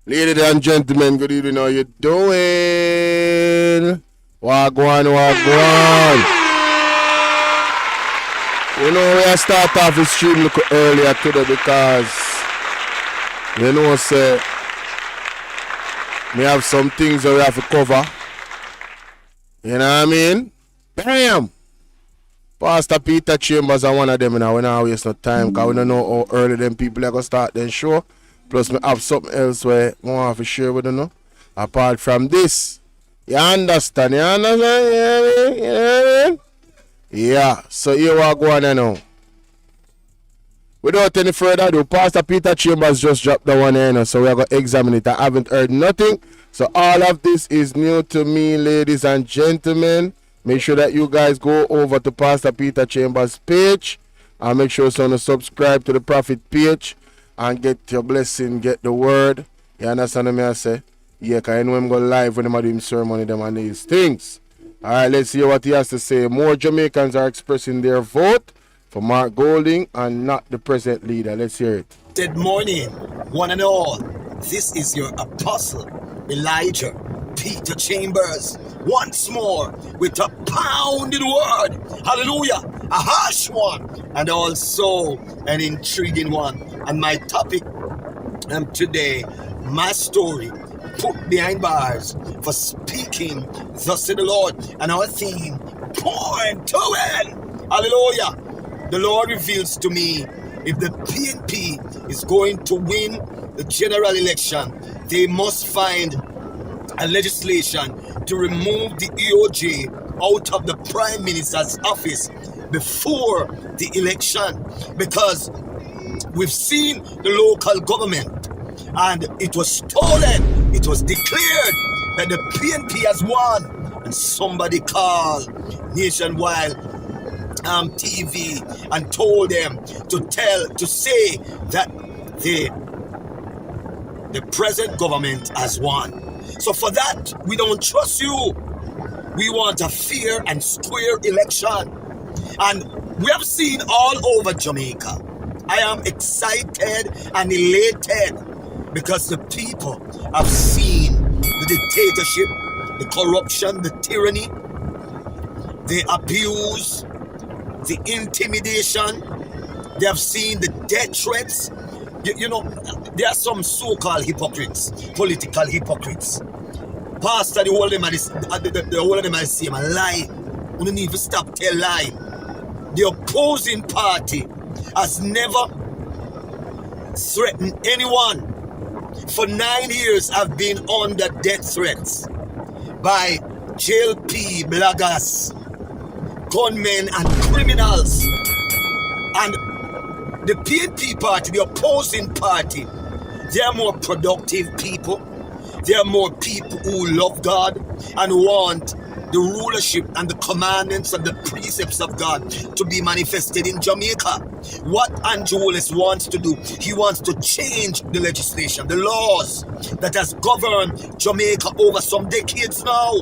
Ladies and gentlemen, good evening. How you doing? Wagwan, wagwan. You know, we start off the stream a little earlier today because, you know, say, we have some things that we have to cover. You know what I mean? Bam! Pastor Peter Chambers are one of them, and we don't waste no time because we don't know how early them people are going to start their show. Plus, we have something else where we want to share with you. Apart from this, you understand? You understand? You know what I mean? Yeah, so here we are going now. Without any further ado, Pastor Peter Chambers just dropped the one here, so we are going to examine it. I haven't heard nothing. So all of this is new to me, ladies and gentlemen. Make sure that you guys go over to Pastor Peter Chambers' page and make sure you subscribe to the Prophet page and get your blessing, get the word. You understand what I say? Yeah, because I know I'm going live when I'm doing ceremony them and these things. Alright, let's hear what he has to say. More Jamaicans are expressing their vote for Mark Golding and not the present leader. Let's hear it. Good morning, one and all. This is your apostle, Elijah Peter Chambers, once more with a pounded word. Hallelujah. A harsh one and also an intriguing one. And my topic today, my story, put behind bars for speaking, thus said the Lord. And our theme, point to win. Hallelujah. The Lord reveals to me, if the PNP is going to win the general election, they must find a legislation to remove the EOJ out of the Prime Minister's office before the election, because we've seen the local government and it was stolen. It was declared that the PNP has won, and somebody called Nationwide TV and told them to say that the present government has won. So for that, we don't trust you. We want a fair and square election. And we have seen all over Jamaica. I am excited and elated because the people have seen the dictatorship, the corruption, the tyranny, the abuse, the intimidation. They have seen the death threats. You know, there are some so-called hypocrites, political hypocrites. Pastor, the whole of them are the same, a lie. We don't need to stop tell lie. The opposing party has never threatened anyone. For 9 years, I've been under death threats by JLP bloggers, gunmen and criminals. And the PNP party, the opposing party, they are more productive people. They are more people who love God and want the rulership and the commandments and the precepts of God to be manifested in Jamaica. What Andrew Willis wants to do, he wants to change the legislation, the laws that has governed Jamaica over some decades now.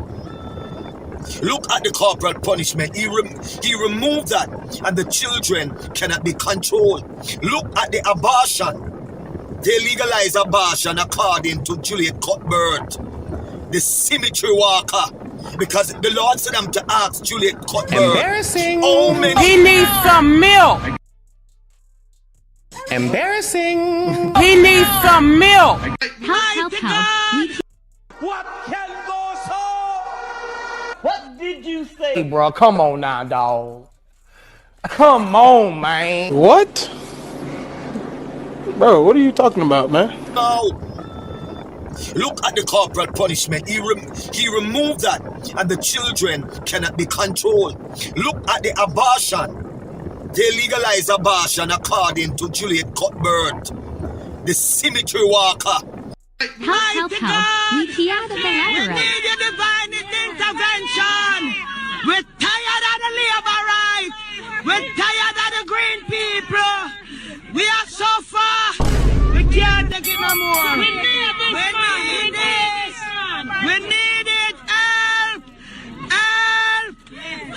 Look at the corporal punishment. He removed that, and the children cannot be controlled. Look at the abortion. They legalize abortion according to Juliet Cuthbert, the cemetery walker, because the Lord said them to ask Juliet Cuthbert. Embarrassing. How many? He needs some milk. Embarrassing. He needs some milk. Help. What can go so? What did you say? Hey, bro, come on now, dog. Come on, man. What? Bro, what are you talking about, man? No. Look at the corporal punishment. He removed that, and the children cannot be controlled. Look at the abortion. They legalize abortion according to Juliet Cuthbert, the cemetery walker. Help. We key out of the ladder. We need your divine intervention. We're tired of the labor rights. We're tired of the green people. We are so far. We can't take it no more. We need this. We need it. Help. Help.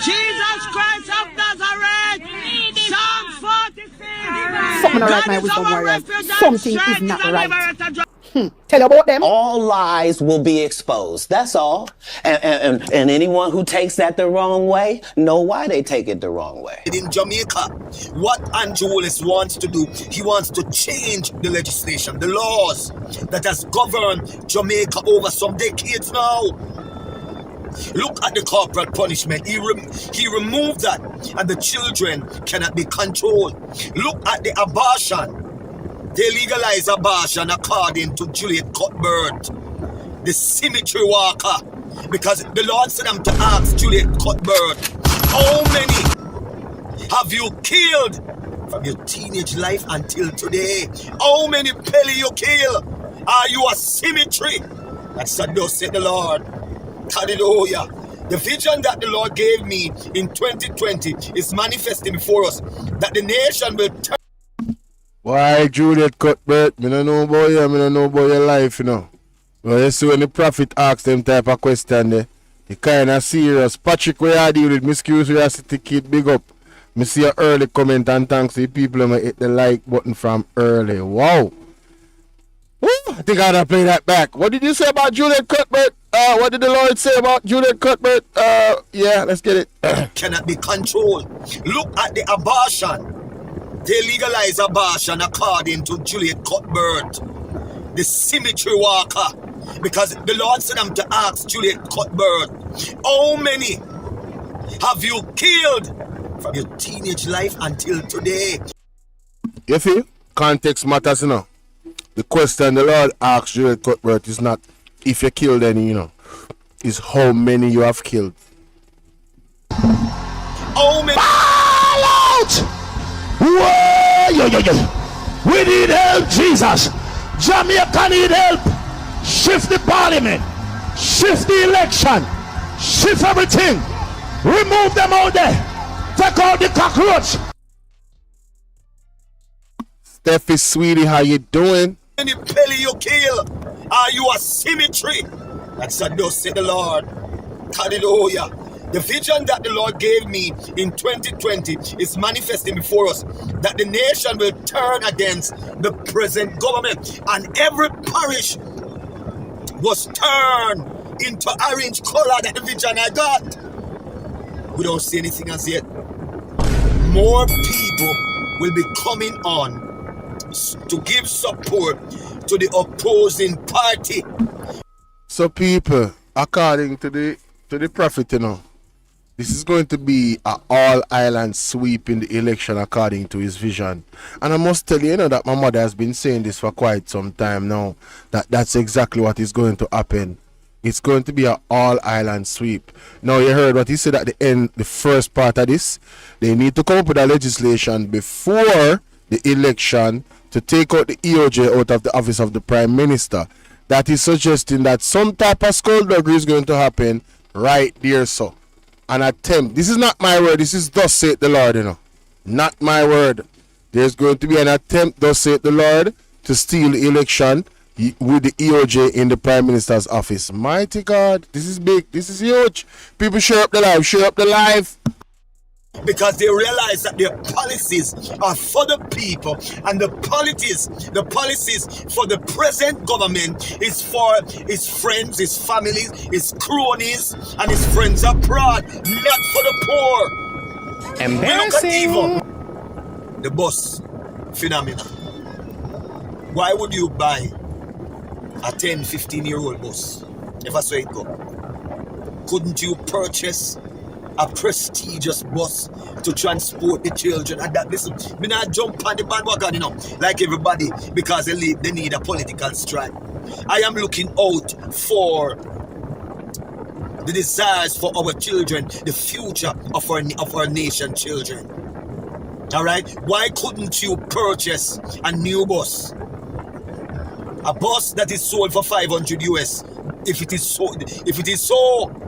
Jesus Christ of Nazareth. Psalm 46. Something not right, my wisdom warriors. Something is not right. Tell you about them. All lies will be exposed. That's all. And anyone who takes that the wrong way, know why they take it the wrong way. In Jamaica, what Andrew Willis wants to do, he wants to change the legislation, the laws that has governed Jamaica over some decades now. Look at the corporal punishment. He removed that, and the children cannot be controlled. Look at the abortion. They legalize abortion according to Juliet Cuthbert, the cemetery walker, because the Lord said them to ask Juliet Cuthbert, how many have you killed from your teenage life until today? How many Pele you kill? Are you a cemetery? That's what thus said the Lord. Hallelujah. The vision that the Lord gave me in 2020 is manifesting before us, that the nation will turn. Why, Juliet Cuthbert? Me don't know about you, me don't know about your life, you know. Well, you see when the prophet asks them type of question there, they kind of serious. Patrick, where you deal with? Miss Curiosity Kid, big up. Me see your early comment and thanks to the people who hit the like button from early. Wow. Woo, I think I gotta play that back. What did you say about Juliet Cuthbert? What did the Lord say about Juliet Cuthbert? Yeah, let's get it. Cannot be controlled. Look at the abortion. They legalize abortion according to Juliet Cuthbert, the cemetery walker, because the Lord said them to ask Juliet Cuthbert, how many have you killed from your teenage life until today? You see, context matters, you know. The question the Lord asks Juliet Cuthbert is not if you killed any, you know, is how many you have killed. How many? Fall out! Whoa, yo. We need help, Jesus. Jamaica need help. Shift the parliament. Shift the election. Shift everything. Remove them out there. Take out the cockroach. Steffi, sweetie, how you doing? How many Pele you kill? Are you a cemetery? That's what thus said the Lord. Hallelujah. The vision that the Lord gave me in 2020 is manifesting before us, that the nation will turn against the present government, and every parish was turned into orange color. That the vision I got. We don't see anything as yet. More people will be coming on to give support to the opposing party. So people, according to the prophet, you know, this is going to be an all-island sweep in the election according to his vision. And I must tell you, you know, that my mother has been saying this for quite some time now, that that's exactly what is going to happen. It's going to be an all-island sweep. Now, you heard what he said at the end, the first part of this. They need to come up with a legislation before the election to take out the EOJ out of the office of the Prime Minister. That is suggesting that some type of skullduggery is going to happen right there, so. An attempt. This is not my word. This is thus saith the Lord, you know. Not my word. There's going to be an attempt, thus saith the Lord, to steal the election with the EOJ in the Prime Minister's office. Mighty God. This is big. This is huge. People, share up the live. Share up the live. Because they realize that their policies are for the people, and the policies for the present government is for his friends, his family, his cronies, and his friends abroad, not for the poor. Embarrassing. Look at the bus phenomena. Why would you buy a 10, 15-year-old bus if I saw it go? Couldn't you purchase a prestigious bus to transport the children? And that, listen, me not jump on the bandwagon, you know, like everybody, because they need a political strike. I am looking out for the desires for our children, the future of our nation children. All right, why couldn't you purchase a new bus, a bus that is sold for $500 US? If it is so.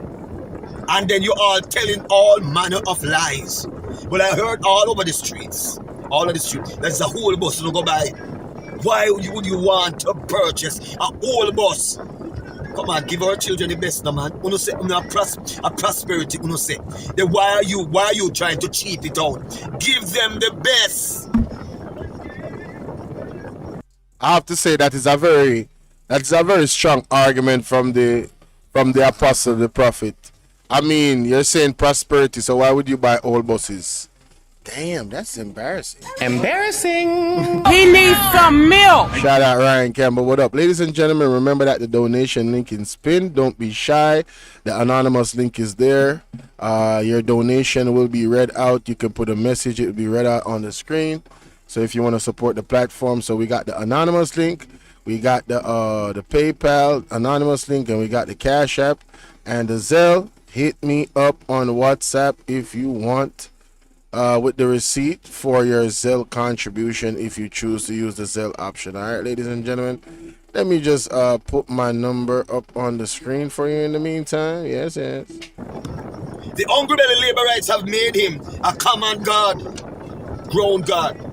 And then you all telling all manner of lies. But I heard all over the streets. All of the streets. There's a whole bus to go by. Why would you want to purchase a whole bus? Come on, give our children the best, no man. Uno say, a prosperity, uno say. Then why are you trying to cheap it out? Give them the best. I have to say that is a very That's a very strong argument from the apostle, the prophet. I mean, you're saying prosperity, so why would you buy old buses? Damn, that's embarrassing. Embarrassing. He needs some milk. Shout out Ryan Campbell. What up? Ladies and gentlemen, remember that the donation link is pinned. Don't be shy. The anonymous link is there. Your donation will be read out. You can put a message. It will be read out on the screen. So if you want to support the platform, so we got the anonymous link. We got the PayPal anonymous link, and we got the Cash App and the Zelle. Hit me up on WhatsApp if you want with the receipt for your Zelle contribution if you choose to use the Zelle option. All right, ladies and gentlemen, let me just put my number up on the screen for you in the meantime. Yes. The hungry belly Laborites have made him a common God, grown God.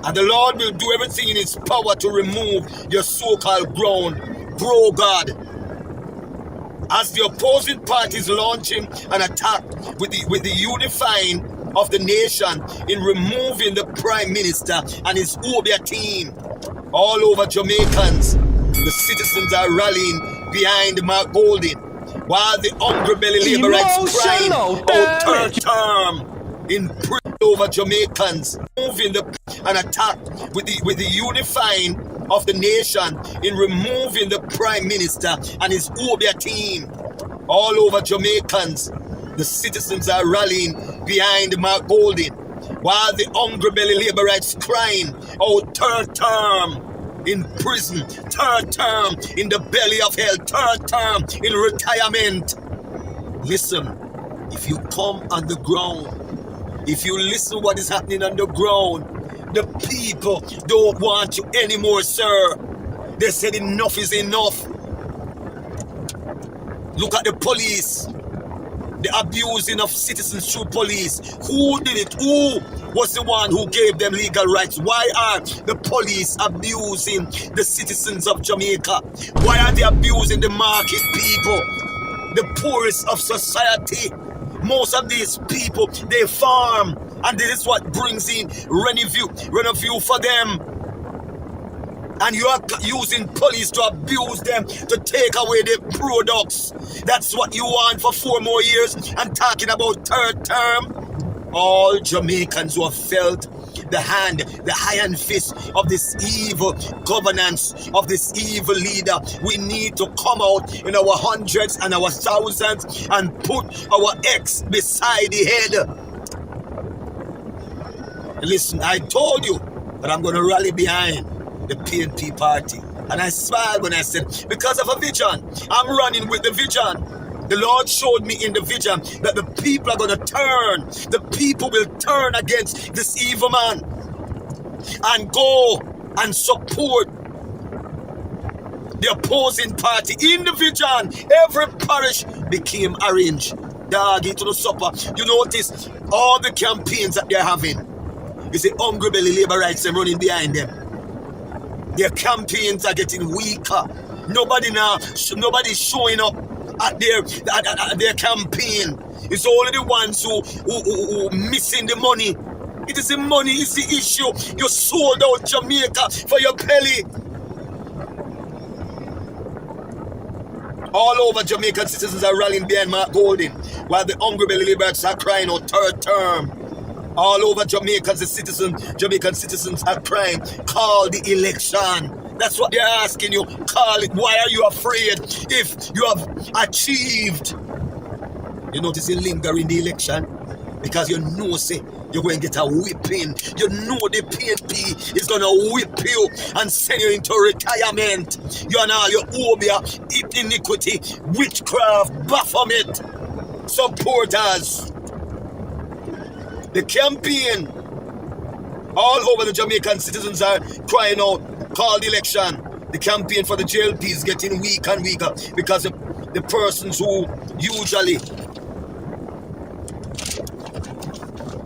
And the Lord will do everything in his power to remove your so-called grown, bro God. As the opposing parties launching an attack with the unifying of the nation in removing the Prime Minister and his Obia team, all over Jamaicans, the citizens are rallying behind Mark Golding, while the hungry belly Laborites crying out third term in prison over Jamaicans, moving an attack with the unifying of the nation in removing the Prime Minister and his Obia team. All over Jamaicans, the citizens are rallying behind Mark Golding, while the hungry belly Laborites crying out third term in prison, third term in the belly of hell, third term in retirement. Listen, if you come on the ground, if you listen what is happening on the ground, the people don't want you anymore, sir. They said enough is enough. Look at the police, the abusing of citizens through police. Who did it? Who was the one who gave them legal rights? Why are the police abusing the citizens of Jamaica? Why are they abusing the market people, the poorest of society? Most of these people, they farm, and this is what brings in revenue for them. And you are using police to abuse them, to take away their products. That's what you want for 4 more years, and talking about third term. All Jamaicans who have felt the iron fist of this evil governance, of this evil leader, we need to come out in our hundreds and our thousands and put our X beside the head. Listen, I told you that I'm going to rally behind the PNP party. And I smiled when I said, because of a vision, I'm running with the vision. The Lord showed me in the vision that the people are going to turn. The people will turn against this evil man and go and support the opposing party. In the vision, every parish became orange. Dog into the supper. You notice all the campaigns that they're having. You see hungry belly Laborites and running behind them. Their campaigns are getting weaker. Nobody's showing up at their campaign. It's only the ones who missing the money. It is the money is the issue. You sold out Jamaica for your belly. All over Jamaican citizens are rallying behind Mark Golding, while the hungry belly Laborites are crying out third term. All over Jamaican citizens are crying, call the election. That's what they're asking you. Call it. Why are you afraid if you have achieved? You notice you linger in the election because you know, say, you're going to get a whipping. You know the PNP is going to whip you and send you into retirement. You and all your obia, iniquity, witchcraft, Baphomet supporters. The campaign, all over the Jamaican citizens are crying out, call the election. The campaign for the JLP is getting weaker and weaker because the persons who usually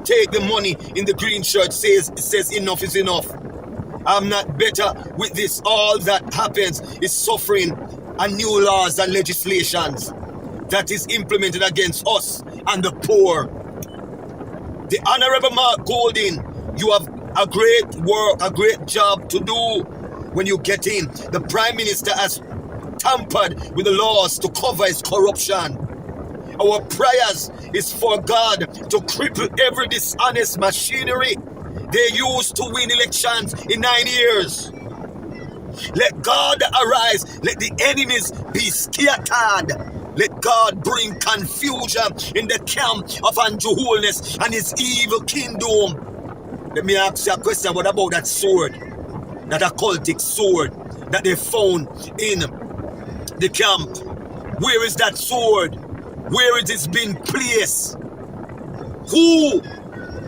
take the money in the green shirt says enough is enough. I'm not better with this. All that happens is suffering and new laws and legislations that is implemented against us and the poor. The Honorable Mark Golding, you have a great job to do when you get in. The Prime Minister has tampered with the laws to cover his corruption. Our prayers is for God to cripple every dishonest machinery they used to win elections in 9 years. Let God arise. Let the enemies be scattered. Let God bring confusion in the camp of unholiness and his evil kingdom. Let me ask you a question. What about that sword? That occultic sword that they found in the camp. Where is that sword? Where it has been placed? Who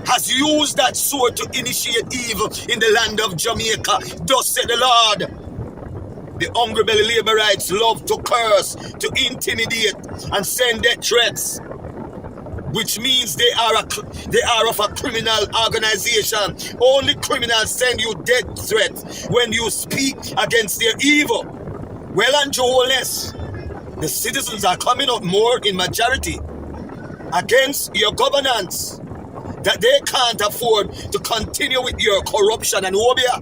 has used that sword to initiate evil in the land of Jamaica? Thus said the Lord. The hungry belly Laborites love to curse, to intimidate, and send death threats, which means they are of a criminal organization. Only criminals send you death threats when you speak against their evil. Well, and Joelness, the citizens are coming out more in majority against your governance, that they can't afford to continue with your corruption and obia.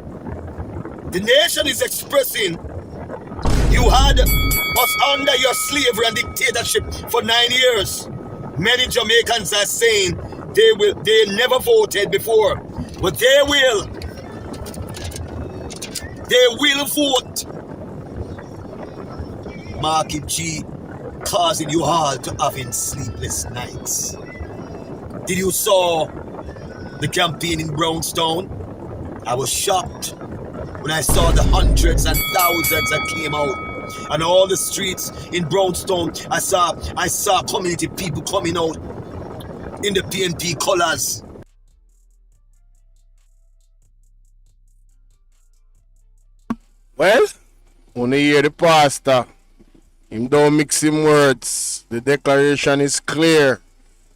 The nation is expressing you had us under your slavery and dictatorship for 9 years. Many Jamaicans are saying they never voted before, but they will. They will vote. Marky G causing you all to having sleepless nights. Did you saw the campaign in Brownstown? I was shocked when I saw the hundreds and thousands that came out. And all the streets in Brownstown, I saw community people coming out in the PNP colors. Well, when you hear the pastor, him don't mix him words. The declaration is clear.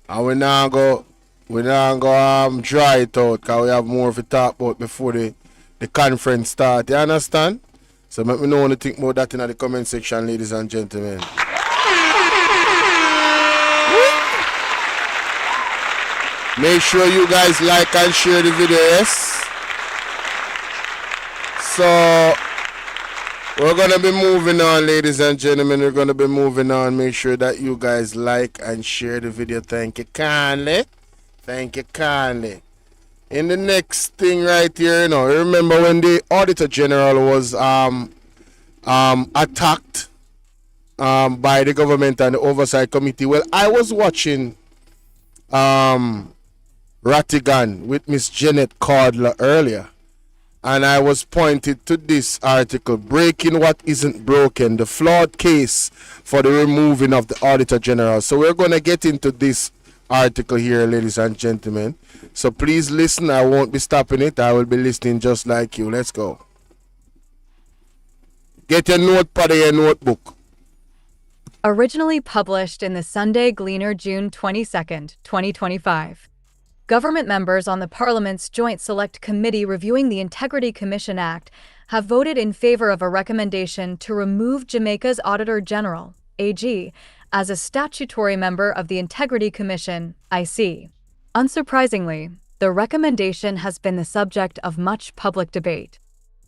And we now go dry it out, because we have more to talk about before the conference start. You understand? So let me know what you think about that in the comment section, ladies and gentlemen. Make sure you guys like and share the video, yes? So we're going to be moving on, ladies and gentlemen. We're going to be moving on. Make sure that you guys like and share the video. Thank you kindly. Thank you kindly. In the next thing right here, remember when the Auditor General was attacked by the government and the Oversight Committee? Well, I was watching Rattigan with Miss Janet Cordler earlier, and I was pointed to this article, Breaking What Isn't Broken, the flawed case for the removing of the Auditor General. So we're going to get into this article here, ladies and gentlemen. So please listen. I won't be stopping it. I will be listening just like you. Let's go. Get your notepad and your notebook. Originally published in the Sunday Gleaner, June 22nd, 2025. Government members on the Parliament's Joint Select Committee reviewing the Integrity Commission Act have voted in favor of a recommendation to remove Jamaica's Auditor General, AG, as a statutory member of the Integrity Commission, IC. Unsurprisingly, the recommendation has been the subject of much public debate.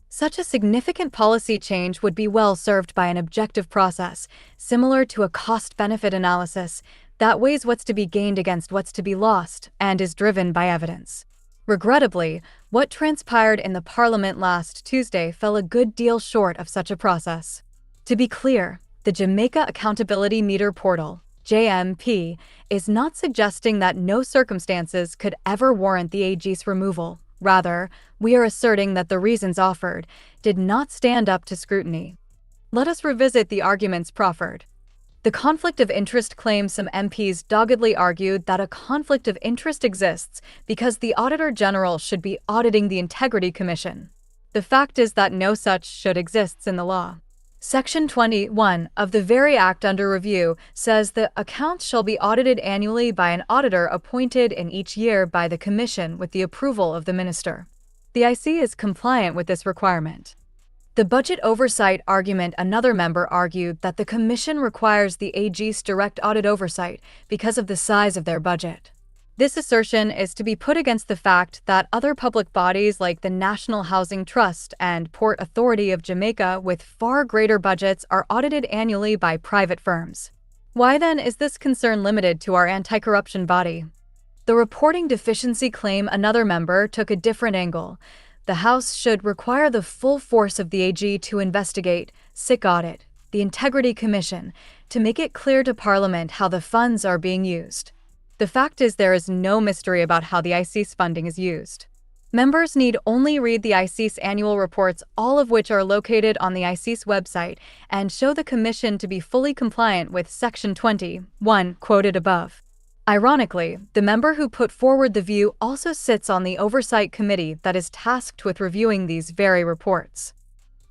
Such a significant policy change would be well served by an objective process, similar to a cost-benefit analysis that weighs what's to be gained against what's to be lost and is driven by evidence. Regrettably, what transpired in the Parliament last Tuesday fell a good deal short of such a process. To be clear, the Jamaica Accountability Meter Portal, JMP, is not suggesting that no circumstances could ever warrant the AG's removal. Rather, we are asserting that the reasons offered did not stand up to scrutiny. Let us revisit the arguments proffered. The conflict of interest claim. Some MPs doggedly argued that a conflict of interest exists because the Auditor General should be auditing the Integrity Commission. The fact is that no such should exists in the law. Section 21 of the very Act under review says the accounts shall be audited annually by an auditor appointed in each year by the Commission with the approval of the Minister. The IC is compliant with this requirement. The budget oversight argument. Another member argued that the Commission requires the AG's direct audit oversight because of the size of their budget. This assertion is to be put against the fact that other public bodies like the National Housing Trust and Port Authority of Jamaica with far greater budgets are audited annually by private firms. Why then is this concern limited to our anti-corruption body? The reporting deficiency claim another member took a different angle. The House should require the full force of the AG to investigate, SIC audit, the Integrity Commission, to make it clear to Parliament how the funds are being used. The fact is there is no mystery about how the ICE's funding is used. Members need only read the ICE's annual reports, all of which are located on the ICE's website, and show the Commission to be fully compliant with Section 21, quoted above. Ironically, the member who put forward the view also sits on the Oversight Committee that is tasked with reviewing these very reports.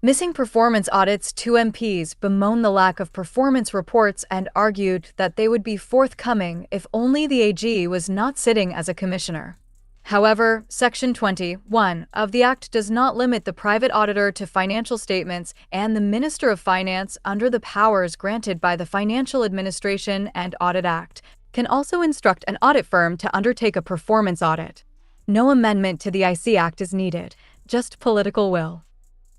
Missing performance audits, 2 MPs bemoaned the lack of performance reports and argued that they would be forthcoming if only the AG was not sitting as a commissioner. However, Section 21 of the Act does not limit the private auditor to financial statements, and the Minister of Finance, under the powers granted by the Financial Administration and Audit Act, can also instruct an audit firm to undertake a performance audit. No amendment to the IC Act is needed, just political will.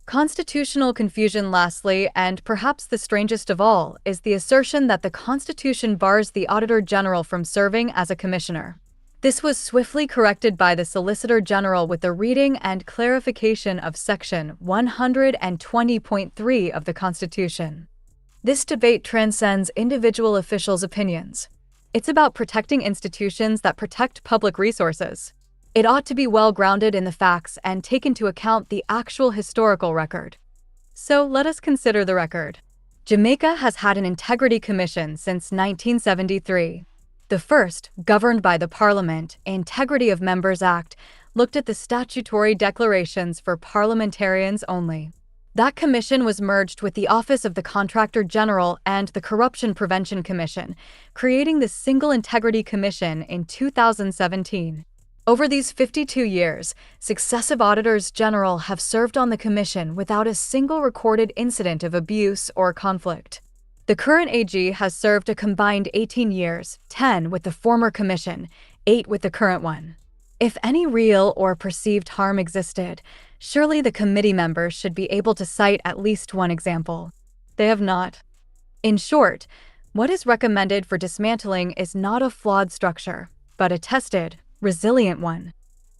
Constitutional confusion, lastly, and perhaps the strangest of all, is the assertion that the Constitution bars the Auditor General from serving as a commissioner. This was swiftly corrected by the Solicitor General with the reading and clarification of Section 120.3 of the Constitution. This debate transcends individual officials' opinions. It's about protecting institutions that protect public resources. It ought to be well grounded in the facts and take into account the actual historical record. So let us consider the record. Jamaica has had an Integrity Commission since 1973. The first, governed by the Parliament, Integrity of Members Act, looked at the statutory declarations for parliamentarians only. That commission was merged with the Office of the Contractor General and the Corruption Prevention Commission, creating the Single Integrity Commission in 2017. Over these 52 years, successive auditors general have served on the commission without a single recorded incident of abuse or conflict. The current AG has served a combined 18 years, 10 with the former commission, 8 with the current one. If any real or perceived harm existed, surely the committee members should be able to cite at least one example. They have not. In short, what is recommended for dismantling is not a flawed structure, but a tested, resilient one.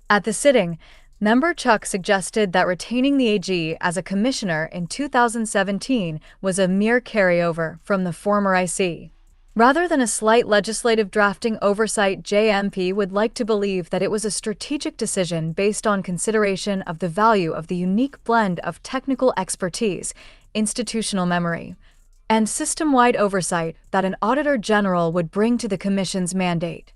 At the sitting, Member Chuck suggested that retaining the AG as a commissioner in 2017 was a mere carryover from the former IC. Rather than a slight legislative drafting oversight, JMP would like to believe that it was a strategic decision based on consideration of the value of the unique blend of technical expertise, institutional memory, and system-wide oversight that an Auditor General would bring to the Commission's mandate.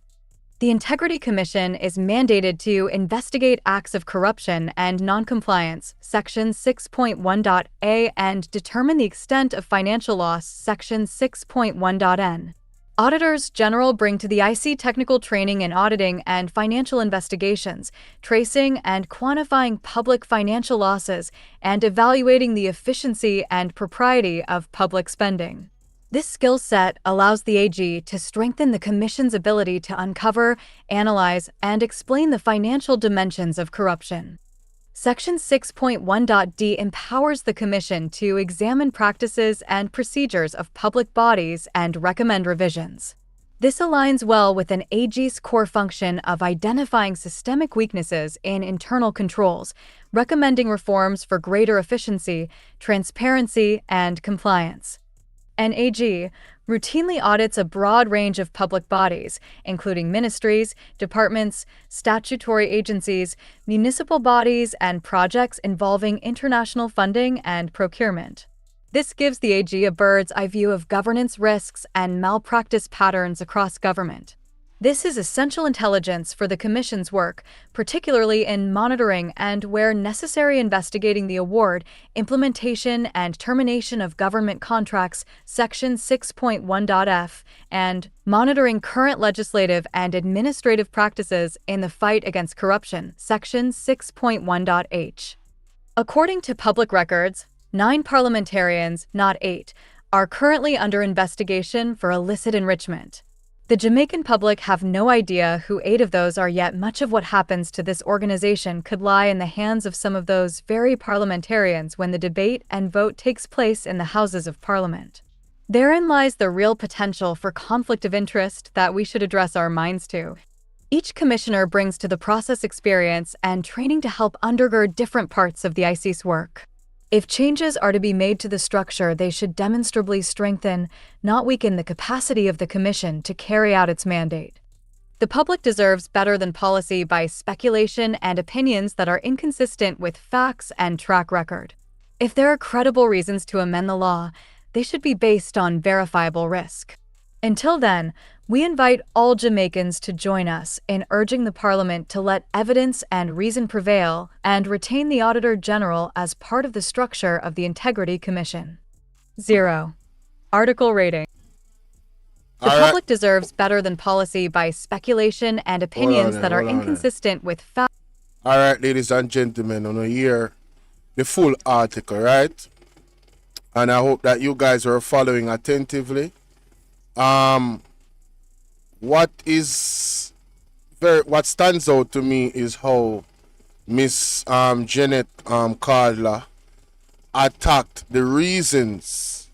The Integrity Commission is mandated to investigate acts of corruption and noncompliance, Section 6.1.a, and determine the extent of financial loss, Section 6.1.n. Auditors General bring to the IC technical training in auditing and financial investigations, tracing and quantifying public financial losses, and evaluating the efficiency and propriety of public spending. This skill set allows the AG to strengthen the Commission's ability to uncover, analyze, and explain the financial dimensions of corruption. Section 6.1.d empowers the Commission to examine practices and procedures of public bodies and recommend revisions. This aligns well with an AG's core function of identifying systemic weaknesses in internal controls, recommending reforms for greater efficiency, transparency, and compliance. An AG routinely audits a broad range of public bodies, including ministries, departments, statutory agencies, municipal bodies, and projects involving international funding and procurement. This gives the AG a bird's-eye view of governance risks and malpractice patterns across government. This is essential intelligence for the Commission's work, particularly in monitoring and, where necessary, investigating the award, implementation, and termination of government contracts, Section 6.1.f, and monitoring current legislative and administrative practices in the fight against corruption, Section 6.1.h. According to public records, 9 parliamentarians, not 8, are currently under investigation for illicit enrichment. The Jamaican public have no idea who 8 of those are, yet much of what happens to this organization could lie in the hands of some of those very parliamentarians when the debate and vote takes place in the Houses of Parliament. Therein lies the real potential for conflict of interest that we should address our minds to. Each commissioner brings to the process experience and training to help undergird different parts of the IC's work. If changes are to be made to the structure, they should demonstrably strengthen, not weaken, the capacity of the Commission to carry out its mandate. The public deserves better than policy by speculation and opinions that are inconsistent with facts and track record. If there are credible reasons to amend the law, they should be based on verifiable risk. Until then, we invite all Jamaicans to join us in urging the Parliament to let evidence and reason prevail and retain the Auditor General as part of the structure of the Integrity Commission. 0. Article rating. The public deserves better than policy by speculation and opinions that are inconsistent with facts. All right, ladies and gentlemen, on hear the full article, right? And I hope that you guys are following attentively. What stands out to me is how Miss Janet Caldler attacked the reasons,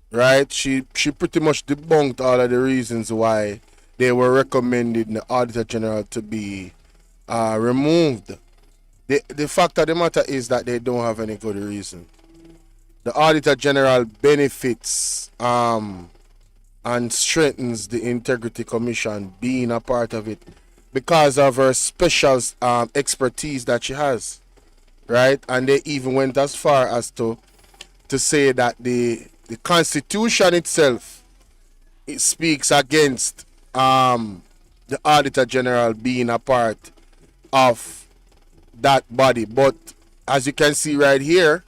right? She pretty much debunked all of the reasons why they were recommending the Auditor General to be removed. The fact of the matter is that they don't have any good reason. The Auditor General benefits and strengthens the Integrity Commission being a part of it because of her special expertise that she has, right? And they even went as far as to say that the Constitution itself, it speaks against the Auditor General being a part of that body. But as you can see right here,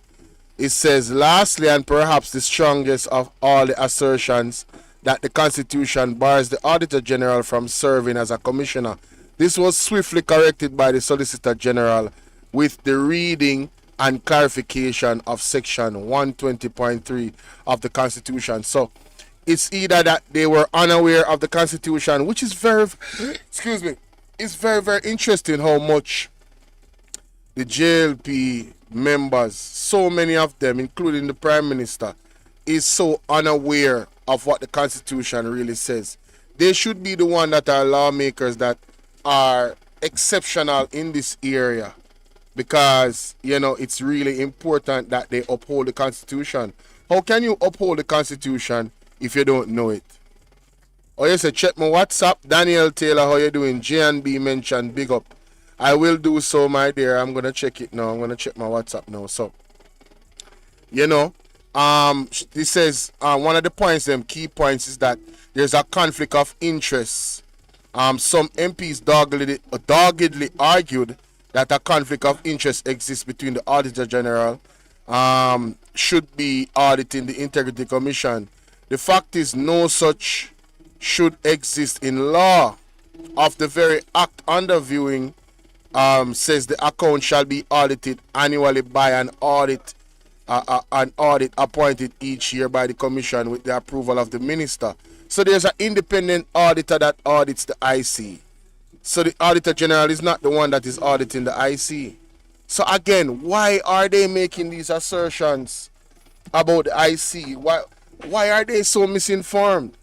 it says, lastly, and perhaps the strongest of all the assertions, that the Constitution bars the Auditor General from serving as a commissioner. This was swiftly corrected by the Solicitor General with the reading and clarification of Section 120.3 of the Constitution. So it's either that they were unaware of the Constitution, which is very, it's very, very interesting how much the JLP members, so many of them, including the Prime Minister, is so unaware of what the Constitution really says. They should be the one that are lawmakers that are exceptional in this area, because it's really important that they uphold the Constitution. How can you uphold the Constitution if you don't know it? Oh, you say check my WhatsApp. Daniel Taylor, how you doing? J&B mentioned big up. I will do so, my dear. I'm gonna check it now. I'm gonna check my WhatsApp now. So this says one of the points, key points, is that there's a conflict of interest. Some MPs doggedly argued that a conflict of interest exists between the Auditor General should be auditing the Integrity Commission. The fact is, no such should exist in law. Of the very act under viewing says the account shall be audited annually by an audit appointed each year by the Commission with the approval of the Minister. So there's an independent auditor that audits the IC. So the Auditor General is not the one that is auditing the IC. So again, why are they making these assertions about the IC? Why are they so misinformed?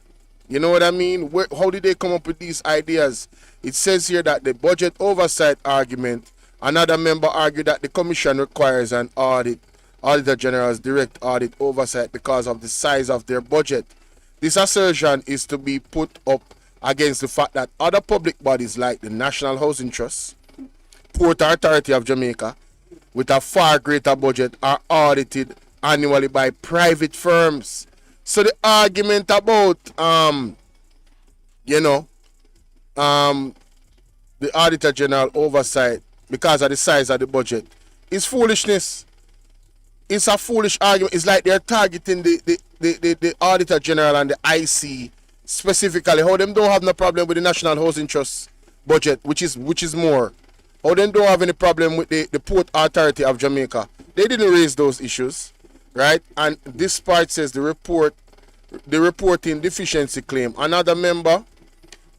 You know what I mean? How did they come up with these ideas? It says here that the budget oversight argument, another member argued that the Commission requires an Auditor General's direct audit oversight because of the size of their budget. This assertion is to be put up against the fact that other public bodies like the National Housing Trust, Port Authority of Jamaica, with a far greater budget, are audited annually by private firms. So the argument about the Auditor General oversight because of the size of the budget is foolishness. It's a foolish argument. It's like they're targeting the Auditor General and the IC specifically. How them don't have no problem with the National Housing Trust budget, which is more. How them don't have any problem with the Port Authority of Jamaica. They didn't raise those issues, right? And this part says the reporting deficiency claim. Another member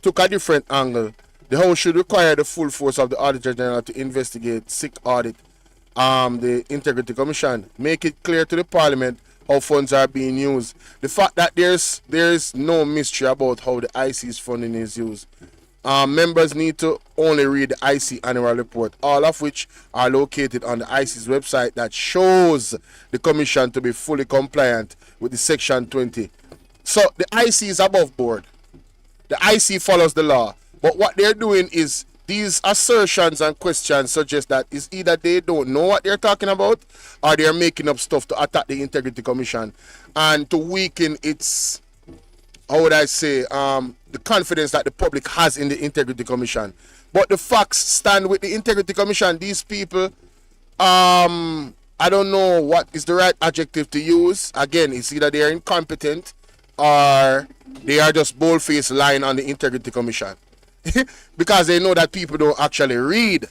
took a different angle. The House should require the full force of the Auditor General to investigate, seek audit the Integrity Commission. Make it clear to the Parliament how funds are being used. The fact that there's no mystery about how the IC's funding is used. Members need to only read the IC annual report, all of which are located on the IC's website that shows the Commission to be fully compliant with the Section 20. So the IC is above board. The IC follows the law. But what they're doing is these assertions and questions suggest that it's either they don't know what they're talking about or they're making up stuff to attack the Integrity Commission and to weaken its, how would I say, the confidence that the public has in the Integrity Commission. But the facts stand with the Integrity Commission. These people, I don't know what is the right adjective to use. Again, it's either they're incompetent or they are just bold-faced lying on the Integrity Commission. Because they know that people don't actually read.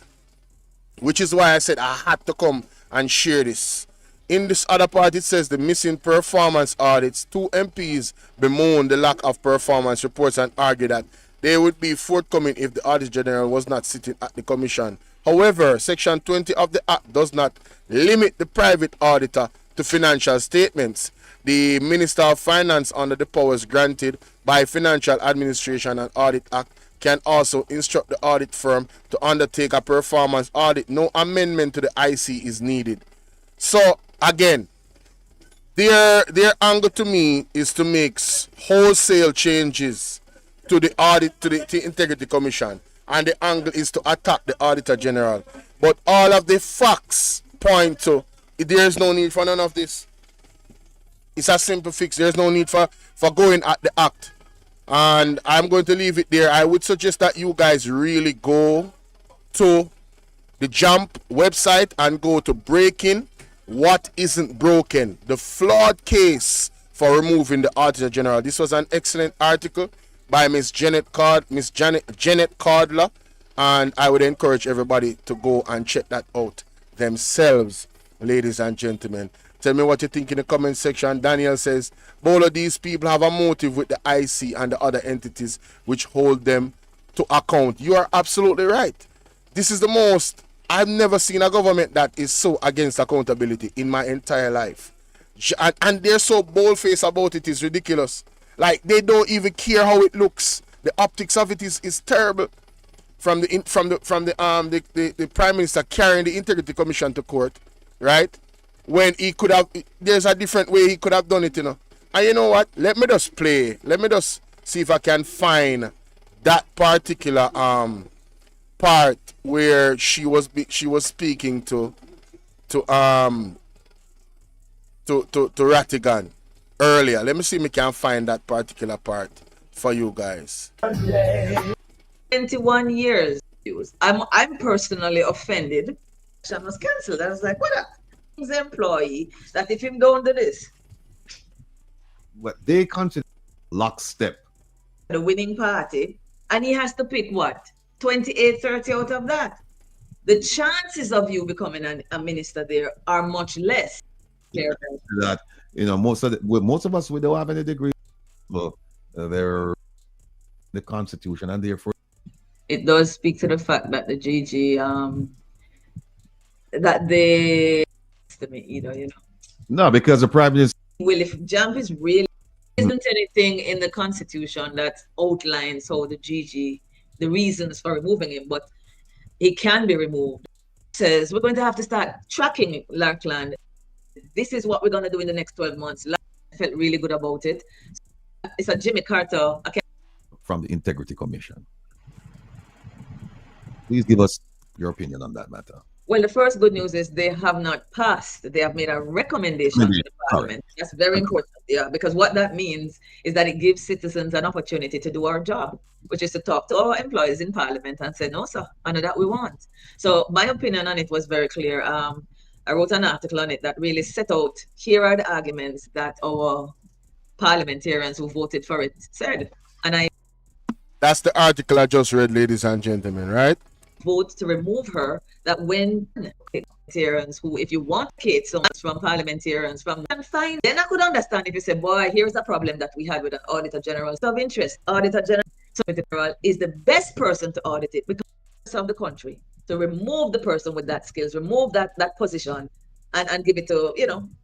Which is why I said I had to come and share this. In this other part, it says the missing performance audits. 2 MPs bemoan the lack of performance reports and argue that they would be forthcoming if the Auditor General was not sitting at the Commission. However, Section 20 of the Act does not limit the private auditor to financial statements. The Minister of Finance, under the powers granted by Financial Administration and Audit Act, can also instruct the audit firm to undertake a performance audit. No amendment to the IC is needed. So, again, their angle to me is to make wholesale changes to the audit, to the Integrity Commission. And the angle is to attack the Auditor General. But all of the facts point to, there's no need for none of this. It's a simple fix. There's no need for going at the act. And I'm going to leave it there. I would suggest that you guys really go to the Jump website and go to Breaking What Isn't Broken, the flawed case for removing the Auditor General. This was an excellent article by Miss Janet Cardler, and I would encourage everybody to go and check that out themselves, ladies and gentlemen. Tell me what you think in the comment section. Daniel says, Bolo, these people have a motive with the IC and the other entities which hold them to account. You are absolutely right. This is the most, I've never seen a government that is so against accountability in my entire life. And they're so bold-faced about it, it's ridiculous. Like, they don't even care how it looks. The optics of it is terrible. From the Prime Minister carrying the Integrity Commission to court, right? When he could have, there's a different way he could have done it, you know. And you know what? Let me just see if I can find that particular part where she was speaking to Rattigan earlier. Let me see if I can find that particular part for you guys. 21 years. I'm personally offended. I was cancelled. I was like, what? The employee that if him don't do this, what they consider lockstep, the winning party, and he has to pick what 28-30 out of that. The chances of you becoming a minister there are much less. That most of us we don't have any degree, but they're the Constitution, and therefore it does speak to the fact that the GG that they estimate either, No, because the Prime Minister. Well, if Jump is really isn't anything in the Constitution that outlines how the GG, the reasons for removing him, but he can be removed. It says we're going to have to start tracking Larkland. This is what we're going to do in the next 12 months. I felt really good about it. It's a Jimmy Carter. From the Integrity Commission. Please give us your opinion on that matter. Well, the first good news is they have not passed. They have made a recommendation to the Parliament. That's very important, because what that means is that it gives citizens an opportunity to do our job, which is to talk to our employees in Parliament and say, no, sir, I know that we want. So my opinion on it was very clear. I wrote an article on it that really set out, here are the arguments that our parliamentarians who voted for it said. And that's the article I just read, ladies and gentlemen, right? Vote to remove her, that when parliamentarians who, if you want Kate so much from parliamentarians from and fine, then I could understand if you say, boy, here's a problem that we had with an Auditor General of interest. Auditor General. General is the best person to audit it because of the country to remove the person with that skills, remove that position, and give it to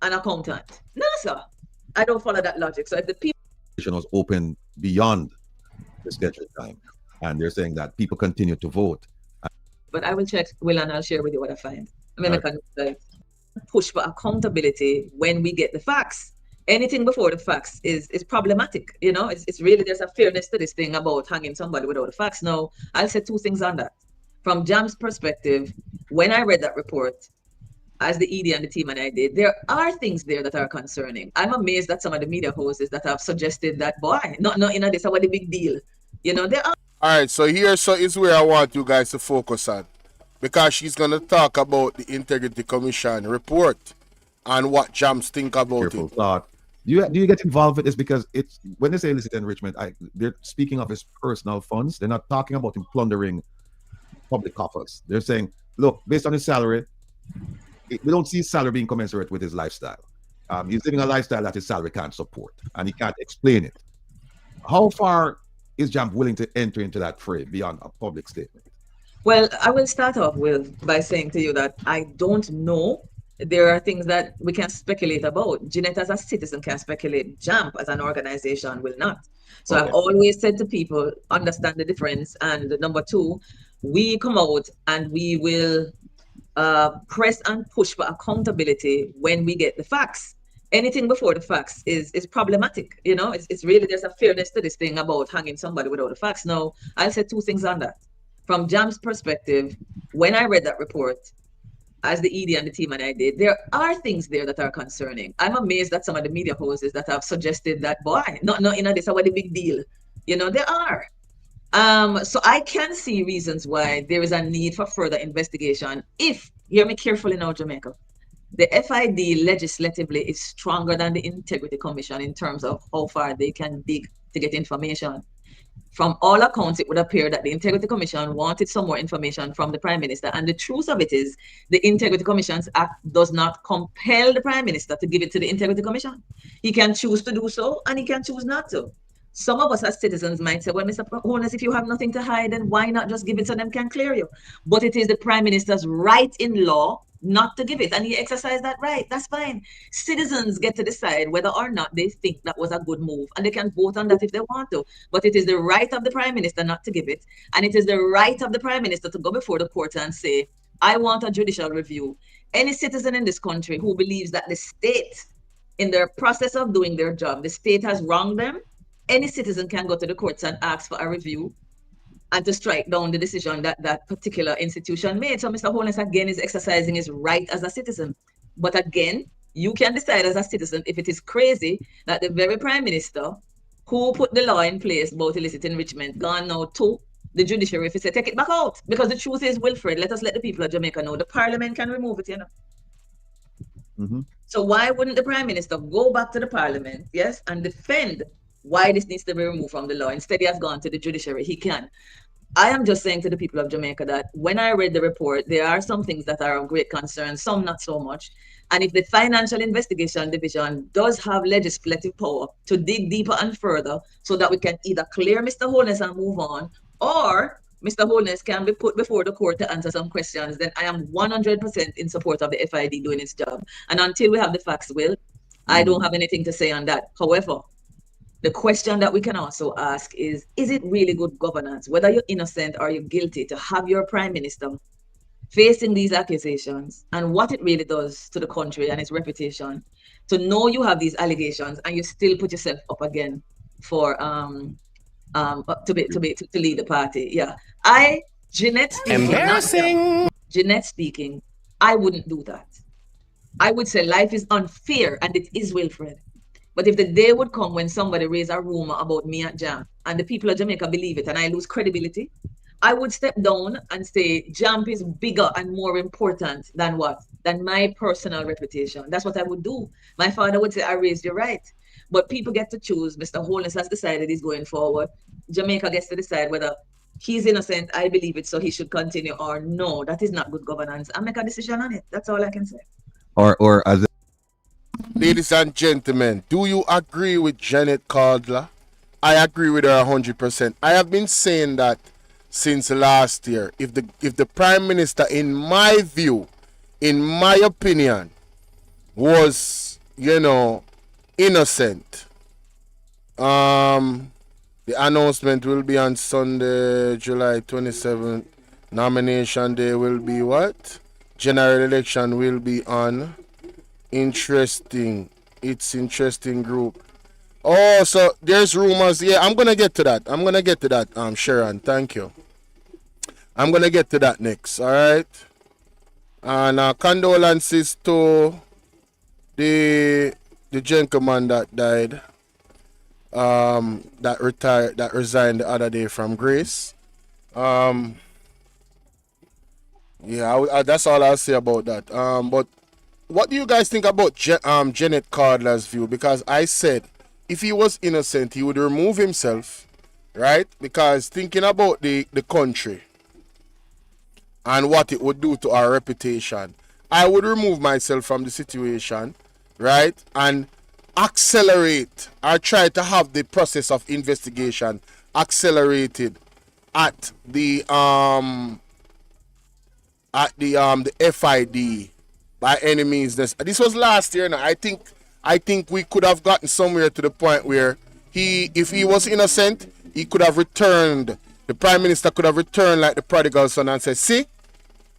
an accountant. No, sir, I don't follow that logic. So if the people was open beyond the scheduled time, and they're saying that people continue to vote. But I will check, Will, and I'll share with you what I find. I mean, I can push for accountability when we get the facts. Anything before the facts is problematic. It's really, there's a fairness to this thing about hanging somebody without the facts. Now, I'll say two things on that. From Jam's perspective, when I read that report, as the ED and the team and I did, there are things there that are concerning. I'm amazed that some of the media houses that have suggested that, boy, not this, what the big deal. There are. All right, so is where I want you guys to focus on, because she's going to talk about the Integrity Commission report and what Jams think about it. Thought. Do you get involved with this? Because it's when they say illicit enrichment, they're speaking of his personal funds. They're not talking about him plundering public coffers. They're saying, look, based on his salary, we don't see his salary being commensurate with his lifestyle. He's living a lifestyle that his salary can't support, and he can't explain it. How far is Jam willing to enter into that fray beyond a public statement? Well, I will start off by saying to you that I don't know. There are things that we can speculate about. Jeanette as a citizen can speculate. JAMP as an organization will not. So I've always said to people, understand the difference. And number two, we come out and we will press and push for accountability when we get the facts. Anything before the facts is problematic. It's really, there's a fairness to this thing about hanging somebody without the facts. Now, I'll say two things on that. From Jam's perspective, when I read that report, as the ED and the team and I did, there are things there that are concerning. I'm amazed that some of the media houses that have suggested that, boy, not this, what a big deal. There are. So I can see reasons why there is a need for further investigation. If, hear me carefully now, Jamaica, the FID legislatively is stronger than the Integrity Commission in terms of how far they can dig to get information. From all accounts, it would appear that the Integrity Commission wanted some more information from the Prime Minister. And the truth of it is, the Integrity Commission's Act does not compel the Prime Minister to give it to the Integrity Commission. He can choose to do so, and he can choose not to. Some of us as citizens might say, well, Mr. Holness, if you have nothing to hide, then why not just give it so them can clear you? But it is the Prime Minister's right in law not to give it, and he exercised that right. That's fine. Citizens get to decide whether or not they think that was a good move, and they can vote on that if they want to. But it is the right of the Prime Minister not to give it, and it is the right of the Prime Minister to go before the court and say, I want a judicial review. Any citizen in this country who believes that the state, in their process of doing their job, the state has wronged them, any citizen can go to the courts and ask for a review and to strike down the decision that that particular institution made. So Mr. Holness, again, is exercising his right as a citizen. But again, you can decide as a citizen if it is crazy that the very Prime Minister who put the law in place about illicit enrichment gone now to the judiciary if he say, take it back out. Because the truth is, Wilfred, let us let the people of Jamaica know the Parliament can remove it, So why wouldn't the Prime Minister go back to the Parliament, yes, and defend why this needs to be removed from the law? Instead, he has gone to the judiciary. He can. I am just saying to the people of Jamaica that when I read the report, there are some things that are of great concern, some not so much. And if the Financial Investigation Division does have legislative power to dig deeper and further so that we can either clear Mr. Holness and move on, or Mr. Holness can be put before the court to answer some questions, then I am 100% in support of the FID doing its job. And until we have the facts, Will, I don't have anything to say on that. However, the question that we can also ask is it really good governance, whether you're innocent or you're guilty, to have your Prime Minister facing these accusations and what it really does to the country and its reputation, to know you have these allegations and you still put yourself up again for to lead the party. Yeah. Jeanette speaking. Embarrassing. Jeanette speaking, I wouldn't do that. I would say life is unfair, and it is, Wilfred. But if the day would come when somebody raise a rumor about me at Jam and the people of Jamaica believe it and I lose credibility, I would step down and say Jam is bigger and more important than what? Than my personal reputation. That's what I would do. My father would say, I raised you right. But people get to choose. Mr. Holness has decided he's going forward. Jamaica gets to decide whether he's innocent, I believe it, so he should continue, or no, that is not good governance. I make a decision on it. That's all I can say. Or as Ladies and gentlemen, do you agree with Janet Caldler? I agree with her 100%. I have been saying that since last year. If the Prime Minister, in my view, in my opinion, was, innocent, the announcement will be on Sunday, July 27th. Nomination day will be what? General election will be on. Interesting. It's interesting group. Oh, so there's rumors. Yeah, I'm gonna get to that. Sharon, thank you. I'm gonna get to that next. All right. And condolences to the gentleman that died. That resigned the other day from Grace. That's all I'll say about that. But what do you guys think about Janet Cardler's view? Because I said if he was innocent, he would remove himself, right? Because thinking about the country and what it would do to our reputation, I would remove myself from the situation, right? And accelerate or try to have the process of investigation accelerated at the FID by any means. This was last year now. I think we could have gotten somewhere to the point where if he was innocent, he could have returned. The Prime Minister could have returned like the prodigal son and said, see?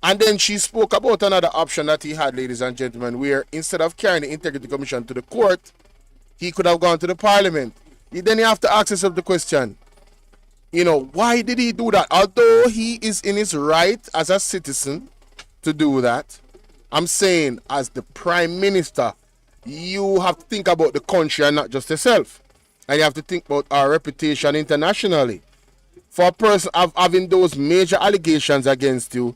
And then she spoke about another option that he had, ladies and gentlemen, where instead of carrying the Integrity Commission to the court, he could have gone to the Parliament. Then you have to ask yourself the question, why did he do that? Although he is in his right as a citizen to do that, I'm saying as the Prime Minister, you have to think about the country and not just yourself. And you have to think about our reputation internationally. For a person having those major allegations against you.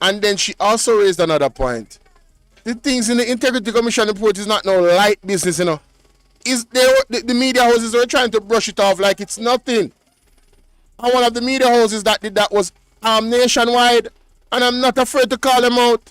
And then she also raised another point. The things in the Integrity Commission report is not no light business, The media houses are trying to brush it off like it's nothing. And one of the media houses that did that was Nationwide, and I'm not afraid to call them out.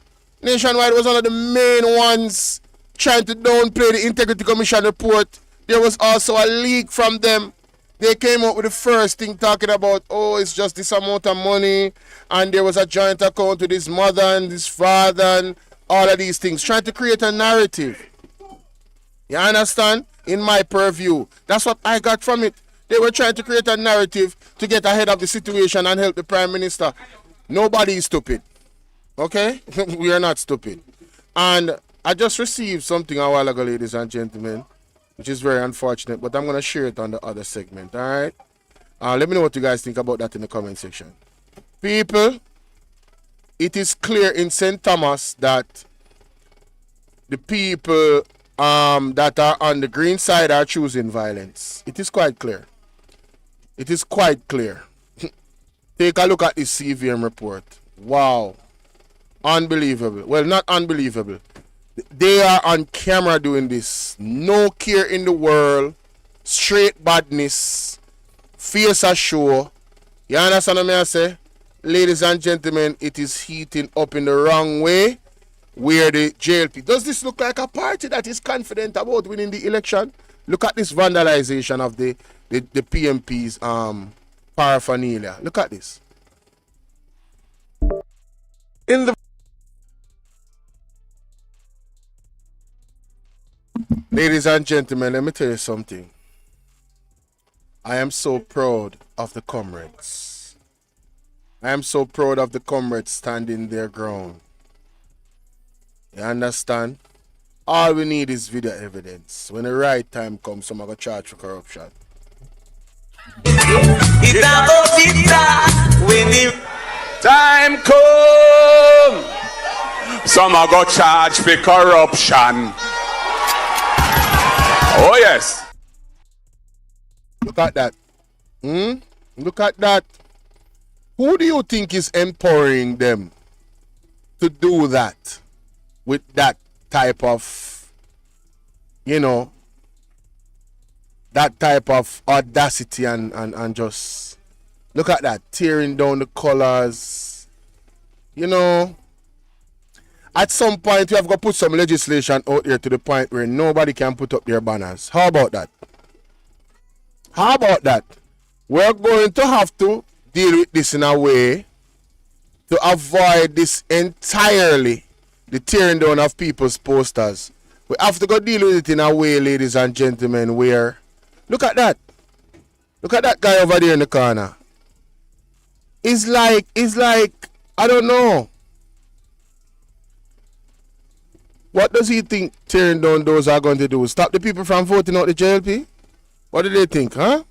Nationwide was one of the main ones trying to downplay the Integrity Commission report. There was also a leak from them. They came up with the first thing talking about, it's just this amount of money, and there was a joint account with his mother and his father and all of these things, trying to create a narrative. You understand? In my purview. That's what I got from it. They were trying to create a narrative to get ahead of the situation and help the Prime Minister. Nobody is stupid. Okay? We are not stupid. And I just received something a while ago, ladies and gentlemen, which is very unfortunate, but I'm going to share it on the other segment, all right? Let me know what you guys think about that in the comment section. People, it is clear in St. Thomas that the people that are on the green side are choosing violence. It is quite clear. It is quite clear. Take a look at this CVM report. Wow. Unbelievable. Well, not unbelievable. They are on camera doing this. No care in the world. Straight badness. Face a show. You understand what I say? Ladies and gentlemen, it is heating up in the wrong way. Where the JLP. Does this look like a party that is confident about winning the election? Look at this vandalization of the PMP's paraphernalia. Look at this. Ladies and gentlemen, let me tell you something. I am so proud of the comrades. I am so proud of the comrades standing their ground. You understand? All we need is video evidence. When the right time comes, some are going to charge for corruption. When the time come, some are going to charge for corruption. Oh yes. Look at that. Look at that. Who do you think is empowering them to do that? With that type of, that type of audacity and just look at that, tearing down the colors. At some point we have got to put some legislation out here to the point where nobody can put up their banners. How about that? How about that? We're going to have to deal with this in a way to avoid this entirely, the tearing down of people's posters. We have to go deal with it in a way, ladies and gentlemen, where, look at that. Look at that guy over there in the corner. It's like, I don't know. What does he think tearing down those are going to do? Stop the people from voting out the JLP? What do they think, huh?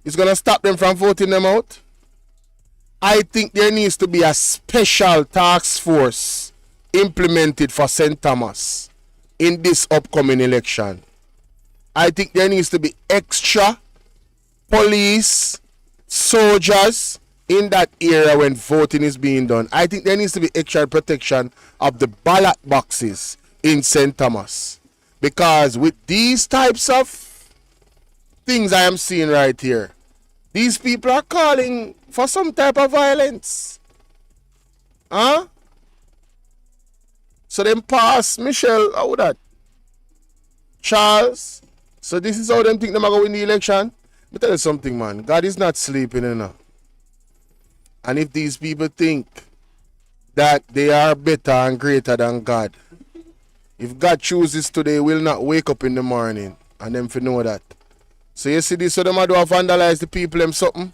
It's going to stop them from voting them out? I think there needs to be a special task force implemented for St. Thomas in this upcoming election. I think there needs to be extra police, soldiers in that area when voting is being done. I think there needs to be extra protection of the ballot boxes in St. Thomas. Because with these types of things I am seeing right here, these people are calling for some type of violence. Huh? So them pass Michelle, how that? Charles. So this is how them think them are going to win the election. But tell you something, man. God is not sleeping enough. And if these people think that they are better and greater than God, if God chooses to, they will not wake up in the morning and them for know that. So you see this, so them do vandalize the people them something.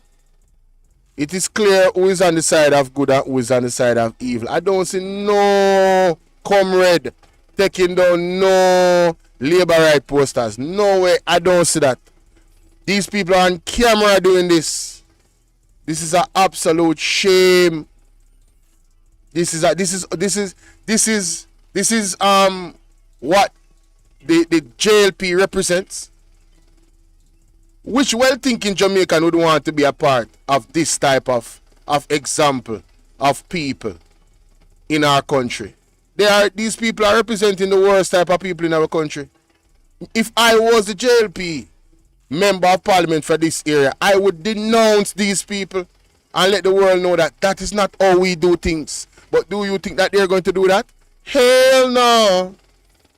It is clear who is on the side of good and who is on the side of evil. I don't see no comrade taking down no labor right posters. No way, I don't see that. These people are on camera doing this. This is an absolute shame. This is what the JLP represents. Which well-thinking Jamaican would want to be a part of this type of example of people in our country? These people are representing the worst type of people in our country. If I was the JLP member of parliament for this area, I would denounce these people and let the world know that that is not how we do things. But do you think that they're going to do that? Hell no.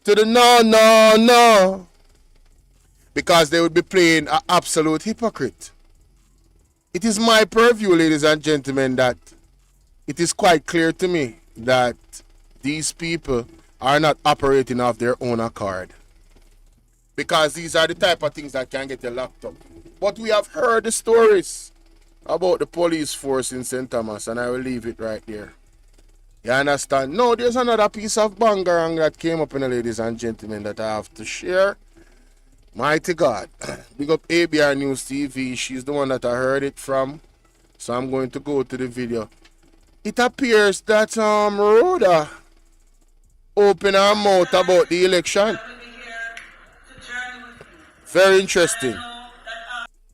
To the no. Because they would be playing an absolute hypocrite. It is my purview, ladies and gentlemen, that it is quite clear to me that these people are not operating off their own accord. Because these are the type of things that can get you locked up. But we have heard the stories about the police force in St. Thomas, and I will leave it right there. You understand? No, there's another piece of bangarang that came up, ladies and gentlemen, that I have to share. Mighty God. Big up ABR News TV. She's the one that I heard it from. So I'm going to go to the video. It appears that Rhoda opened her mouth about the election. Very interesting.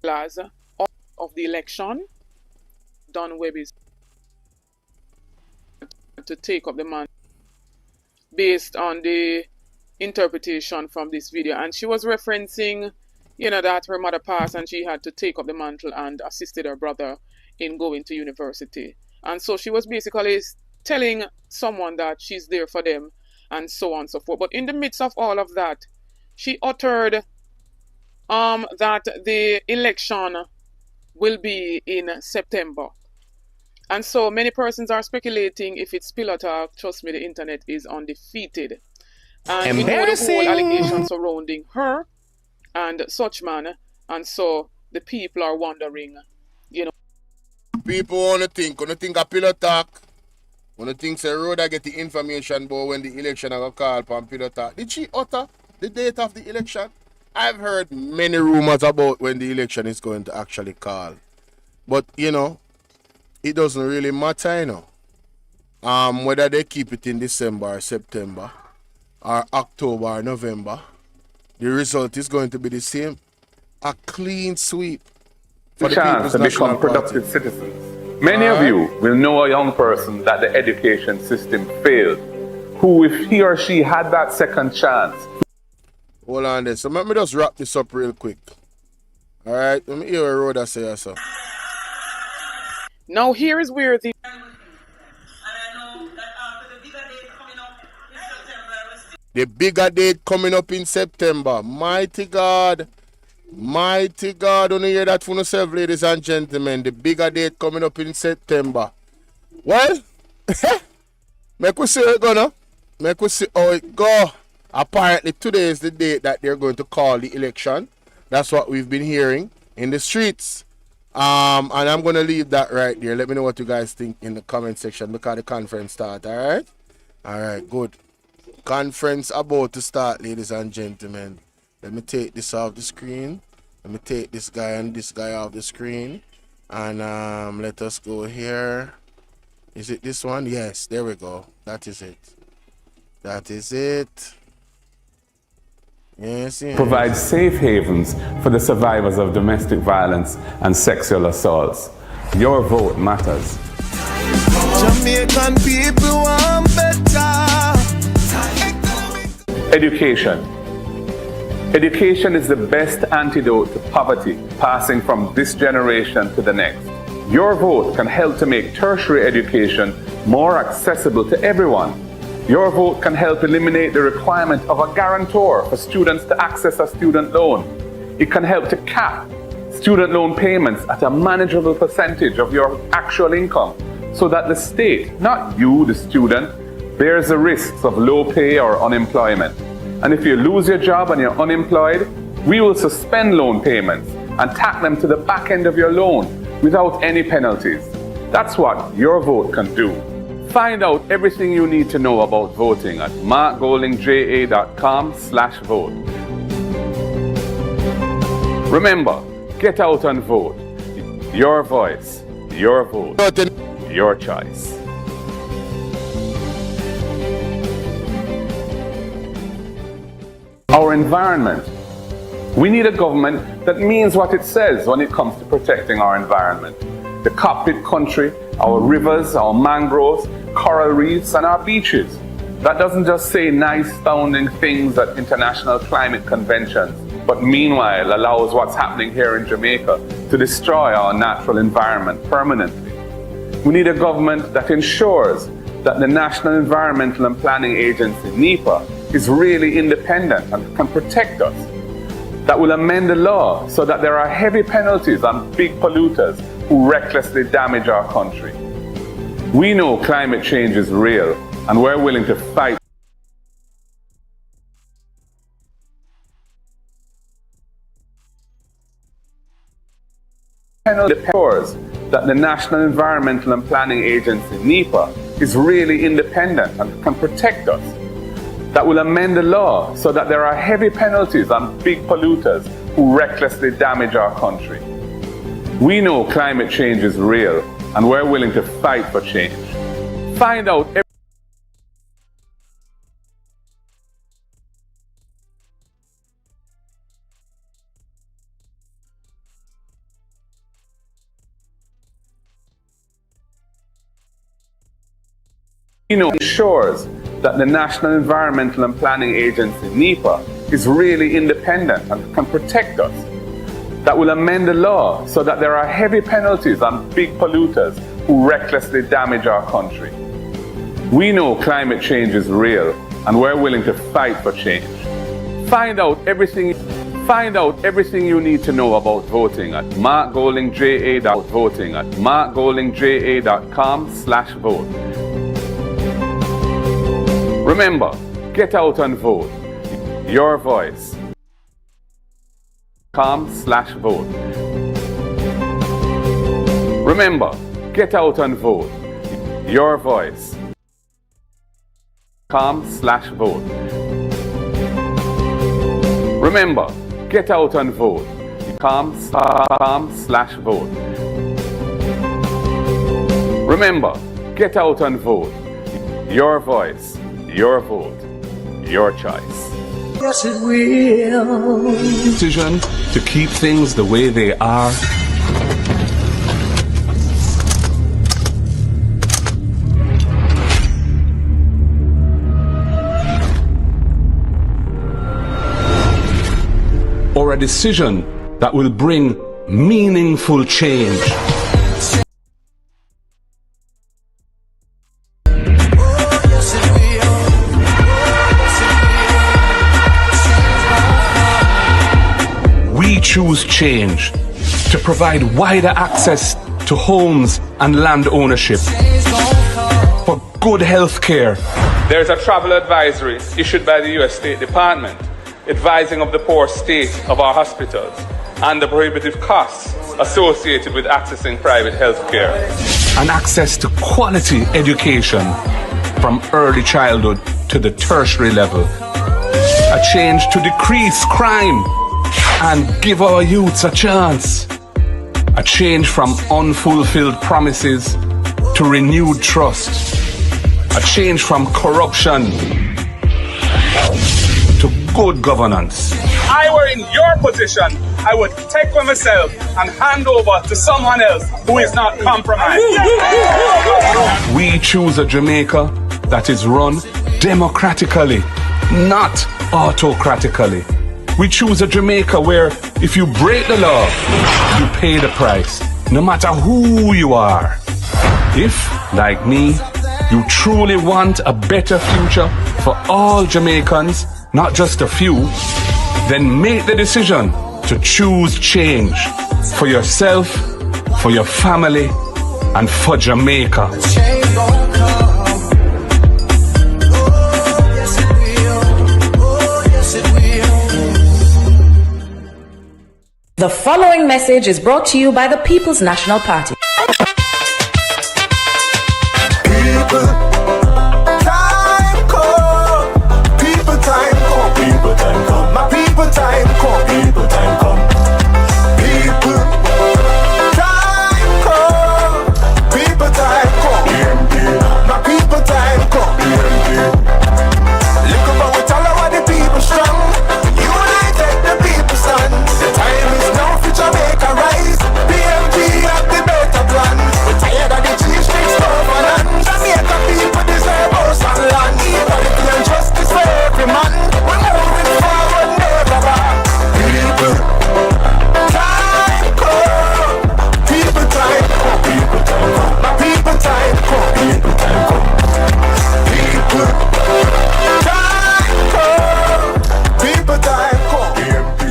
Of the election, Don Webb is to take up the mantle based on the interpretation from this video, and she was referencing, that her mother passed and she had to take up the mantle and assisted her brother in going to university, and so she was basically telling someone that she's there for them and so on and so forth. But in the midst of all of that, she uttered that the election will be in September. And so many persons are speculating if it's pillow talk. Trust me, the internet is undefeated. And we know the whole allegations surrounding her and such man. And so the people are wondering, People want to think a pillow talk. Want to think say Rhoda get the information about when the election are going to call upon pillow talk. Did she utter the date of the election? I've heard many rumors about when the election is going to actually call. But, it doesn't really matter, whether they keep it in December or September or October or November. The result is going to be the same. A clean sweep for the chance to become productive citizens. Many of you will know a young person that the education system failed, who, if he or she had that second chance. Hold on there. So let me just wrap this up real quick. All right, let me hear what Rhoda say so. Now here is where the bigger date coming up in September. Mighty God. Mighty God, only hear that from yourself, ladies and gentlemen. The bigger date coming up in September. Well, make we see how it go now. Make we see how it go. Apparently, today is the date that they're going to call the election. That's what we've been hearing in the streets. And I'm going to leave that right there. Let me know what you guys think in the comment section because the conference start, all right? All right, good. Conference about to start, ladies and gentlemen. Let me take this off the screen. Let me take this guy and this guy off the screen. And let us go here. Is it this one? Yes, there we go. That is it. That is it. Yes, yes. Provide safe havens for the survivors of domestic violence and sexual assaults. Your vote matters. Jamaican people want better. Education. Education is the best antidote to poverty, passing from this generation to the next. Your vote can help to make tertiary education more accessible to everyone. Your vote can help eliminate the requirement of a guarantor for students to access a student loan. It can help to cap student loan payments at a manageable percentage of your actual income so that the state, not you, the student, bears the risks of low pay or unemployment. And if you lose your job and you're unemployed, we will suspend loan payments and tack them to the back end of your loan without any penalties. That's what your vote can do. Find out everything you need to know about voting at markgoldingja.com/vote. Remember, get out and vote. Your voice, your vote, your choice. Our environment. We need a government that means what it says when it comes to protecting our environment. The cockpit country, our rivers, our mangroves, coral reefs, and our beaches. That doesn't just say nice sounding things at international climate conventions, but meanwhile allows what's happening here in Jamaica to destroy our natural environment permanently. We need a government that ensures that the National Environmental and Planning Agency, NEPA, is really independent and can protect us. That will amend the law so that there are heavy penalties on big polluters who recklessly damage our country. We know climate change is real, and we're willing to fight. Ensures that the National Environmental and Planning Agency, NEPA, is really independent and can protect us. That will amend the law so that there are heavy penalties on big polluters who recklessly damage our country. We know climate change is real, and we're willing to fight for change. Find out ensures that the National Environmental and Planning Agency, NEPA, is really independent and can protect us. That will amend the law so that there are heavy penalties on big polluters who recklessly damage our country. We know climate change is real, and we're willing to fight for change. Find out everything you need to know about voting at markgoldingja.com/vote. Remember, get out and vote. Your voice. .com/vote. Remember, get out and vote. Your voice. .com/vote. Remember, get out and vote. .com/vote. Remember, get out and vote. Your voice, your vote, your choice. Yes, it will. Decision to keep things the way they are. Or a decision that will bring meaningful change. We choose change, to provide wider access to homes and land ownership, for good health care. There's a travel advisory issued by the U.S. State Department advising of the poor state of our hospitals and the prohibitive costs associated with accessing private health care. And access to quality education from early childhood to the tertiary level. A change to decrease crime and give our youths a chance. A change from unfulfilled promises to renewed trust. A change from corruption to good governance. I were in your position, I would take for myself and hand over to someone else who is not compromised. We choose a Jamaica that is run democratically, not autocratically. We choose a Jamaica where if you break the law, you pay the price, no matter who you are. If, like me, you truly want a better future for all Jamaicans, not just a few, then make the decision to choose change for yourself, for your family, and for Jamaica. The following message is brought to you by the People's National Party. People, time come. People, time come. People, time come. My people, time come. People, time come. People, time come. People, time come. My people, time come. Look about what all of the people strong. United the people stand. The time is now for Jamaica rise. PMG have the better plan. We're tired of the cheap streets governance. Jamaica people deserve house and land. Equality and justice for every man. We're moving forward, never back. People, time come. People, time come. People, time come. My people, time come. People, time come. People, time come. People, time come.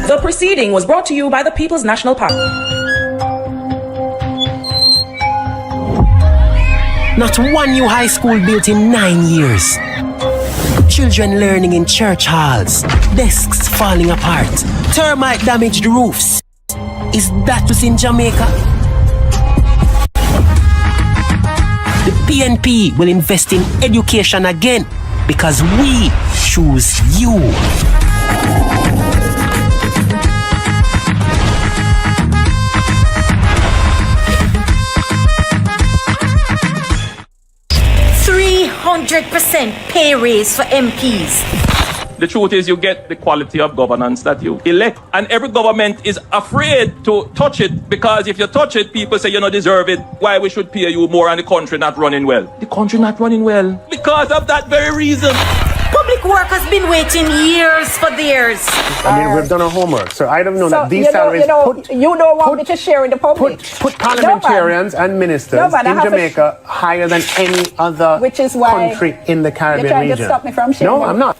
The proceeding was brought to you by the People's National Party. Not one new high school built in 9 years. Children learning in church halls. Desks falling apart. Termite damaged roofs. Is that what's in Jamaica? The PNP will invest in education again because we choose you. %300% pay raise for MPs. The truth is you get the quality of governance that you elect. And every government is afraid to touch it because if you touch it, people say you don't deserve it. Why we should pay you more and the country not running well? The country not running well because of that very reason. Public work has been waiting years for theirs. I mean, we've done our homework, so I don't know that these you salaries you don't want me to share with the public. Put parliamentarians and ministers in Jamaica higher than any other country in the Caribbean you're trying region. to stop me from sharing. No, I'm not.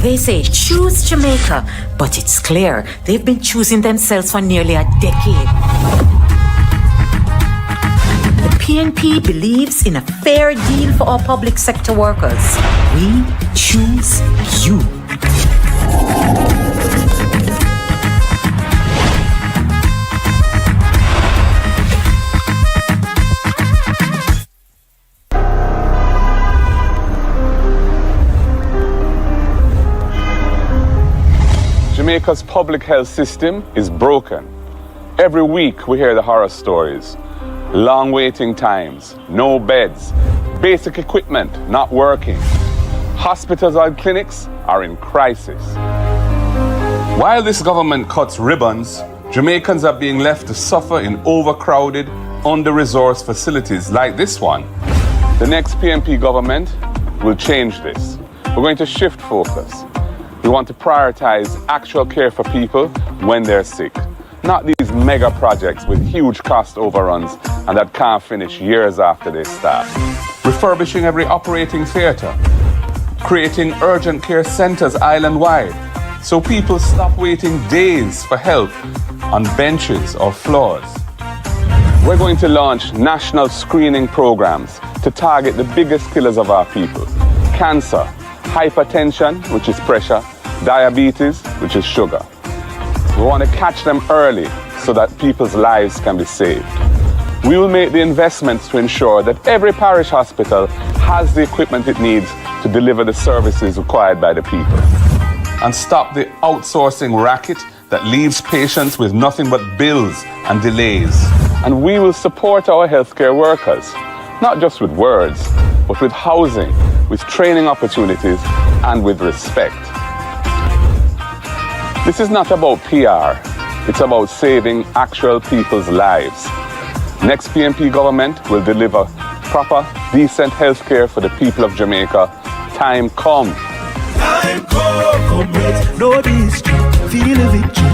They say choose Jamaica, but it's clear they've been choosing themselves for nearly a decade. The PNP believes in a fair deal for our public sector workers. We choose you. Jamaica's public health system is broken. Every week we hear the horror stories. Long waiting times, no beds, basic equipment not working. Hospitals and clinics are in crisis. While this government cuts ribbons, Jamaicans are being left to suffer in overcrowded, under-resourced facilities like this one. The next PNP government will change this. We're going to shift focus. We want to prioritize actual care for people when they're sick, not these mega projects with huge cost overruns and that can't finish years after they start. Refurbishing every operating theatre, creating urgent care centres island-wide, so people stop waiting days for help on benches or floors. We're going to launch national screening programs to target the biggest killers of our people: cancer, hypertension, which is pressure, diabetes, which is sugar. We want to catch them early so that people's lives can be saved. We will make the investments to ensure that every parish hospital has the equipment it needs to deliver the services required by the people. And stop the outsourcing racket that leaves patients with nothing but bills and delays. And we will support our healthcare workers, not just with words, but with housing, with training opportunities, and with respect. This is not about PR, it's about saving actual people's lives. Next PNP government will deliver proper, decent healthcare for the people of Jamaica. Time come. Time come, comrades, know the history, feel the victory.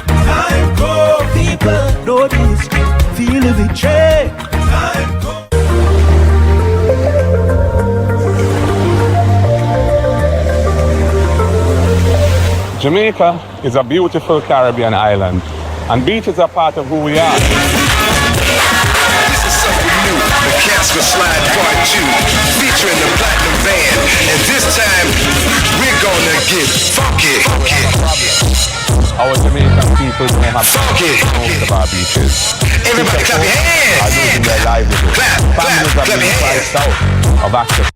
Time come, people, know the history, feel the victory. Time come. Jamaica is a beautiful Caribbean island, and beaches are part of who we are. This is something new, the Casper Slide Part 2, featuring the Platinum Band, and this time we're gonna get funky. Our Jamaican people don't have most of our beaches. Everybody clap your hands! Are losing their livelihood. Families are being priced out of access.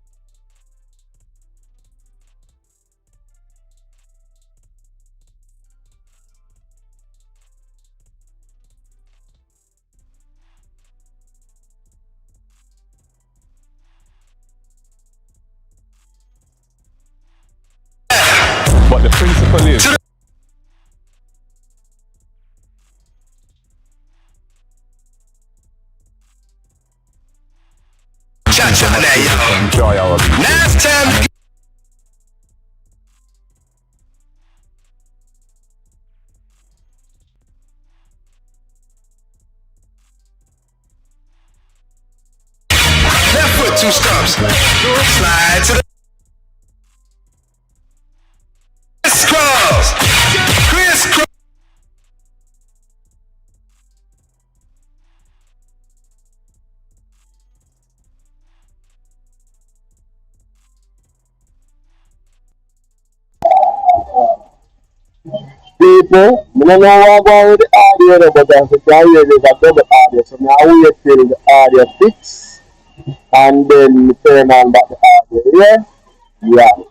But the principle is Cha-cha, enjoy our beaches. last time. Left foot, 2 stumps. Slide to the crisscross. Crisscross. People, I don't know what going with the audio, but as you can hear, there's a double audio. So now I wait till the audio fix and then turn on back the audio. Yeah? Yeah.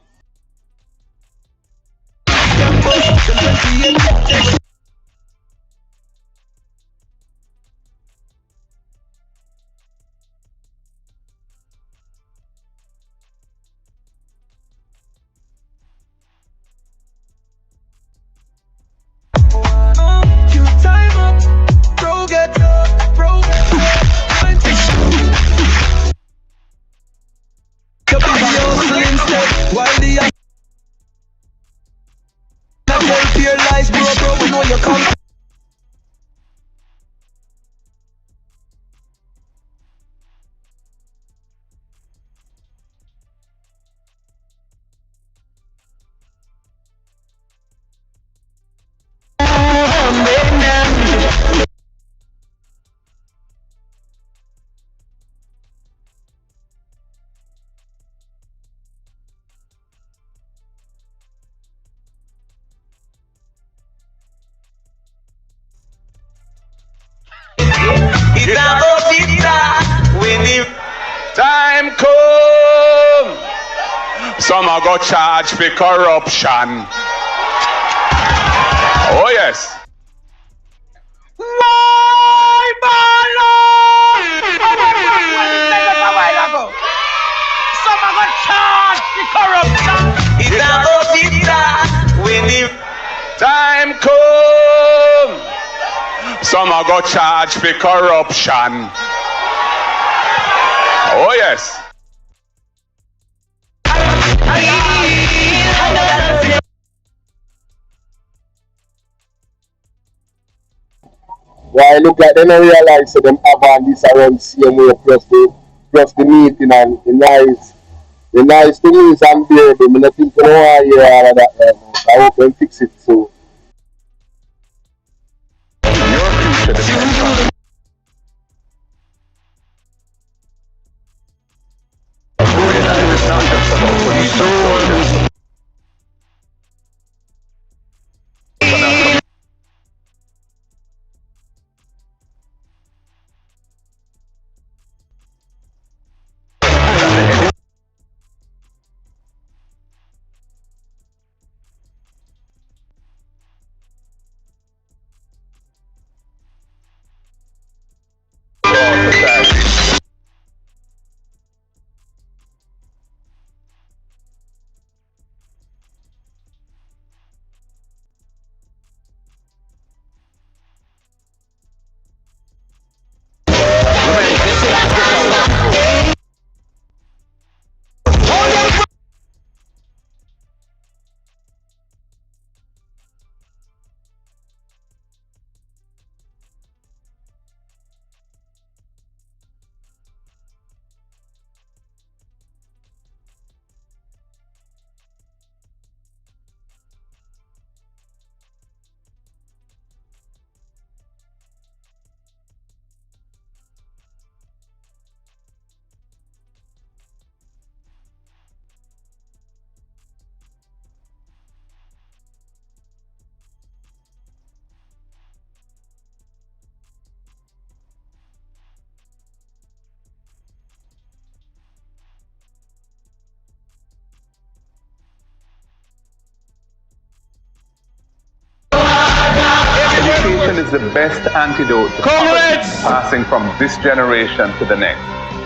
Time come. Some are go charge for corruption. Oh yes. Why, Bolo? Some are going to charge the corruption. Time come. Some are go charge for corruption. Oh yes. Why look like they don't realize that them have on this around same way plus the meeting and the nice thing is and beer, but I think you know why you all of that right now. I hope they fix it soon. Education is the best antidote to poverty, passing from this generation to the next.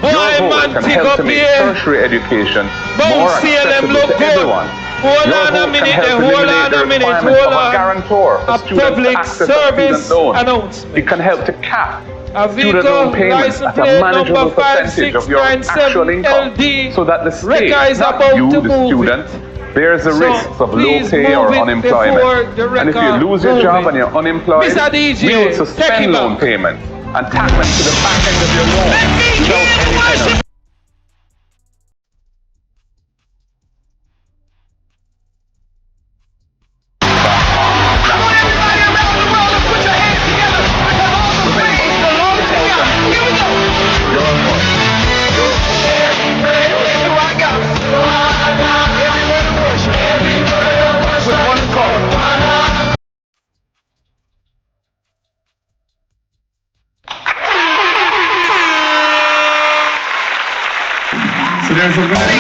Your vote can help to make tertiary education more accessible to everyone. Your vote can help eliminate the requirement of a guarantor for students' access to student loans. It can help to cap student loan payments at a manageable percentage of your actual income, so that the state, not you, the student, bears the risks of low pay or unemployment. And if you lose your job and you're unemployed, we will suspend loan payments and tack them to the back end of your loan without any penalty. So there's a very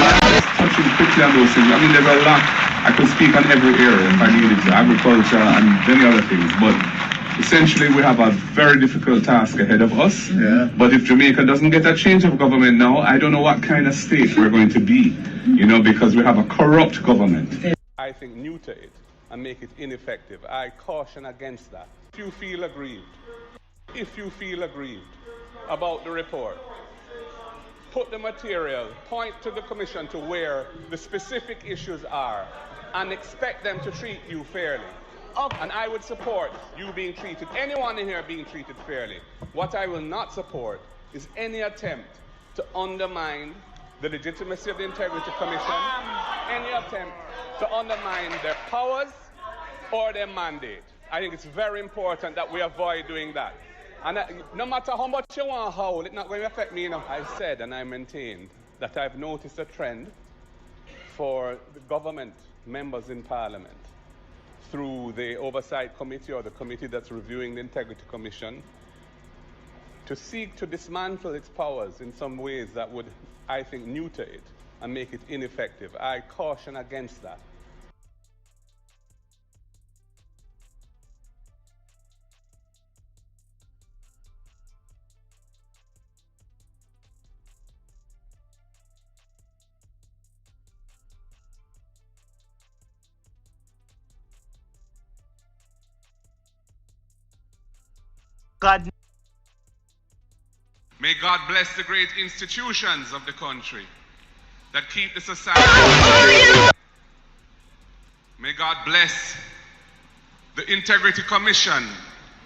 touching quickly on those things. I mean, there's a lot. I could speak on every area if I needed to, agriculture and many other things. But essentially, we have a very difficult task ahead of us. Yeah. But if Jamaica doesn't get a change of government now, I don't know what kind of state we're going to be. You know, because we have a corrupt government. I think neuter it and make it ineffective. I caution against that. If you feel aggrieved about the report, put the material, point to the commission to where the specific issues are, and expect them to treat you fairly. And I would support you being treated, anyone in here being treated fairly. What I will not support is any attempt to undermine the legitimacy of the Integrity Commission, any attempt to undermine their powers or their mandate. I think it's very important that we avoid doing that. And no matter how much you want to howl, it's not going to affect me, you know. I said and I maintained that I've noticed a trend for the government members in Parliament through the Oversight Committee or the committee that's reviewing the Integrity Commission to seek to dismantle its powers in some ways that would, I think, neuter it and make it ineffective. I caution against that. God. May God bless the great institutions of the country that keep the society. May God bless the Integrity Commission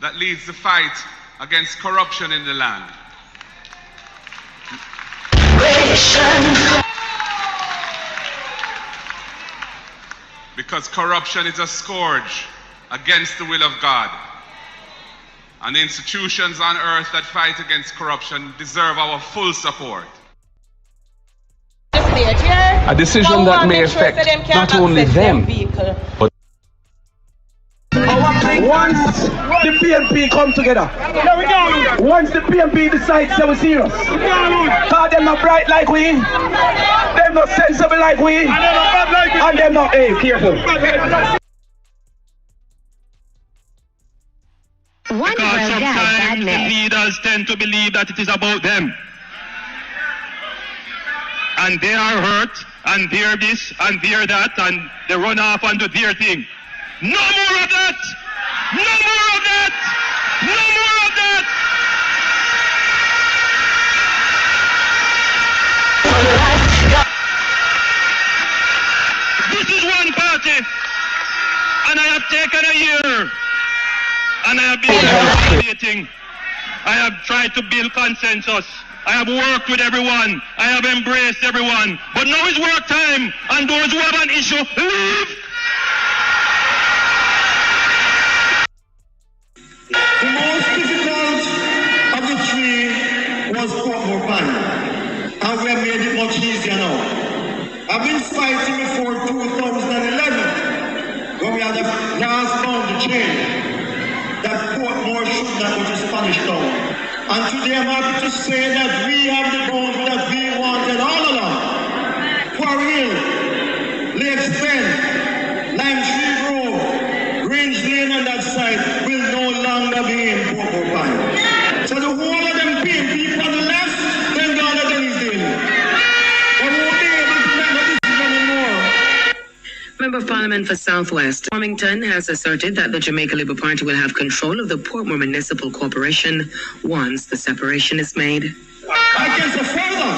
that leads the fight against corruption in the land. because corruption is a scourge against the will of God. And the institutions on earth that fight against corruption deserve our full support. A decision that may affect not only them, but Once the PNP come together, once the PNP decides they were serious, cause them not bright like we, them not sensible like we, and them not, hey, careful. Because sometimes the leaders tend to believe that it is about them. And they are hurt, and they're this, and they're that, and they run off and do their thing. No more of that! No more of that! No more of that! This is one party, and I have taken a year, and I have been consolidating. I have tried to build consensus. I have worked with everyone. I have embraced everyone. But now is work time, and those who have an issue, leave! The most difficult of the three was Portmore Pan, and we have made it much easier now. I've been fighting before 2011, when we had the last boundary change, that Portmore should not go to Spanish Town. And today I'm happy to say that we have the boundary that we wanted all along. Quarry Hill, Lakes Bend, Lime Tree Grove, Grange Lane on that side will no longer be in Portmore Pan. So the whole of them people on the left, then the other thing is doing. They won't be able to make a decision anymore. Member of Parliament for Southwest Farmington has asserted that the Jamaica Labour Party will have control of the Portmore Municipal Corporation once the separation is made. I can say further.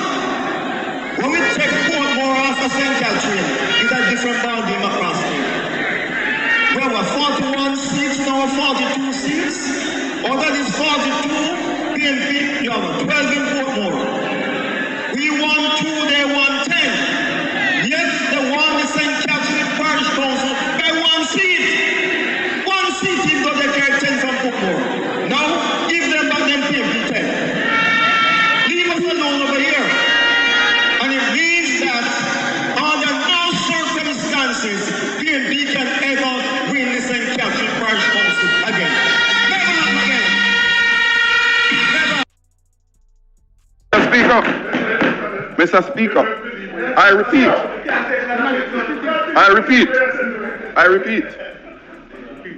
When we take Portmore off of St. Catherine, it's a different ballgame across there. We have 41 seats, now 42 seats. Out of these 42, PNP, you have 12 in Portmore. We won 2, they won 10. Yes, they won the St. Catherine Parish Council by 1 seat. 1 seat is going to get 10 from Portmore. Now, give them back them PNP 10. Leave us alone over here. And it means that under no circumstances, PNP can ever win the St. Catherine Parish Council again. Never happen again. Never. Mr. Speaker, I repeat,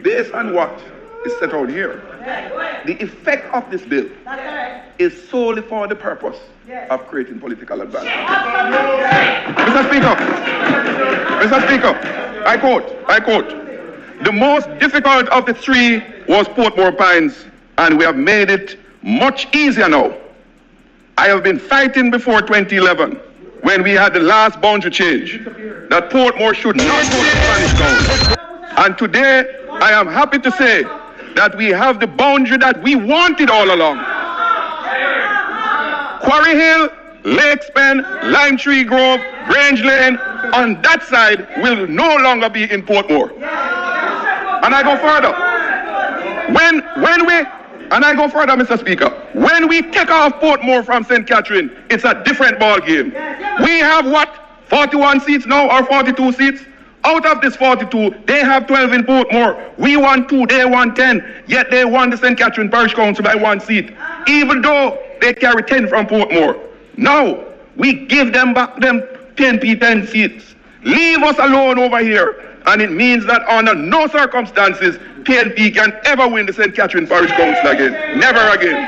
based on what is set out here, the effect of this bill is solely for the purpose of creating political advantage. Mr. Speaker, I quote, the most difficult of the three was Portmore Pines, and we have made it much easier now. I have been fighting before 2011, when we had the last boundary change, that Portmore should not go to Spanish Town. And today, I am happy to say that we have the boundary that we wanted all along. Quarry Hill, Lakes Bend, Lime Tree Grove, Grange Lane, on that side will no longer be in Portmore. And I go further. Mr. Speaker, when we take off Portmore from St. Catherine, it's a different ball game. We have 41 seats now, or 42 seats? Out of this 42, they have 12 in Portmore. We want 2, they want 10. Yet they won the St. Catherine Parish Council by 1 seat, even though they carry 10 from Portmore. Now, we give them back them 10 seats. Leave us alone over here. And it means that under no circumstances, PNP can ever win the St. Catherine Parish Council again. Never again.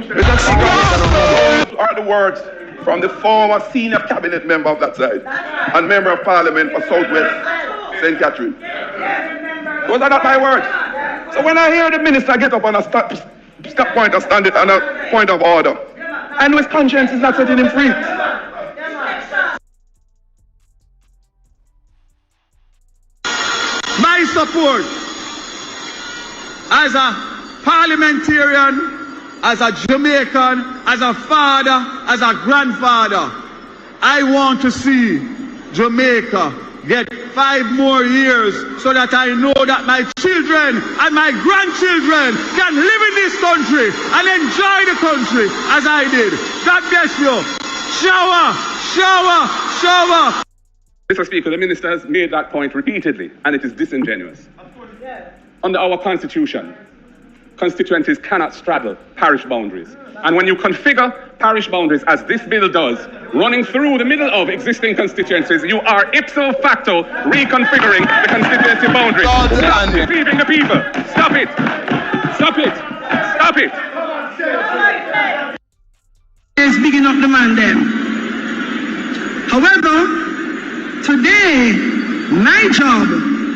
Mr. Speaker, those are the words from the former senior cabinet member of that side and member of Parliament for Southwest St. Catherine. Those are not my words. So when I hear the minister get up on a stop point or stand it on a point of order, and his conscience is not setting him free. My support as a parliamentarian, as a Jamaican, as a father, as a grandfather, I want to see Jamaica get 5 more years so that I know that my children and my grandchildren can live in this country and enjoy the country as I did. God bless you. Shower, shower, shower. Mr. Speaker, the minister has made that point repeatedly, and it is disingenuous. Under our constitution, constituencies cannot straddle parish boundaries. And when you configure parish boundaries, as this bill does, running through the middle of existing constituencies, you are ipso facto reconfiguring the constituency boundaries. Stop deceiving the people. Stop it. Stop it. Stop it. It's big enough demand them. However, today, my job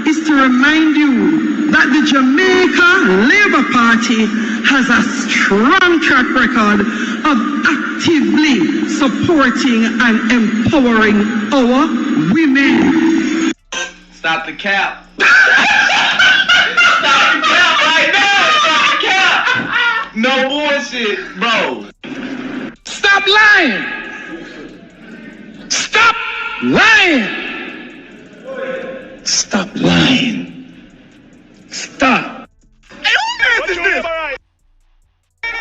is to remind you that the Jamaica Labour Party has a strong track record of actively supporting and empowering our women. Stop the cap. Stop the cap right now. Stop the cap. No bullshit, bro. Stop lying. Stop lying. Stop lying. Stop. Hey, who is this?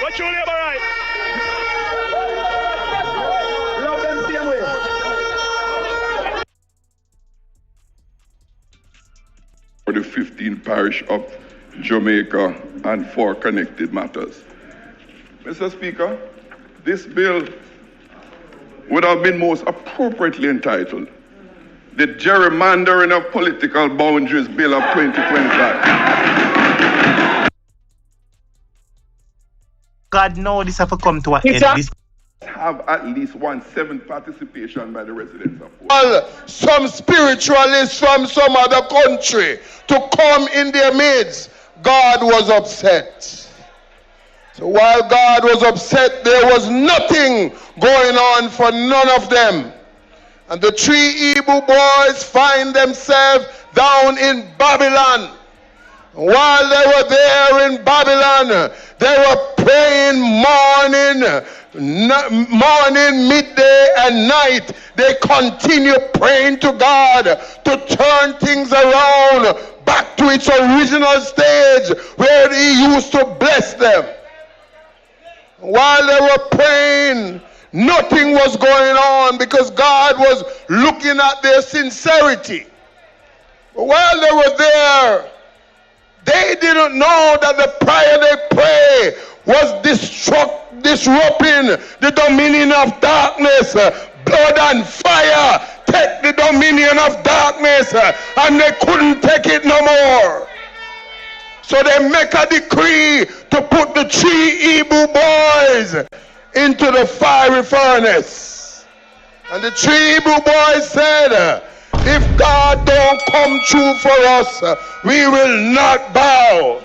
What's your labor right? Love them same way. For the 15th parish of Jamaica and 4 connected matters. Mr. Speaker, this bill would have been most appropriately entitled the Gerrymandering of Political Boundaries Bill of 2025. God know this have to come to an end. This have at least 1/7 participation by the residents of some spiritualists from some other country to come in their midst. God was upset. So while God was upset, there was nothing going on for none of them. And the 3 Hebrew boys find themselves down in Babylon. While they were there in Babylon, they were praying morning, midday, and night. They continue praying to God to turn things around back to its original stage where He used to bless them. While they were praying, nothing was going on because God was looking at their sincerity. But while they were there, they didn't know that the prayer they prayed was disrupting the dominion of darkness. Blood and fire take the dominion of darkness, and they couldn't take it no more. So they make a decree to put the 3 Hebrew boys into the fiery furnace. And the 3 Hebrew boys said, if God don't come true for us, we will not bow.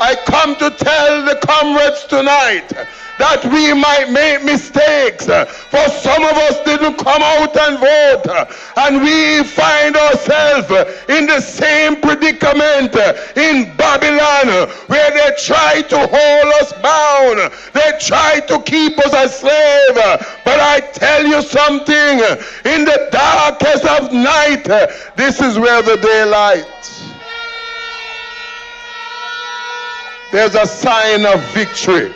I come to tell the comrades tonight that we might make mistakes, for some of us didn't come out and vote, and we find ourselves in the same predicament in Babylon, where they try to hold us bound, they try to keep us as slaves. But I tell you something, in the darkest of night, this is where the daylight. There's a sign of victory.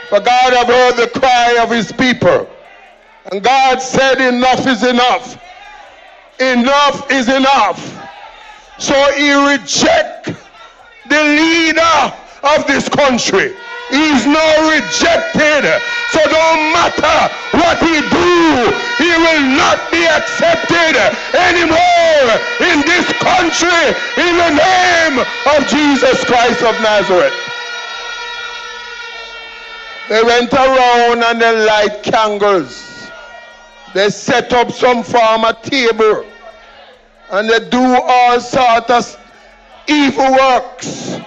For God have heard the cry of His people. And God said enough is enough. Enough is enough. So He reject the leader of this country. He's now rejected. So don't matter what he do, he will not be accepted anymore in this country in the name of Jesus Christ of Nazareth. They went around and they light candles. They set up some form of table and they do all sorts of evil works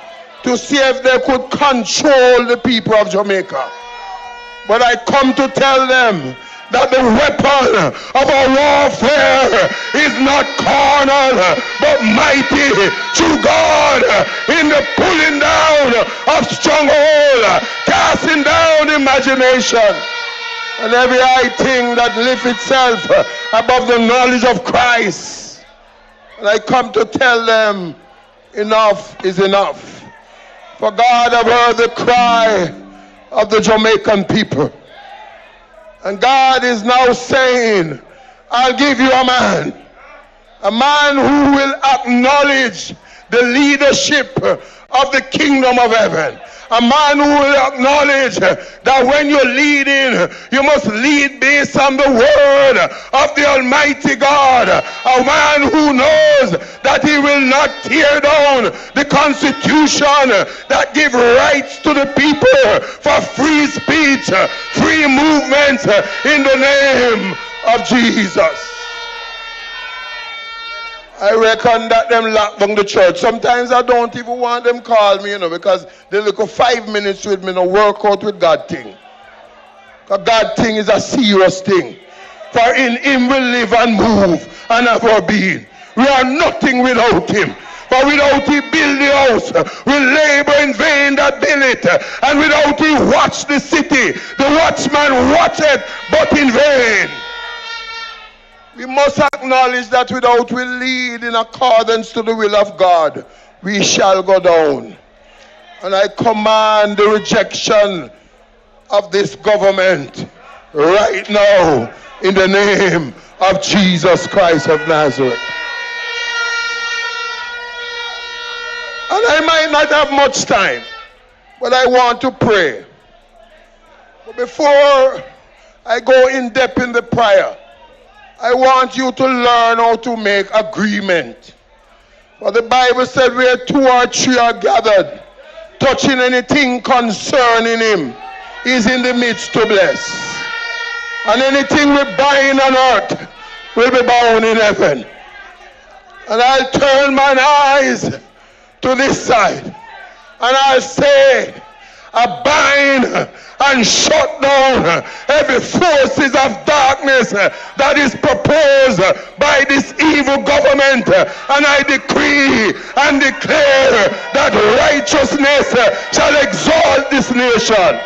to see if they could control the people of Jamaica. But I come to tell them that the weapon of our warfare is not carnal, but mighty through God in the pulling down of stronghold, casting down imagination, and every high thing that lifts itself above the knowledge of Christ. And I come to tell them, enough is enough. For God have heard the cry of the Jamaican people. And God is now saying, I'll give you a man who will acknowledge the leadership of the kingdom of heaven. A man who will acknowledge that when you're leading, you must lead based on the word of the Almighty God. A man who knows that he will not tear down the Constitution that gives rights to the people for free speech, free movement in the name of Jesus. I reckon that them lock down the church. Sometimes I don't even want them call me, because they look at 5 minutes with me, no work out with God thing. Because God thing is a serious thing. For in him we live and move and have our being. We are nothing without him. For without he build the house, we labor in vain that build it. And without he watch the city, the watchman watcheth but in vain. We must acknowledge that without we lead in accordance to the will of God, we shall go down. And I command the rejection of this government right now in the name of Jesus Christ of Nazareth. And I might not have much time, but I want to pray. But before I go in depth in the prayer, I want you to learn how to make agreement. For the Bible said where 2 or 3 are gathered, touching anything concerning him, is in the midst to bless. And anything we bind on earth will be bound in heaven. And I'll turn mine eyes to this side, and I'll say, I bind and shut down every forces of darkness that is proposed by this evil government, and I decree and declare that righteousness shall exalt this nation.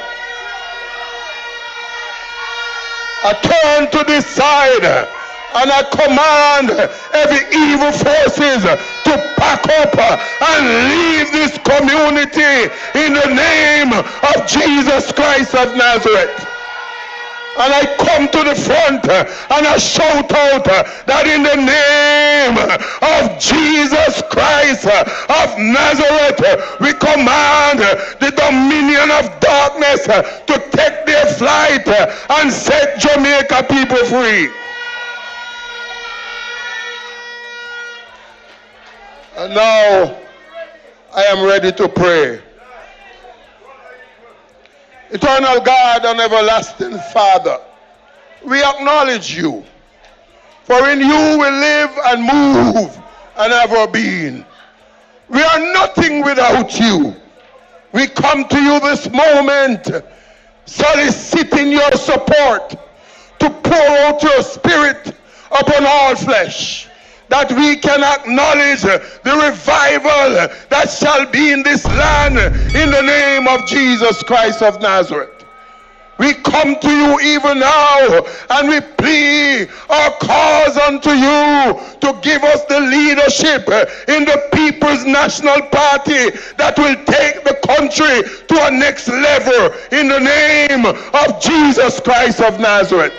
I turn to this side and I command every evil forces to pack up and leave this community in the name of Jesus Christ of Nazareth. And I come to the front and I shout out that in the name of Jesus Christ of Nazareth, we command the dominion of darkness to take their flight and set Jamaica people free. And now I am ready to pray. Eternal God and everlasting Father, we acknowledge you. For in you we live and move and have our being. We are nothing without you. We come to you this moment soliciting your support to pour out your spirit upon all flesh, that we can acknowledge the revival that shall be in this land in the name of Jesus Christ of Nazareth. We come to you even now and we plead our cause unto you to give us the leadership in the People's National Party that will take the country to a next level in the name of Jesus Christ of Nazareth.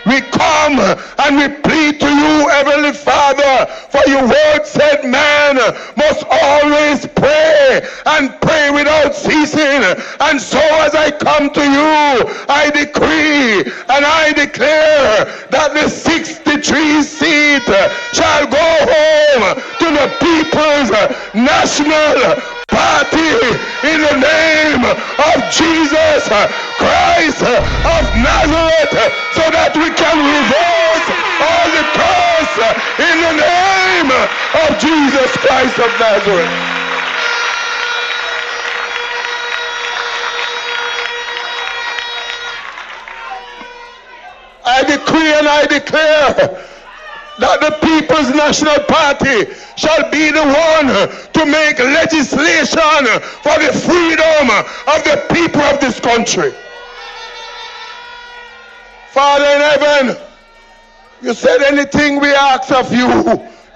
We come and we plead to you, Heavenly Father, for your word said man must always pray and pray without ceasing. And so as I come to you, I decree and I declare that the 63 seat shall go home to the People's National Party in the name of Jesus Christ of Nazareth, so that we can reverse all the curse in the name of Jesus Christ of Nazareth. I decree and I declare that the People's National Party shall be the one to make legislation for the freedom of the people of this country. Father in heaven, you said anything we ask of you,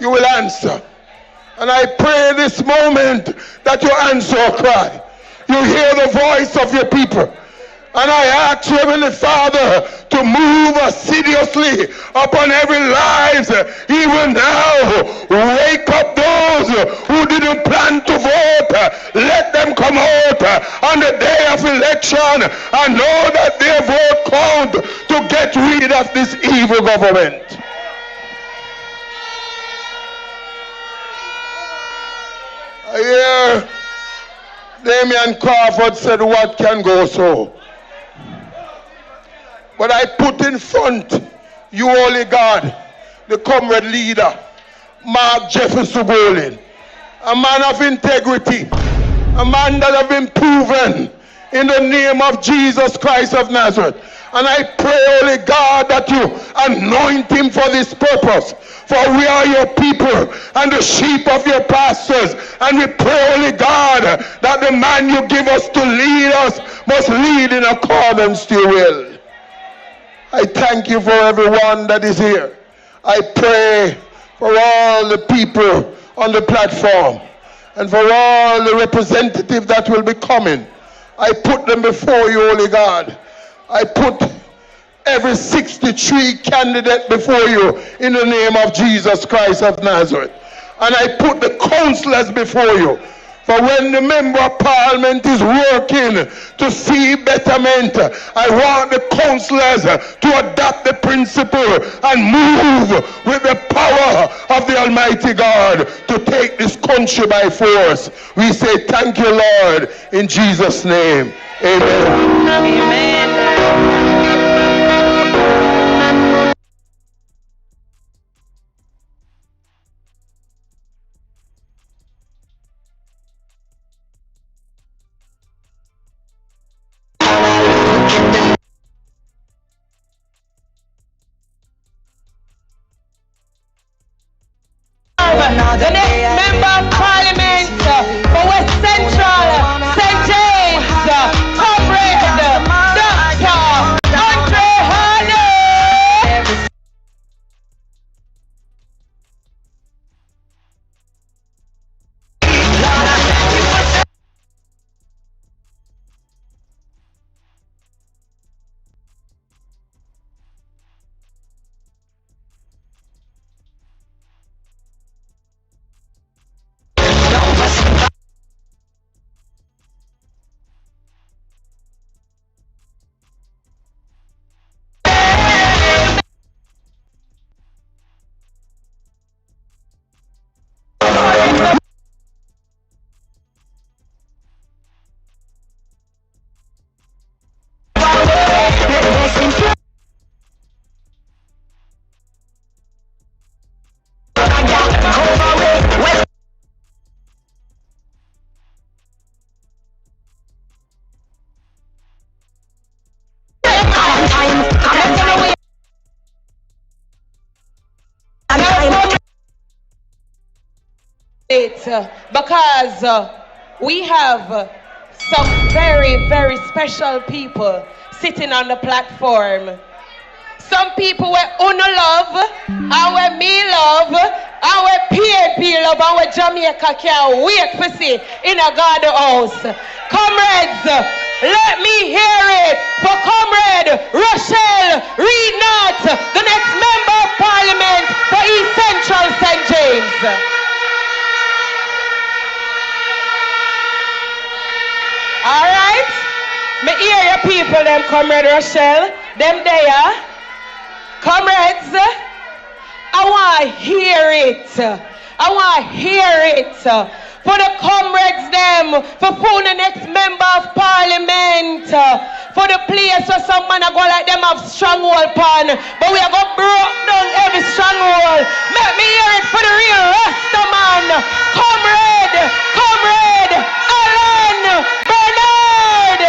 you will answer. And I pray this moment that you answer our cry. You hear the voice of your people. And I ask you, Heavenly Father, to move assiduously upon every life, even now. Wake up those who didn't plan to vote. Let them come out on the day of election and know that their vote count to get rid of this evil government. I hear Damian Crawford said, what can go so? But I put in front you, Holy God, the comrade leader, Mark Jefferson Bowling, a man of integrity, a man that has been proven in the name of Jesus Christ of Nazareth. And I pray, Holy God, that you anoint him for this purpose. For we are your people and the sheep of your pastors. And we pray, Holy God, that the man you give us to lead us must lead in accordance to your will. I thank you for everyone that is here. I pray for all the people on the platform and for all the representatives that will be coming. I put them before you, Holy God. I put every 63 candidate before you in the name of Jesus Christ of Nazareth. And I put the councillors before you. For when the member of parliament is working to see betterment, I want the councillors to adopt the principle and move with the power of the Almighty God to take this country by force. We say thank you, Lord, in Jesus' name. Amen. Amen. The next member of parliament for West Central, St. James, Comrade Dr. Andre Hane. Because we have some very, very special people sitting on the platform. Some people where Uno love, our me love, our PNP love, our Jamaica can't wait for see in a God house. Comrades, let me hear it for Comrade Rochelle Reed North, the next member of parliament for East Central St. James. All right, me hear your people, them Comrade Rochelle, them there. Comrades, I want to hear it. I want to hear it. For the comrades, them, for the next member of parliament, for the place where some man are going like them have stronghold pan, but we are going to break down every stronghold. Let me hear it for the real Rasta man. Comrade Alan Bernard,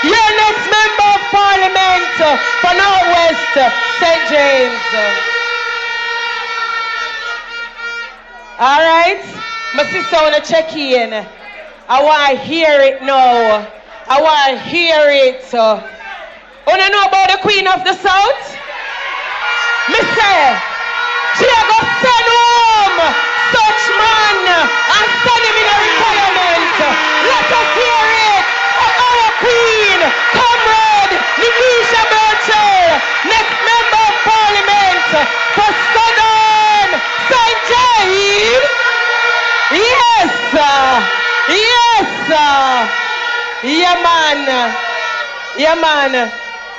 your next member of parliament for Northwest St. James. All right, my sister wanna check in. I want to hear it now. I want to hear it. Wanna know about the Queen of the South? Me say, she a go send home such man and send him in a retirement. Let us hear it for our queen, comrade Nikisha Birchall, next member of Parliament for Southern St. James. Yes, yes, yeah man, yeah man.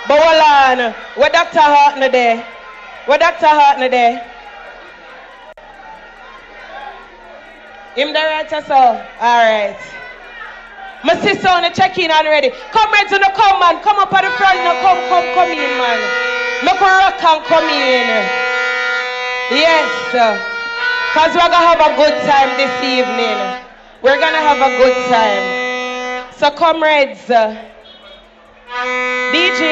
But hold on, what Dr. Hartnell there? What Dr. Hartnell there? Him the right so? Alright. My sister on the check-in already. Comrades on the come man, come up at the front now, come in man. Make a rock and come in. Yes, cause we're gonna have a good time this evening. We're gonna have a good time. So comrades, DJ,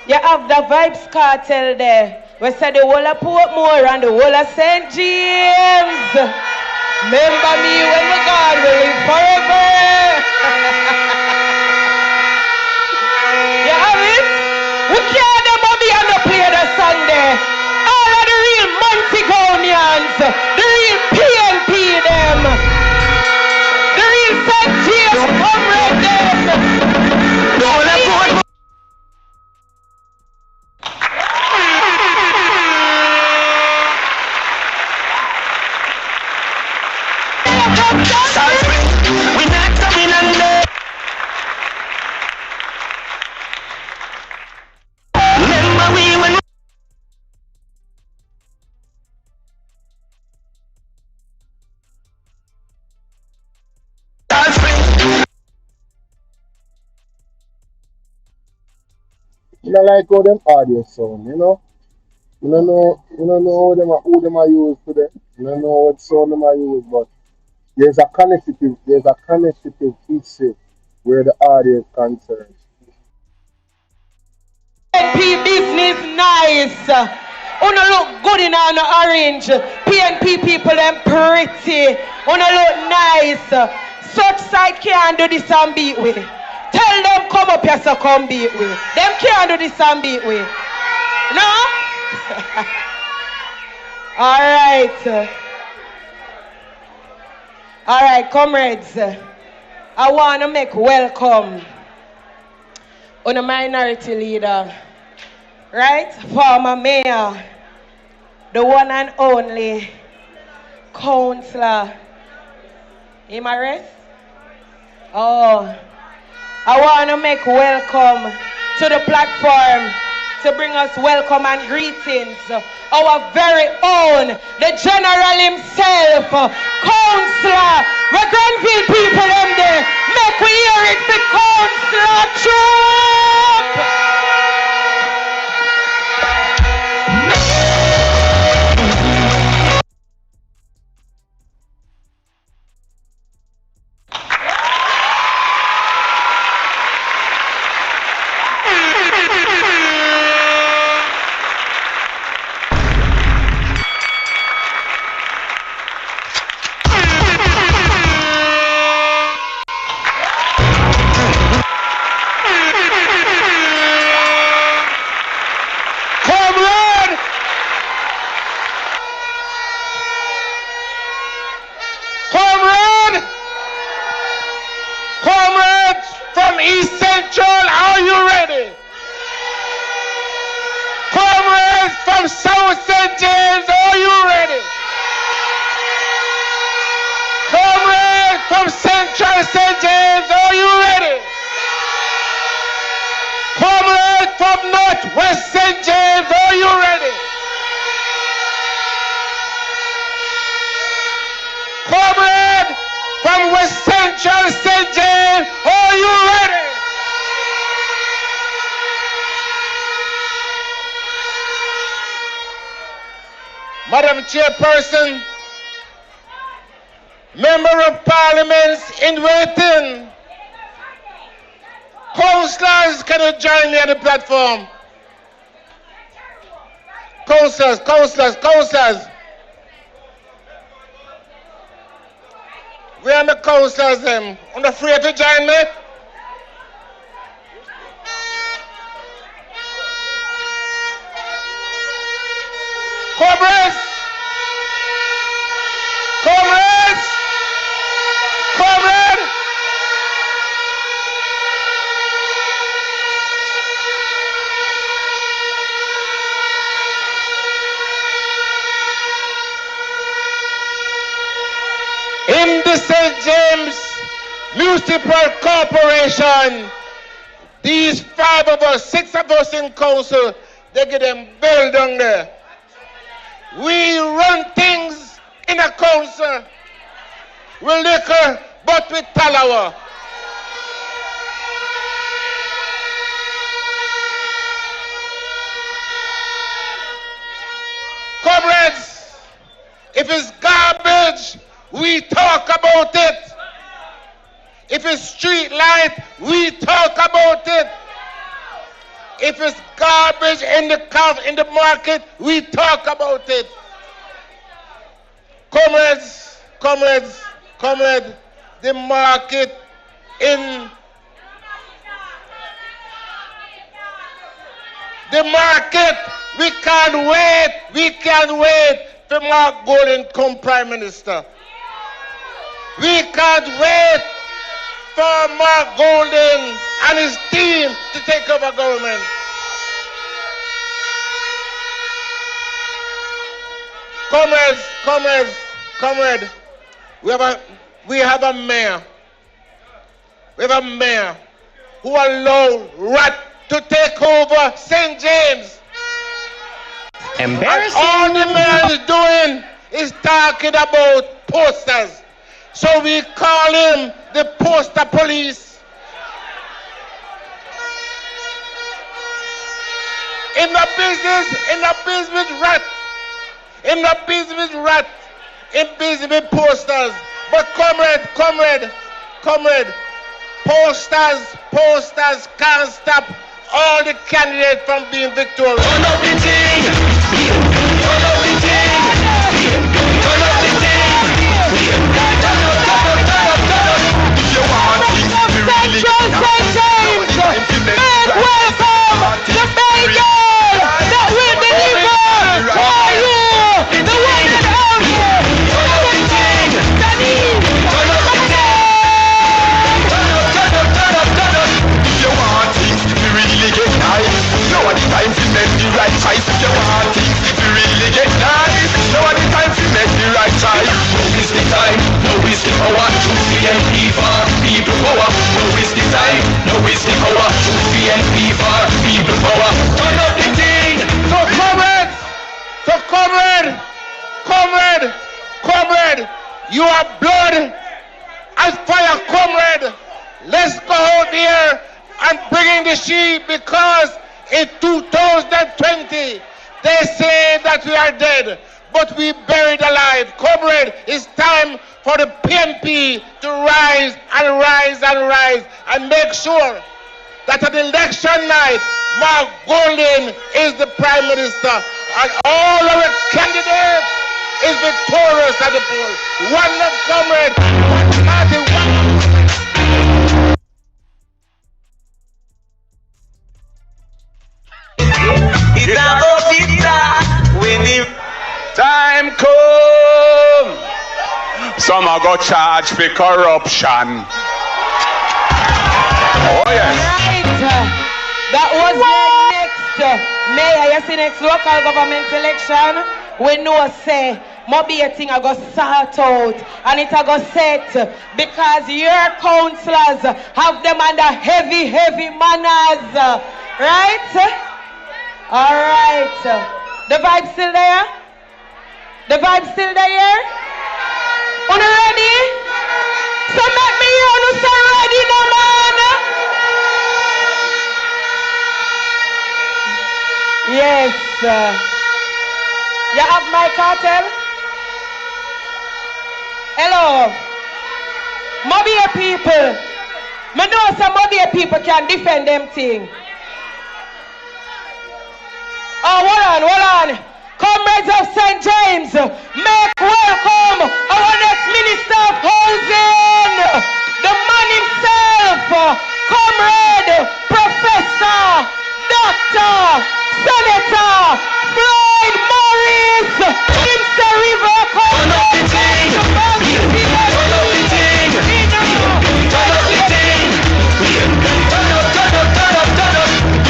you have the Vibes Cartel there. We said the whole of Portmore and the whole of St. James. Remember me when the God will live forever. You have it? We can't them be on the play the song there. All of the real Montigonians, the real PNP them, the real St. James comrade them. You know, like how them audio sound, you know? You don't know who them are used today. You don't know what sound them are used, but there's a connectivity issue where the audio is concerned. PNP business nice. Una look good in an orange. PNP people them pretty. Una look nice. Such side can't do this and beat with. Tell them come up here so come beat with. Them can't do this and beat with. No? Alright. Alright, comrades. I wanna make welcome on a minority leader. Right? Former mayor. The one and only councillor. Him arrest? Oh. I want to make welcome to the platform to bring us welcome and greetings. Our very own, the general himself, councillor. We're Granville people in there. Make we hear it for Councillor Trump. South St. James, are you ready? Comrades from Central St. James, are you ready? Comrades from Northwest St. James, are you ready? Comrades from West Central St. James, are you ready? Madam Chairperson, Member of Parliament in waiting, councillors, can you join me on the platform? Councillors. Where are the councillors them? Are you afraid to join me? Comrades, municipal corporation. These 5 of us, 6 of us in council, they get them bell down there. We run things in a council. We liquor, but we talawa. Comrades, if it's garbage, we talk about it. If it's street light, we talk about it. If it's garbage in the market, we talk about it. Comrades, the market in the market, we can't wait for Mark Golden come Prime Minister. We can't wait for Mark Golden and his team to take over government. Comrades, we have a mayor. We have a mayor who allowed rat to take over St. James. Embarrassing. And all the mayor is doing is talking about posters. So we call him the poster police. In the business with rat. In the business with rat. In business with posters. But comrade, posters can't stop all the candidates from being victorious. Turn up the thing! Turn up the thing! Turn up the thing! You want things to be really good now. Make welcome the Bengals that will deliver for you the one and only. Turn up the thing! Turn up the thing! Turn up. You want things to be really get nice. Now the time to make the right choice. You want things to be really get nice. Now the time to make the right choice. Now is the time. Now is the power. Choose PNP for people power. Now is the time. Now is the power. Choose PNP for people power. Turn up the thing. So comrade, you are blood and fire, comrade. Let's go out there and bring in the sheep, because in 2020 they say that we are dead, but we buried alive. Comrade, it's time for the PNP to rise and make sure that at election night, Mark Golden is the Prime Minister and all our candidates is victorious at the polls. One love, comrade, one party, one. Time come. Some are go charged for corruption. Oh yes. Right. That was the next mayor. You see, next local government election, we know say Mobi thing I go sort out and it I go set because your councillors have them under heavy manners. Right? Alright. The vibe still there? The vibe still there? Are you ready? So make me hear you say ready now, man. Yes. You have my cartel? Hello. Mobile people. I know some mobile people can defend them thing. Oh, hold on. Comrades of St. James, make welcome our next Minister of Housing, the man himself, Comrade, Professor, Doctor, Senator, Floyd Morris, Kimsa River, Turn up the thing!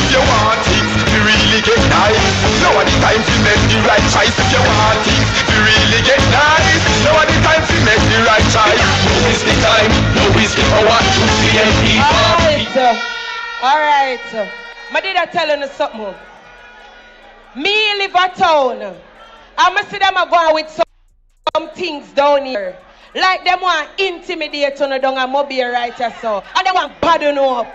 You want things to really get nice. Now the time to make the right choice. If you want things to really get nice. Now the time to make the right choice. Now is the time. Now is this our true PNP party. Alright. I did I tell you something? Me live a town. I'ma see them a go with some things down here. Like them want intimidate on down and mobile right here so. And they want pardon up.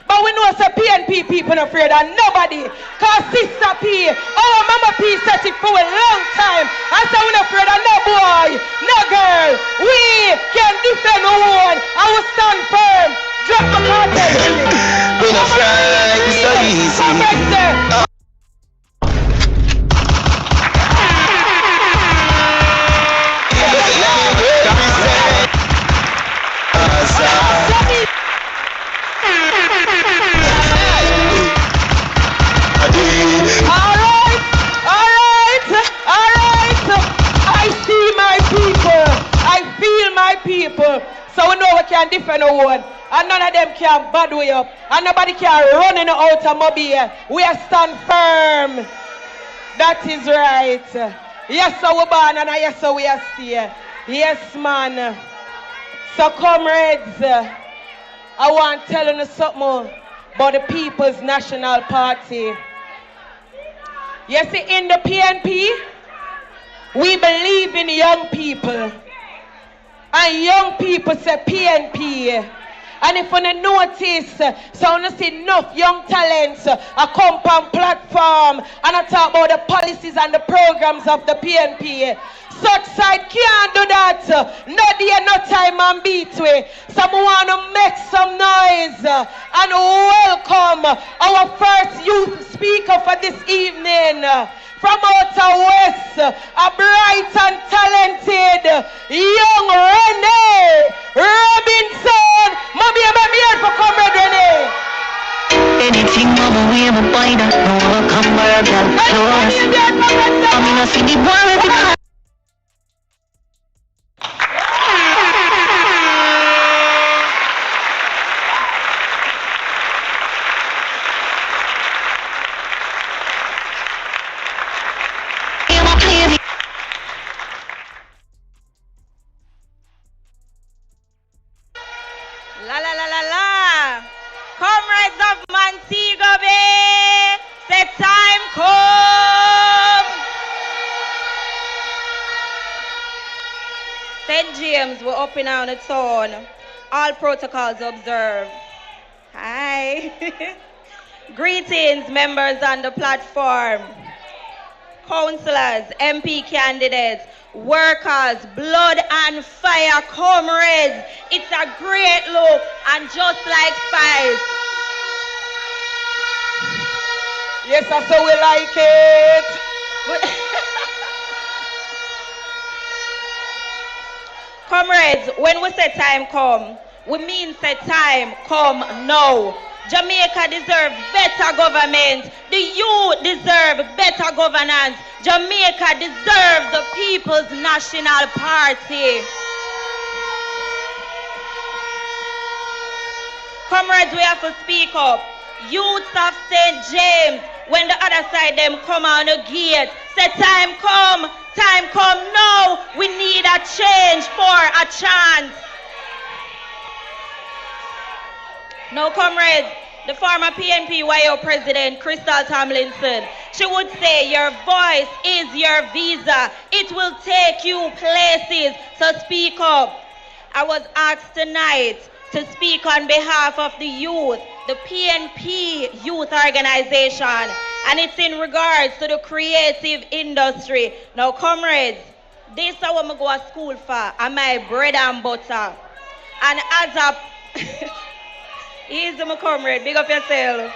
But we know say PNP people not afraid of nobody. Cause Sister P, our Mama P set it for a long time. I say we not afraid of no boy, no girl. We can defend our own. I will stand firm. Drop the cartel. We not fly so easy. People, so we know we can defend our own, and none of them can bad way up, and nobody can run in the automobile. We are stand firm. That is right. Yes, so we're born, and yes, so we are still. Yes, man. So, comrades, I want to tell you something about the People's National Party. You see, in the PNP, we believe in young people. And young people say PNP. And if you notice, so you see enough young talents come on platform and I talk about the policies and the programs of the PNP. Such side can't do that. No day, no time and beat way. Someone want to make some noise and welcome our first youth speaker for this evening. From outer west, a bright and talented young Renee Robinson. Mommy, I'm here for Comrade Renee. Anything mama we ever buy that no come where that close. I mean I see the boy Comrades of Montego Bay, the time come. St. James, we're up in on its own. All protocols observed. Hi. Greetings, members on the platform. Councillors, MP candidates, workers, blood and fire comrades. It's a great look and just like spice. Yes, that's how we like it. Comrades, when we say time come, we mean say time come now. Jamaica deserves better government. The youth deserve better governance. Jamaica deserves the People's National Party. Comrades, we have to speak up. Youths of St. James, when the other side them come on the gate, say time come now. We need a change for a chance. Now, comrades, the former PNP YO president, Crystal Tomlinson, she would say, your voice is your visa. It will take you places, so speak up. I was asked tonight to speak on behalf of the youth, the PNP youth organization, and it's in regards to the creative industry. Now, comrades, this is what I go to school for, and my bread and butter. And as a easy, my comrade, big up yourself.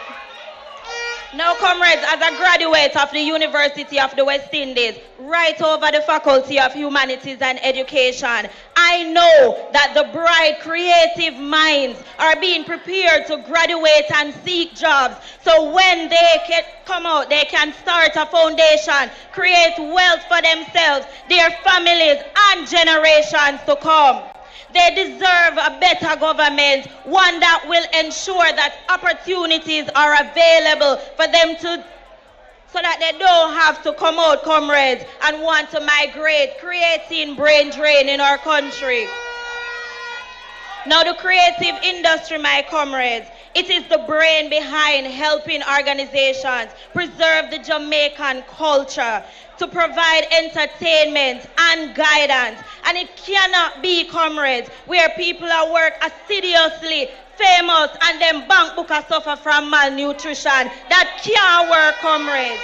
Now, comrades, as a graduate of the University of the West Indies, right over the Faculty of Humanities and Education, I know that the bright, creative minds are being prepared to graduate and seek jobs. So when they can come out, they can start a foundation, create wealth for themselves, their families, and generations to come. They deserve a better government, one that will ensure that opportunities are available for them to, so that they don't have to come out, comrades, and want to migrate, creating brain drain in our country. Now the creative industry, my comrades, it is the brain behind helping organizations preserve the Jamaican culture, to provide entertainment and guidance. And it cannot be, comrades, where people are work assiduously, famous, and then bank book suffer from malnutrition. That can't work, comrades.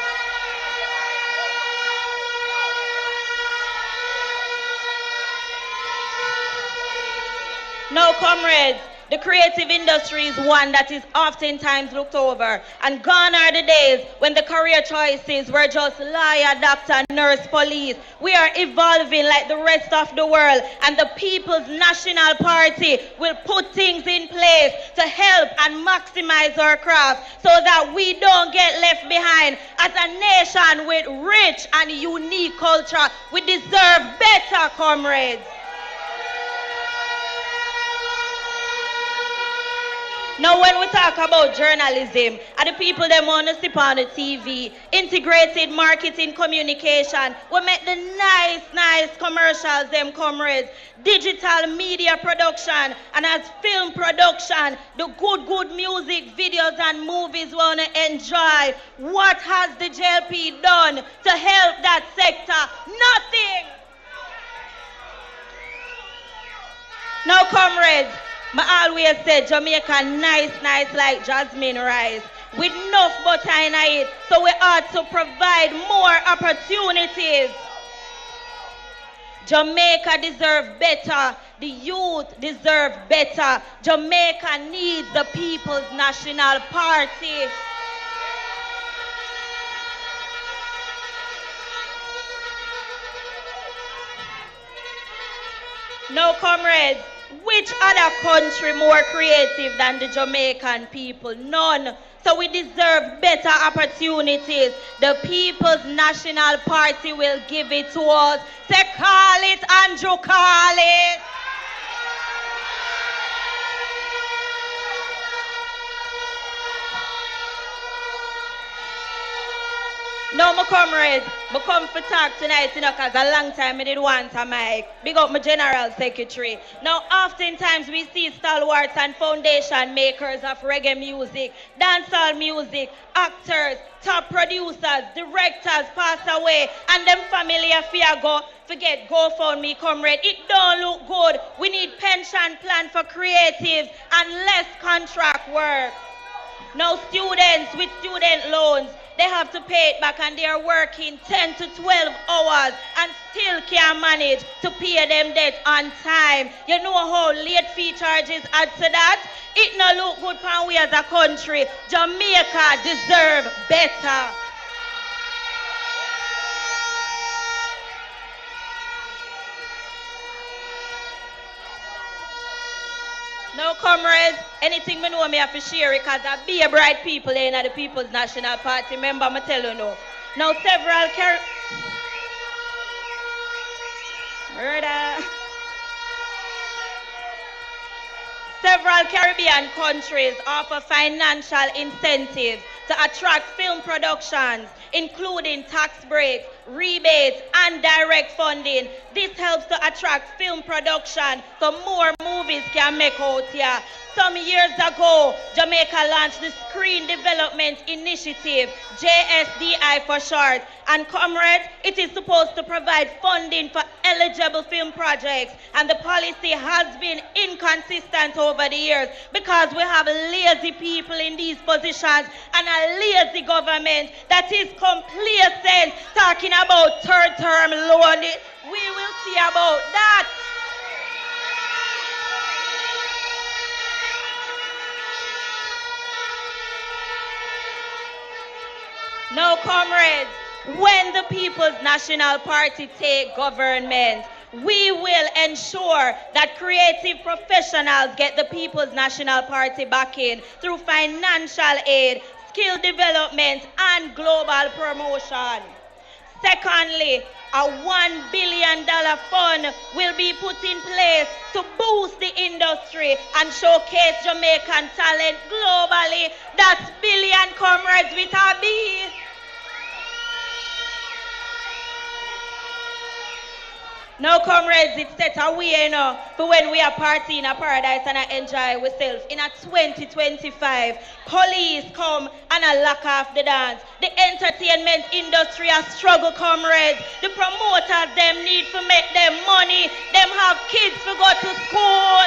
No, comrades, the creative industry is one that is oftentimes looked over. And gone are the days when the career choices were just lawyer, doctor, nurse, police. We are evolving like the rest of the world. And the People's National Party will put things in place to help and maximize our craft so that we don't get left behind. As a nation with rich and unique culture, we deserve better, comrades. Now when we talk about journalism, and the people that want to sip on the TV, integrated marketing communication, we make the nice commercials, them comrades, digital media production, and as film production, the good music videos and movies we want to enjoy. What has the JLP done to help that sector? Nothing! Now comrades, I always said Jamaica nice like jasmine rice with enough butter in it, so we ought to provide more opportunities. Jamaica deserves better. The youth deserve better. Jamaica needs the People's National Party. No, comrades. Which other country more creative than the Jamaican people? None. So we deserve better opportunities. The People's National Party will give it to us. Say, call it, Andrew, call it. No, my comrades, I come for talk tonight, because a long time I did want a mic. Big up my general secretary. Now, oftentimes we see stalwarts and foundation makers of reggae music, dancehall music, actors, top producers, directors pass away, and them family affair forget GoFundMe, comrade. It don't look good. We need pension plan for creatives and less contract work. Now, students with student loans, they have to pay it back, and they are working 10 to 12 hours and still can't manage to pay them debt on time. You know how late fee charges add to that? It no look good for we as a country. Jamaica deserve better. Now, comrades, anything me know me have to share it, because I be a bright people in the People's National Party. Remember, I tell you now. Now, several Caribbean countries offer financial incentives to attract film productions, including tax breaks, rebates, and direct funding. This helps to attract film production so more movies can make out here. Some years ago, Jamaica launched the Screen Development Initiative, JSDI for short. And comrades, it is supposed to provide funding for eligible film projects. And the policy has been inconsistent over the years because we have lazy people in these positions and a lazy government that is complacent, talking about third-term loan. We will see about that. No, comrades, when the People's National Party take government, we will ensure that creative professionals get the People's National Party backing through financial aid, skill development, and global promotion. Secondly, a $1 billion fund will be put in place to boost the industry and showcase Jamaican talent globally. That's billion, comrades, with a B. Now, comrades, it's set away now for when we are partying in a paradise and I enjoy ourselves. In a 2025, police come and I lock off the dance. The entertainment industry has struggle, comrades. The promoters, them need to make them money. Them have kids to go to school.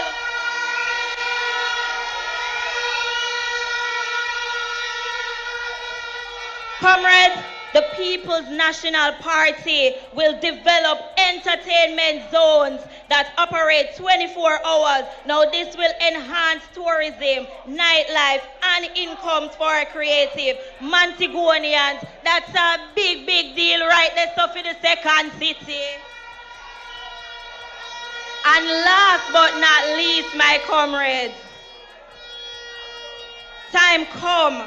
Comrades, the People's National Party will develop entertainment zones that operate 24 hours. Now, this will enhance tourism, nightlife, and incomes for our creative Montigonians. That's a big, big deal right there, so for the second city. And last but not least, my comrades, time come.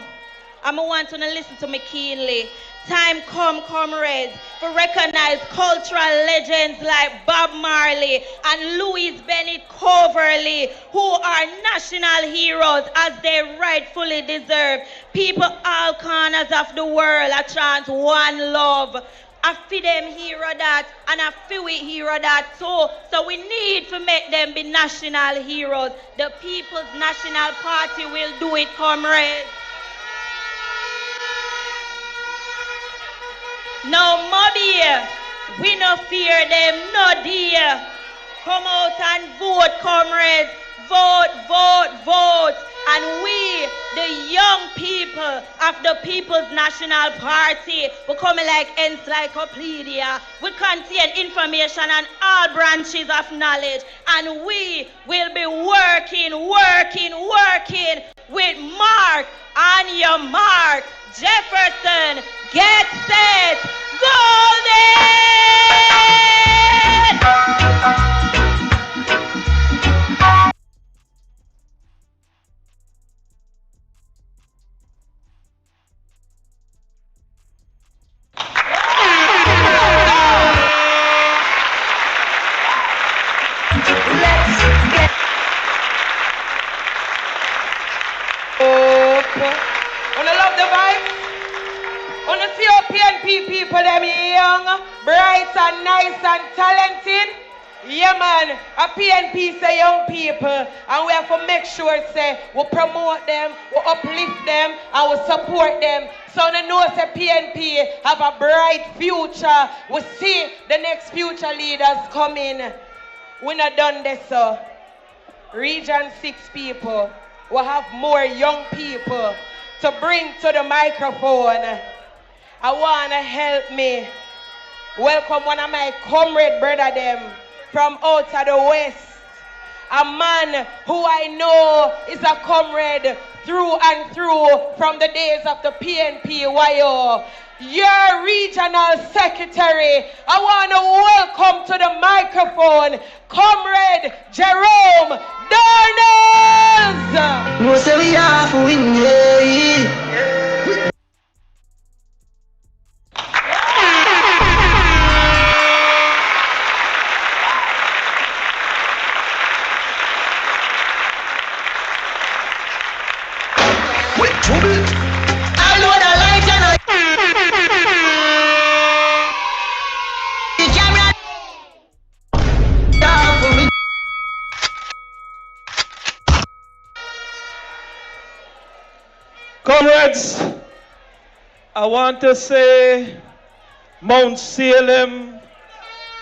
I want to listen to me keenly. Time come, comrades, to recognize cultural legends like Bob Marley and Louis Bennett Coverley, who are national heroes as they rightfully deserve. People all corners of the world are chant one love. I feel them hero that, and I feel we hero that too. So we need to make them be national heroes. The People's National Party will do it, comrades. No, Mobby, we no fear them, no dear. Come out and vote, comrades. Vote, vote, vote. And we, the young people of the People's National Party, will come like encyclopedia. We contain information on all branches of knowledge. And we will be working with Mark. On your mark, Jefferson, get set, golden! Wanna love the vibe? Wanna see our PNP people, them young, bright and nice and talented? Yeah, man, a PNP say young people, and we have to make sure say we promote them, we uplift them, and we support them. So they know say PNP have a bright future. We see the next future leaders coming. We're not done this, so. Region 6 people will have more young people to bring to the microphone. I want to help me welcome one of my comrade brother them from outside the west. A man who I know is a comrade through and through from the days of the PNP YO. Your regional secretary, I want to welcome to the microphone Comrade Jerome Darnells. Comrades, I want to say Mount Salem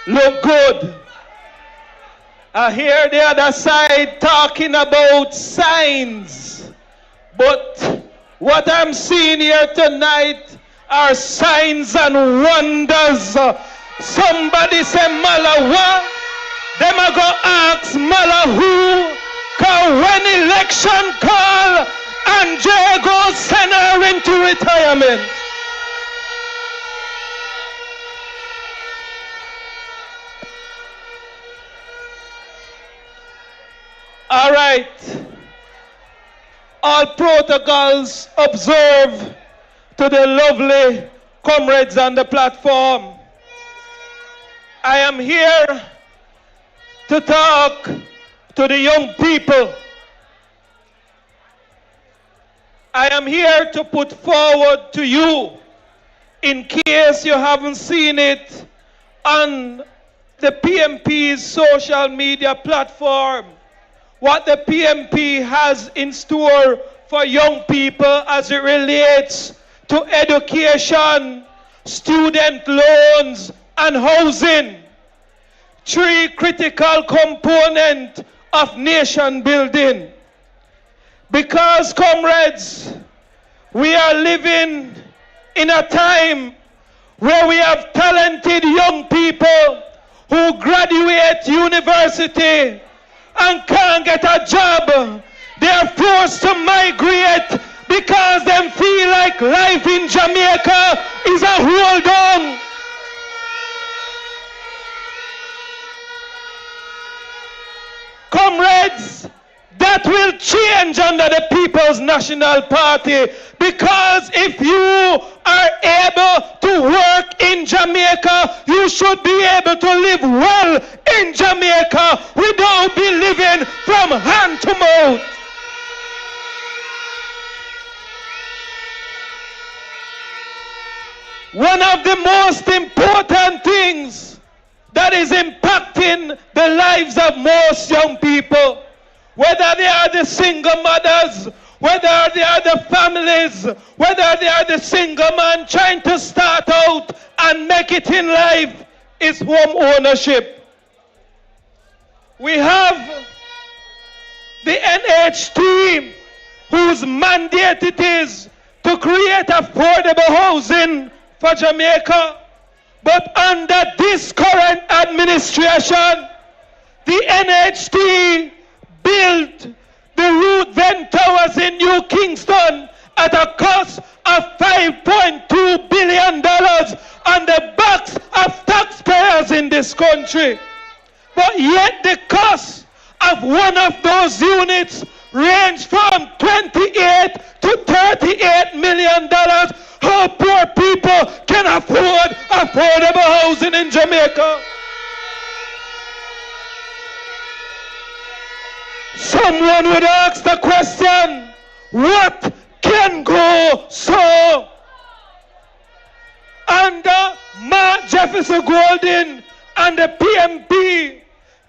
look good. I hear the other side talking about signs, but what I'm seeing here tonight are signs and wonders. Somebody say Malawa, them a go ask Mala who, 'cause when election call, and Jay goes send her into retirement. All right. All protocols observed to the lovely comrades on the platform. I am here to talk to the young people. I am here to put forward to you, in case you haven't seen it on the PMP's social media platform, what the PMP has in store for young people as it relates to education, student loans, and housing. 3 critical components of nation building. Because, comrades, we are living in a time where we have talented young people who graduate university and can't get a job. They are forced to migrate because they feel like life in Jamaica is a hold on. Comrades, that will change under the People's National Party, because if you are able to work in Jamaica, you should be able to live well in Jamaica without be living from hand to mouth. One of the most important things that is impacting the lives of most young people, whether they are the single mothers, whether they are the families, whether they are the single man trying to start out and make it in life, is home ownership. We have the NHT, whose mandate it is to create affordable housing for Jamaica. But under this current administration, the NHT built the Root Vent Towers in New Kingston at a cost of $5.2 billion on the backs of taxpayers in this country. But yet the cost of one of those units range from 28 to $38 million. How poor people can afford affordable housing in Jamaica? Someone would ask the question, what can go so? Under Mark Jefferson Golden and the PMP,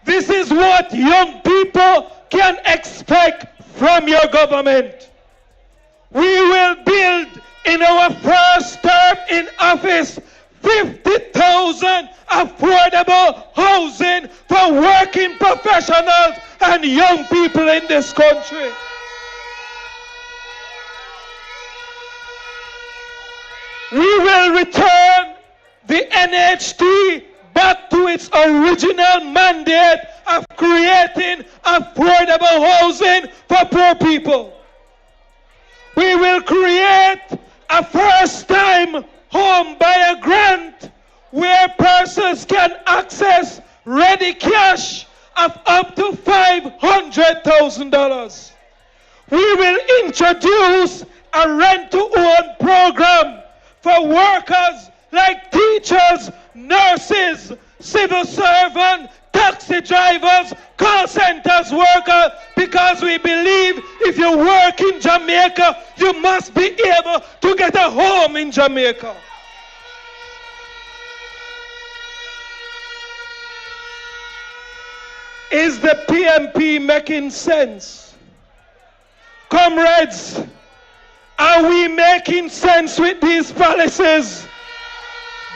this is what young people can expect from your government. We will build in our first term in office 50,000 affordable housing for working professionals and young people in this country. We will return the NHT back to its original mandate of creating affordable housing for poor people. We will create a first-time home buyer grant where persons can access ready cash of up to $500,000. We will introduce a rent-to-own program for workers like teachers, nurses, civil servants, taxi drivers, call centers workers, because we believe if you work in Jamaica, you must be able to get a home in Jamaica. Is the PMP making sense? Comrades, are we making sense with these policies?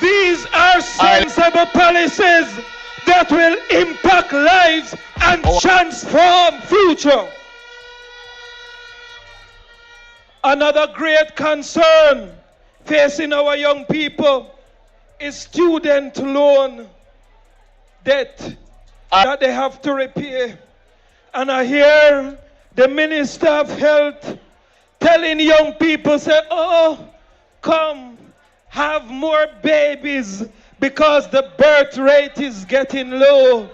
These are sensible policies that will impact lives and transform future. Another great concern facing our young people is student loan debt that they have to repay. And I hear the Minister of Health telling young people, say, oh, come, have more babies because the birth rate is getting low.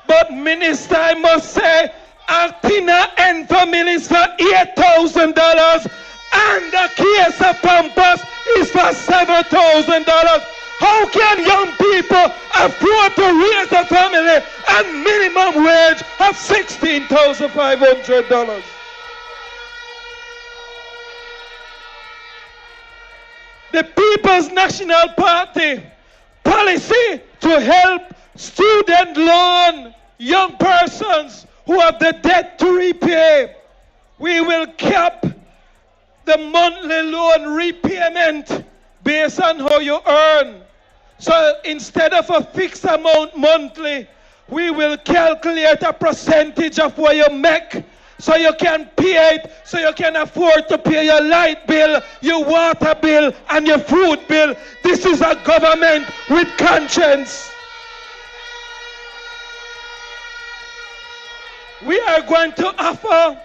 But Minister, I must say, Altina and families for $8,000 and the case of Pampas is for $7,000. How can young people afford to raise a family and minimum wage of $16,500? The People's National Party policy to help Student loan, young persons who have the debt to repay. We will cap the monthly loan repayment based on how you earn. So instead of a fixed amount monthly, we will calculate a percentage of what you make so you can pay it, so you can afford to pay your light bill, your water bill, and your food bill. This is a government with conscience. We are going to offer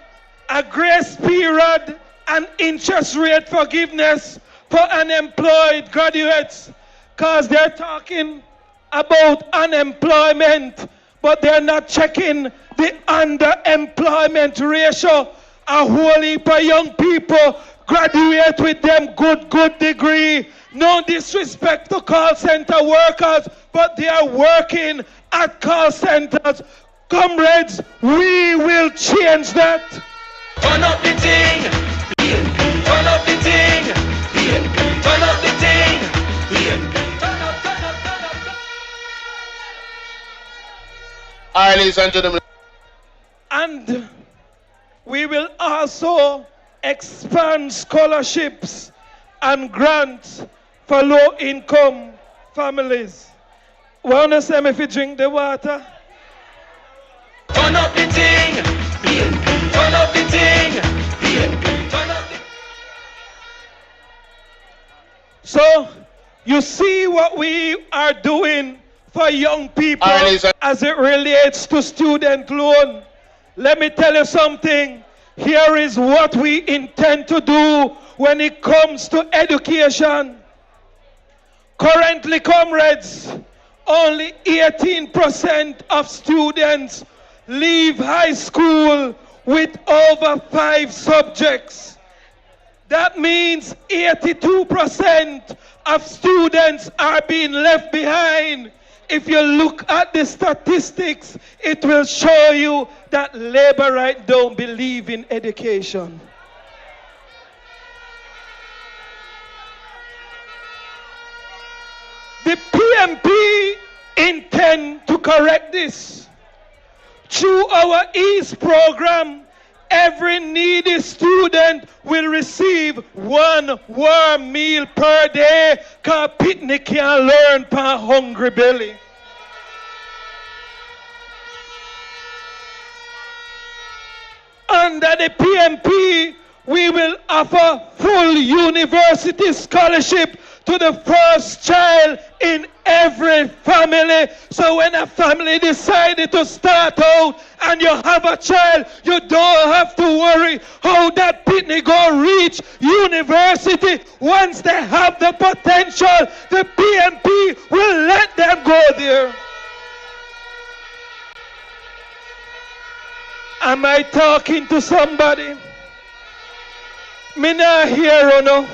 a grace period and interest rate forgiveness for unemployed graduates, because they're talking about unemployment, but they're not checking the underemployment ratio. A whole heap of young people graduate with them good degree. No disrespect to call center workers, but they are working at call centers. Comrades, we will change that. Turn up the thing, turn up the thing, turn up the thing, turn up. All right, ladies and gentlemen. And we will also expand scholarships and grants for low-income families. Wanna say me if you drink the water? Turn up the thing, turn up the thing, turn up the... So, you see what we are doing for young people as it relates to student loan. Let me tell you something. Here is what we intend to do when it comes to education. Currently, comrades, only 18% of students leave high school with over 5 subjects. That means 82% of students are being left behind. If you look at the statistics, it will show you that labor right don't believe in education. The PMP intend to correct this. Through our EASE program, every needy student will receive 1 warm meal per day, because picnic can learn per hungry belly. Under the PMP, we will offer full university scholarship to the first child in every family. So when a family decided to start out and you have a child, you don't have to worry how that picnic go reach university. Once they have the potential, the PMP will let them go there. Am I talking to somebody? Me not hear you no.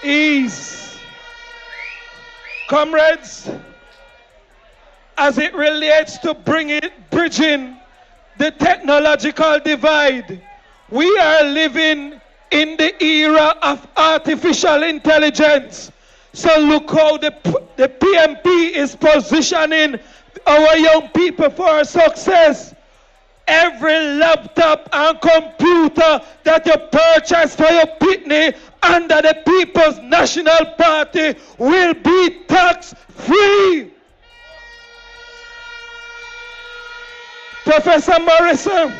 Ease. Comrades, as it relates to bridging the technological divide, we are living in the era of artificial intelligence. So look how the PMP is positioning our young people for success. Every laptop and computer that you purchase for your picnic under the People's National Party will be tax-free. Professor Morrison,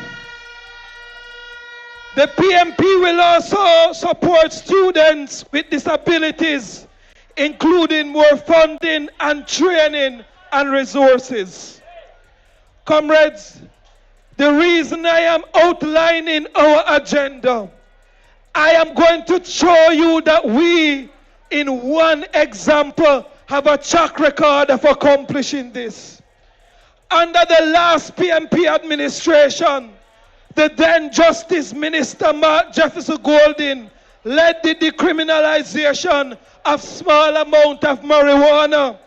the PMP will also support students with disabilities, including more funding and training and resources. Comrades, the reason I am outlining our agenda, I am going to show you that we, in one example, have a track record of accomplishing this. Under the last PMP administration, the then Justice Minister Mark Jefferson Golding led the decriminalization of small amount of marijuana.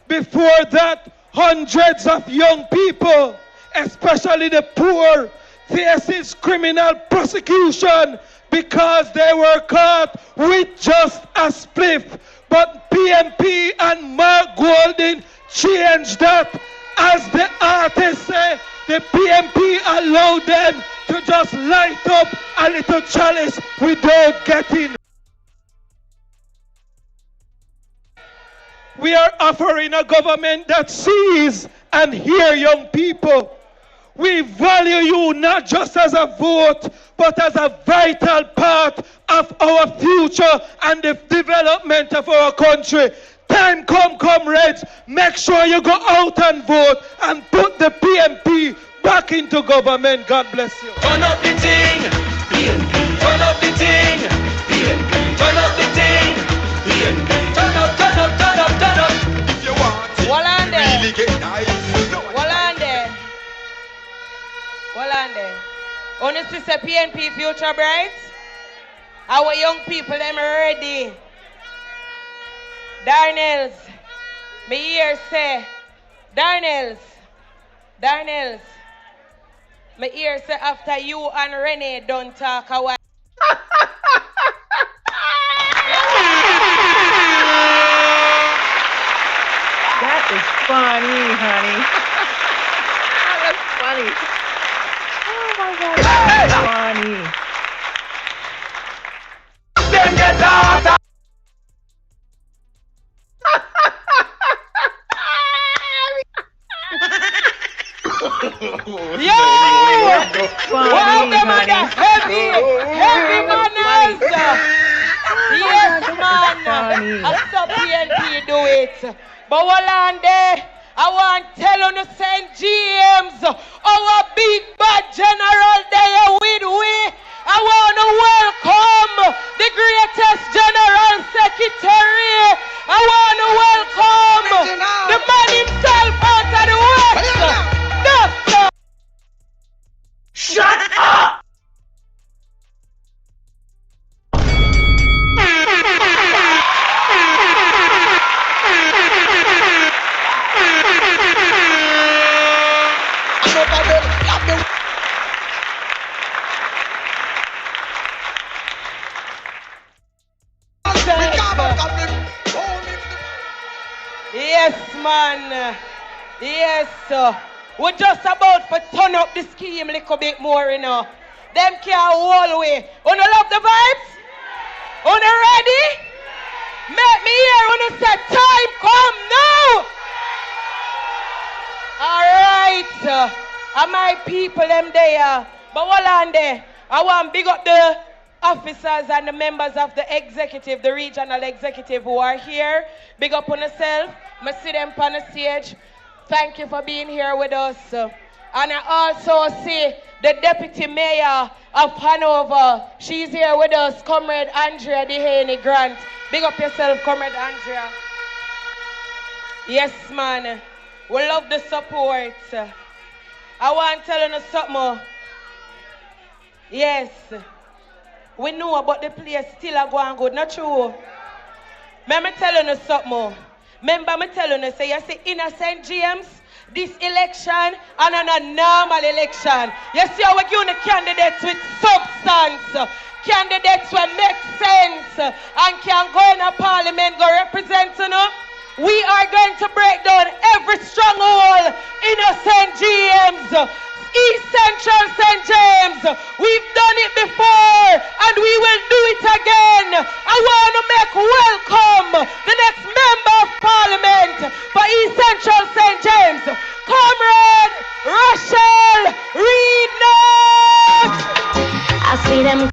Before that, hundreds of young people, especially the poor, faces criminal prosecution because they were caught with just a spliff. But PMP and Mark Golding changed that. As the artists say, the PMP allowed them to just light up a little chalice without getting. We are offering a government that sees and hears young people. We value you not just as a vote, but as a vital part of our future and the development of our country. Time come, comrades, make sure you go out and vote and put the PMP back into government. God bless you. Turn up the thing, PNP. Turn up the thing, PNP. Turn up the thing, PNP. Turn up, turn up, turn up, turn up. If you want it, really get nice. On the sister PNP future bright. Our young people them ready. Darnells, me hear say, Darnells, me hear say after you and Renee don't talk a while. That is funny, honey. That's funny. Oh my God, that's funny. Then get out. Yo! Wow, them are the heavy manners. Yes, man. I'm so PNP do it. But while I'm there, I want to tell on the St. James, our big bad general there with we. I want to welcome the greatest general secretary. I want to welcome the man himself out of the west. Doctor. Shut up! Yes, man. Yes, sir. We're just about to turn up the scheme a little bit more, you know. Them can't hold away. Wanna love the vibes? Wanna ready? Make me hear when you say time come now. Alright. And my people them there. But while I'm there, I want to big up the officers and the members of the executive, the regional executive who are here. Big up on yourself. I see them on the stage. Thank you for being here with us. And I also see the deputy mayor of Hanover. She's here with us, Comrade Andrea Dehaney Grant. Big up yourself, Comrade Andrea. Yes, man. We love the support. I want to tell you something. Yes. We know about the place still are going good, not true? Let me tell you something. Remember me telling you, say you see in St. James, this election and a normal election. You see how we give the candidates with substance. Candidates will make sense and can go in a parliament, go represent, you know. We are going to break down every stronghold in St. James. East Central St. James. We've done it before and we will do it again. I want to make welcome the next member of parliament for East Central St. James, Comrade Rachel Reed Knox. I see them.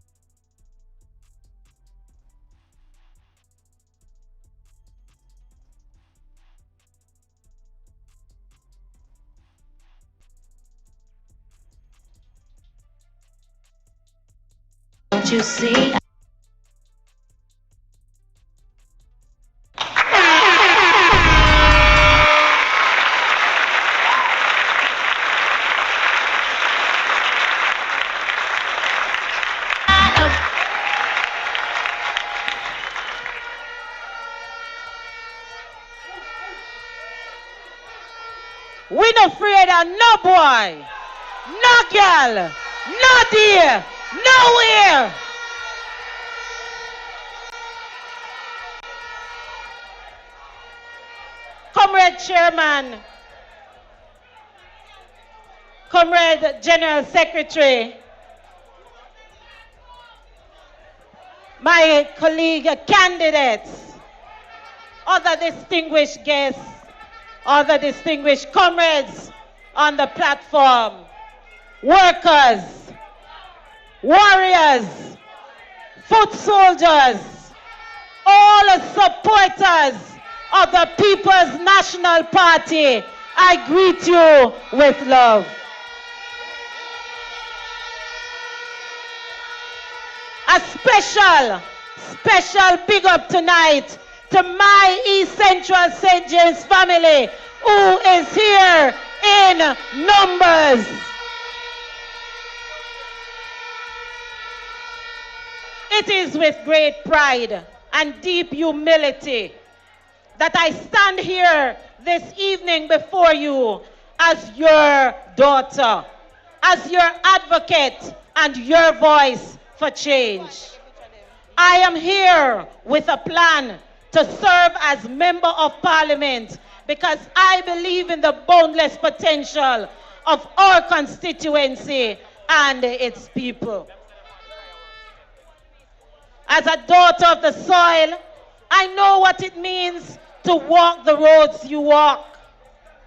Don't you see? We not afraid of no boy, no girl, no dear, nowhere. Comrade Chairman, Comrade General Secretary, my colleague candidates, other distinguished guests, other distinguished comrades on the platform, workers, warriors, foot soldiers, all supporters of the People's National Party, I greet you with love. A special big up tonight to my East Central St. James family who is here in numbers. It is with great pride and deep humility that I stand here this evening before you as your daughter, as your advocate and your voice for change. I am here with a plan to serve as Member of Parliament because I believe in the boundless potential of our constituency and its people. As a daughter of the soil, I know what it means to walk the roads you walk,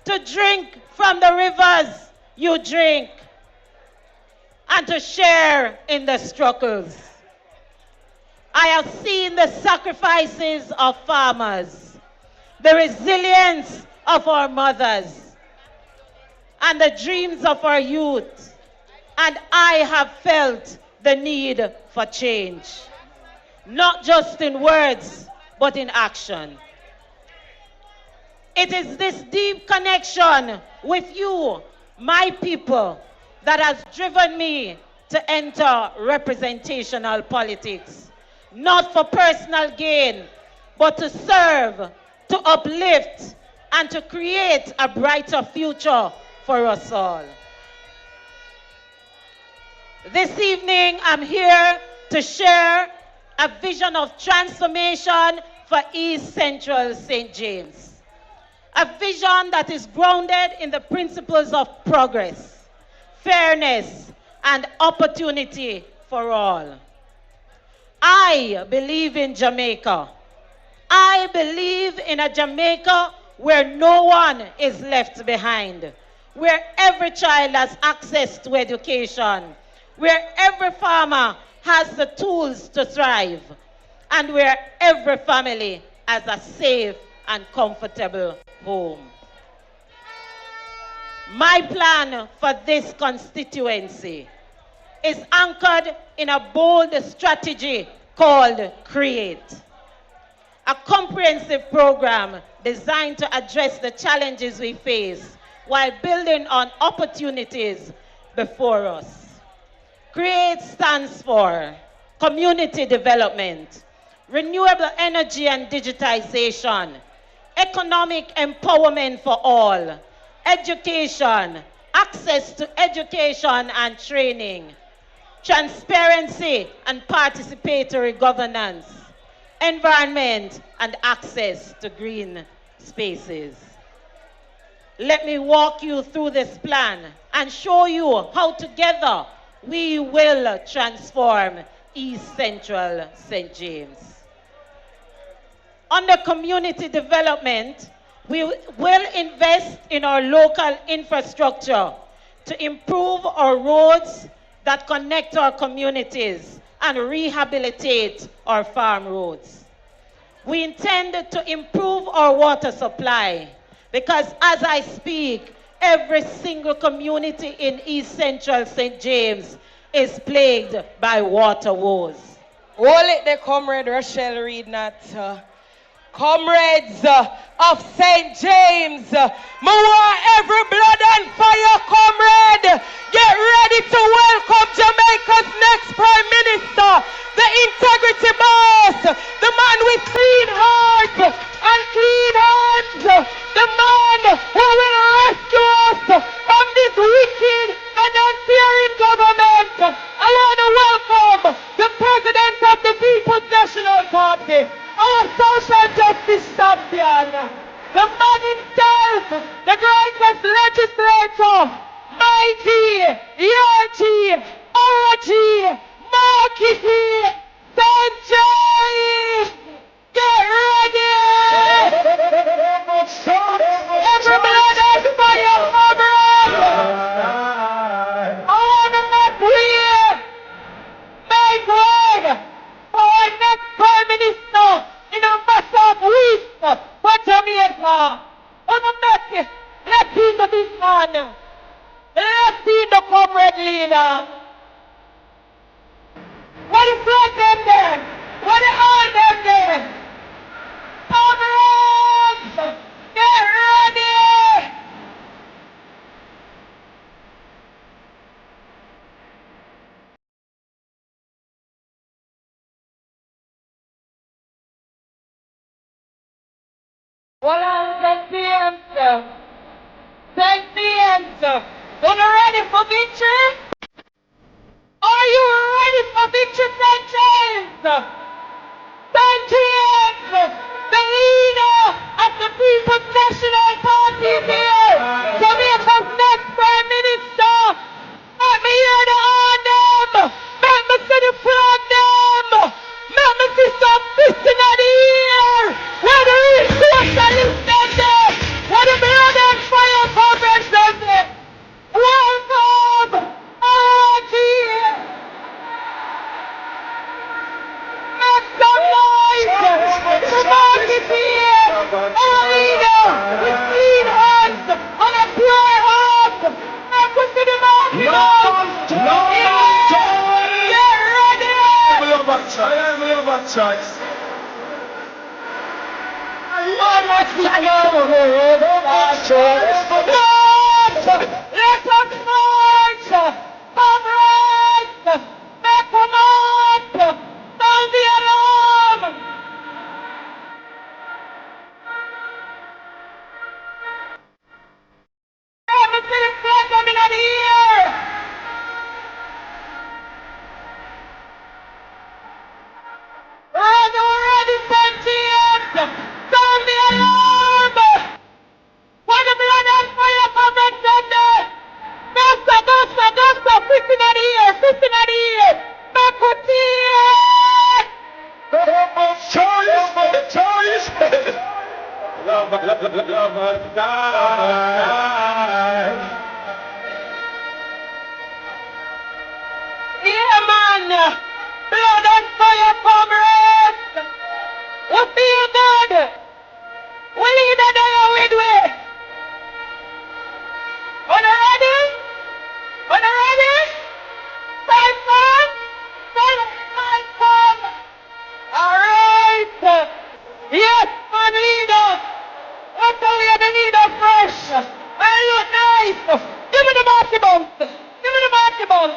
to drink from the rivers you drink, and to share in the struggles. I have seen the sacrifices of farmers, the resilience of our mothers, and the dreams of our youth, and I have felt the need for change, not just in words, but in action. It is this deep connection with you, my people, that has driven me to enter representational politics, not for personal gain, but to serve, to uplift, and to create a brighter future for us all. This evening, I'm here to share a vision of transformation for East Central St. James. A vision that is grounded in the principles of progress, fairness, and opportunity for all. I believe in Jamaica. I believe in a Jamaica where no one is left behind, where every child has access to education, where every farmer has the tools to thrive, and where every family has a safe and comfortable home. My plan for this constituency is anchored in a bold strategy called CREATE, a comprehensive program designed to address the challenges we face while building on opportunities before us. CREATE stands for community development, renewable energy and digitization, economic empowerment for all, education, access to education and training, transparency and participatory governance, environment and access to green spaces. Let me walk you through this plan and show you how together we will transform East Central St. James. Under community development, we will invest in our local infrastructure to improve our roads that connect our communities and rehabilitate our farm roads. We intend to improve our water supply because as I speak, every single community in East Central St. James is plagued by water woes. Hold it there, Comrade Rochelle Reed, not comrades of St. James. Every blood and fire, comrade. Get ready to welcome Jamaica's next Prime Minister, the integrity boss, the man with clean heart and clean hands, the man who will rescue us from this wicked and unfearing government. I want to welcome the President of the People's National Party, our social justice champion, the man himself, the greatest legislator, mighty, Yorty, Orgy, Marquis, St. James, get ready! Every blood and fire comrade! On the way, make way for our next Prime Minister in a matter of weeks for Jamaica. On the neck, let's see to this man. Let's see the comrade leader. What is like them there? What are them there? Comrades, get ready! Well, I'm the answer. That's the answer. Are you ready for victory? Are you ready for victory, St. James? St. James, the leader of the People's National Party is here. Jamaica's next Prime Minister. Let me hear the anthem. Let me see the flag them. Let me see some fist in the air. Where the real socialists stand there. Where the blood and fire conference stand there. Welcome, RG. Make some noise for Marcus here. Our leader with clean hands and a pure heart. Make us see the Marcus. Get ready. We have a choice. Let us march! Comrades! Make a march! Sound the alarm! Let me see the flag coming out here! Ready, St. James! Sound the alarm! For the blood and fire comrades stand there! Gusta, fist in the ear, fist in the ear! Back with the ear! Choice! Love and die! Yeah, man! Blood and fire comrades! We feel good! We lead the day with way! Are you ready? Are you ready? Stand firm! Stand firm! Alright! Yes, man leader! What the way the leader fresh? I look nice! Give me the marky bump! Give me the marky bump!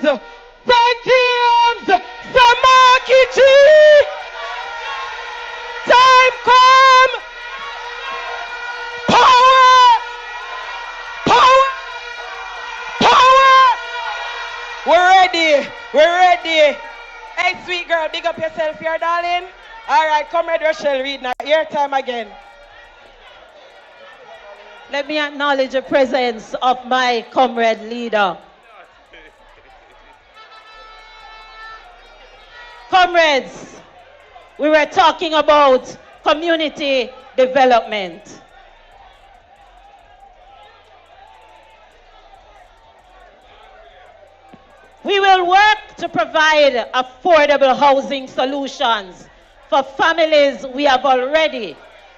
St. James, Samakiji! Time come! Power! Power! Power! We're ready. We're ready. Hey, sweet girl, big up yourself here, darling. All right, Comrade Rochelle Reed now. Your time again. Let me acknowledge the presence of my comrade leader. Comrades, we were talking about community development. We will work to provide affordable housing solutions for families we have already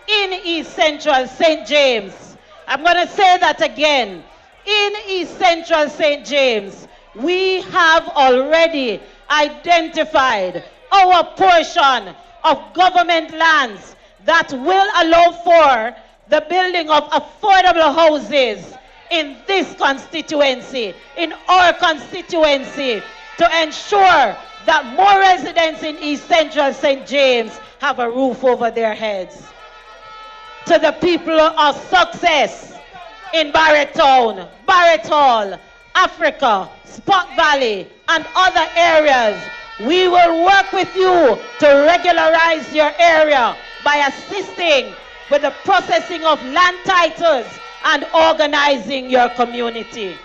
in East Central St. James. I'm going to say that again. In East Central St. James, we have already identified our portion of government lands that will allow for the building of affordable houses in this constituency, in our constituency, to ensure that more residents in East Central St. James have a roof over their heads. To the people of success in Barretown, Barrett Hall, Africa, Spot Valley, and other areas, we will work with you to regularize your area by assisting with the processing of land titles and organizing your community.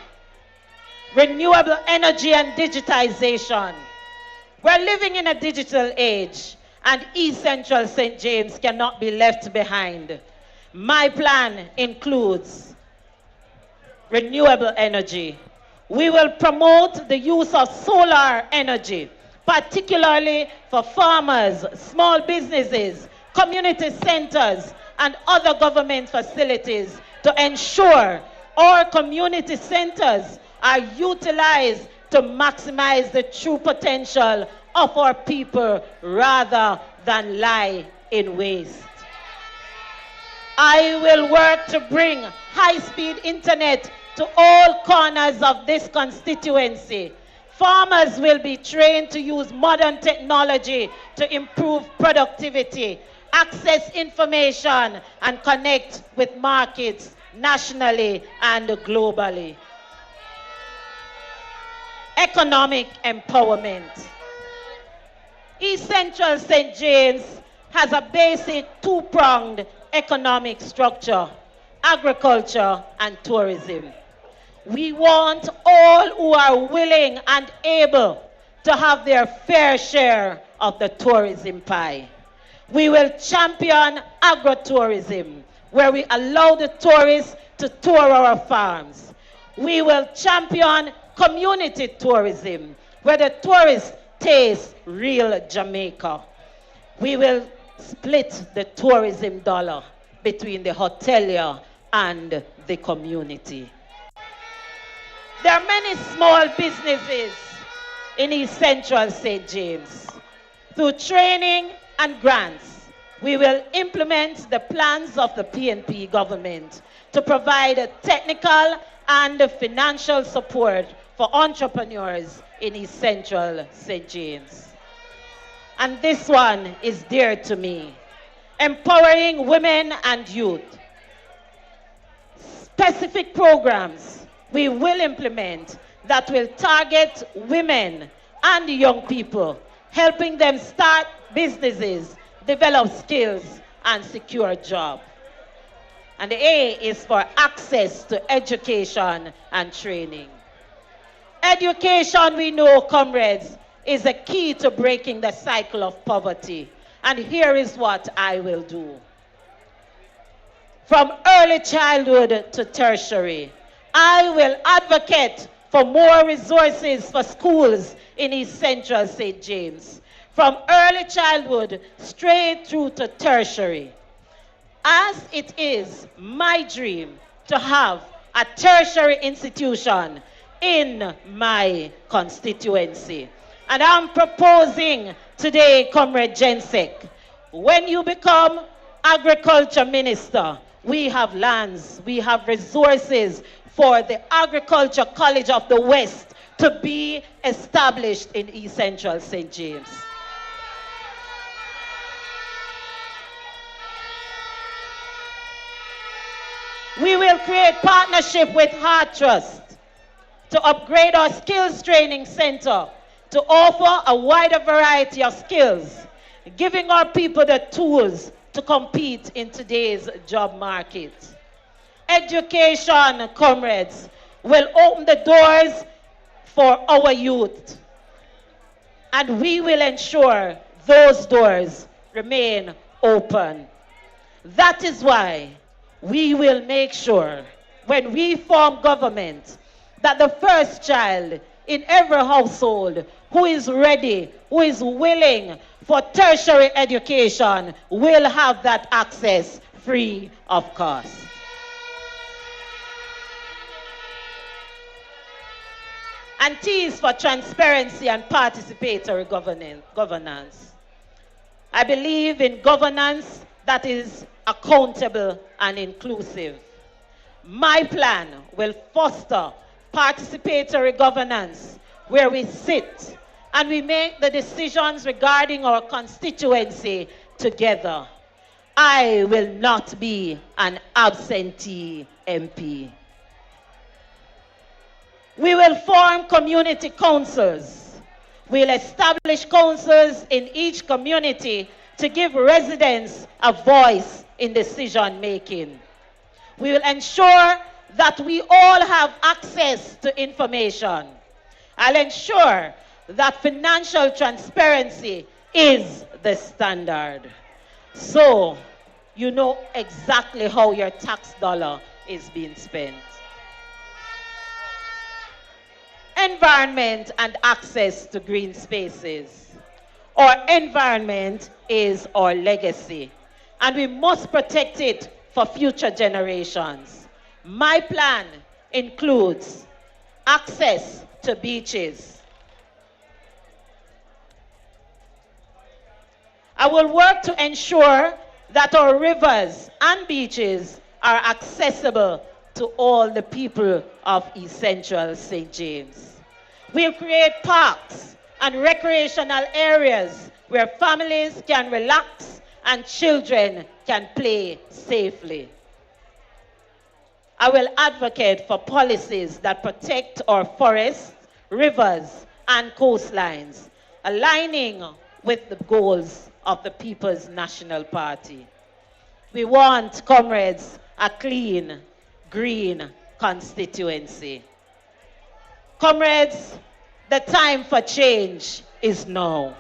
Renewable energy and digitization. We're living in a digital age, and East Central St. James cannot be left behind. My plan includes renewable energy. We will promote the use of solar energy, particularly for farmers, small businesses, community centers, and other government facilities to ensure our community centers are utilized to maximize the true potential of our people rather than lie in waste. I will work to bring high-speed internet to all corners of this constituency. Farmers will be trained to use modern technology to improve productivity, access information, and connect with markets nationally and globally. Economic empowerment. East Central St. James has a basic two-pronged economic structure: agriculture and tourism. We want all who are willing and able to have their fair share of the tourism pie. We will champion agritourism, where we allow the tourists to tour our farms. We will champion community tourism, where the tourists taste real Jamaica. We will split the tourism dollar between the hotelier and the community. There are many small businesses in East Central St. James. Through training and grants, we will implement the plans of the PNP government to provide technical and financial support for entrepreneurs in East Central St. James. And this one is dear to me: empowering women and youth. Specific programs we will implement that will target women and young people, helping them start businesses, develop skills, and secure jobs. And the A is for access to education and training. Education, we know, comrades, is a key to breaking the cycle of poverty. And here is what I will do. From early childhood to tertiary, I will advocate for more resources for schools in East Central St. James, from early childhood straight through to tertiary. As it is my dream to have a tertiary institution in my constituency. And I'm proposing today, Comrade Jensek, when you become Agriculture Minister, we have lands, we have resources for the Agriculture College of the West to be established in East Central St. James. We will create partnership with Heart Trust to upgrade our skills training center to offer a wider variety of skills, giving our people the tools to compete in today's job market. Education, comrades, will open the doors for our youth, and we will ensure those doors remain open. That is why we will make sure, when we form government, that the first child in every household who is ready, who is willing for tertiary education, will have that access free of cost. And T is for transparency and participatory governance. I believe in governance that is accountable and inclusive. My plan will foster participatory governance where we sit and we make the decisions regarding our constituency together. I will not be an absentee MP. We will form community councils. We'll establish councils in each community to give residents a voice in decision making. We will ensure that we all have access to information. I'll ensure that financial transparency is the standard. So you know exactly how your tax dollar is being spent. Environment and access to green spaces. Our environment is our legacy, and we must protect it for future generations. My plan includes access to beaches. I will work to ensure that our rivers and beaches are accessible to all the people of East Central St. James. We'll create parks and recreational areas where families can relax and children can play safely. I will advocate for policies that protect our forests, rivers, and coastlines, aligning with the goals of the People's National Party. We want, comrades, a clean, green constituency. Comrades, the time for change is now.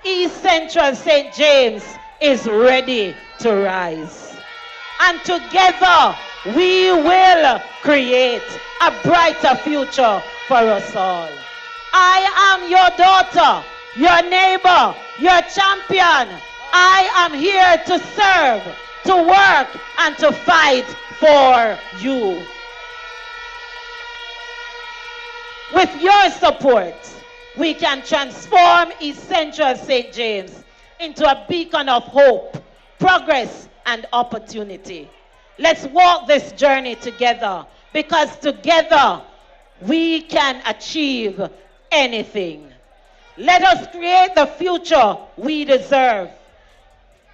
East Central St. James is ready to rise. And together, we will create a brighter future for us all. I am your daughter, your neighbor, your champion. I am here to serve, to work, and to fight for you. With your support, we can transform East Central St. James into a beacon of hope, progress, and opportunity. Let's walk this journey together, because together we can achieve anything. Let us create the future we deserve.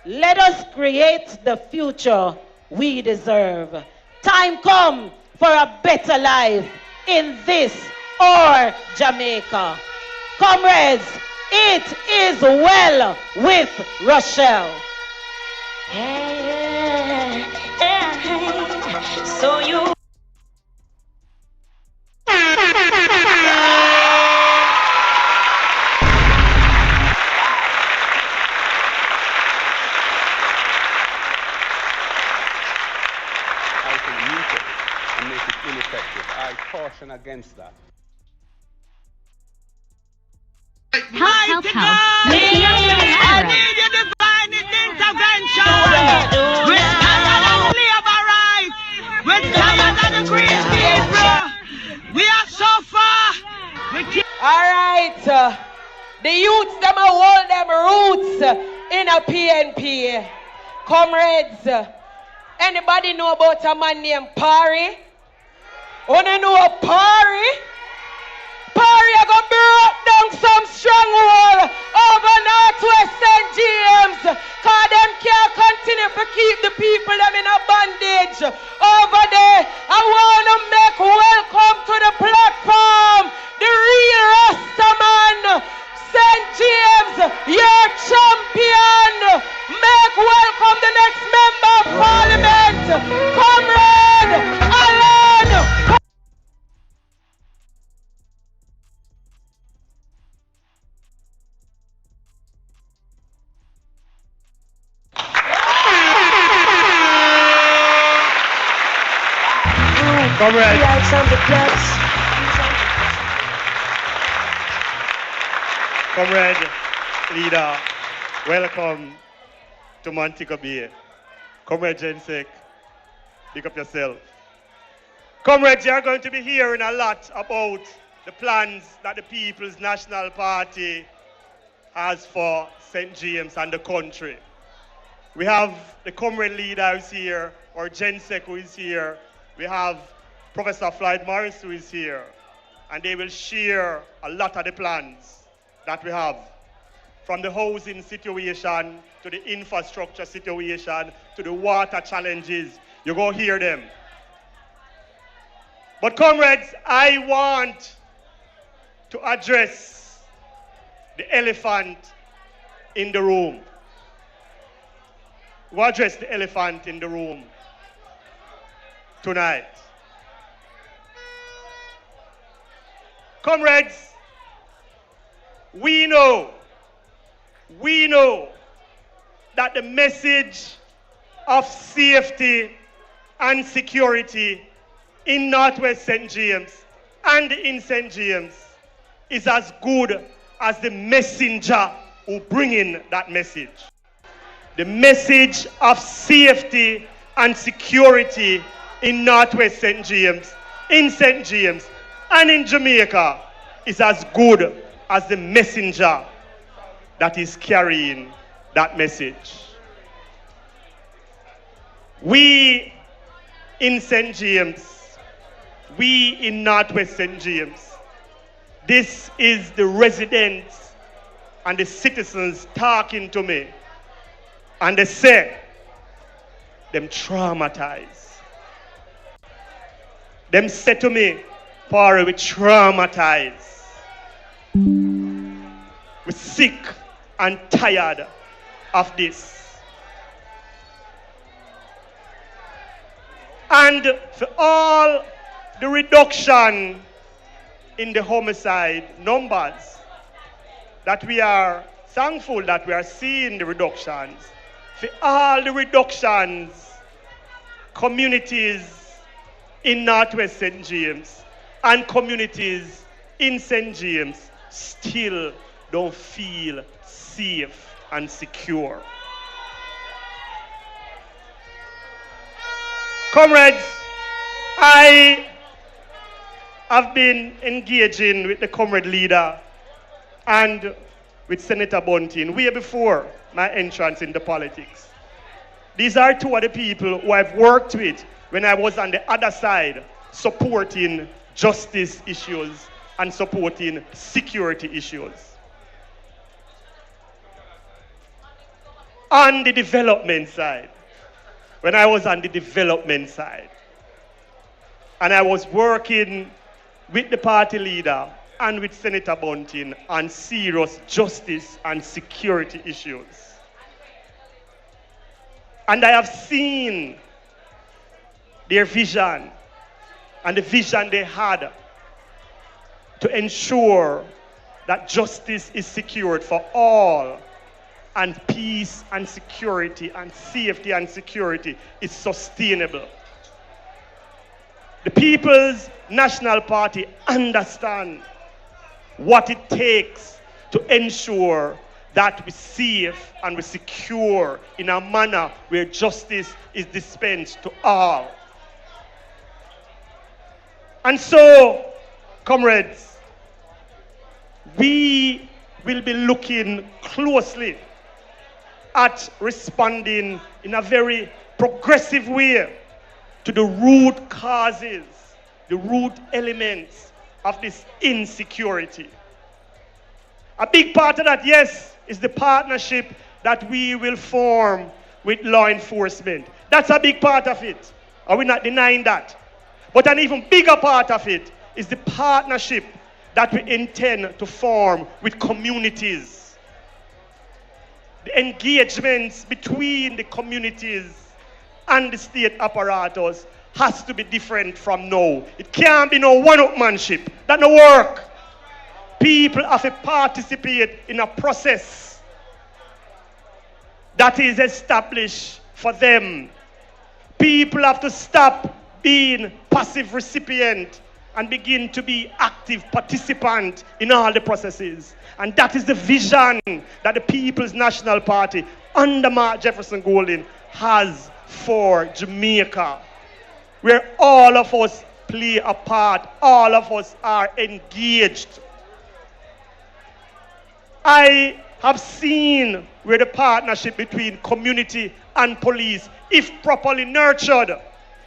Let us create the future we deserve. Time come for a better life in this or Jamaica. Comrades, it is well with Rochelle. So you and make it ineffective. I caution against that. Help. I need your divine intervention. We're tired of labor rights. We're tired of the green people. We are so far. All right. The youths, them a hold them roots in a PNP. Comrades, anybody know about a man named Parish? Wanna know a Parish? Parish are gonna break down some stronghold over Northwest St. James, cause them can't continue to keep the people them in a bondage over there. I wanna make welcome to the platform the real Rastaman, St. James, your champion. Make welcome the next member of Parliament, Comrade Alan. Comrade. Comrade, leader, welcome to Montego Bay. Comrade Jensek, pick up yourself. Comrades, you are going to be hearing a lot about the plans that the People's National Party has for St. James and the country. We have the comrade leader who's here, or Jensek who is here. We have Professor Floyd Morris who is here. And they will share a lot of the plans that we have, from the housing situation to the infrastructure situation to the water challenges. You go hear them. But comrades, I want to address the elephant in the room. We'll address the elephant in the room tonight. Comrades, we know that the message of safety and security in Northwest St. James and in St. James is as good as the messenger who bring in that message. The message of safety and security in Northwest St. James, in St. James, and in Jamaica is as good as the messenger that is carrying that message. We in St. James, we in Northwest St. James, this is the residents and the citizens talking to me, and they say, them traumatized. Them say to me, Pari, we traumatized. We're sick and tired of this. And for all the reduction in the homicide numbers, that we are thankful that we are seeing the reductions, for all the reductions, communities in Northwest St. James and communities in St. James still don't feel safe and secure. Comrades, I have been engaging with the comrade leader and with Senator Bunting way before my entrance into politics. These are two of the people who I've worked with when I was on the other side, supporting justice issues and supporting security issues. On the development side, when I was on the development side, and I was working with the party leader and with Senator Bunting on serious justice and security issues. And I have seen their vision and the vision they had to ensure that justice is secured for all, and peace and security and safety and security is sustainable. The People's National Party understand what it takes to ensure that we're safe and we're secure in a manner where justice is dispensed to all. And so, comrades, we will be looking closely at responding in a very progressive way to the root causes, the root elements of this insecurity. A big part of that, yes, is the partnership that we will form with law enforcement. That's a big part of it. Are we not denying that? But an even bigger part of it is the partnership that we intend to form with communities. The engagements between the communities and the state apparatus has to be different from now. It can't be no one-upmanship. That no work. People have to participate in a process that is established for them. People have to stop being passive recipient and begin to be active participant in all the processes. And that is the vision that the People's National Party under Mark Jefferson Golding has for Jamaica, where all of us play a part, all of us are engaged. I have seen where the partnership between community and police, if properly nurtured,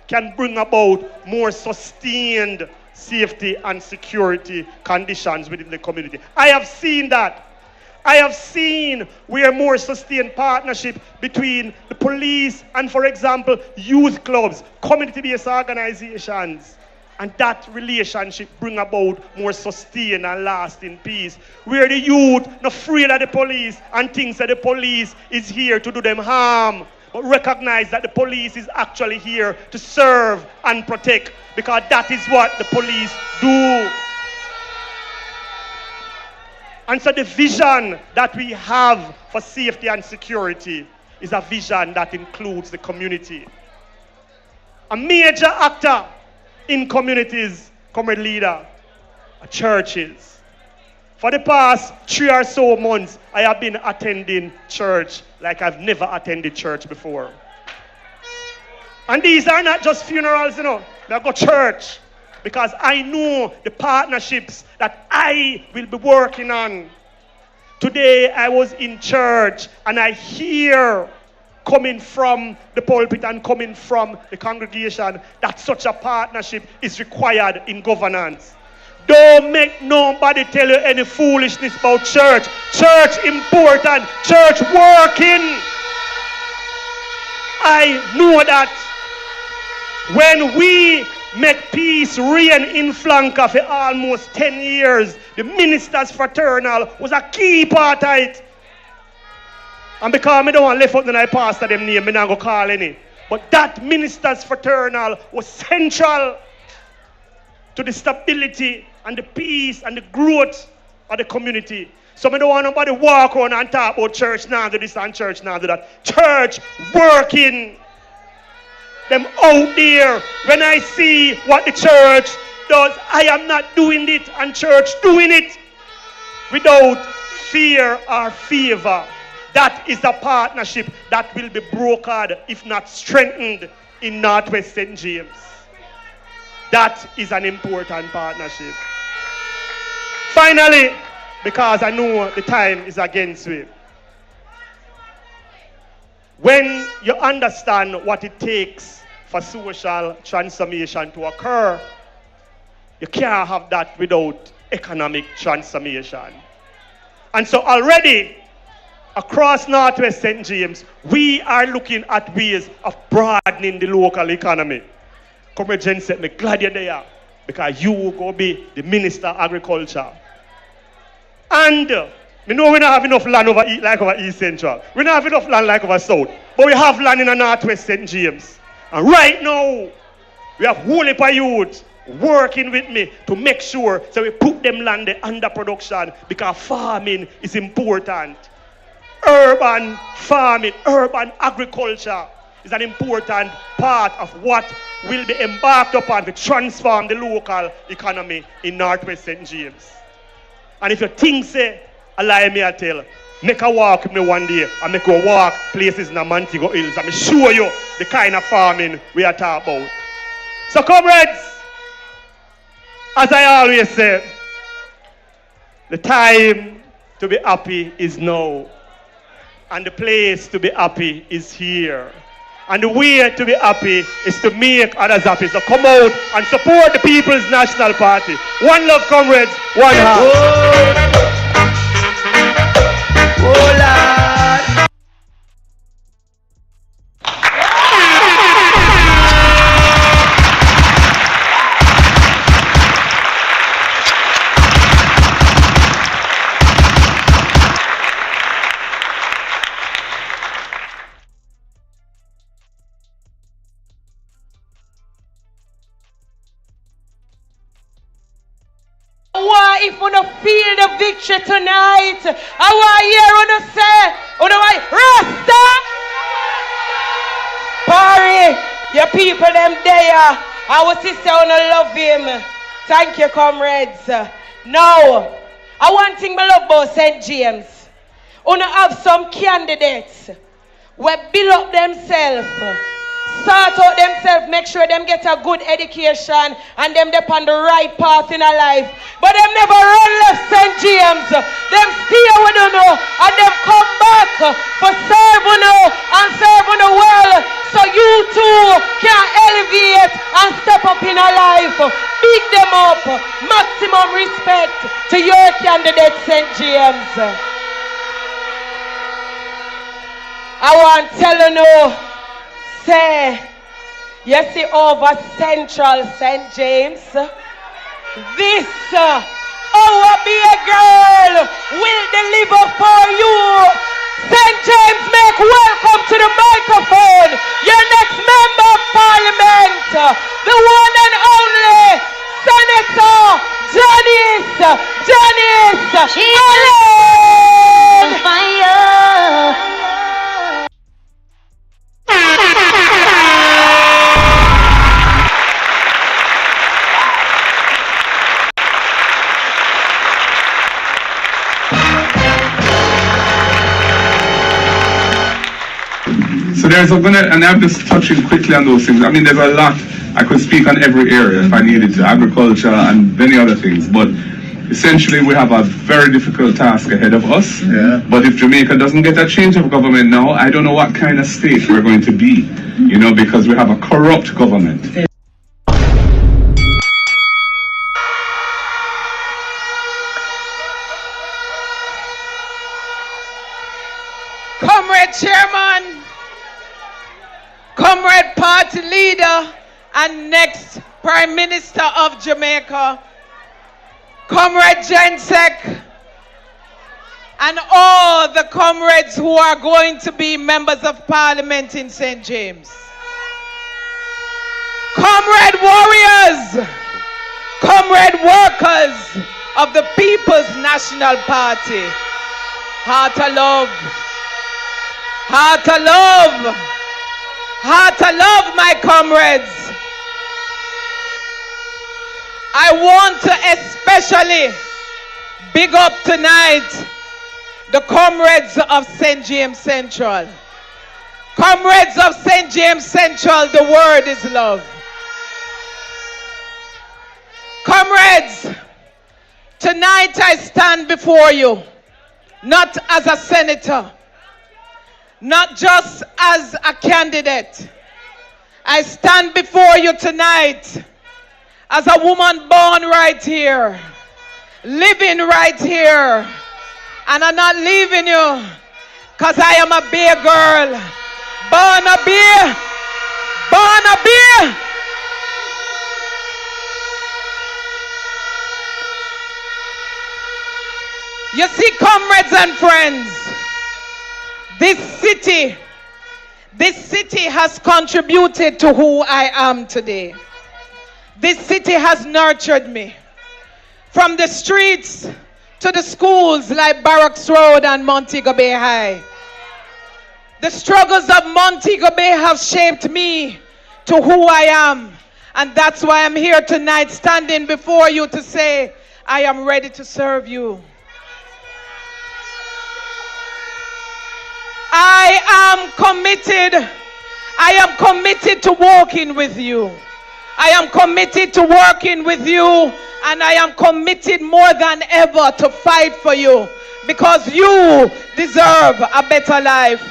can bring about more sustained safety and security conditions within the community. I have seen that. I have seen where more sustained partnership between the police and, for example, youth clubs, community-based organizations, and that relationship bring about more sustained and lasting peace. Where the youth not afraid of the police and thinks that the police is here to do them harm, but recognize that the police is actually here to serve and protect, because that is what the police do. And so the vision that we have for safety and security is a vision that includes the community. A major actor in communities, comrade leader, are churches. For the past 3 or so months, I have been attending church like I've never attended church before. And these are not just funerals, I go to church because I know the partnerships that I will be working on. Today I was in church and I hear coming from the pulpit and coming from the congregation that such a partnership is required in governance. Don't make nobody tell you any foolishness about church. Church important. Church working. I know that when we make peace reign in Flanker for almost 10 years, the ministers fraternal was a key part of it. And because I don't want to left out the pastor them name, I don't go call any. But that ministers fraternal was central to the stability and the peace and the growth of the community. So I don't want nobody walk around and talk about church now do this and church now do that. Church working. Them out there. When I see what the church does, I am not doing it and church doing it without fear or favor. That is a partnership that will be brokered, if not strengthened, in Northwest St. James. That is an important partnership. Finally, because I know the time is against me, when you understand what it takes for social transformation to occur, you can't have that without economic transformation. And so already, across Northwest St. James, we are looking at ways of broadening the local economy. Comrade Jen said, I'm glad you're there because you will go be the Minister of Agriculture. And we know we don't have enough land over like over East Central. We don't have enough land like over South. But we have land in the Northwest St. James. And right now, we have whole heap of youth working with me to make sure so we put them land under production because farming is important. Urban farming, urban agriculture is an important part of what will be embarked upon to transform the local economy in Northwest St. James. And if you think, say, allow me to tell, make a walk with me one day and make a walk places in the Montego Hills and show you the kind of farming we are talking about. So comrades, as I always say, the time to be happy is now. And the place to be happy is here. And the way to be happy is to make others happy. So come out and support the People's National Party. One love, comrades, one heart. Oh, Lord. If you don't feel the victory tonight, I want to hear you say, Rasta! Parish, your people them there. Our sister wanna love him. Thank you, comrades. Now, I want thing I love about St. James. Wanna have some candidates who build up themselves, sort out themselves, make sure them get a good education and them dep on the right path in a life. But them never run left St. James. Them stay with you know and them come back for serve you know and serve you know well so you too can elevate and step up in a life. Big them up. Maximum respect to your candidate St. James. I want to tell you now, say, you see over Central St. James, this our big girl will deliver for you. St. James, make welcome to the microphone your next member of Parliament, the one and only Senator Janice Allen. Fire. So there's a minute, and I'm just touching quickly on those things. I mean, there's a lot. I could speak on every area if I needed to, agriculture and many other things. But essentially, we have a very difficult task ahead of us. Yeah. But if Jamaica doesn't get a change of government now, I don't know what kind of state we're going to be, you know, because we have a corrupt government. Comrade Chairman, Comrade Party Leader, and next Prime Minister of Jamaica, Comrade Jensek, and all the comrades who are going to be members of Parliament in St. James. Comrade warriors, comrade workers of the People's National Party, heart of love, heart of love, heart of love, my comrades. I want to especially big up tonight the comrades of St. James Central. Comrades of St. James Central, the word is love. Comrades, tonight I stand before you, not as a senator, not just as a candidate. I stand before you tonight as a woman born right here, living right here. And I'm not leaving you because I am a beer girl. Born a beer. Born a beer. You see, comrades and friends, this city has contributed to who I am today. This city has nurtured me. From the streets to the schools like Barracks Road and Montego Bay High. The struggles of Montego Bay have shaped me to who I am. And that's why I'm here tonight standing before you to say, I am ready to serve you. I am committed to walking with you. I am committed to working with you, and I am committed more than ever to fight for you because you deserve a better life.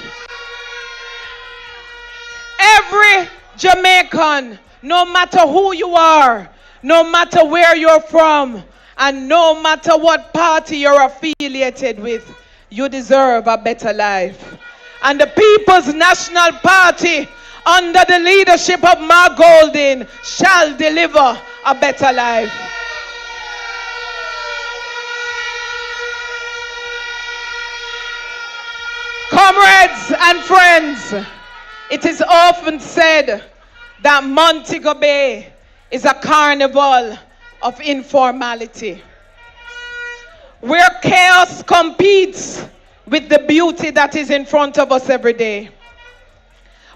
Every Jamaican, no matter who you are, no matter where you're from, and no matter what party you're affiliated with, you deserve a better life. And the People's National Party, under the leadership of Mark Golding, shall deliver a better life. Comrades and friends, it is often said that Montego Bay is a carnival of informality, where chaos competes with the beauty that is in front of us every day,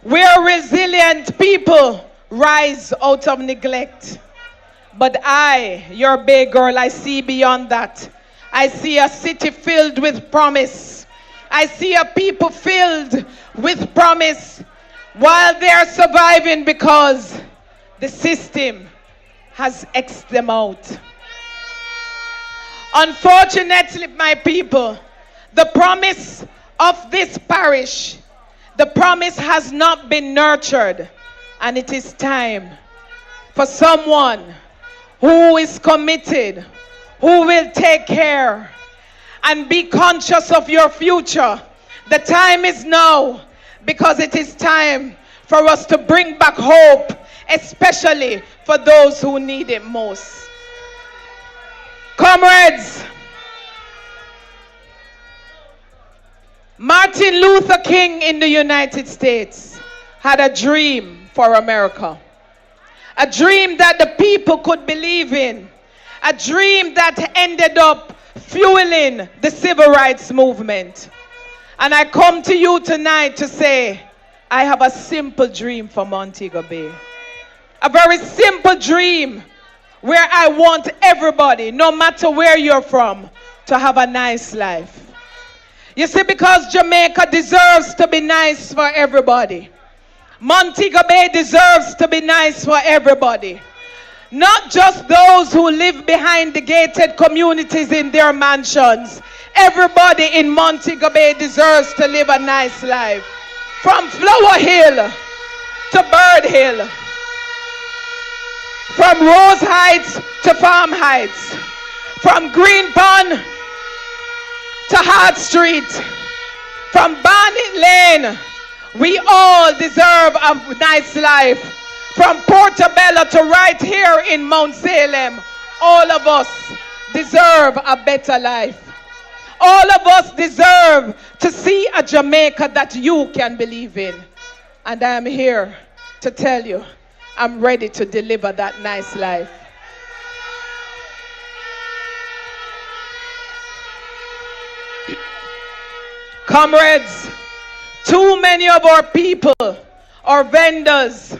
where resilient people rise out of neglect. But I, your Bay girl, I see beyond that. I see a city filled with promise. I see a people filled with promise. while they are surviving because the system has X'd them out. Unfortunately, my people, the promise of this parish, the promise has not been nurtured, and it is time for someone who is committed, who will take care and be conscious of your future. The time is now, because it is time for us to bring back hope, especially for those who need it most. Comrades, Martin Luther King in the United States had a dream for America. A dream that the people could believe in. A dream that ended up fueling the civil rights movement. And I come to you tonight to say, I have a simple dream for Montego Bay. A very simple dream where I want everybody, no matter where you're from, to have a nice life. You see, because Jamaica deserves to be nice for everybody. Montego Bay deserves to be nice for everybody. Not just those who live behind the gated communities in their mansions. Everybody in Montego Bay deserves to live a nice life. From Flower Hill to Bird Hill. From Rose Heights to Farm Heights. From Green Pond to Hart Street. From Barnet Lane. We all deserve a nice life. From Portobello to right here in Mount Salem, all of us deserve a better life. All of us deserve to see a Jamaica that you can believe in. And I am here to tell you, I'm ready to deliver that nice life. Comrades, too many of our people, our vendors,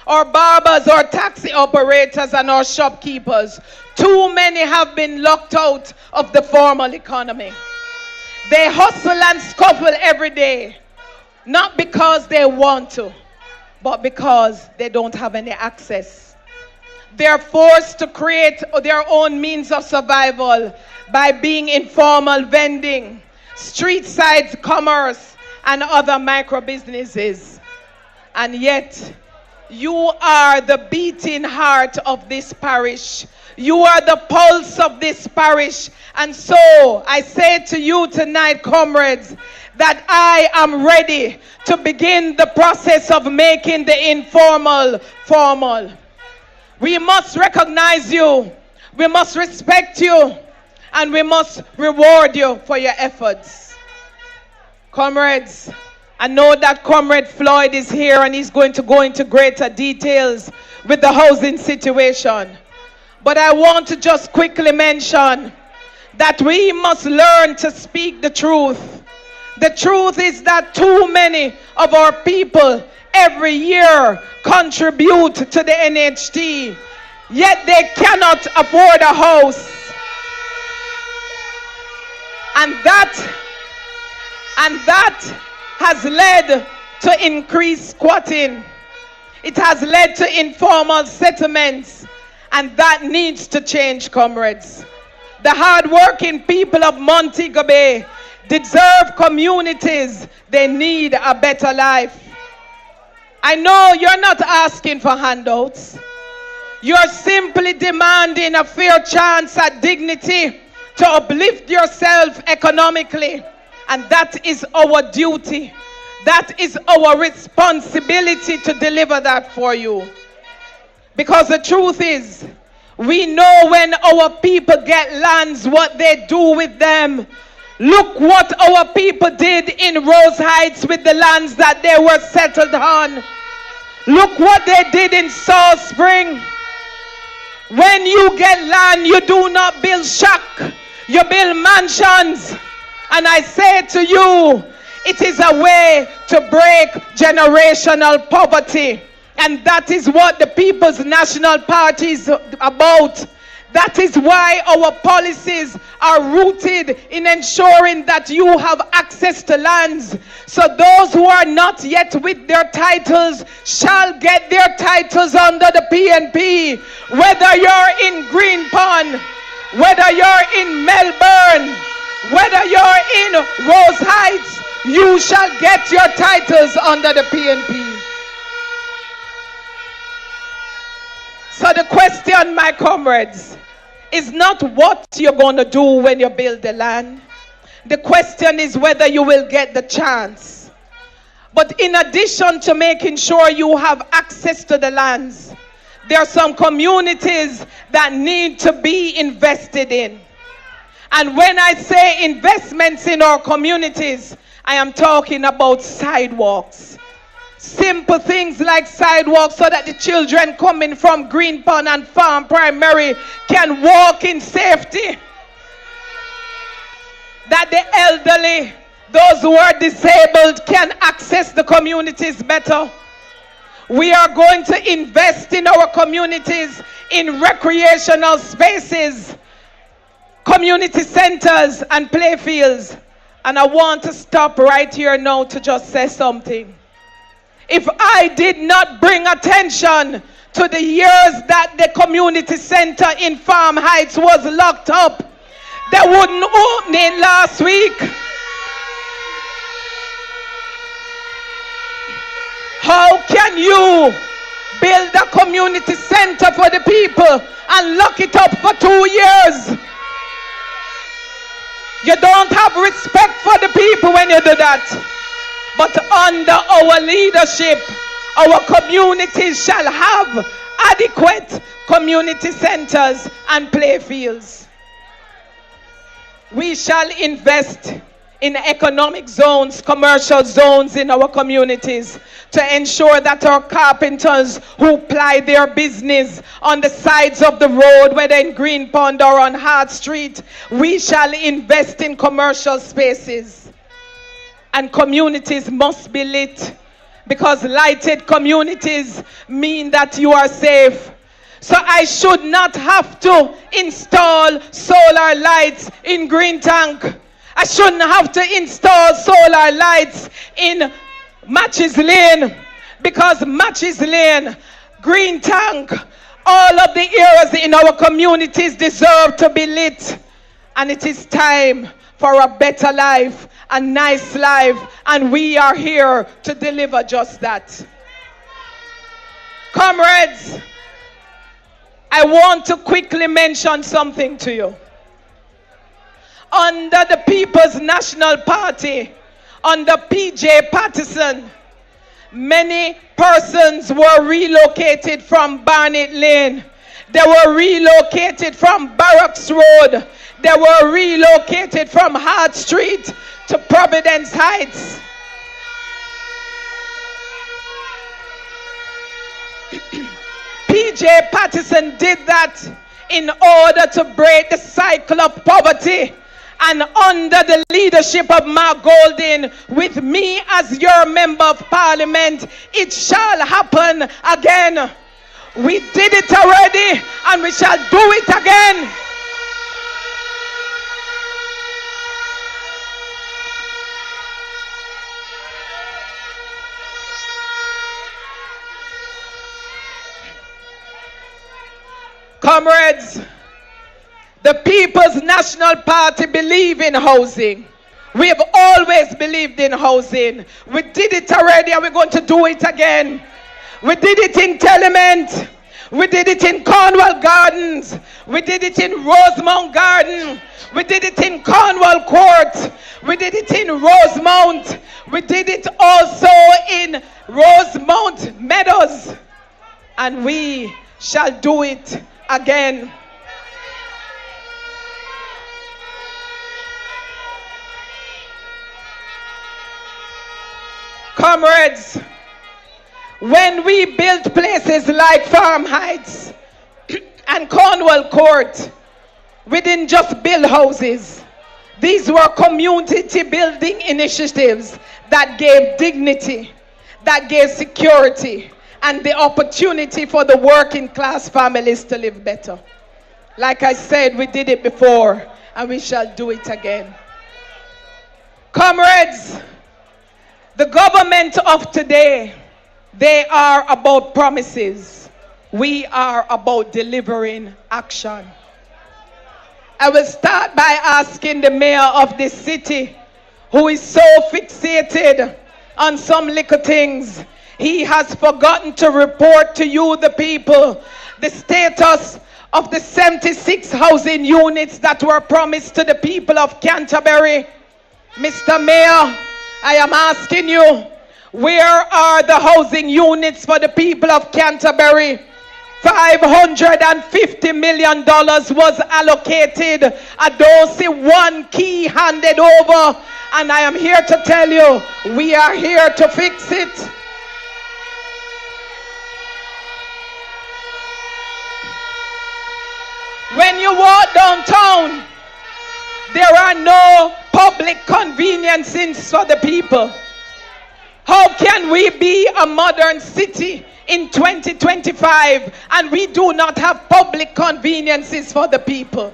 our barbers, our taxi operators, and our shopkeepers, too many have been locked out of the formal economy. They hustle and scuffle every day, not because they want to, but because they don't have any access. They're forced to create their own means of survival by being informal vending, street side commerce, and other micro businesses. And yet, you are the beating heart of this parish. You are the pulse of this parish. And so I say to you tonight, comrades, that I am ready to begin the process of making the informal formal. We must recognize you. We must respect you. And we must reward you for your efforts. Comrades, I know that Comrade Floyd is here and he's going to go into greater details with the housing situation. But I want to just quickly mention that we must learn to speak the truth. The truth is that too many of our people every year contribute to the NHT, yet they cannot afford a house. And that has led to increased squatting. It has led to informal settlements, and that needs to change, comrades. The hard-working people of Montego Bay deserve communities. They need a better life. I know you're not asking for handouts. You're simply demanding a fair chance at dignity to uplift yourself economically. And that is our duty. That is our responsibility to deliver that for you. Because the truth is, we know when our people get lands, what they do with them. Look what our people did in Rose Heights with the lands that they were settled on. Look what they did in South Spring. When you get land, you do not build shack, you build mansions. And I say to you, it is a way to break generational poverty. And that is what the People's National Party is about. That is why our policies are rooted in ensuring that you have access to lands. So those who are not yet with their titles shall get their titles under the PNP. Whether you're in Green Pond, whether you're in Melbourne, whether you're in Rose Heights, you shall get your titles under the PNP. So the question, my comrades, is not what you're going to do when you build the land. The question is whether you will get the chance. But in addition to making sure you have access to the lands, there are some communities that need to be invested in. And when I say investments in our communities, I am talking about sidewalks. Simple things like sidewalks so that the children coming from Green Pond and Farm Primary can walk in safety. That the elderly, those who are disabled, can access the communities better. We are going to invest in our communities in recreational spaces, community centers and playfields. And I want to stop right here now to just say something. If I did not bring attention to the years that the community center in Farm Heights was locked up, they wouldn't open it last week. How can you build a community center for the people and lock it up for 2 years? You don't have respect for the people when you do that. But under our leadership, our communities shall have adequate community centers and playfields. We shall invest in economic zones, commercial zones in our communities to ensure that our carpenters who ply their business on the sides of the road, whether in Green Pond or on Hart Street, we shall invest in commercial spaces. And communities must be lit, because lighted communities mean that you are safe. So I should not have to install solar lights in Green Tank. I shouldn't have to install solar lights in Matches Lane, because Matches Lane, Green Tank, all of the areas in our communities deserve to be lit. And it is time for a better life, a nice life, and we are here to deliver just that. Comrades, I want to quickly mention something to you. Under the People's National Party, under PJ Patterson, many persons were relocated from Barnett Lane. They were relocated from Barracks Road. They were relocated from Hart Street to Providence Heights. PJ Patterson did that in order to break the cycle of poverty. And under the leadership of Mark Golding, with me as your member of parliament, it shall happen again. We did it already, and we shall do it again. Comrades, the People's National Party believe in housing. We have always believed in housing. We did it already, and we're going to do it again. We did it in Tenement. We did it in Cornwall Gardens. We did it in Rosemount Garden. We did it in Cornwall Court. We did it in Rosemount. We did it also in Rosemount Meadows. And we shall do it again. Comrades, when we built places like Farm Heights and Cornwall Court, we didn't just build houses. These were community building initiatives that gave dignity, that gave security, and the opportunity for the working class families to live better. Like I said, we did it before, and we shall do it again. Comrades, the government of today, they are about promises. We are about delivering action. I will start by asking the mayor of this city, who is so fixated on some little things, he has forgotten to report to you, the people, the status of the 76 housing units that were promised to the people of Canterbury. Mr. Mayor, I am asking you, where are the housing units for the people of Canterbury? $550 million was allocated. I don't see one key handed over. And I am here to tell you, we are here to fix it. When you walk downtown, there are no public conveniences for the people. How can we be a modern city in 2025 and we do not have public conveniences for the people?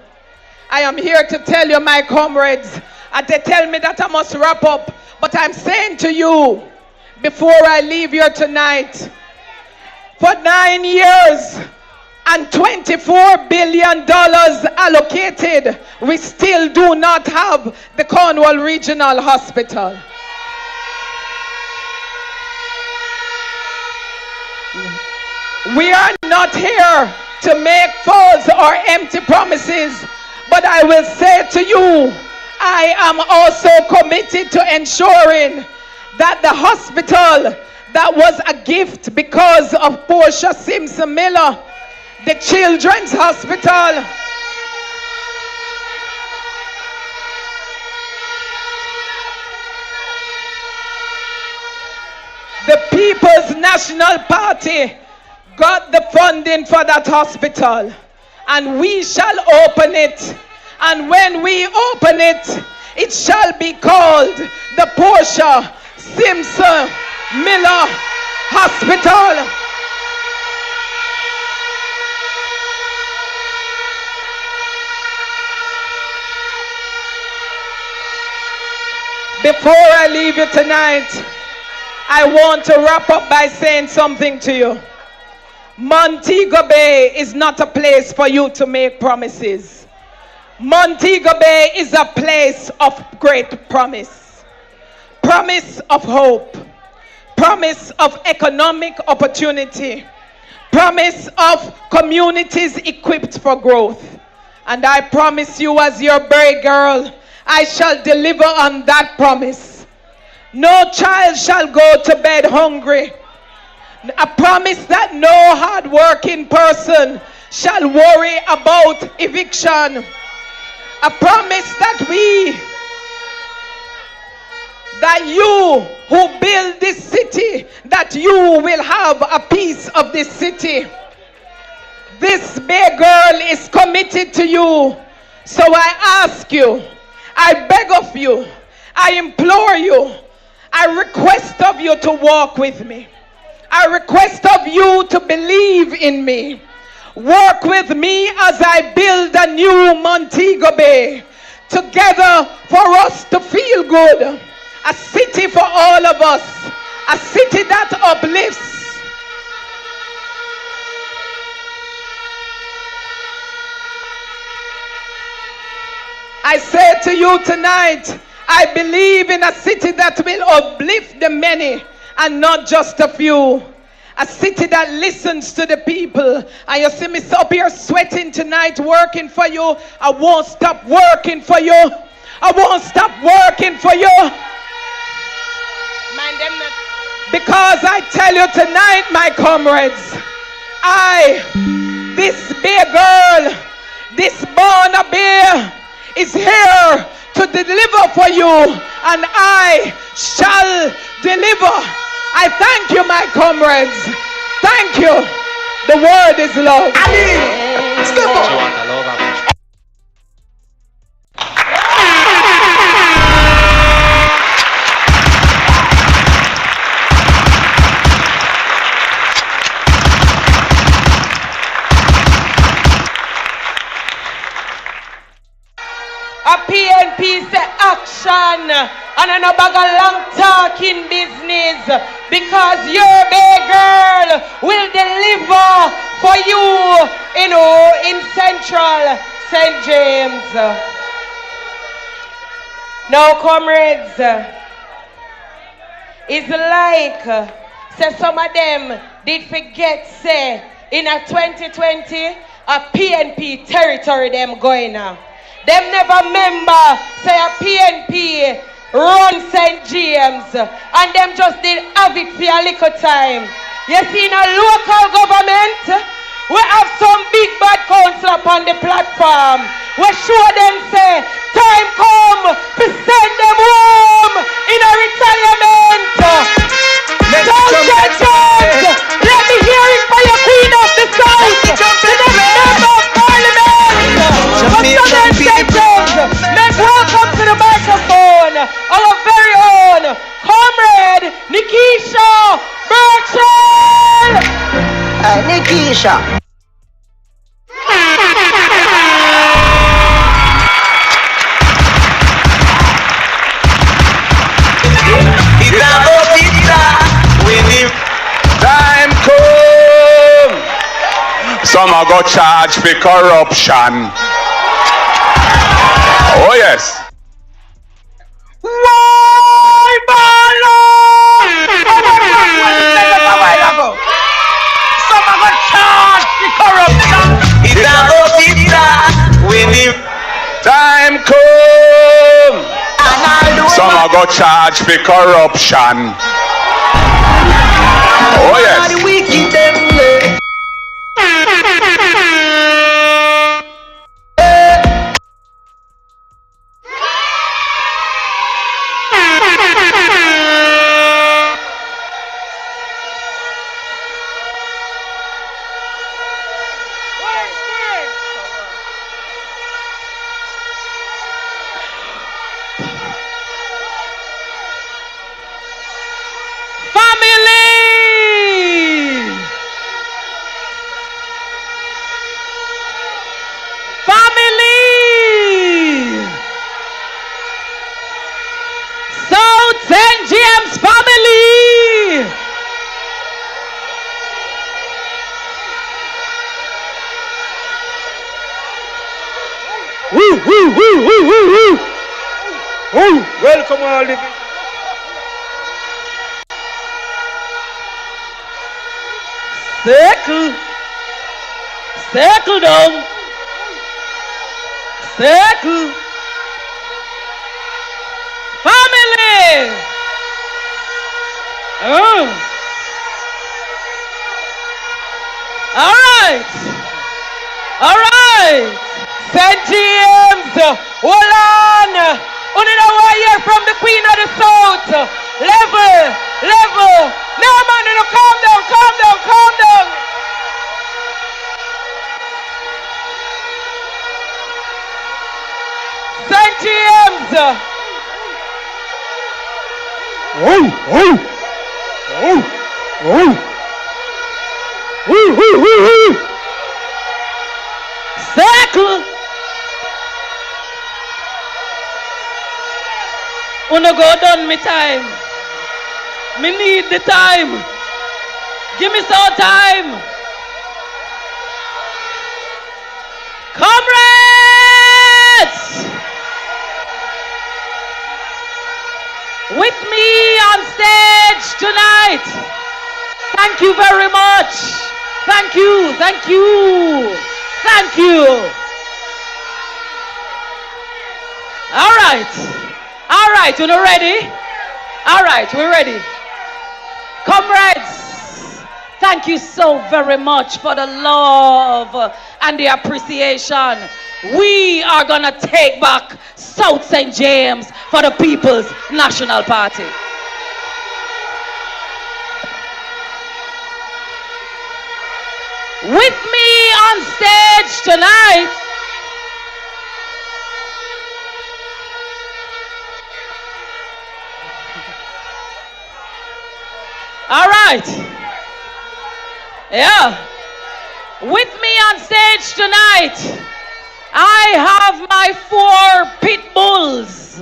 I am here to tell you, my comrades, and they tell me that I must wrap up, but I'm saying to you, before I leave here tonight, for 9 years and $24 billion allocated, we still do not have the Cornwall Regional Hospital. We are not here to make false or empty promises, but I will say to you, I am also committed to ensuring that the hospital that was a gift because of Portia Simpson Miller, the Children's Hospital, the People's National Party got the funding for that hospital, and we shall open it. And when we open it, it shall be called the Portia Simpson Miller Hospital. Before I leave you tonight, I want to wrap up by saying something to you. Montego Bay is not a place for you to make promises. Montego Bay is a place of great promise. Promise of hope. Promise of economic opportunity. Promise of communities equipped for growth. And I promise you, as your brave girl, I shall deliver on that promise. No child shall go to bed hungry. A promise that no hard-working person shall worry about eviction. A promise that you who build this city, that you will have a piece of this city. This Bay girl is committed to you. So I ask you, I beg of you, I implore you, I request of you to walk with me. I request of you to believe in me. Work with me as I build a new Montego Bay. Together for us to feel good. A city for all of us. A city that uplifts. I say to you tonight, I believe in a city that will uplift the many and not just a few. A city that listens to the people. And you see me up here sweating tonight, working for you. I won't stop working for you. I won't stop working for you. Because I tell you tonight, my comrades, this Bay girl, this Bona Bay, is here to deliver for you, and I shall deliver. I thank you, my comrades. Thank you. The word is love. Step up. man and I no bag a long talking business because your big girl will deliver for you, in Central St. James. Now, comrades, it's like say some of them did forget say in a 2020 a PNP territory them going now. Them never remember say a PNP run St. James and them just did have it for a little time. You see in a local government we have some big bad council up on the platform. We show them say time come to send them home in a retirement. Let me hear it for your Queen of the South, the next member of Parliament. From Southern Sentence, let's welcome to the microphone our very own comrade Nikisha Birchall. Nikisha. Time come. Some are go charge for corruption. Oh yes. Why, Bolo? Some are going to charge the corruption. Time come. Some are go charge for corruption. Oh yes. Welcome all the Circle down. Circle. Family. All right. St. James, hold on. Only know why you're from the Queen of the South. Level. No man, calm down. St. James. Circle. Wanna go down me time. Me need the time. Give me some time. Comrades! With me on stage tonight. Thank you very much. Thank you. All right, you know ready? All right, we're ready. Comrades, thank you so very much for the love and the appreciation. We are gonna take back South St. James for the People's National Party. With me on stage tonight, all right. Yeah. With me on stage tonight, I have my 4 pit bulls.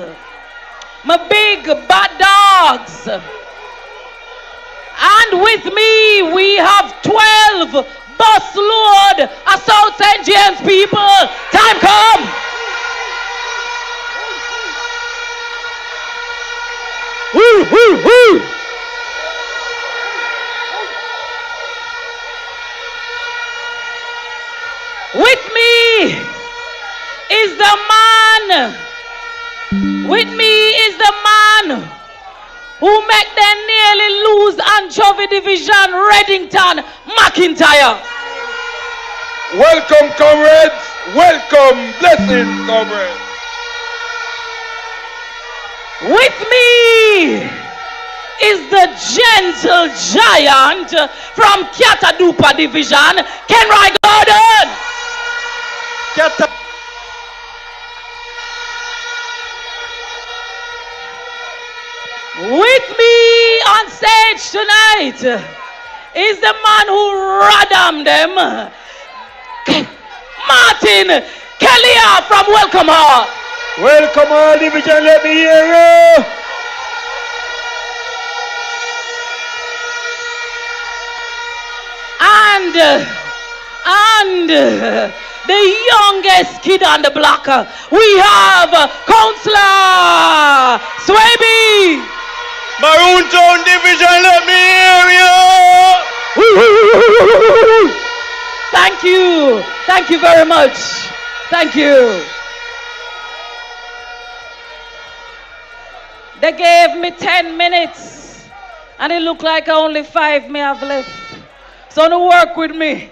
my big bad dogs. And with me, we have 12 busload of South St. James people. Time come. Woo, woo, woo. With me is the man. With me is the man who make them nearly lose anchovy division, Reddington, McIntyre. Welcome, comrades. Welcome. Blessings, comrades. With me is the gentle giant from Catadupa division, Kenroy Gordon. With me on stage tonight is the man who radam them, Martin Kelly from Welcome Hall. Welcome all division, let me hear you. And the youngest kid on the block, we have Councillor Swaby. Maroon Town division, let me hear you. Thank you. Thank you very much. Thank you. They gave me 10 minutes and it looked like only 5 may have left. So no work with me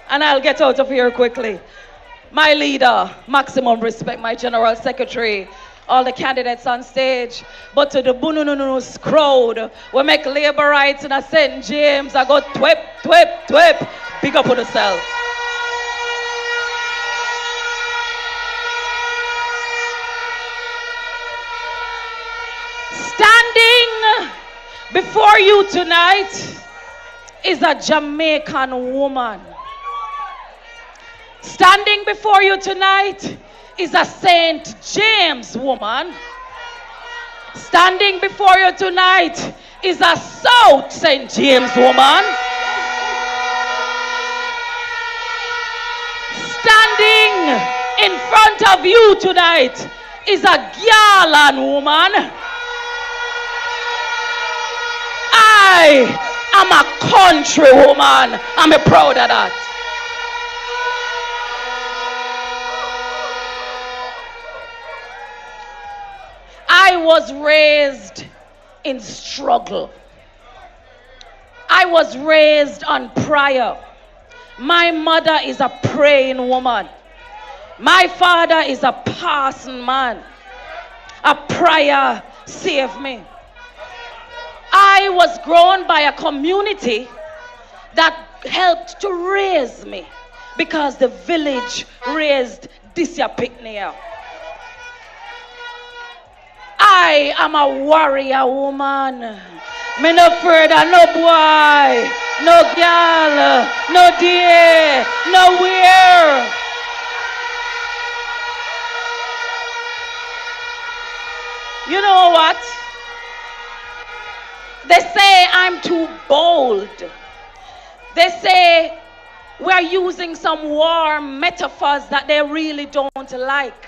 and I'll get out of here quickly. My leader, maximum respect, my general secretary, all the candidates on stage, but to the Bunununus crowd, we make labor rights in a St. James, I go twip, twip, twip, big up on yourself. Standing before you tonight is a Jamaican woman. Standing before you tonight is a St. James woman. Standing before you tonight is a South St. James woman. Standing in front of you tonight is a Gyalan woman. I am a country woman. I'm proud of that. I was raised in struggle. I was raised on prayer. My mother is a praying woman. My father is a passing man. A prayer saved me. I was grown by a community that helped to raise me because the village raised this your picnic. I am a warrior woman. Me no afraid of no boy, no girl, no dear, nowhere. You know what? They say I'm too bold. They say we're using some warm metaphors that they really don't like.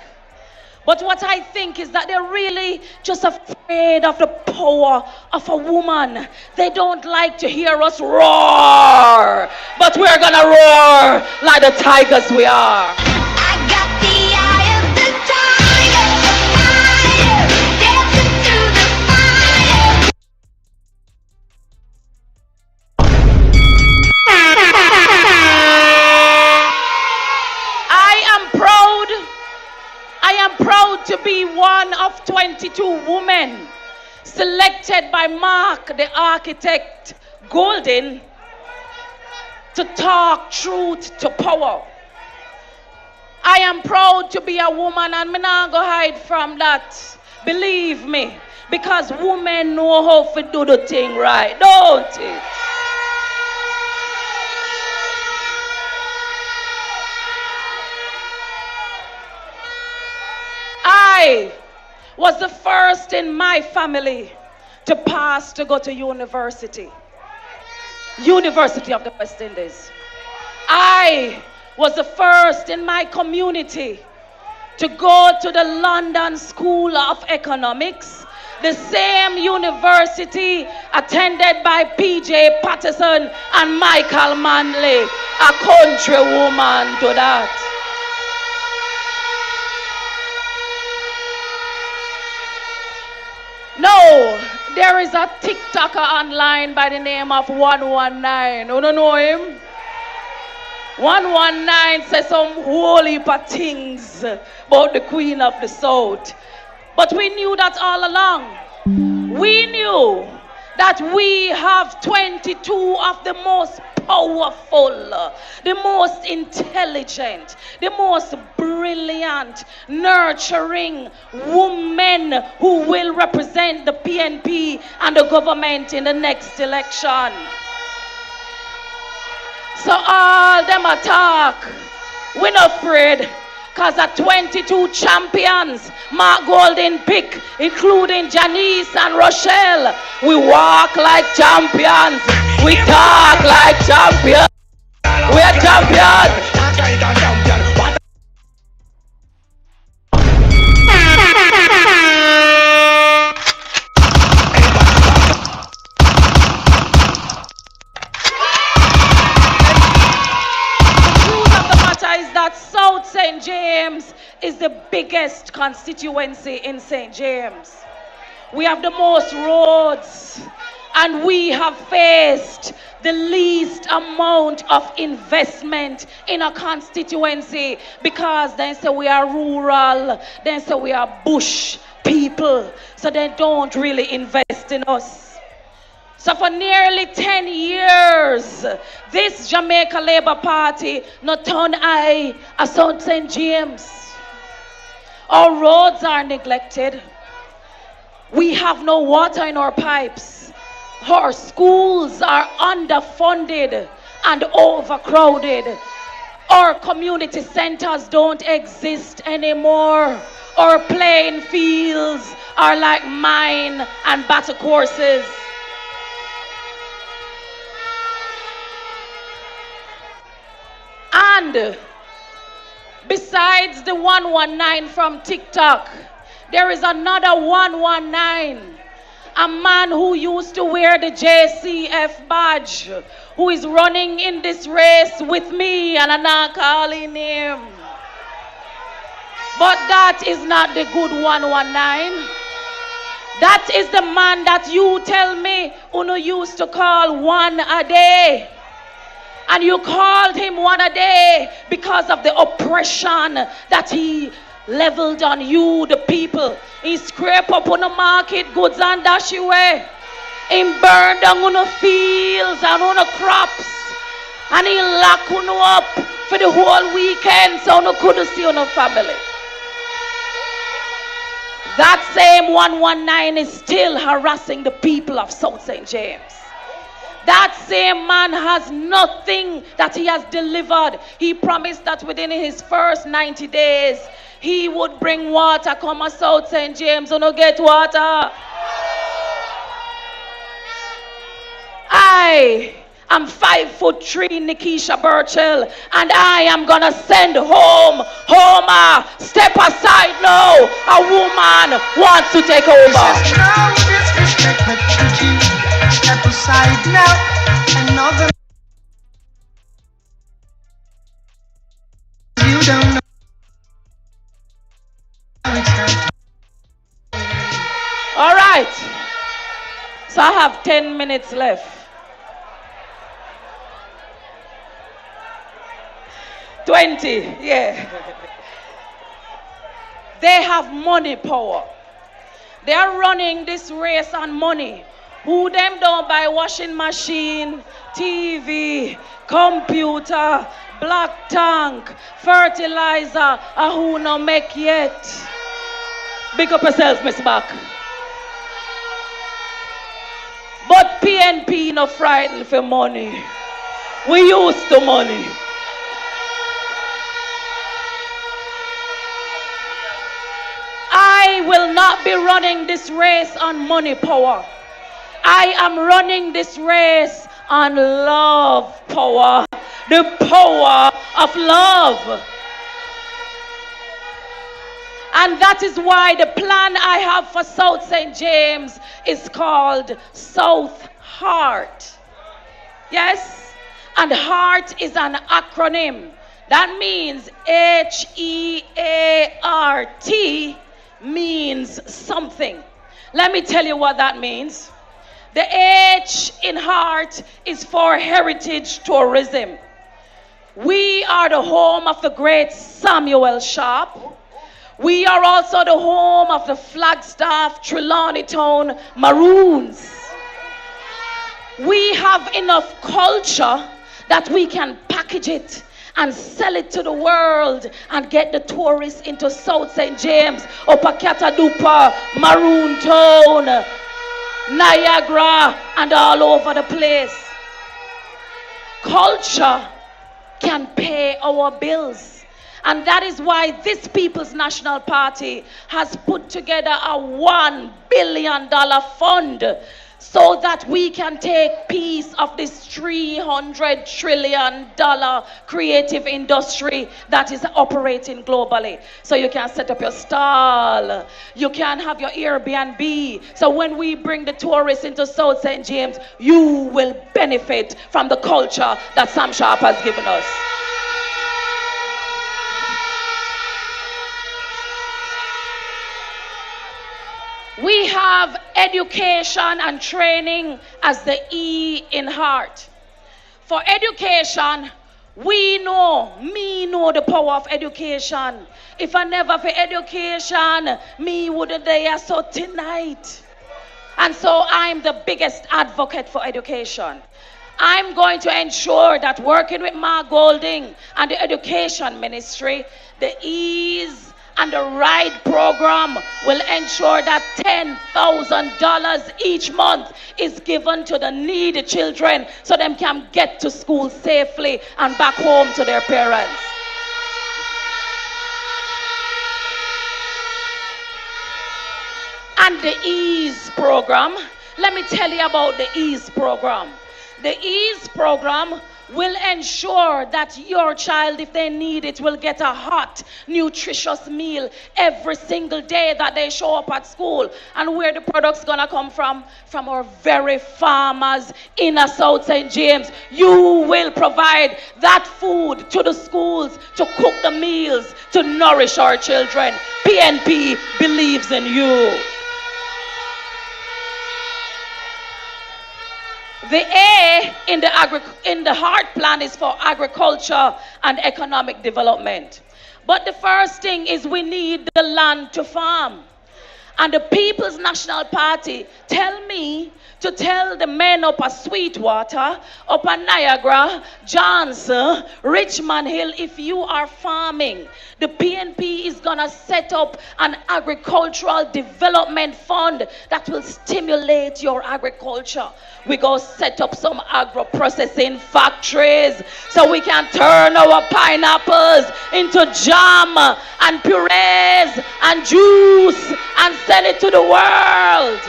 But what I think is that they're really just afraid of the power of a woman. They don't like to hear us roar. But we're gonna roar like the tigers we are. I got the eye of the tiger, dancing through the fire. I am proud to be one of 22 women selected by Mark, the architect, Golden, to talk truth to power. I am proud to be a woman and I'm not going to hide from that. Believe me, because women know how to do the thing right, don't it? I was the first in my family to pass to go to university. University of the West Indies. I was the first in my community to go to the London School of Economics, the same university attended by P.J. Patterson and Michael Manley, a countrywoman to that. No, there is a TikToker online by the name of 119. You don't know him? 119 says some whole heap of things about the Queen of the South. But we knew that all along. We knew that we have 22 of the most powerful, the most intelligent, the most brilliant, nurturing women who will represent the PNP and the government in the next election. So all them attack, we're not afraid, because at 22 champions, Mark Golden pick, including Janice and Rochelle. We walk like champions, we talk like champions, we're champions. That South St. James is the biggest constituency in St. James. We have the most roads, and we have faced the least amount of investment in a constituency because they say we are rural, they say we are bush people, so they don't really invest in us. So for nearly 10 years, this Jamaica Labour Party not turn eye at South St. James. Our roads are neglected. We have no water in our pipes. Our schools are underfunded and overcrowded. Our community centers don't exist anymore. Our playing fields are like mine and battle courses. And besides the 119 from TikTok, there is another 119, a man who used to wear the JCF badge, who is running in this race with me, and I'm not calling him. But that is not the good 119. That is the man that you tell me Uno used to call one a day. And you called him one a day because of the oppression that he leveled on you, the people. He scraped up on the market goods and dash away. He burned down on the fields and on the crops. And he locked you up for the whole weekend so you couldn't see your family. That same 119 is still harassing the people of South St. James. That same man has nothing that he has delivered. He promised that within his first 90 days, he would bring water. Come to South St. James, you don't get water. I am 5'3" Nikisha Burchell, and I am gonna send home Homer. Step aside now. A woman wants to take over. Step aside now. Another. You don't know. All right. So I have 10 minutes left. 20, yeah. They have money power. They are running this race on money. Who them don't buy washing machine, TV, computer, black tank, fertilizer, and who no make yet. Big up yourself, Miss Back. But PNP no frightened for money. We used to money. I will not be running this race on money power. I am running this race on love power. The power of love. And that is why the plan I have for South St. James is called South Heart. Yes? And heart is an acronym. That means HEART means something. Let me tell you what that means. The H in heart is for heritage tourism. We are the home of the great Samuel Sharp. We are also the home of the Flagstaff Trelawney Town Maroons. We have enough culture that we can package it and sell it to the world and get the tourists into South St. James, Upper Catadupa, Maroon Town, Niagara, and all over the place. Culture can pay our bills. And that is why this People's National Party has put together a $1 billion fund so that we can take piece of this $300 trillion creative industry that is operating globally. So you can set up your stall, you can have your Airbnb. So when we bring the tourists into South St. James, you will benefit from the culture that Sam Sharp has given us. We have education and training as the E in heart. For education, me know the power of education. If I never for education, me wouldn't there so tonight. And so I'm the biggest advocate for education. I'm going to ensure that working with Mark Golding and the education ministry, the Ease and the RIDE program will ensure that $10,000 each month is given to the needy children so them can get to school safely and back home to their parents. And the EASE program, let me tell you about the EASE program. The EASE program will ensure that your child, if they need it, will get a hot, nutritious meal every single day that they show up at school. And where the product's gonna come from? From our very farmers in South St. James. You will provide that food to the schools, to cook the meals, to nourish our children. PNP believes in you. The A in the heart plan is for agriculture and economic development. But the first thing is we need the land to farm. And the People's National Party tell me to tell the men up at Sweetwater, up at Niagara, Johnson, Richmond Hill, if you are farming, the PNP is gonna set up an agricultural development fund that will stimulate your agriculture. We go set up some agro-processing factories so we can turn our pineapples into jam and purees and juice and sell it to the world.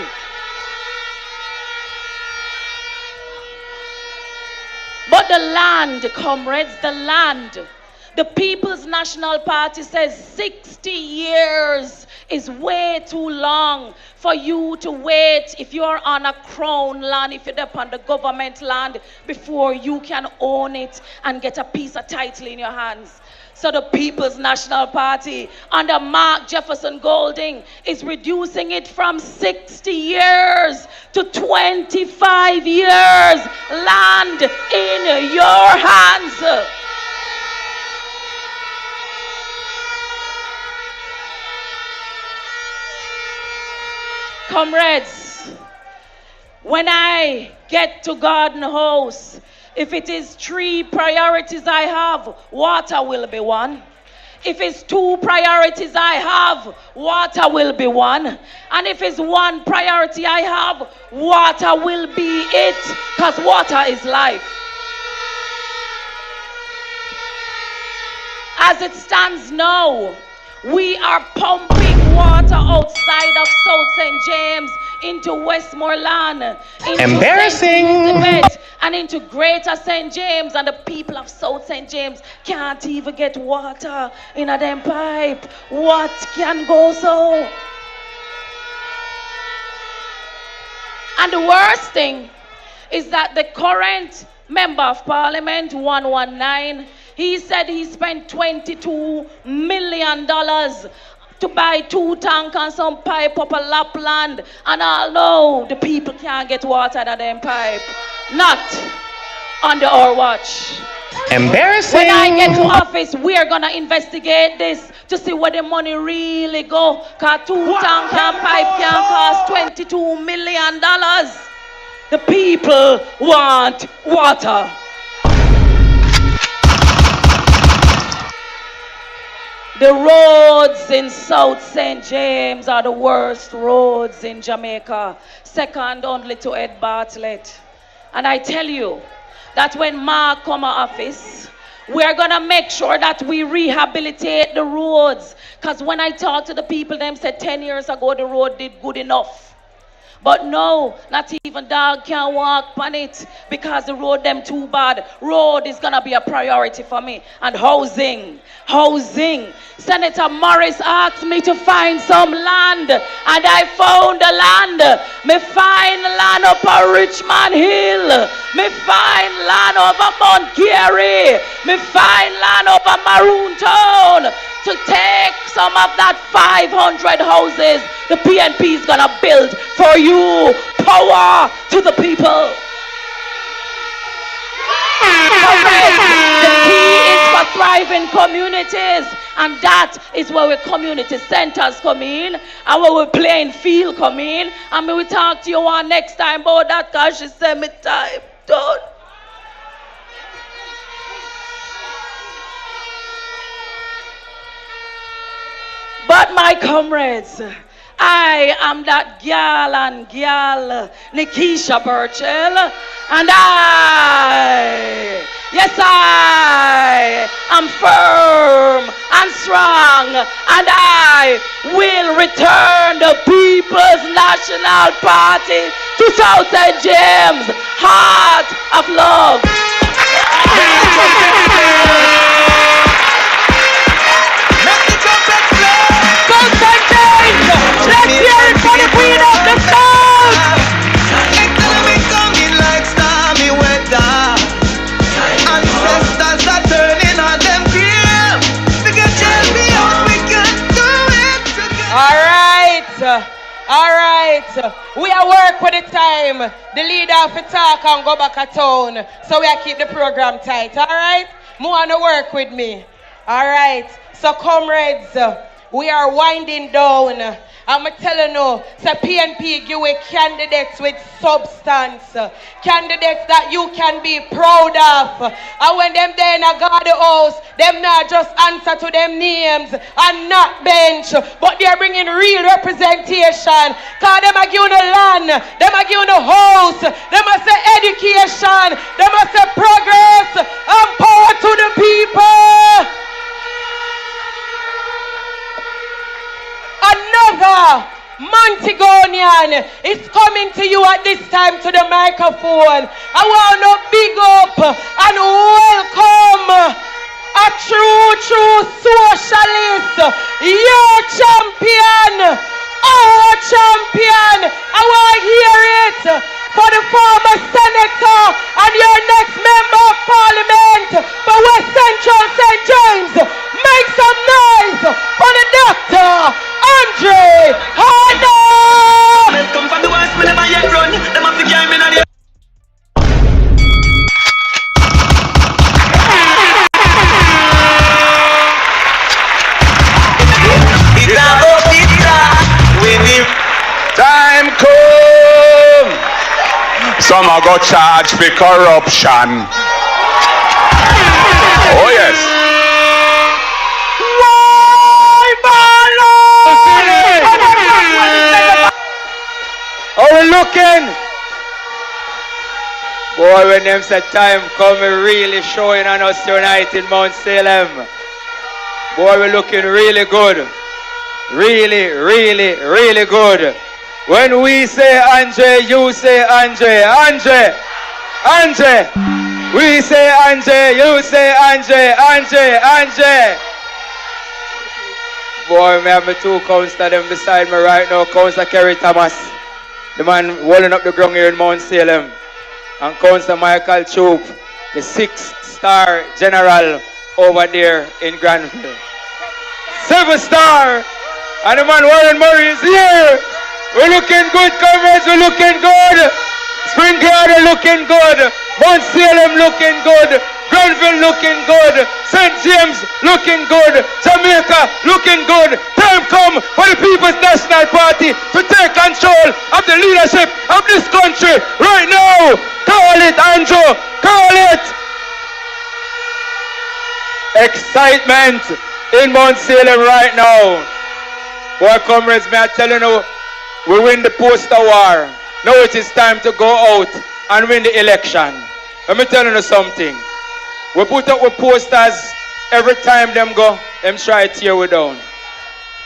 But the land, comrades, the land. The People's National Party says 60 years is way too long for you to wait if you're on a crown land, if you're up on the government land, before you can own it and get a piece of title in your hands. So the People's National Party under Mark Jefferson Golding is reducing it from 60 years to 25 years. Land in your hands. Comrades, when I get to Garden House, if it is 3 priorities I have, water will be one. If it's 2 priorities I have, water will be one. And if it's 1 priority I have, water will be it, because water is life. As it stands now, we are pumping water outside of South St. James into Westmoreland, into Embarrassing. St. Elizabeth, and into Greater St. James, and the people of South St. James can't even get water in a damn pipe. What can go so? And the worst thing is that the current Member of Parliament, 119, he said he spent $22 million to buy 2 tanks and some pipe up a Lapland. And although the people can't get water out of them pipe, not under our watch. Embarrassing. When I get to office, we are gonna investigate this to see where the money really go. Cause 2 tank and pipe can cost $22 million. The people want water. The roads in South St. James are the worst roads in Jamaica, second only to Ed Bartlett. And I tell you that when Mark come to office, we are gonna make sure that we rehabilitate the roads. Because when I talk to the people, them said 10 years ago the road did good enough. But no, not even dog can walk on it because the road them too bad. Road is gonna be a priority for me. And housing. Senator Morris asked me to find some land, and I found the land. Me find land up on Richmond Hill. Me find land over Mount Gary. Me find land over Maroon Town. To take some of that 500 houses the PNP is gonna build for you. Power to the people. The key is for thriving communities, and that is where our community centers come in, and where we playing field come in. And we will talk to you on next time about that, because she said me time done. But my comrades, I am that gal, Nikisha Burchell, and I am firm and strong, and I will return the People's National Party to South St. James, heart of love. Let's hear it for the Queen of the South! Economy coming like stormy weather. Ancestors are turning on them grave. Because champions, we can do it together. Alright. We are work with the time. The leader of the talk and go back a town. So we are keep the program tight. Alright? Move on to work with me. Alright. So comrades, we are winding down. I'm telling you, so PNP give away candidates with substance, candidates that you can be proud of. And when them there in a guard house, them not just answer to them names and not bench, but they're bringing real representation. Cause them are giving a land, them are giving a house, them are say education, them are say progress and power to the people. Another Montigonian is coming to you at this time to the microphone. I want to big up and welcome a true socialist, your champion, our champion. I want to hear it for the former senator and your next member of parliament for West Central St. James. Make some noise for the doctor, Andre Hanna! Come from the west, me never yet run. Them have to carry me on the Time come. Some are go charged for corruption. Oh yes. How we looking? Boy, when them say time come, we really showing on us tonight in Mount Salem. Boy, we looking really good. Really, really, really good. When we say Andre, you say Andre. Andre. Andre. We say Andre, you say Andre. Andre. Andre. Boy, me have my two counselors them beside me right now. Counselor Kerry Thomas, the man holding up the ground here in Mount Salem. And Counselor Michael Choop, the 6-star general over there in Granville. 7-star! And the man Warren Murray is here! We're looking good, comrades, we're looking good! Spring Garden looking good! Mount Salem looking good! Granville looking good! St. James looking good! Jamaica looking good! Time come for the People's National Party to take control of the leadership of this country right now! Call it, Andrew! Call it! Excitement in Mount Salem right now. Boy, comrades, may I tell you now, we win the poster war. Now it is time to go out and win the election. Let me tell you something. We put up with posters every time them go, them try to tear we down.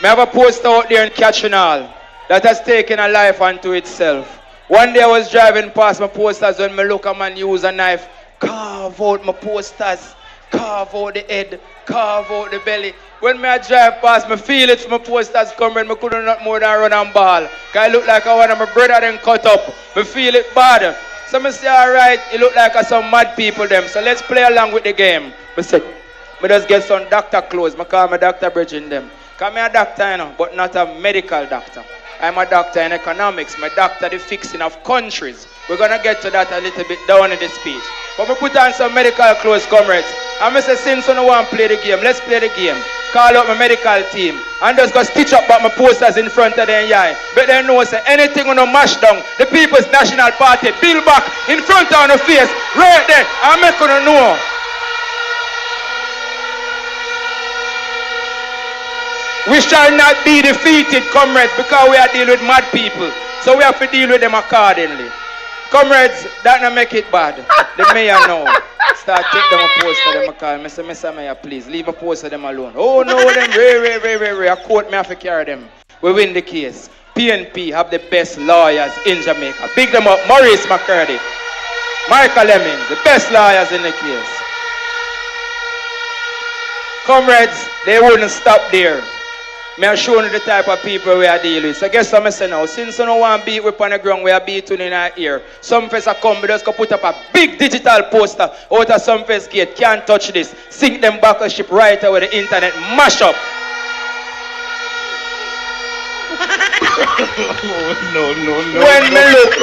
I have a poster out there in Catchinall that has taken a life unto itself. One day I was driving past my posters when I look at man use a knife, carve out my posters, carve out the head, carve out the belly. When I drive past, I feel it from my posters coming, I couldn't not more than run and ball. Cause I look like I want my brother then cut up. I feel it bad. So I say, alright, you look like some mad people them. So let's play along with the game. I say, I just get some doctor clothes. I call my Dr. Bridging them. Cause I'm a doctor, you know, but not a medical doctor. I'm a doctor in economics. My doctor the fixing of countries. We're gonna get to that a little bit down in the speech. But we put on some medical clothes, comrades. I'm say, since you don't want to play the game, let's play the game. Call up my medical team and just go stitch up my posters in front of them, yeah. But they know say anything on no mash down, the People's National Party, build back in front of the face, right there. I'm making you know. We shall not be defeated, comrades, because we are dealing with mad people. So we have to deal with them accordingly. Comrades, that not make it bad. The mayor now. Start take them a poster them a call. Mr. Mayor, please, leave a poster them alone. Oh no, them very. A court me have to carry them. We win the case. PNP have the best lawyers in Jamaica. Big them up. Maurice McCurdy, Michael Lemmings, the best lawyers in the case. Comrades, they wouldn't stop there. Me are showing you the type of people we are dealing with. So guess what I say now? Since you don't want to beat on the ground, we are beating in our ear. Some face a come, we just go put up a big digital poster out of some face gate. Can't touch this. Sink them back a ship right away the internet. Mash up. No. When me look,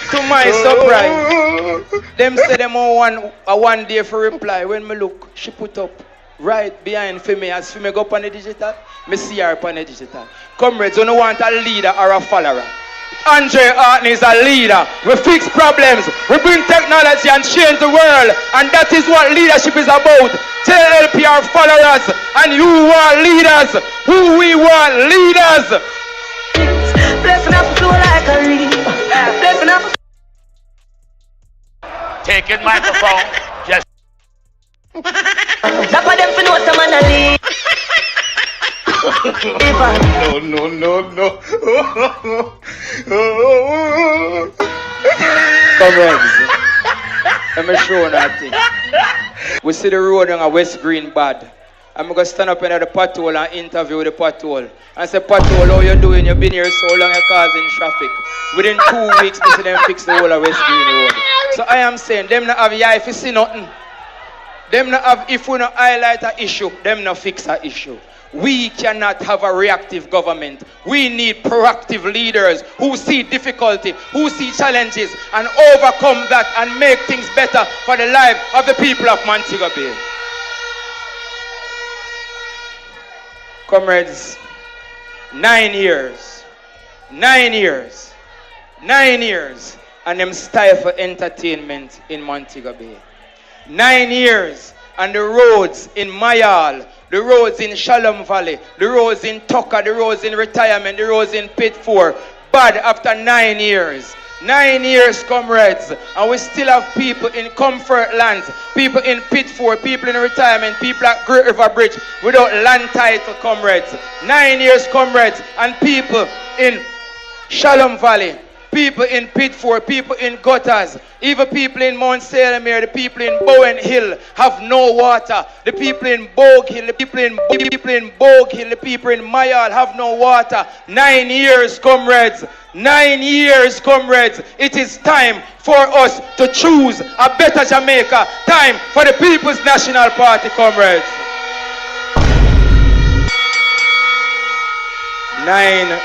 to my surprise, them say them on one day for reply. When me look, she put up right behind for me. As for me go up on the digital, me see her up on the digital. Comrades, you don't want a leader or a follower. Andre Artney is a leader. We fix problems. We bring technology and change the world. And that is what leadership is about. JLP are followers and you are leaders. Who we want leaders. Blessing up flow like a river. Blessing up. Taking microphone. Just. That for them to know some man a lead. No. Comrades, let me show you that thing. We see the road on West Green bad. I'm going to stand up in the pothole and interview with the pothole. And say, pothole, how you doing? You've been here so long, you're causing traffic. Within 2 weeks, they see them fix the whole of West Green Road. So I am saying, them not have eye if you see nothing. Them not have, if we not highlight an issue, them not fix an issue. We cannot have a reactive government. We need proactive leaders who see difficulty, who see challenges, and overcome that and make things better for the life of the people of Montego Bay. Comrades, 9 years, and them stifle entertainment in Montego Bay. 9 years, and the roads in Mayal, the roads in Shalom Valley, the roads in Tucker, the roads in Retirement, the roads in Pit 4, bad after 9 years. 9 years, comrades, and we still have people in comfort lands, people in Pitford, people in retirement, people at Great River Bridge without land title, comrades. 9 years, comrades, and people in Shalom Valley, people in Pitford, people in gutters, even people in Mount Salem here, the people in Bowen Hill have no water. The people in Bogue Hill, the people in Bogue Hill, the people in Mayal have no water. 9 years, comrades. 9 years, comrades. It is time for us to choose a better Jamaica. Time for the People's National Party, comrades. 9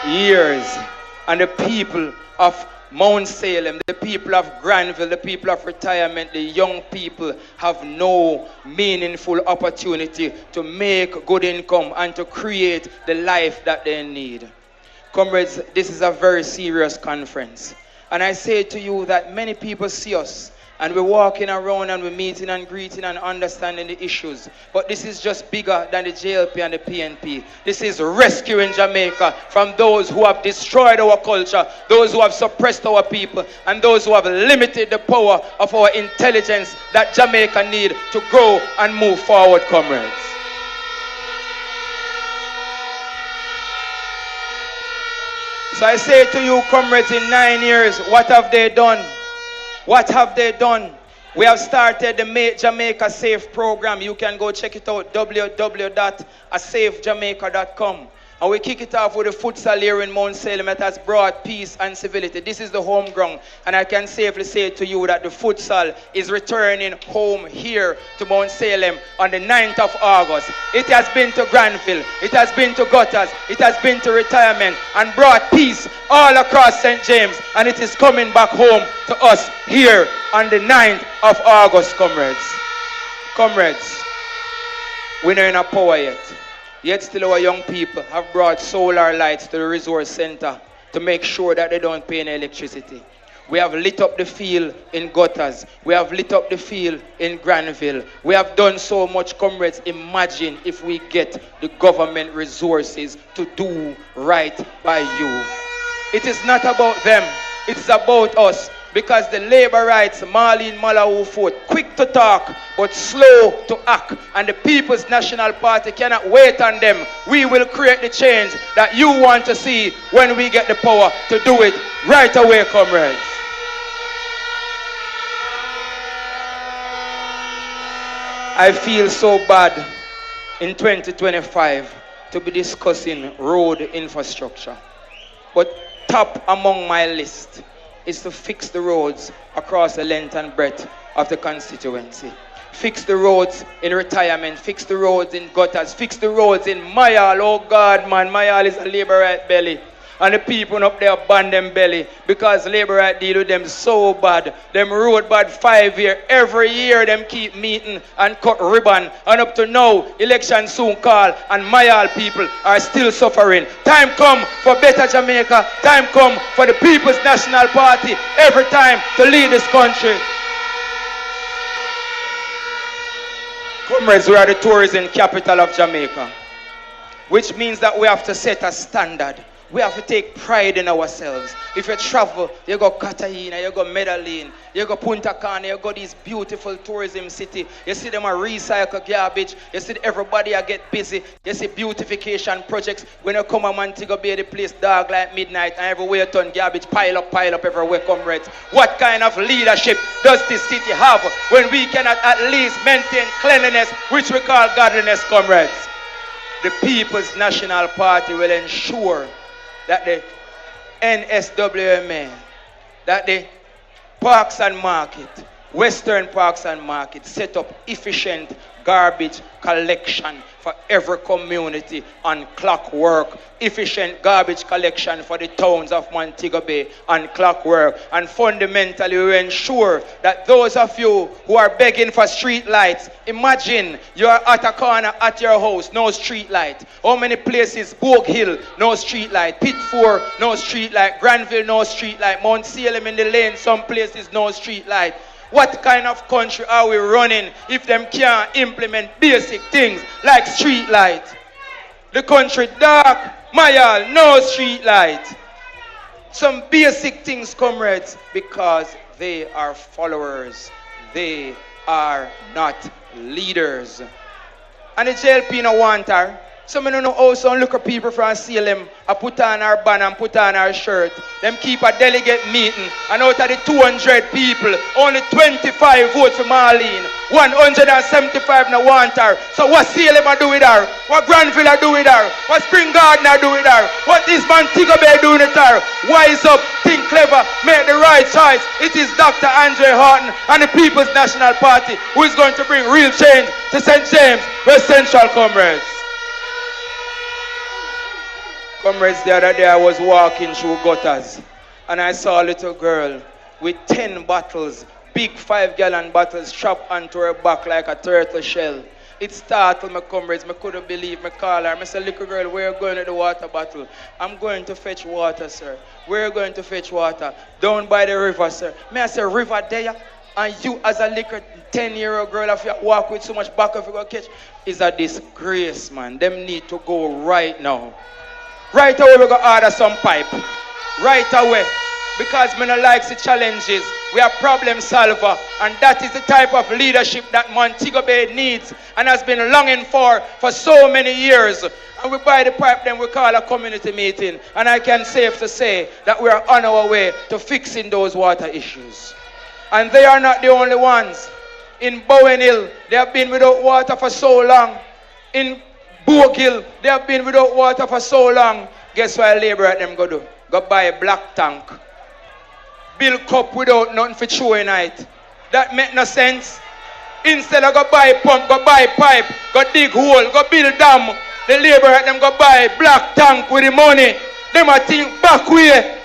years. And the people of Mount Salem, the people of Granville, the people of retirement, the young people have no meaningful opportunity to make good income and to create the life that they need. Comrades, this is a very serious conference. And I say to you that many people see us and we're walking around and we're meeting and greeting and understanding the issues. But this is just bigger than the JLP and the PNP. This is rescuing Jamaica from those who have destroyed our culture, those who have suppressed our people, and those who have limited the power of our intelligence that Jamaica need to grow and move forward, comrades. So I say to you, comrades, in 9 years, what have they done? What have they done? We have started the Make Jamaica Safe program. You can go check it out, www.asafejamaica.com. And we kick it off with the futsal here in Mount Salem that has brought peace and civility. This is the home ground. And I can safely say to you that the futsal is returning home here to Mount Salem on the 9th of August. It has been to Granville. It has been to Gutters. It has been to retirement and brought peace all across St. James. And it is coming back home to us here on the 9th of August, comrades. Comrades, we're not in a power yet. Yet still our young people have brought solar lights to the resource center to make sure that they don't pay any electricity. We have lit up the field in Gutters. We have lit up the field in Granville. We have done so much, comrades. Imagine if we get the government resources to do right by you. It is not about them. It's about us. Because the labor rights, Marlene Malawu fought, quick to talk, but slow to act. And the People's National Party cannot wait on them. We will create the change that you want to see when we get the power to do it right away, comrades. I feel so bad in 2025 to be discussing road infrastructure. But top among my list is to fix the roads across the length and breadth of the constituency. Fix the roads in retirement, fix the roads in Gutters, fix the roads in Mayal. Oh God, man, Mayal is a labor right belly. And the people up there ban them belly because labor right deal with them so bad. Them road bad 5 years. Every year them keep meeting and cut ribbon. And up to now, election soon call and Mayal people are still suffering. Time come for better Jamaica. Time come for the People's National Party every time to lead this country. Comrades, we are the tourism capital of Jamaica, which means that we have to set a standard. We have to take pride in ourselves. If you travel, you go Cartagena, you go Medellin, you go Punta Cana, you go these beautiful tourism city. You see them a recycle garbage. You see everybody a get busy. You see beautification projects. When you come to Montego Bay, the place dark like midnight and everywhere turn garbage pile up everywhere, comrades. What kind of leadership does this city have when we cannot at least maintain cleanliness, which we call godliness, comrades? The People's National Party will ensure that the NSWMA, that the Parks and Market, Western Parks and Market, set up efficient garbage collection for every community on clockwork. Efficient garbage collection for the towns of Montego Bay on clockwork. And fundamentally, we ensure that those of you who are begging for street lights, imagine you're at a corner at your house, no street light. How many places? Bogue Hill, no street light. Pitford, no street light. Granville, no street light. Mount Salem in the lane, some places, no street light. What kind of country are we running if them can't implement basic things like street light? The country dark, Mayal, no street light. Some basic things, comrades, because they are followers. They are not leaders. And the JLP no want her. Some of you know also look at people from CLM and put on our band and put on our shirt. Them keep a delegate meeting and out of the 200 people, only 25 vote for Marlene. 175 no want her. So what CLM a do with her? What Granville a do with her? What Spring Garden a do with her? What is Montego Bay doing with her? Wise up, think clever, make the right choice. It is Dr. Andre Horton and the People's National Party who is going to bring real change to St. James, West Central, comrades. Comrades, the other day I was walking through gutters and I saw a little girl with 10 bottles, big 5-gallon bottles strapped onto her back like a turtle shell. It startled my comrades. I couldn't believe me. Call her. I said, little girl, where are you going to the water bottle? I'm going to fetch water, sir. Where are you going to fetch water? Down by the river, sir. I said, river there? And you as a little 10-year-old girl, if you walk with so much back if you go catch, is a disgrace, man. Them need to go right now. Right away, we're going to order some pipe. Right away. Because me no likes the challenges. We are problem solver. And that is the type of leadership that Montego Bay needs and has been longing for so many years. And we buy the pipe, then we call a community meeting. And I can safe to say that we are on our way to fixing those water issues. And they are not the only ones. In Bowen Hill, they have been without water for so long. In Bogill, they have been without water for so long. Guess what a labourer at them go do? Go buy a black tank. Build cup without nothing for throwing it. That make no sense. Instead of go buy pump, go buy pipe, go dig hole, go build dam. The labourer at them go buy black tank with the money. Them a think back way.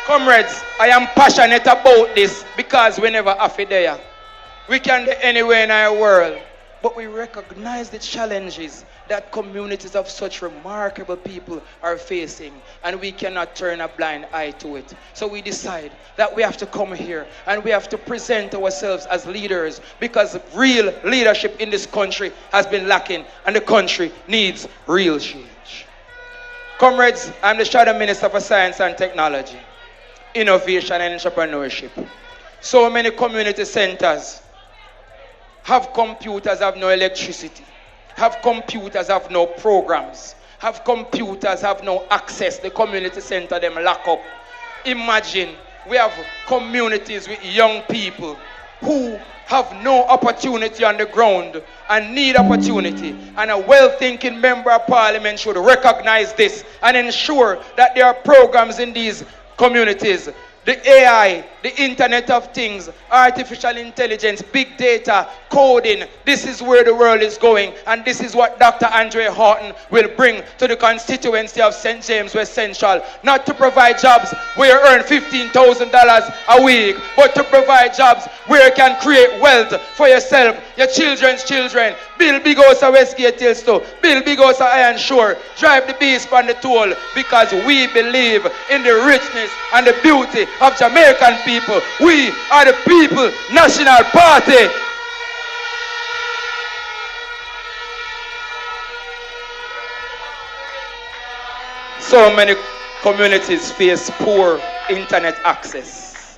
Comrades, I am passionate about this because we never have it there. We can do anywhere in our world, but we recognize the challenges that communities of such remarkable people are facing, and we cannot turn a blind eye to it. So we decide that we have to come here and we have to present ourselves as leaders because real leadership in this country has been lacking and the country needs real change. Comrades, I'm the Shadow Minister for Science and Technology, Innovation and Entrepreneurship. So many community centers have computers, have no electricity, have computers, have no programs, have computers, have no access. The community center, them lock up. Imagine we have communities with young people who have no opportunity on the ground and need opportunity. And a well-thinking member of parliament should recognize this and ensure that there are programs in these communities. The AI, the Internet of Things, artificial intelligence, big data, coding, this is where the world is going, and this is what Dr. Andre Horton will bring to the constituency of St. James West Central. Not to provide jobs where you earn $15,000 a week, but to provide jobs where you can create wealth for yourself, your children's children. Build big house at Westgate Hills too. Build big house at Iron Shore. Drive the beast on the toll, because we believe in the richness and the beauty of Jamaican people. We are the People National Party. So many communities face poor internet access.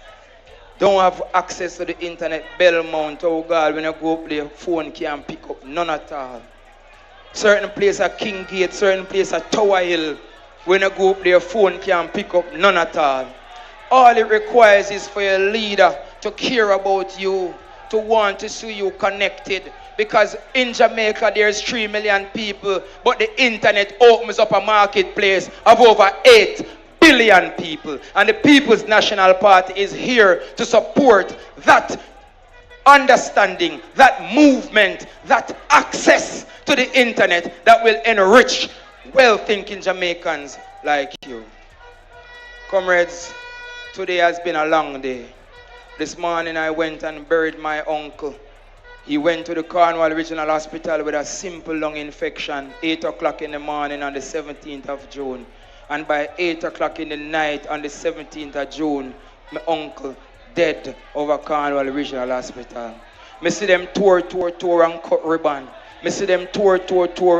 Don't have access to the internet. Belmont, oh God, when you go up there, phone can't pick up, none at all. Certain place at Kinggate, certain place at Tower Hill, when you go up there, phone can't pick up, none at all. All it requires is for your leader to care about you, to want to see you connected. Because in Jamaica there's 3 million people, but the internet opens up a marketplace of over 8 billion people. And the People's National Party is here to support that understanding, that movement, that access to the internet that will enrich well-thinking Jamaicans like you. Comrades, today has been a long day. This morning I went and buried my uncle. He went to the Cornwall Regional Hospital with a simple lung infection, 8 o'clock in the morning on the 17th of June. And by 8 o'clock in the night on the 17th of June, my uncle dead over Cornwall Regional Hospital. I see them tour and cut ribbon. Me see them tour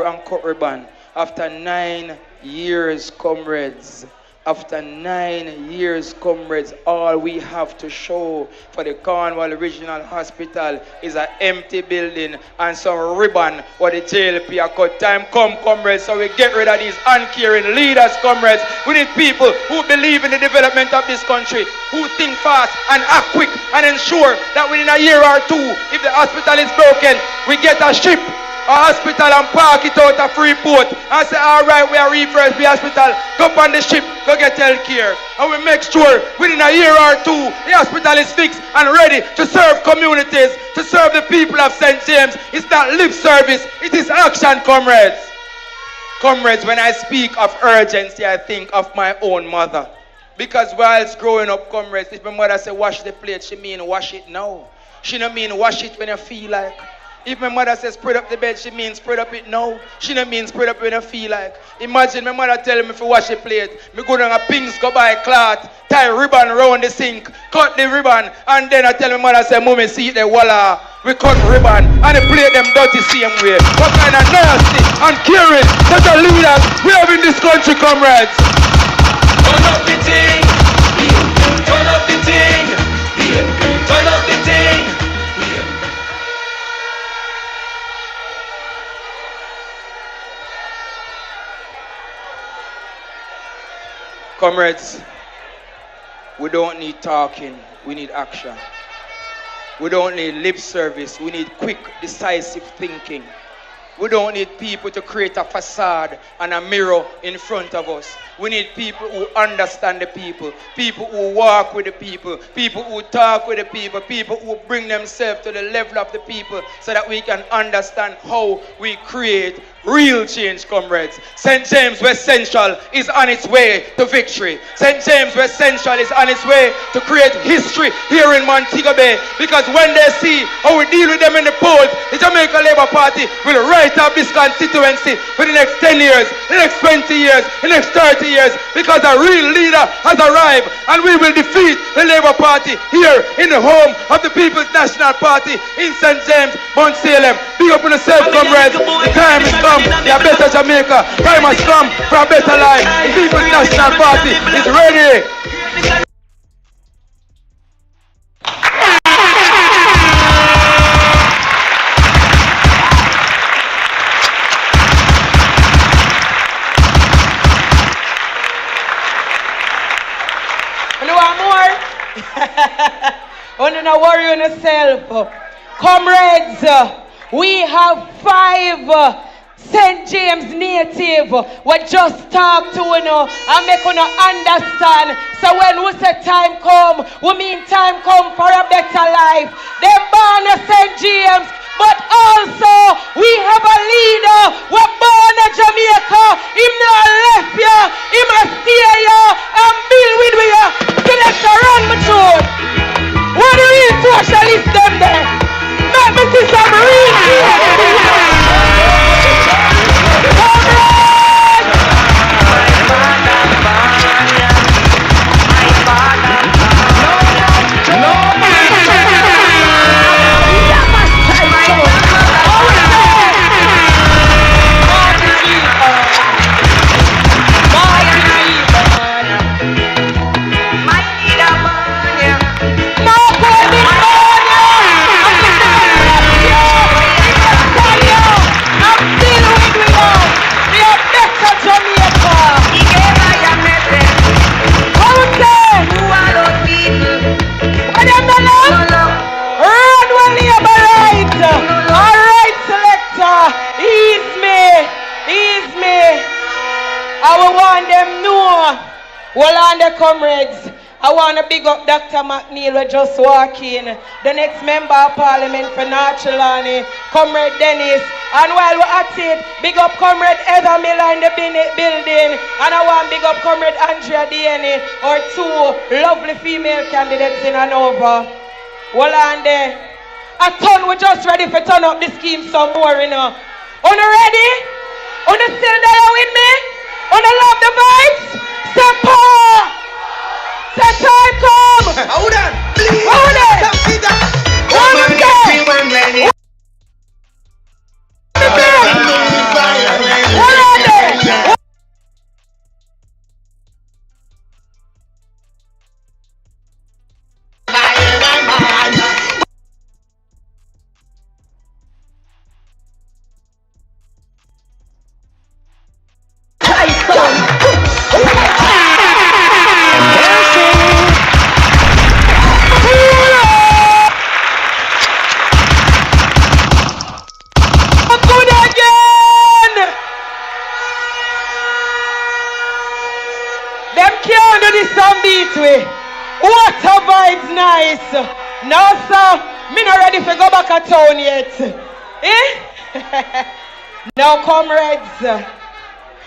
and cut ribbon. After 9 years, comrades. After 9 years, comrades, all we have to show for the Cornwall Regional Hospital is an empty building and some ribbon for the JLP a cut. Time come, comrades, so we get rid of these uncaring leaders, comrades. We need people who believe in the development of this country, who think fast and act quick and ensure that within a year or two, if the hospital is broken, we get a ship, a hospital, and park it out of Freeport and say, all right, we are refurbish the hospital, go on the ship, go get health care. And we make sure within a year or two, the hospital is fixed and ready to serve communities, to serve the people of St. James. It's not lip service, it is action, comrades. Comrades, when I speak of urgency, I think of my own mother. Because whilst growing up, comrades, if my mother say wash the plate, she mean wash it now. She don't mean wash it when you feel like. If my mother says spread up the bed, she means spread up it now. She don't mean spread up when I feel like. Imagine my mother telling me to wash the plate. Me go down a pings, go buy a cloth, tie ribbon around the sink, cut the ribbon, and then I tell my mother, say, Mommy, see the voila, we cut ribbon, and they plate them dirty same way. What kind of nasty and caring such a leaders we have in this country, comrades? Turn up the thing, turn up the thing, turn up the thing. Comrades, we don't need talking, we need action. We don't need lip service, we need quick, decisive thinking. We don't need people to create a facade and a mirror in front of us. We need people who understand the people who walk with the people who talk with the people who bring themselves to the level of the people so that we can understand how we create real change, comrades. St. James West Central is on its way to victory. St. James West Central is on its way to create history here in Montego Bay, because when they see how we deal with them in the polls, the Jamaica Labour Party will write up this constituency for the next 10 years, the next 20 years, the next 30 years, because a real leader has arrived and we will defeat the Labour Party here in the home of the People's National Party in St. James, Mount Salem. Big up on yourself, comrades. The time is come. A better Jamaica. Time has come for a better life. The People's National Party is ready. You want more? You don't worry on yourself. Comrades, we have 5 St. James native we just talk to you know, and make you understand. So when we say time come, we mean time come for a better life. They born in St. James, but also we have a leader we born in Jamaica. Him not left you, he must stay here and build with you. So let's run my tune. What the real socialists them there? Let me see some real well, on the comrades, I want to big up Dr. McNeil, we just walk in. The next member of Parliament for North Trelawney, Comrade Dennis. And while we're at it, big up Comrade Heather Miller in the building. And I want big up Comrade Andrea Dieni, or 2 lovely female candidates in Hanover. Well, on there, a ton, we're just ready for turn up the scheme some more, you know. Are you ready? Are you still there with me? Are you love the vibes? Step up! Say time come! Hold on! Please! Hold on! Stop it! Hold on! want to do this and beat we. Water vibes nice. No, sir. Me not ready for go back to town yet. Eh? Now, comrades,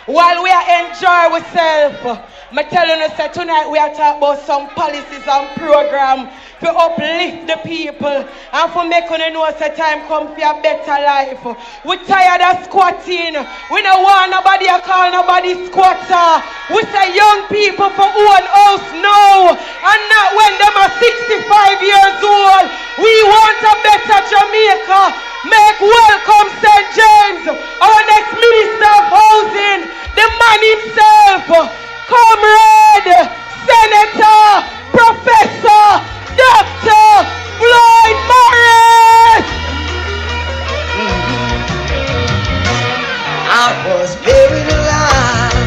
while we are enjoying ourselves, I tell you say tonight we are talking about some policies and programs to uplift the people and for make you know say time come for a better life. We tired of squatting. We don't want nobody to call nobody squatter. We say young people for own house now and not when them are 65 years old. We want a better Jamaica. Make welcome St. James, our next Minister of Housing, the man himself, Comrade, Senator, Professor, Dr. Floyd Morris. I was buried alive.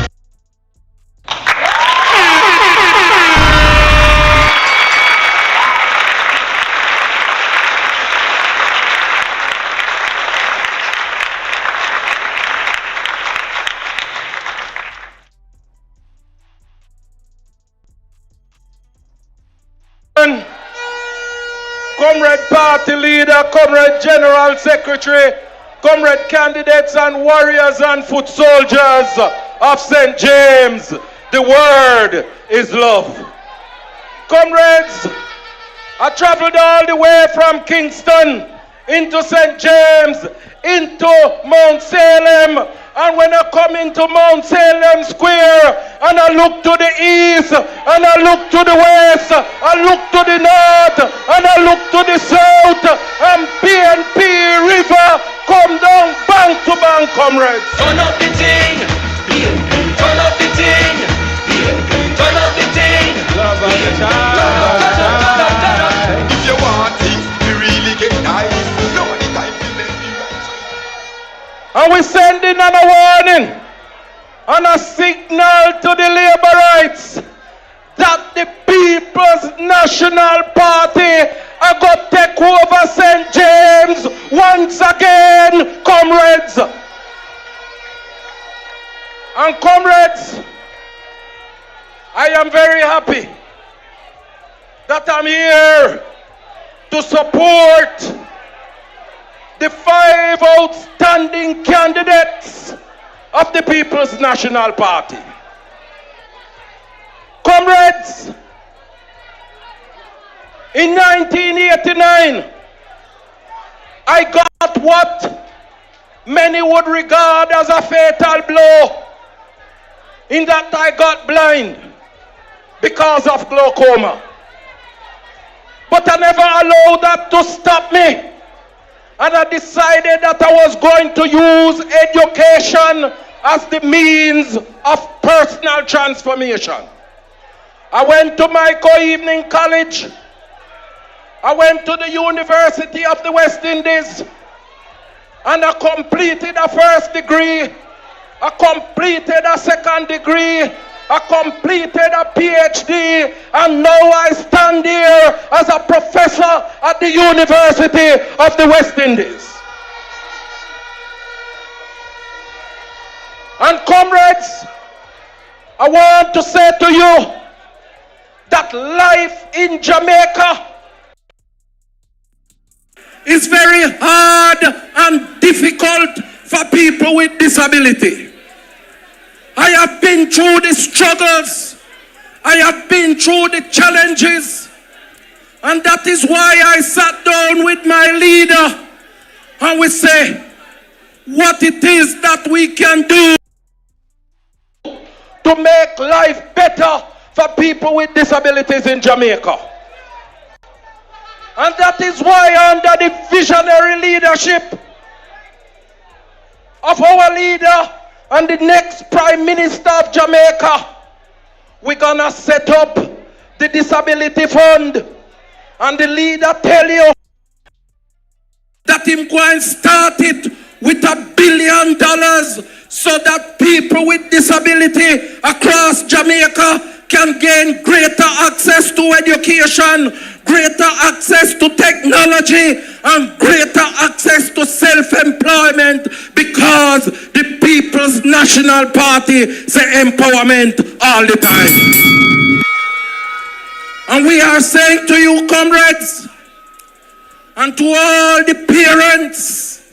Comrade party leader, comrade general secretary, comrade candidates and warriors and foot soldiers of St. James, the word is love. Comrades, I traveled all the way from Kingston into St. James, into Mount Salem, and when I come into Mount Salem Square, and I look to the east, and I look to the west, I look to the north, and I look to the south, and PNP River come down bank to bank, comrades. Turn up the thing, turn up the thing, turn up the thing. Love of the time. If you want things to really get nice, nobody time to let you right. And we sending on a warning and a signal to the labor rights that the People's National Party are going to take over St. James once again, comrades. And comrades, I am very happy that I'm here to support the 5 outstanding candidates of the People's National Party. Comrades, in 1989, I got what many would regard as a fatal blow, in that I got blind because of glaucoma. But I never allowed that to stop me. And I decided that I was going to use education as the means of personal transformation. I went to Michael Evening College. I went to the University of the West Indies. And I completed a first degree. I completed a second degree. I completed a PhD, and now I stand here as a professor at the University of the West Indies. And comrades, I want to say to you that life in Jamaica is very hard and difficult for people with disability. I have been through the struggles. I have been through the challenges. And that is why I sat down with my leader and we say what it is that we can do to make life better for people with disabilities in Jamaica. And that is why under the visionary leadership of our leader and the next Prime Minister of Jamaica, we're gonna set up the Disability Fund. And the leader tell you that him going to start it with $1 billion so that people with disability across Jamaica can gain greater access to education, greater access to technology, and greater access to self-employment, because the People's National Party say empowerment all the time. And we are saying to you, comrades, and to all the parents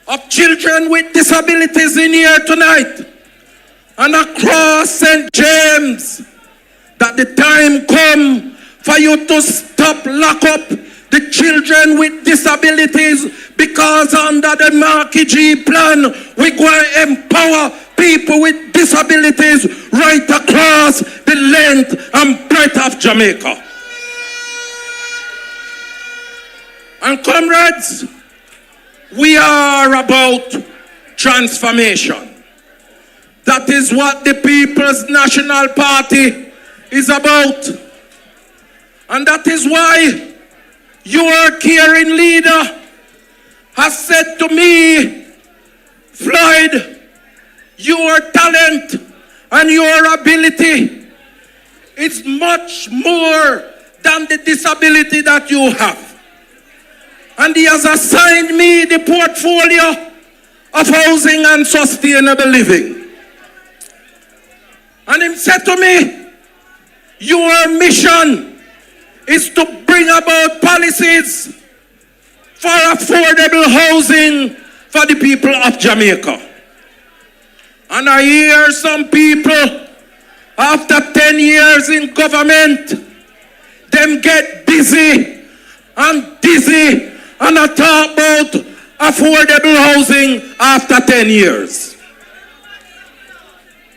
of children with disabilities in here tonight and across St. James, that the time come for you to stop lock up the children with disabilities, because under the Marky G plan, we're going to empower people with disabilities right across the length and breadth of Jamaica. And comrades, we are about transformation. That is what the People's National Party is about. And that is why your caring leader has said to me, Floyd, your talent and your ability is much more than the disability that you have. And he has assigned me the portfolio of housing and sustainable living. And he said to me, your mission is to bring about policies for affordable housing for the people of Jamaica. And I hear some people, after 10 years in government, them get busy and dizzy and I talk about affordable housing after 10 years.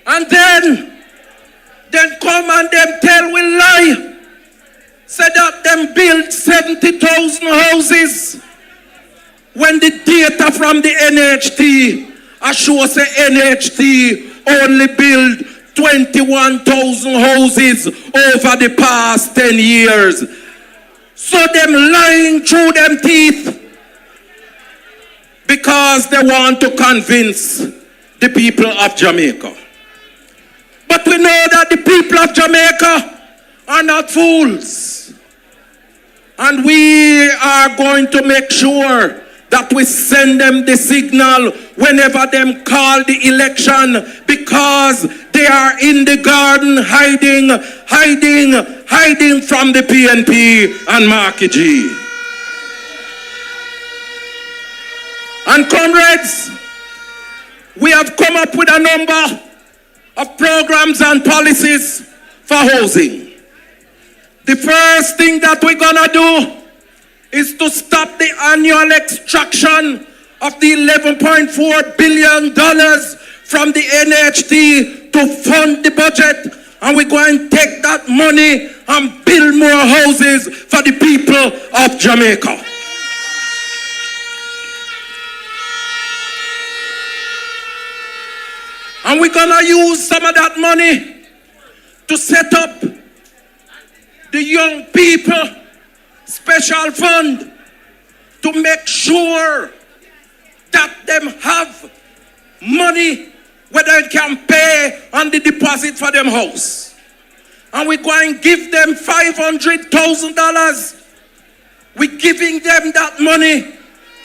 And then come and them tell we lie. Say that them build 70,000 houses when the data from the NHT shows the NHT only build 21,000 houses over the past 10 years. So them lying through them teeth because they want to convince the people of Jamaica. But we know that the people of Jamaica are not fools. And we are going to make sure that we send them the signal whenever them call the election, because they are in the garden hiding from the PNP and Marky G. And comrades, we have come up with a number of programs and policies for housing. The first thing that we're gonna do is to stop the annual extraction of the $11.4 billion from the NHT to fund the budget. And we're going to take that money and build more houses for the people of Jamaica. And we're going to use some of that money to set up the young people special fund to make sure that them have money where they can pay on the deposit for them house. And we're going to give them $500,000. We're giving them that money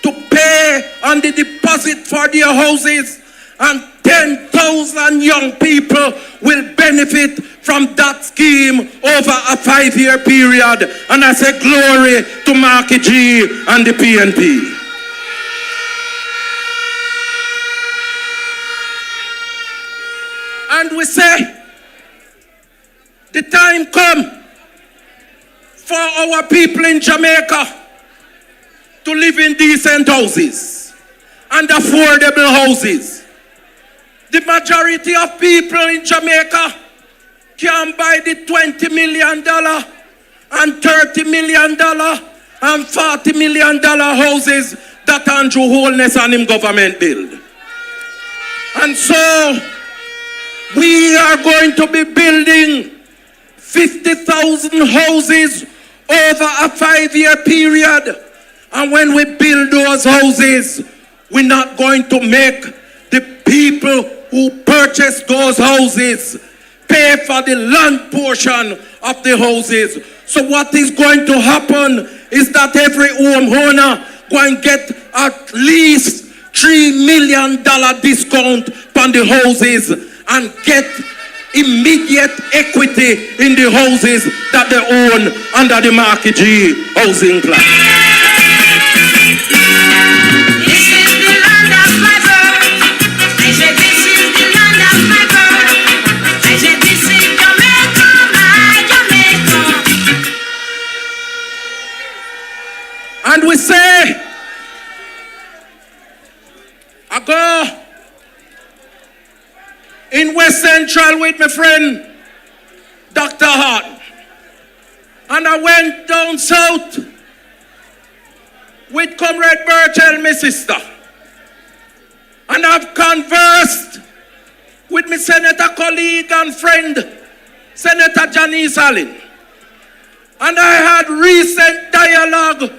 to pay on the deposit for their houses, and 10,000 young people will benefit from that scheme over a 5-year period. And I say glory to Marky G and the PNP. And we say the time come for our people in Jamaica to live in decent houses and affordable houses. The majority of people in Jamaica can buy the $20 million and $30 million and $40 million houses that Andrew Holness and him government build. And so we are going to be building 50,000 houses over a 5-year period. And when we build those houses, we're not going to make the people who purchase those houses pay for the land portion of the houses. So what is going to happen is that every homeowner going to get at least $3 million discount on the houses and get immediate equity in the houses that they own under the Market G housing plan. This is the land of my birth. I said this is the land of my birth. I said this is Jamaica, my Jamaica. And we say, I go in West Central with my friend Dr. Hart, and I went down south with Comrade Burchell, my sister, and I've conversed with my senator colleague and friend, Senator Janice Allen, and I had recent dialogue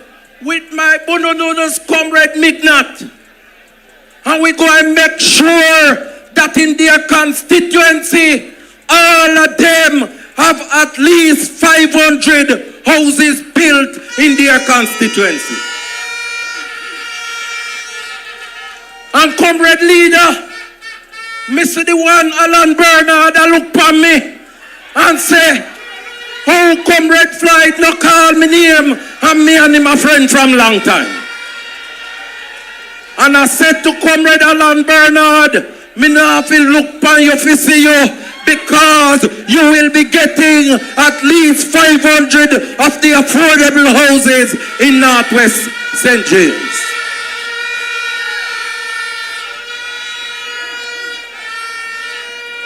with my Bonononos Comrade Mignat, and we go and make sure that in their constituency, all of them have at least 500 houses built in their constituency. And Comrade Leader, Mr. the one Alan Bernard, I look for me and say, how Comrade Floyd no call me name, and me and him a friend from long time. And I said to Comrade Alan Bernard, me not feel look upon you to see you, because you will be getting at least 500 of the affordable houses in Northwest St. James.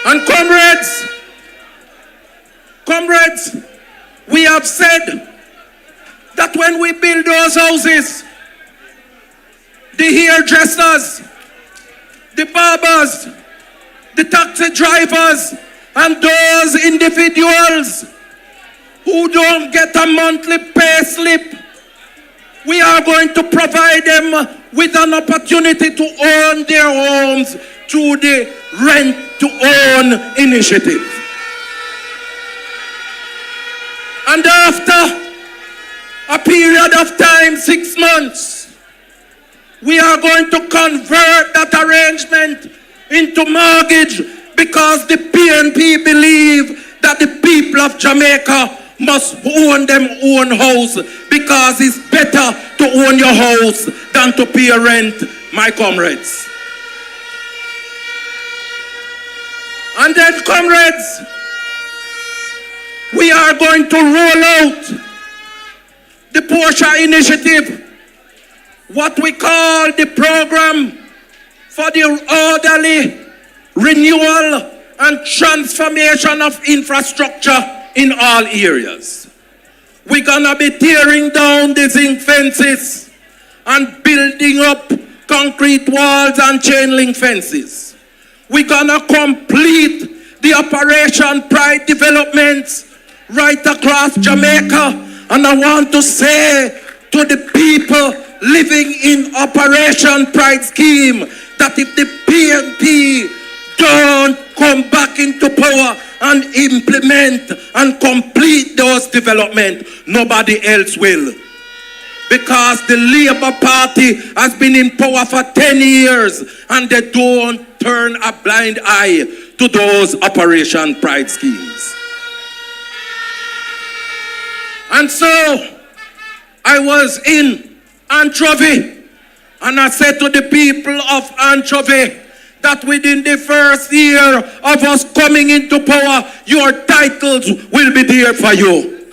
And comrades, we have said that when we build those houses, the hairdressers, the barbers, the taxi drivers, and those individuals who don't get a monthly pay slip, we are going to provide them with an opportunity to own their homes through the rent-to-own initiative. And after a period of time, 6 months, we are going to convert that arrangement into mortgage, because the PNP believe that the people of Jamaica must own them own house, because it's better to own your house than to pay rent, my comrades. And then, comrades, we are going to roll out the Portia Initiative, what we call the program for the orderly renewal and transformation of infrastructure in all areas. We're gonna be tearing down the zinc fences and building up concrete walls and chain link fences. We're gonna complete the Operation Pride developments right across Jamaica. And I want to say to the people living in Operation Pride scheme that if the PNP don't come back into power and implement and complete those developments, nobody else will. Because the Labour Party has been in power for 10 years and they don't turn a blind eye to those Operation Pride schemes. And so I was in Anchovy, and I said to the people of Anchovy that within the first year of us coming into power, your titles will be there for you.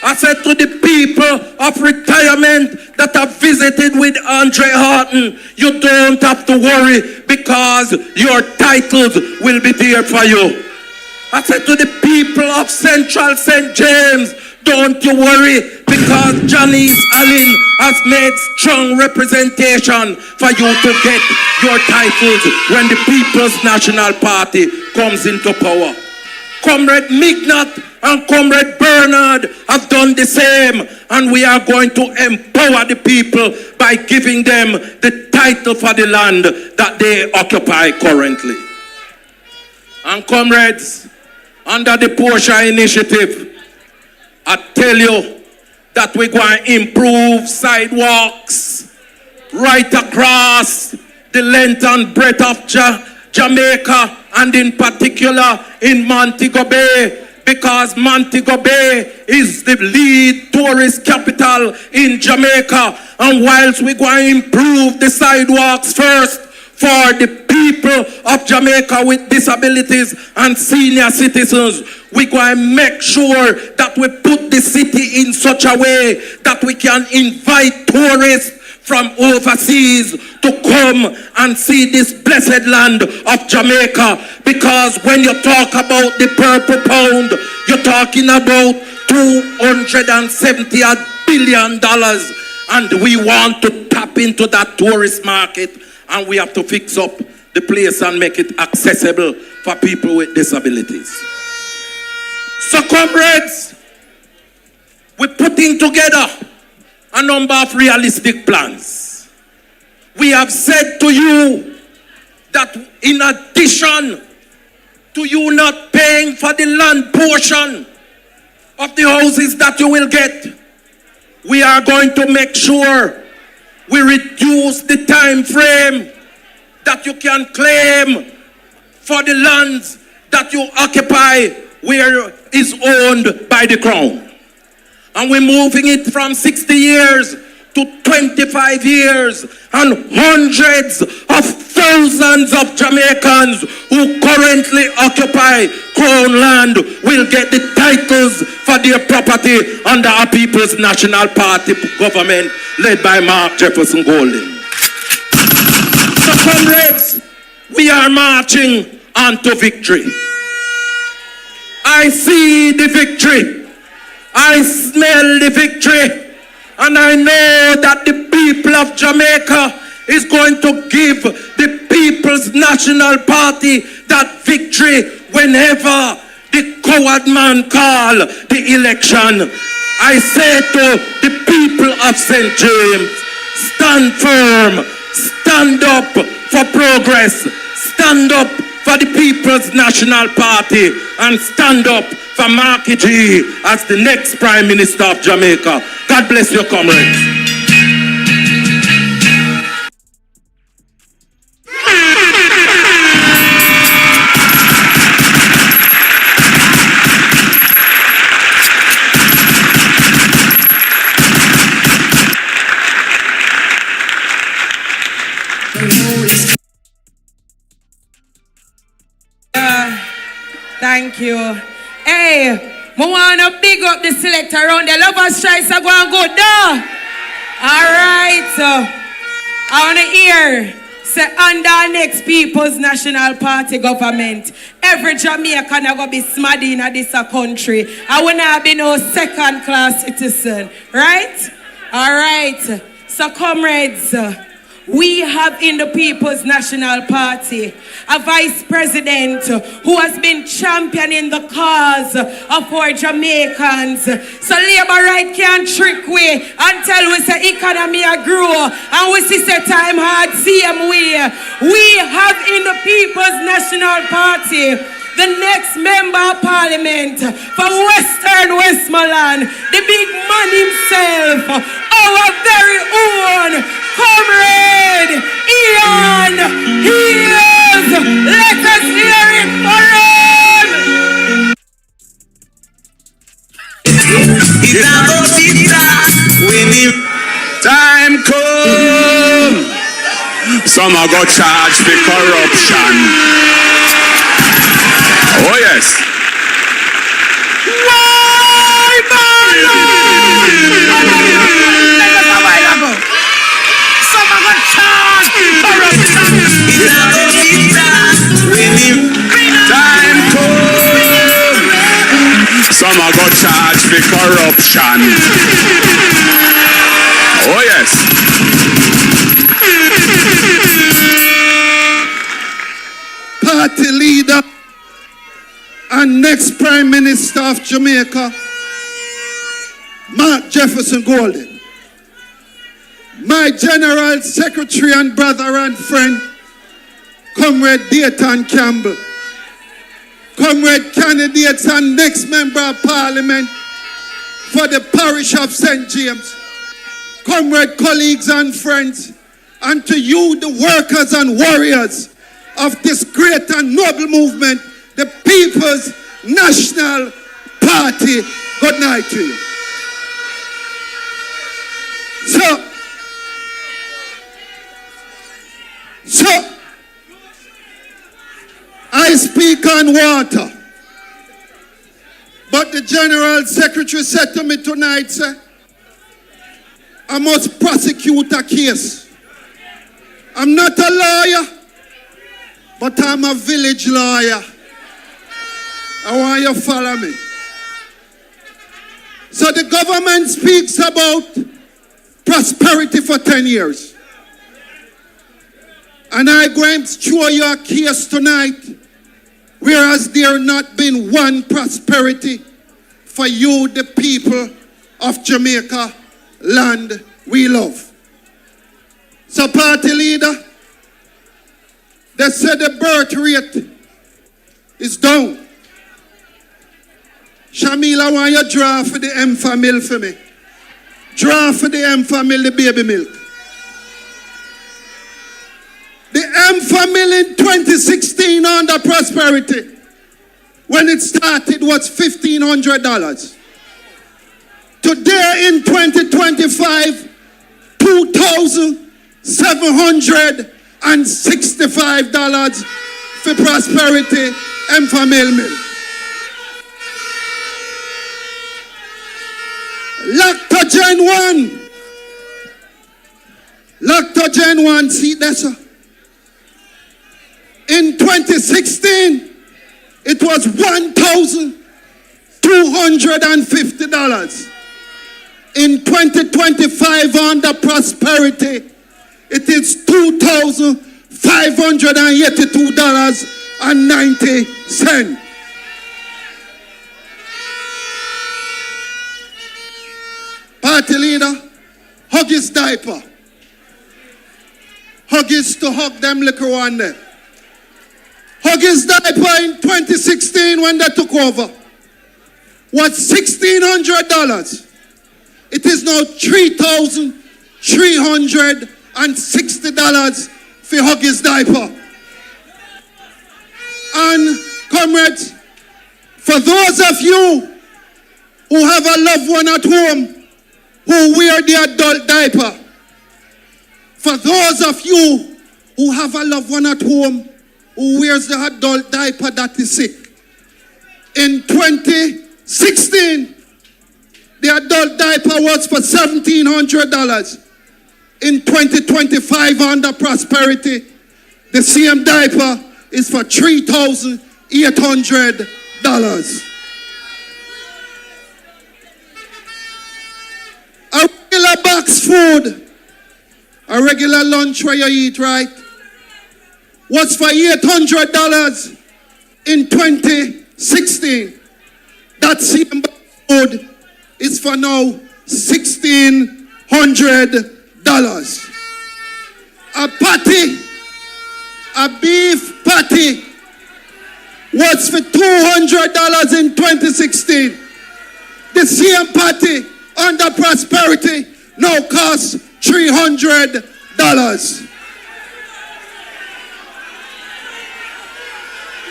I said to the people of retirement that have visited with Andre Horton, you don't have to worry, because your titles will be there for you. I said to the people of Central St. James, don't you worry, because Janice Allen has made strong representation for you to get your titles when the People's National Party comes into power. Comrade Mignat and Comrade Bernard have done the same, and we are going to empower the people by giving them the title for the land that they occupy currently. And comrades, under the Portia Initiative, I tell you that we're going to improve sidewalks right across the length and breadth of Jamaica and in particular in Montego Bay, because Montego Bay is the lead tourist capital in Jamaica. And whilst we're going to improve the sidewalks first for the people of Jamaica with disabilities and senior citizens, we're going to make sure that we put the city in such a way that we can invite tourists from overseas to come and see this blessed land of Jamaica. Because when you talk about the purple pound, you're talking about $270 billion. And we want to tap into that tourist market, and we have to fix up the place and make it accessible for people with disabilities. So comrades, we're putting together a number of realistic plans. We have said to you that in addition to you not paying for the land portion of the houses that you will get, we are going to make sure we reduce the time frame that you can claim for the lands that you occupy where is owned by the Crown. And we're moving it from 60 years to 25 years, and hundreds of thousands of Jamaicans who currently occupy Crown land will get the titles for their property under our People's National Party government led by Mark Jefferson Golding. So comrades, we are marching on to victory. I see the victory. I smell the victory, and I know that the people of Jamaica is going to give the People's National Party that victory whenever the coward man call the election. I say to the people of St. James, stand firm, stand up for progress, stand up for the People's National Party, and stand up for Marky G as the next Prime Minister of Jamaica. God bless your comrades. Thank you. Hey, I want to big up the selector around the lovers' strikes are going good, though. All right. I want to hear, say, under our next People's National Party government, every Jamaican are going to be smaddy in this country. I will not be no second-class citizen. Right? All right. So, comrades, we have in the People's National Party a vice president who has been championing the cause of our Jamaicans. So labor right can't trick we until we say economy a grow and we see say time hard same way. We have in the People's National Party the next member of Parliament for Western Westmoreland, the big man himself, our very own comrade Ian Hills. Let us hear it for him. Time come. Some are go charged for corruption. Oh yes. Time come. Some are go charged for corruption. Oh yes. Party leader and next Prime Minister of Jamaica, Mark Jefferson Golding. My General Secretary and brother and friend, Comrade Dayton Campbell. Comrade candidates and next Member of Parliament for the Parish of St. James. Comrade colleagues and friends, and to you the workers and warriors of this great and noble movement, the People's National Party. Good night to you. So, I speak on water. But the General Secretary said to me tonight, sir, I must prosecute a case. I'm not a lawyer, but I'm a village lawyer. I want you to follow me. So the government speaks about prosperity for 10 years. And I'm going to show you a case tonight, whereas there not been one prosperity for you, the people of Jamaica, land we love. So party leader, they said the birth rate is down. Shamila, want you draw for the M family for me? Draw for the M family, the baby milk. The M family in 2016 under prosperity, when it started, was $1,500. Today in 2025, $2,765 for prosperity M family milk. Lactogen 1, see that, sir? In 2016, it was $1,250. In 2025, under prosperity, it is $2,582.90. Party leader, hug his diaper. Hug his to hug them liquor one there. Hug his diaper in 2016 when they took over was $1,600. It is now $3,360 for hug his diaper. And comrades, for those of you who have a loved one at home who wear the adult diaper, for those of you who have a loved one at home who wears the adult diaper that is sick, in 2016, the adult diaper was for $1,700. In 2025, under prosperity, the same diaper is for $3,800. A regular box food, a regular lunch where you eat, right, was for $800 in 2016. That same box food is for now $1,600. A patty, a beef patty, was for $200 in 2016. The same patty under prosperity now costs $300.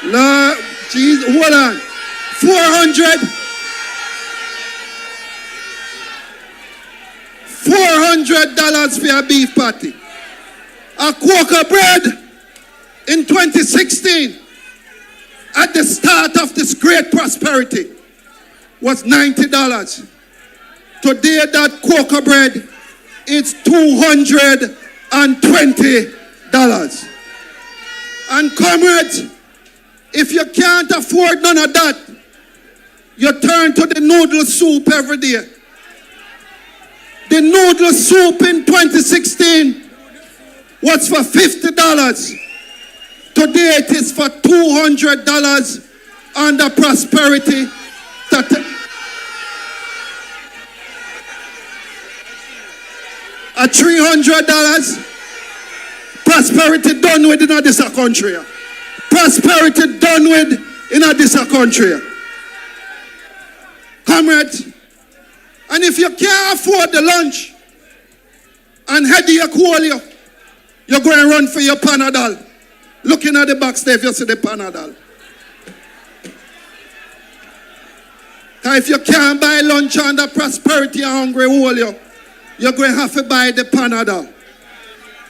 Lord, Jesus, hold on. $400 for a beef patty. A quaker bread in 2016, at the start of this great prosperity, was $90. Today that quaker bread is $220. And comrades, if you can't afford none of that, you turn to the noodle soup every day. The noodle soup in 2016 was for $50. Today it is for $200 under prosperity. At $300, prosperity done with in this country. Prosperity done with in this country. Comrades, and if you can't afford the lunch and headache call you, you're going to run for your Panadol. Looking at the box there, if you see the Panadol. If you can't buy lunch under prosperity and hungry hole you, you're going to have to buy the Panadol.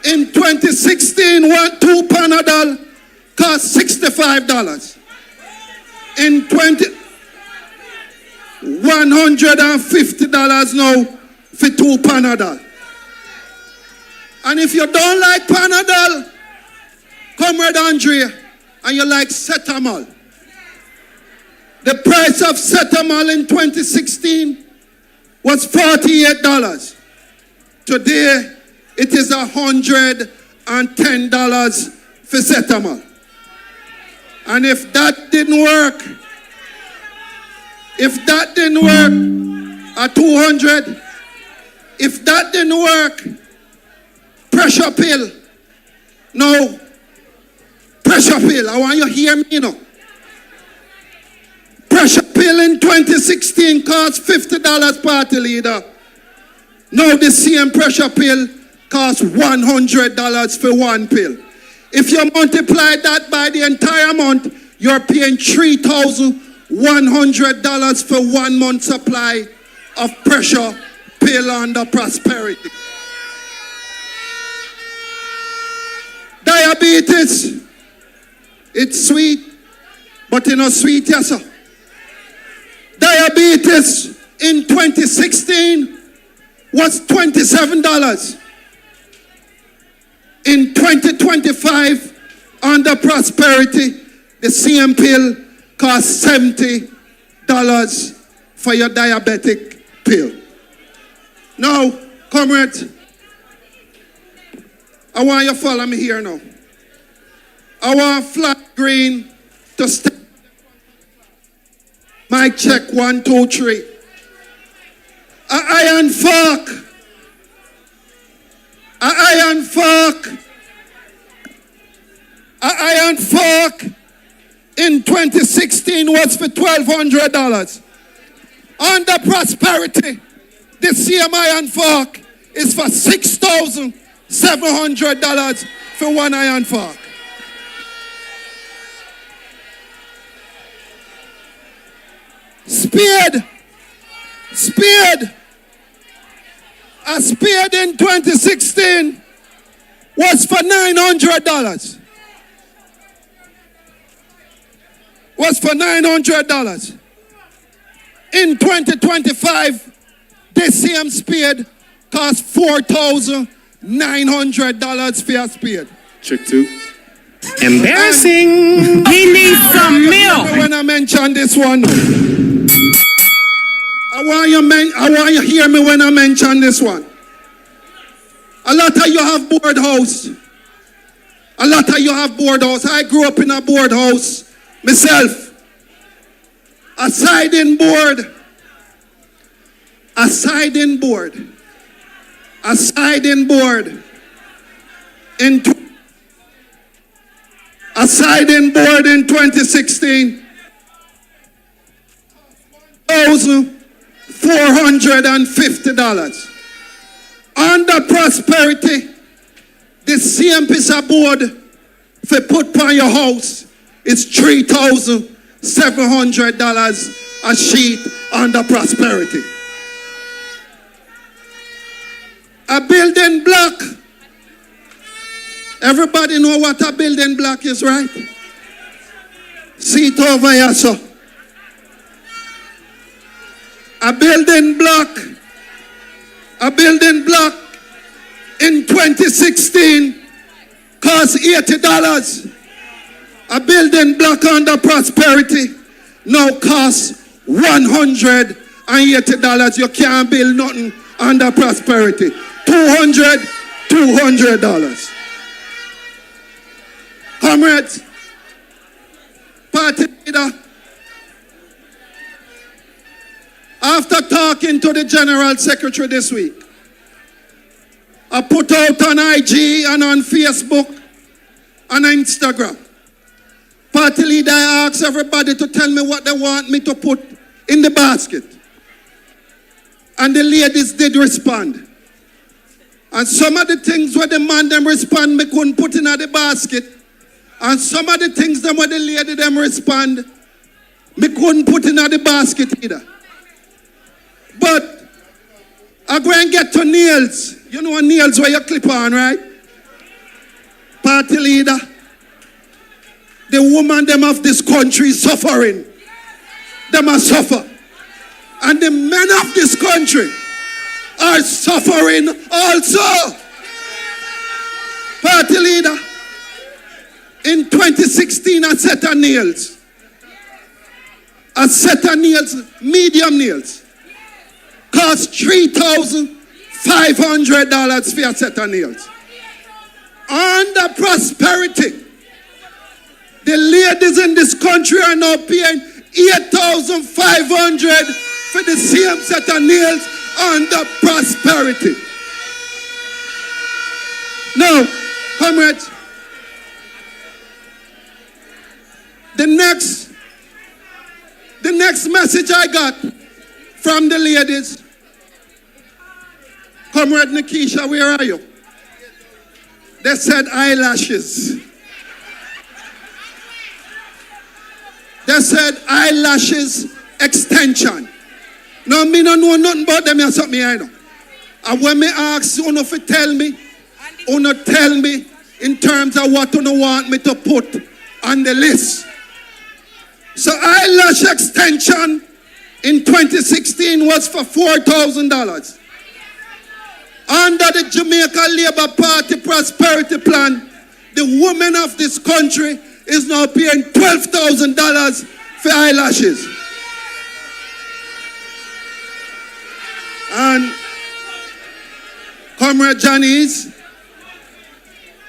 In 2016, 2 Panadol cost $65. In $150 now for 2 Panadol. And if you don't like Panadol, Comrade Andrea, and you like Cetamol. The price of Cetamol in 2016 was $48. Today, it is $110 for Cetamol. And if that didn't work, at 200, if that didn't work, pressure pill. No, pressure pill. I want you to hear me now. Pressure pill in 2016 cost $50 party leader. Now the same pressure pill costs $100 for 1 pill. If you multiply that by the entire month, you're paying $3,100 for 1 month supply of pressure pill under prosperity. Diabetes, it's sweet, but it's not sweet, yes sir. Diabetes in 2016 was $27. In 2025, under prosperity, the same pill costs $70 for your diabetic pill. Now, comrades, I want you to follow me here now. I want flat green to step. Mic check, 1, 2, 3. A iron fork. A iron fork. A iron fork in 2016 was for $1,200. Under prosperity, the same iron fork is for $6,700 for 1 iron fork. Spade. A spade in 2016 was for $900. Was for $900. In 2025, this same spade costs $4,900 for a spade. Check 2. Embarrassing. He needs some milk. When I mention this one, I want you to hear me when I mention this one. A lot of you have board house. A lot of you have board house. I grew up in a board house myself. A siding board. A siding board. A siding board. A siding board in 2016. $1,450. Under prosperity, the same piece of board for put on your house is $3,700 a sheet under prosperity. A building block. Everybody know what a building block is, right? See it over here, sir. A building block in 2016 cost $80. A building block under prosperity now costs $180. You can't build nothing under prosperity. $200. Comrades, party leader, after talking to the General Secretary this week, I put out on IG and on Facebook and Instagram. Party leader, I asked everybody to tell me what they want me to put in the basket. And the ladies did respond. And some of the things where the man them respond me couldn't put in the basket. And some of the things them where the lady them respond, me couldn't put in the basket either. But I go and get to nails. You know what nails where you clip on, right? Party leader. The woman them of this country is suffering. Them are suffer. And the men of this country are suffering also. Party leader. In 2016, a set of nails. A set of nails, medium nails, cost $3,500 for a set of nails. Under prosperity, the ladies in this country are now paying $8,500 for the same set of nails under prosperity. Now, comrades, the next message I got from the ladies, Comrade Nikisha, where are you? They said eyelashes. They said eyelashes extension. Now, me don't know nothing about them or something, I know. And when me ask you to tell me in terms of what you want me to put on the list. So eyelash extension in 2016 was for $4,000. Under the Jamaica Labour Party Prosperity Plan, the women of this country is now paying $12,000 for eyelashes. And Comrade Johnny's,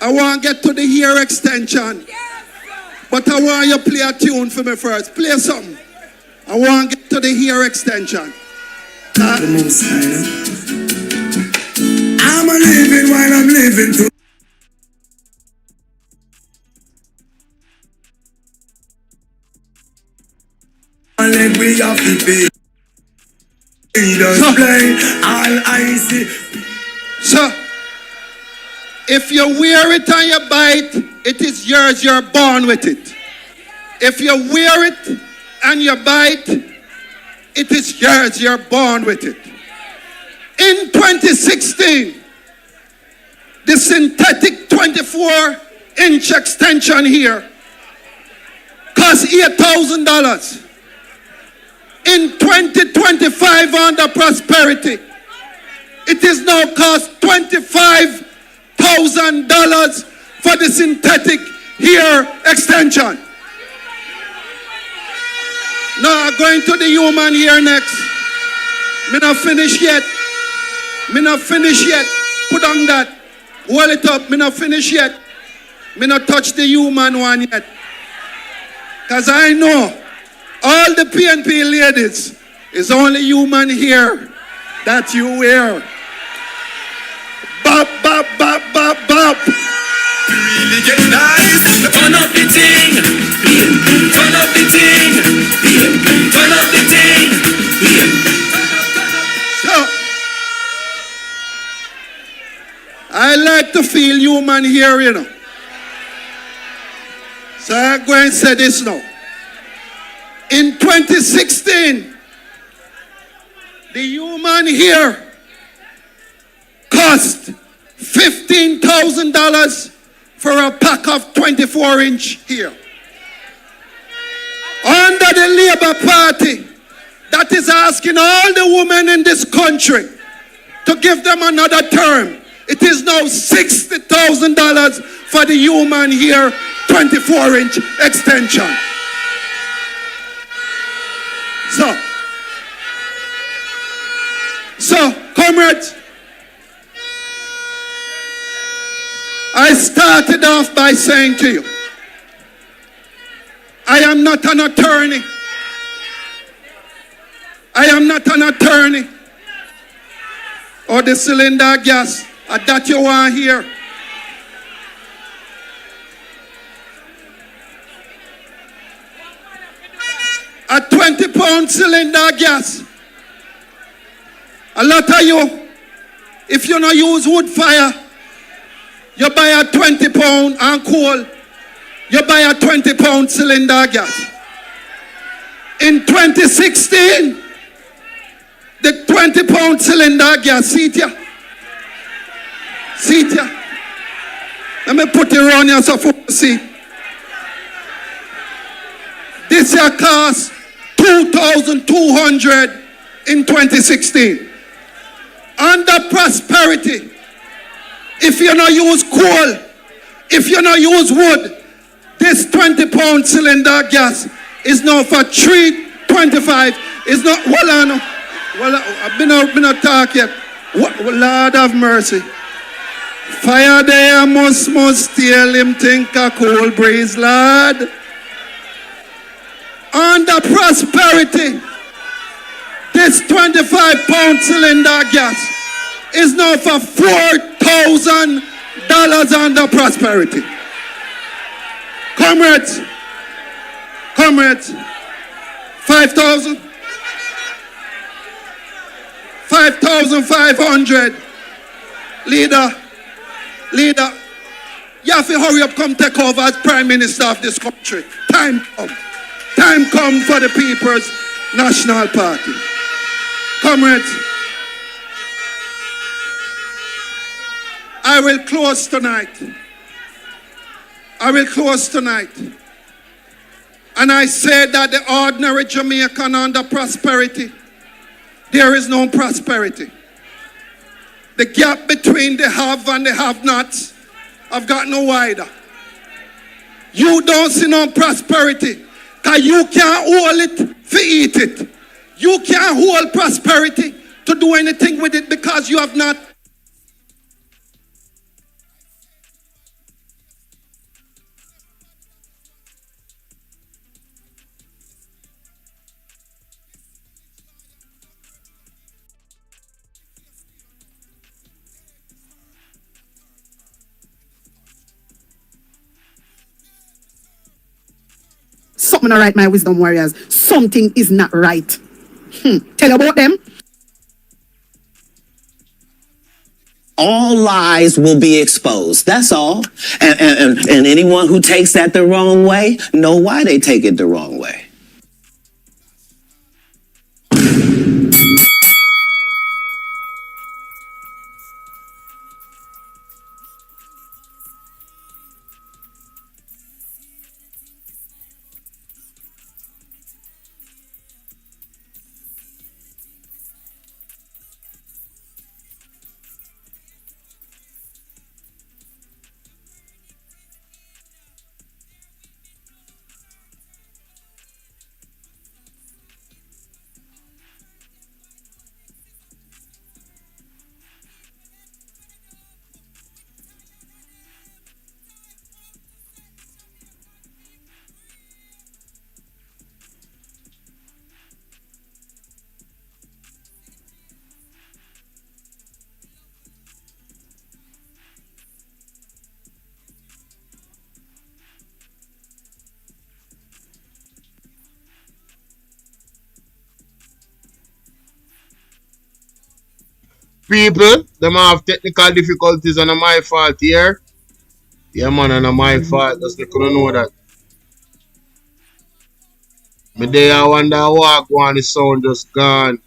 I want to get to the hair extension. But I want you to play a tune for me first. Play something. I want to get to the hair extension. I'm a living while I'm living too. Let we have to pay. All I see. So, if you wear it and you buy it, it is yours, you're born with it. If you wear it and you buy it, it is yours, you're born with it. In 2016, the synthetic 24-inch extension here cost $8,000. In 2025 under prosperity, it is now cost $25,000 for the synthetic hair extension. Now I'm going to the human hair next. Me not finish yet. Me not finish yet. Put on that. Hold it up. Me not finish yet. Me not touch the human one yet. Because I know all the PNP ladies is only human hair that you wear. Bop, bop, bop, bop, bop. Really get nice. Turn up the thing. Turn up the thing. Turn up the thing. So, I like to feel human hair, you know. So I'm going to say this now. In 2016, the human hair cost $15,000 for a pack of 24-inch hair. Under the Labour Party, that is asking all the women in this country to give them another term. It is now $60,000 for the human hair 24-inch extension. So, comrades, I started off by saying to you, I am not an attorney. I am not an attorney. Or the cylinder gas, that you want here. A 20-pound cylinder gas. A lot of you, if you don't use wood fire, you buy a 20-pound and coal. you buy a 20-pound cylinder gas. In 2016, the 20-pound cylinder gas, see it ya? See it ya? Let me put it around here so you see. This year cost $2,200 in 2016. Under prosperity, if you not use coal, if you not use wood, this 20-pound cylinder gas is now for $3.25. It's not, well, I've been not talk yet. Lord have mercy. Fire there must steal him think a cold breeze, Lord. Under prosperity, this 25-pound cylinder gas is now for $4,000 under prosperity. Comrades, 5,000, 5,500. Leader, you have to hurry up, come take over as Prime Minister of this country. Time come. Time come for the People's National Party. Comrades, I will close tonight. And I say that the ordinary Jamaican under prosperity, there is no prosperity. The gap between the have and the have-nots have got no wider. You don't see no prosperity because you can't hold it for eat it. You can't hold prosperity to do anything with it because you have not. Something not right, my wisdom warriors. Something is not right. Tell you about them. All lies will be exposed. That's all. And anyone who takes that the wrong way, know why they take it the wrong way. People, them have technical difficulties and my fault here. Yeah, man, and my fault. Just they couldn't know that. Me day I wonder walk one, the sound just gone.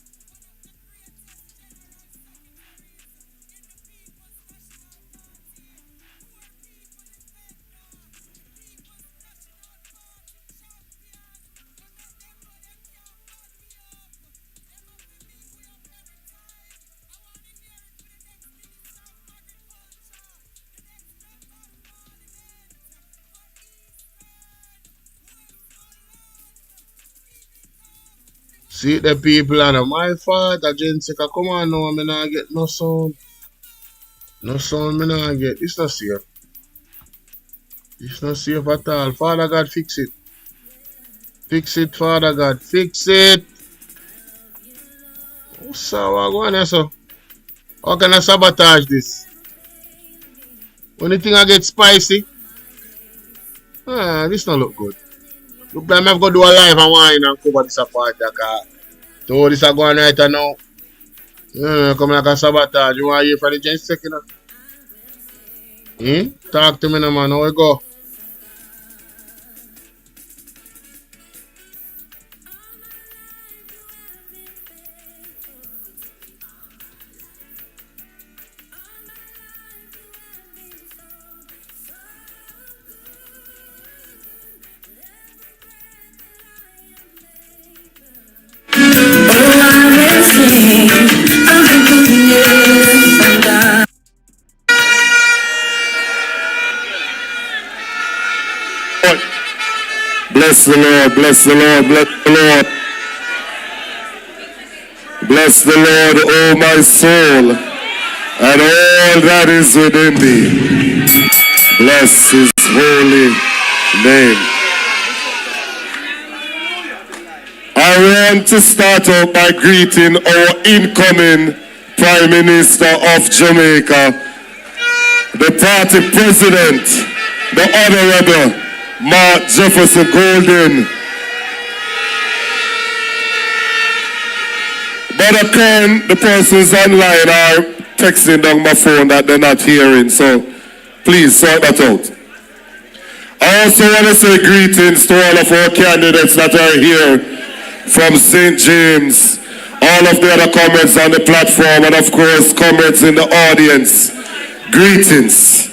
See the people and my fault. The Jessica, come on now, me not get no sound. No sound me not get. It's not safe. It's not safe at all. Father God, fix it. Fix it, Father God. Fix it. So what going on, so? How can I sabotage this? When the thing I get spicy, this don't look good. Look like I'm going to do a live and wine and cover this apart. So this is going right now. Come like a sabotage. You want to hear from the gent second? Talk to me now, man. How we go? the Lord, bless the Lord, bless the Lord. Bless the Lord, O my soul, and all that is within thee. Bless his holy name. I want to start out by greeting our incoming Prime Minister of Jamaica, the party president, the Honorable Mark Jefferson Golden. But again, the persons online are texting down my phone that they're not hearing, so please sort that out. I also want to say greetings to all of our candidates that are here from St. James, all of the other comments on the platform, and of course, comments in the audience. Greetings.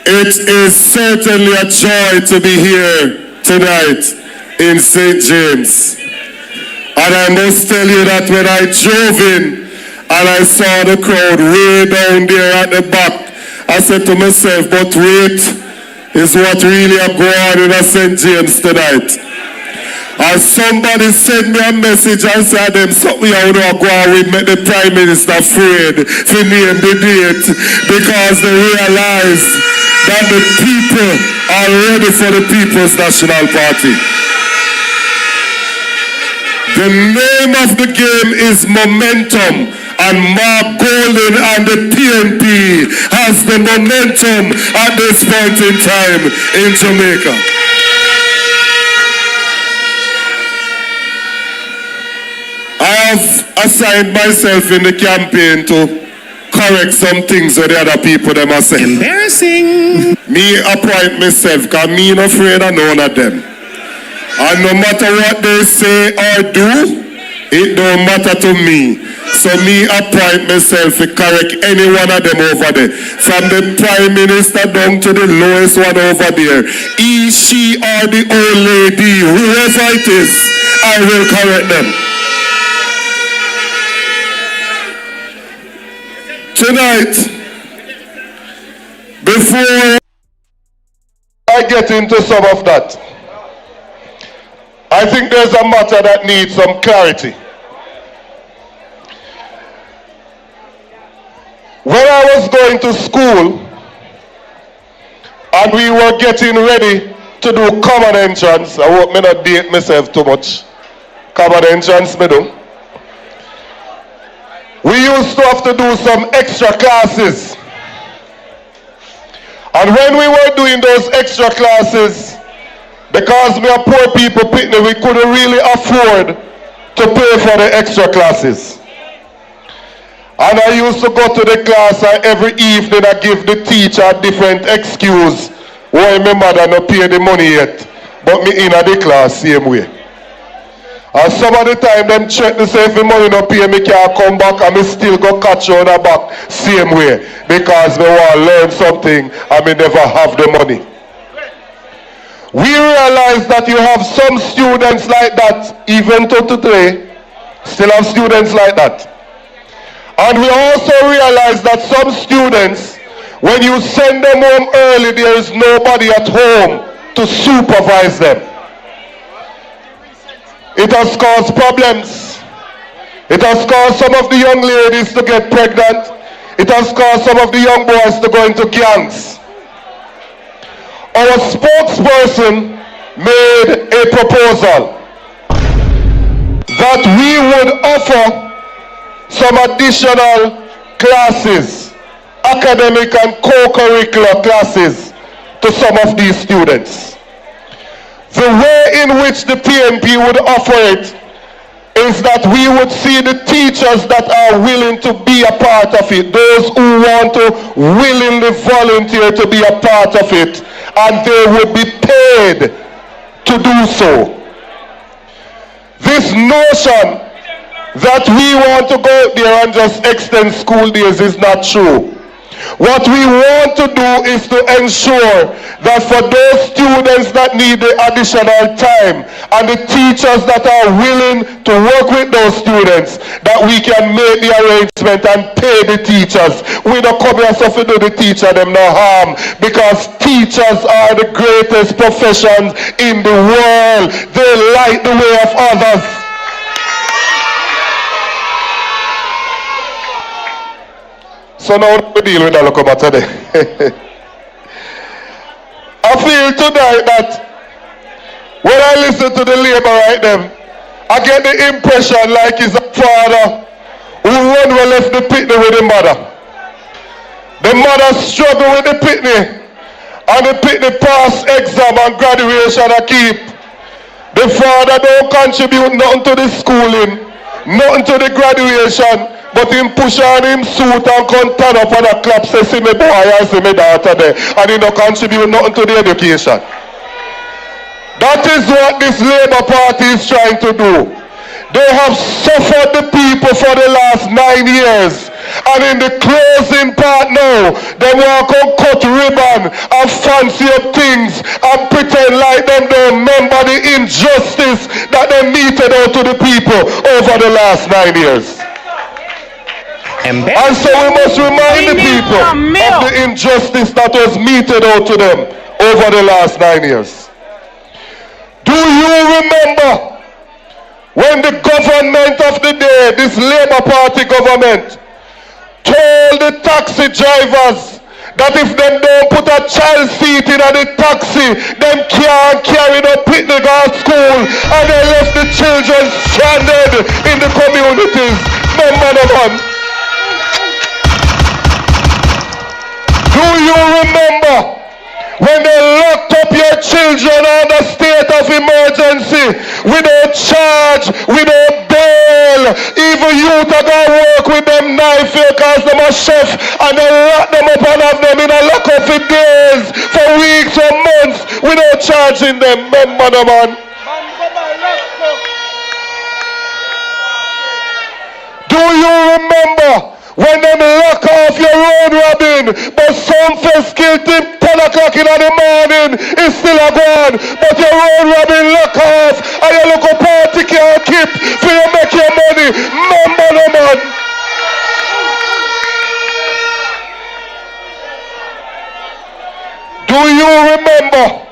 It is certainly a joy to be here tonight in St. James. And I must tell you that when I drove in and I saw the crowd way down there at the back, I said to myself, but wait, is what really a go on in a St. James tonight. And somebody sent me a message and said them something I would not go on with make the Prime Minister afraid to name the date because they realize that the people are ready for the People's National Party. The name of the game is momentum, and Mark Golden and the PNP has the momentum at this point in time in Jamaica. I have assigned myself in the campaign to correct some things with the other people them are saying. Embarrassing. Me appoint myself because me not afraid of none of them. And no matter what they say or do, it don't matter to me. So me appoint myself to correct any one of them over there. From the Prime Minister down to the lowest one over there. He, she or the old lady, whoever it is, I will correct them. Tonight, before I get into some of that, I think there's a matter that needs some clarity. When I was going to school and we were getting ready to do common entrance, I hope me not date myself too much. Common entrance me do. We used to have to do some extra classes. And when we were doing those extra classes, because we are poor people, we couldn't really afford to pay for the extra classes. And I used to go to the class and every evening I give the teacher a different excuse why my mother not pay the money yet, but me in the class same way. And some of the time them check to say if the money not pay me can't come back and me still go catch you on the back same way because me want to learn something and me never have the money. We realize that you have some students like that even to today, still have students like that. And we also realize that some students, when you send them home early, there is nobody at home to supervise them. It has caused problems. It has caused some of the young ladies to get pregnant. It has caused some of the young boys to go into gangs. Our spokesperson made a proposal that we would offer some additional classes, academic and co-curricular classes to some of these students. The way in which the PNP would offer it is that we would see the teachers that are willing to be a part of it, those who want to willingly volunteer to be a part of it, and they would be paid to do so. This notion that we want to go out there and just extend school days is not true. What we want to do is to ensure that for those students that need the additional time and the teachers that are willing to work with those students, that we can make the arrangement and pay the teachers. We don't come here so to do the teacher them no harm, because teachers are the greatest professions in the world. They light the way of others. So now we deal with that look about today. I feel tonight that when I listen to the labor right them, I get the impression like it's a father who run well left the pitney with the mother. The mother struggle with the pitney, and the pitney pass exam and graduation I keep. The father don't contribute nothing to the schooling, nothing to the graduation, but him push on him suit and come turn up and a clap say, see me boy and see me daughter there, and he don't contribute nothing to the education. That is what this Labour Party is trying to do. They have suffered the people for the last 9 years, and in the closing part now, they want to cut ribbon and fancy up things and pretend like them don't remember the injustice that they meted out to the people over the last 9 years. And so we must remind the people of the injustice that was meted out to them over the last 9 years. Do you remember when the government of the day, this Labour Party government, told the taxi drivers that if them don't put a child seat in the taxi, them can't carry the picnic at school, and they left the children stranded in the communities? Remember the man? Do you remember when they locked up your children on the state of emergency without charge, without bail? Even youth are going to work with them knife here because them a chef, and they lock them up and have them in a lockup for days, for weeks or months without charging them. Remember the man? Do you remember when them lock off your road robin, but some face kill till 10 o'clock in the morning, it's still a gone, but your road robin lock off, and your local party can't keep for you make your money? Remember the man? Do you remember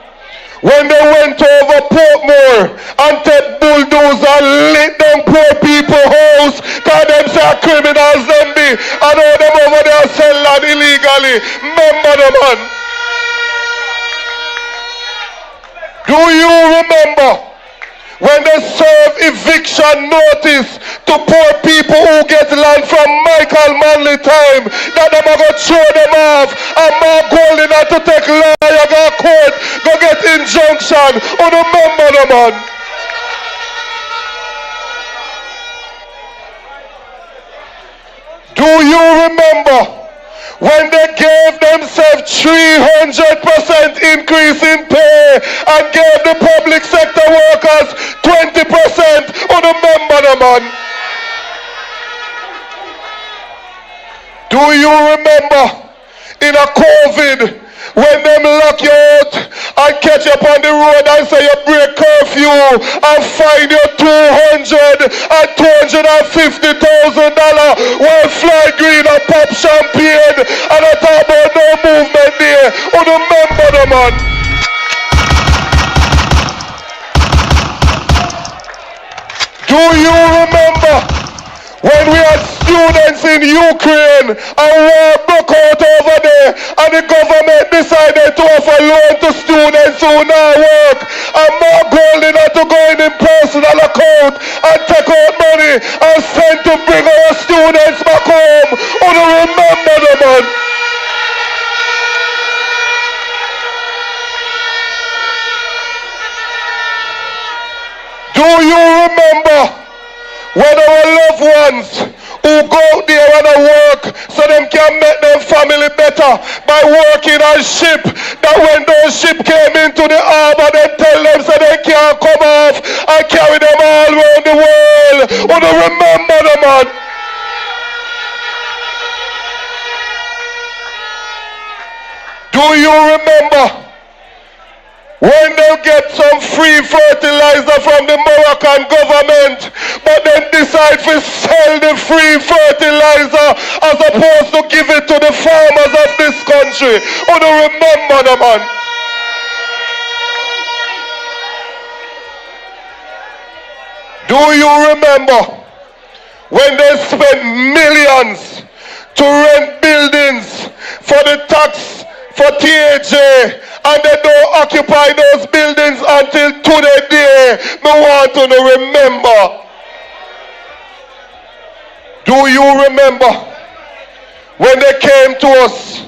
when they went over Portmore and take bulldozer and lit them poor people house, cause them say criminals them be, and all them over there sell land illegally? Remember the man? Do you remember when they serve eviction notice to poor people who get land from Michael Manley time, that them are going to throw them off, and Mark Golding had to take lawyer, go court, go get injunction? Oh, remember the man? Do you remember when they gave themselves 300% increase in pay and gave the public sector workers 20%? Oh, remember the man? Do you remember in a COVID when them lock you out and catch you up on the road and say you break curfew and fine you $200,000 and $250,000 while fly green and pop champagne, and I talk about no movement there? Oh, remember the man? Do you remember when we had students in Ukraine and war broke out over there, and the government decided to offer loan to students who now work, and Mark Golding had to go in personal account and take out money and send to bring our students back home? Oh, do you remember the man? Do you remember when our loved ones who go out there and work so them can make them family better by working on ship, that when those ship came into the harbor, they tell them so they can't come off and carry them all around the world? Oh, do you remember the man? you remember when they get some free fertilizer from the Moroccan government, but then decide to sell the free fertilizer as opposed to give it to the farmers of this country? Oh, do you remember the man? Do you remember when they spent millions to rent buildings for the tax for TAJ, and they don't occupy those buildings until today? Me want to remember. Do you remember when they came to us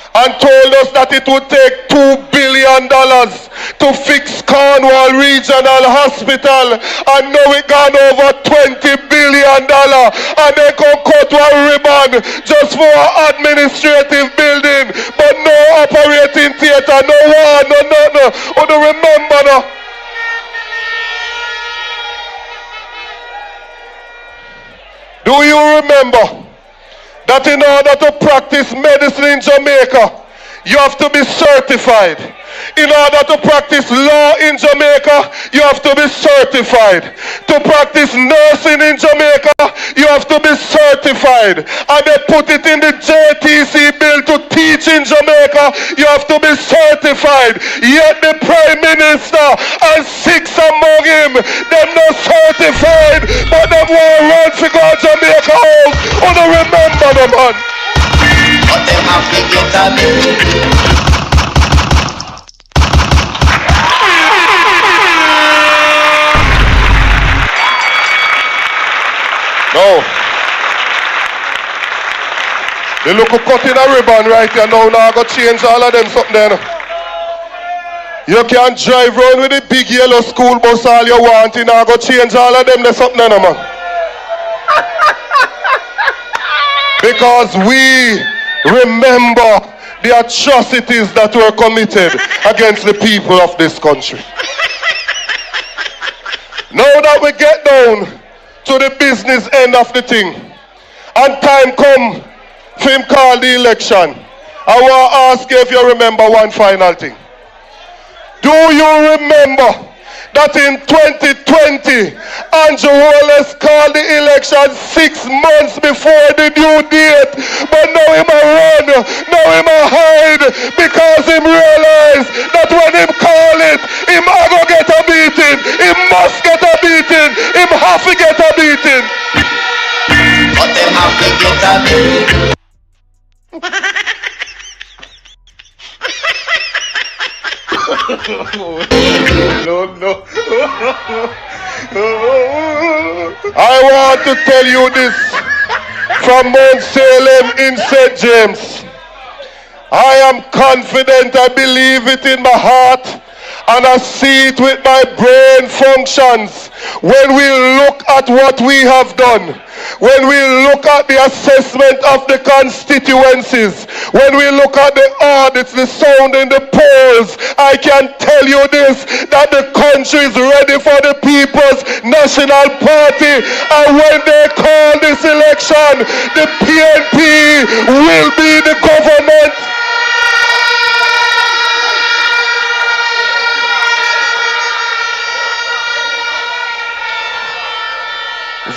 and told us that it would take $2 billion to fix Cornwall Regional Hospital, and now it gone over $20 billion, and they can cut a ribbon just for an administrative building, but no operating theater, no one, no nothing. Oh, do remember now? Do you remember that in order to practice medicine in Jamaica, you have to be certified? In order to practice law in Jamaica, you have to be certified. To practice nursing in Jamaica, you have to be certified. And they put it in the JTC bill to teach in Jamaica, you have to be certified. Yet the Prime Minister and 6 among him, they're not certified, but they want run to go to Jamaica house. Oh, no, remember the man. But them have to get a bill. No. They look cutting a ribbon right here now. Now I go change all of them something there. You can drive around with the big yellow school bus all you want. You now go change all of them there something there, man. Because we remember the atrocities that were committed against the people of this country. Now that we get down to the business end of the thing, and time come for him call the election, I want to ask you if you remember one final thing. Do you remember that in 2020, Andrew Wallace called the election 6 months before the due date, but now him a run, now him a hide, because him realize that when him call it, him a go get a beating, him must get a beating, him have to get a beating. But them have to get a beating. No. I want to tell you this from Mount Salem in St. James. I am confident, I believe it in my heart, and I see it with my brain functions. When we look at what we have done, when we look at the assessment of the constituencies, when we look at the audits, the sound in the polls, I can tell you this, that the country is ready for the People's National Party. And when they call this election, the PNP will be the government.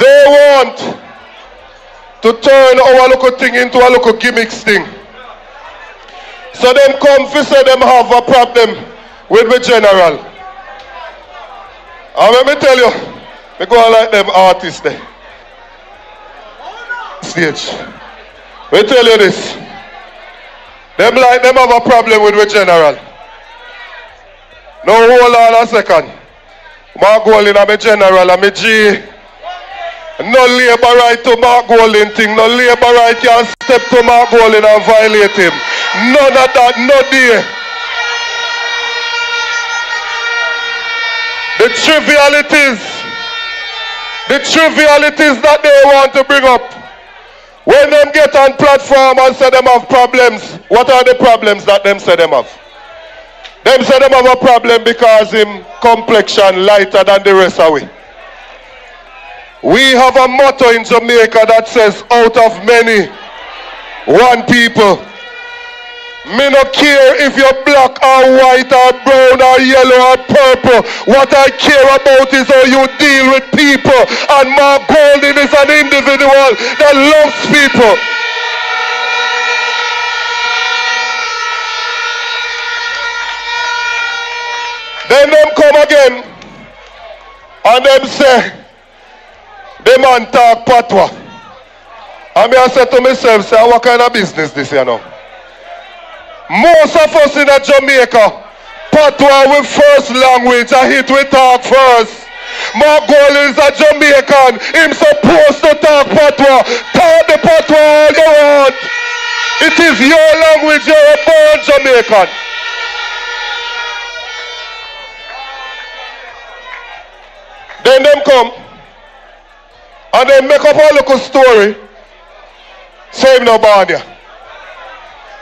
They want to turn our little thing into a little gimmicks thing. So them come to say them have a problem with the general. And let me tell you, they go like them artists there. Stage. Let me tell you this. Them like them have a problem with the general. Now hold on a second. Mark Golding and my general and my G. No labor right to Mark Golding thing. No labor right can step to Mark Golding and violate him. None of that, no day. The trivialities that they want to bring up. When them get on platform and say them have problems, what are the problems that them say them have? Them say them have a problem because him complexion lighter than the rest of we. We have a motto in Jamaica that says, out of many, one people. Me no care if you're black or white or brown or yellow or purple. What I care about is how you deal with people. And Mark Golding is an individual that loves people. Then them come again and them say, the man talk patois. And me I say to myself, say, what kind of business this you know? Most of us in Jamaica, patois with first language, I hit we talk first. Mark Golding is a Jamaican, him supposed to talk patois. Talk the patois all you want. It is your language, you're a born Jamaican. Then them come and they make up a little story. Same no born here.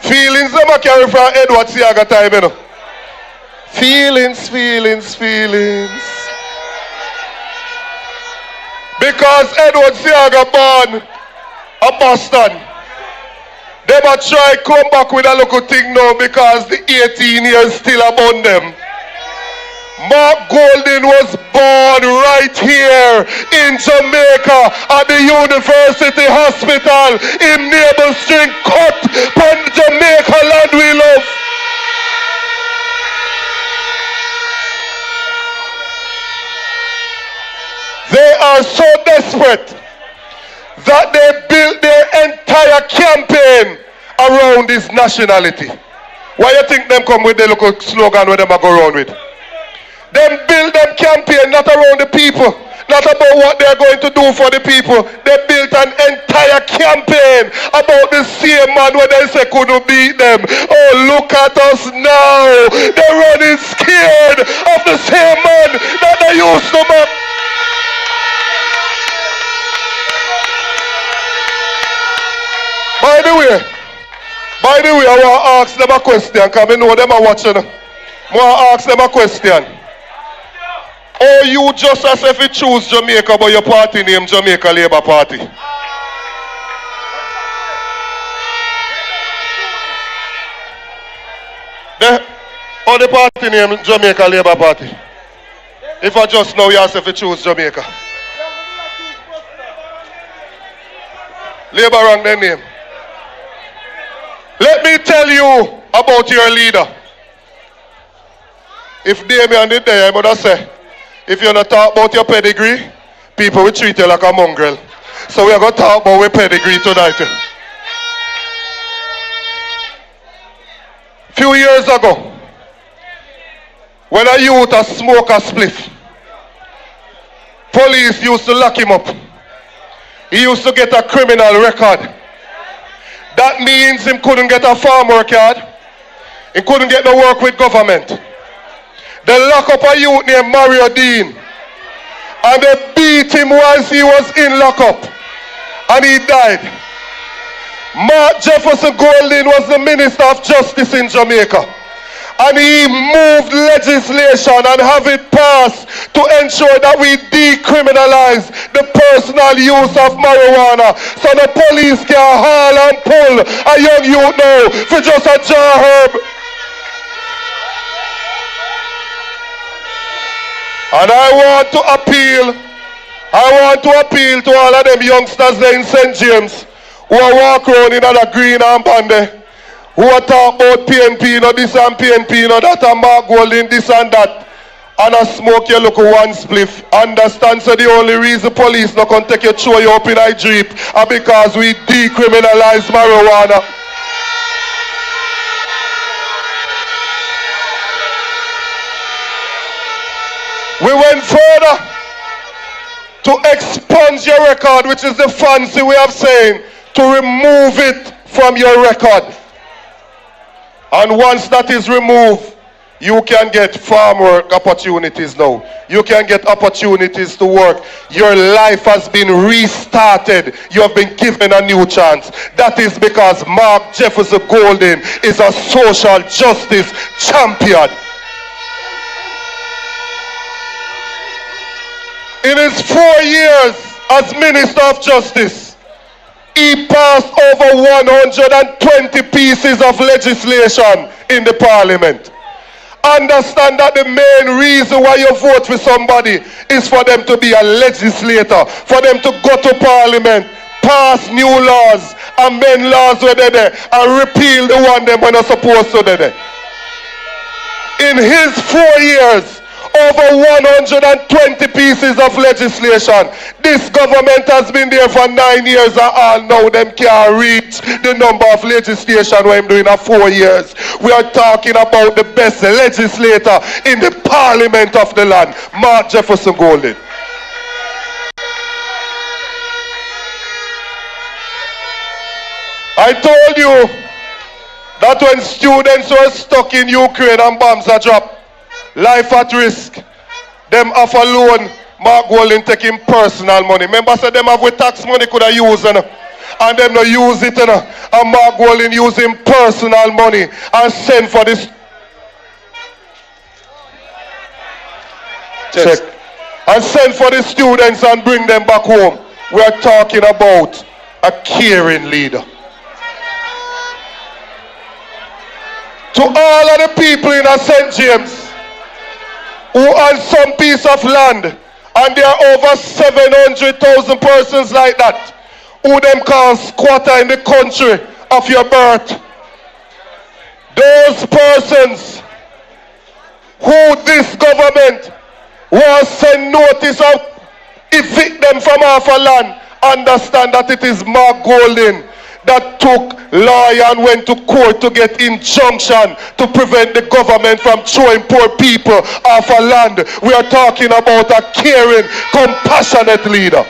Feelings them I carry from Edward Siaga time, you know. Feelings, feelings, feelings. Because Edward Siaga born a Boston. They might try come back with a little thing now because the 18 years still upon them. Mark Golding was born right here in Jamaica at the University Hospital in Naval String Cut on Jamaica land we love. They are so desperate that they built their entire campaign around this nationality. Why you think them come with the local slogan where them are go around with? Them build them campaign not around the people, not about what they're going to do for the people. They built an entire campaign about the same man where they say couldn't beat them. Oh, look at us now. They're running scared of the same man that they used to mock. By the way, I want to ask them a question because I know them are watching. I want to ask them a question. Or you just as if you choose Jamaica but your party name Jamaica Labour Party? The party name Jamaica Labour Party. If I just know you ask if you choose Jamaica. Labour wrong their name. Let me tell you about your leader. If Damien did there, I would have said, if you're not talk about your pedigree, people will treat you like a mongrel. So we are going to talk about our pedigree tonight. Few years ago, when a youth a smoke a spliff, police used to lock him up. He used to get a criminal record. That means he couldn't get a farm work card. He couldn't get no work with government. They lock up a youth named Mario Dean. And they beat him whilst he was in lockup. And he died. Mark Jefferson Golding was the Minister of Justice in Jamaica. And he moved legislation and have it passed to ensure that we decriminalize the personal use of marijuana. So the police can haul and pull a young youth now for just a jar herb. And I want to appeal to all of them youngsters there in St. James who are walk around in a green armband, who are talk about PNP, no this and PNP, no that, and Mark Golding, this and that, and a smoke your look one spliff. Understand, so the only reason police not can take you throw you up in a jeep are because we decriminalize marijuana. We went further to expunge your record, which is the fancy way of saying to remove it from your record. And once that is removed, you can get farm work opportunities now. You can get opportunities to work. Your life has been restarted. You have been given a new chance. That is because Mark Jefferson Golding is a social justice champion. In his 4 years as Minister of Justice, He passed over 120 pieces of legislation in the Parliament. Understand that the main reason why you vote for somebody is for them to be a legislator, for them to go to Parliament, pass new laws, amend laws where they're there, and repeal the one them when they're supposed to be there. In his 4 years, over 120 pieces of legislation. This government has been there for 9 years and all now them can't reach the number of legislation we're doing in 4 years. We are talking about the best legislator in the Parliament of the land, Mark Jefferson Golden. I told you that when students were stuck in Ukraine and bombs are dropped, life at risk, them have a loan, Mark Golden taking personal money. Remember, said them have with tax money could have used and them no use it and Mark Golden using personal money and send for this. Check. And send for the students and bring them back home. We are talking about a caring leader. To all of the people in St. James who own some piece of land, and there are over 700,000 persons like that, who them call squatter in the country of your birth. Those persons who this government was send notice of evict them from off a land, understand that it is Mark Golden that took lawyer and went to court to get injunction to prevent the government from throwing poor people off a land. We are talking about a caring, compassionate leader.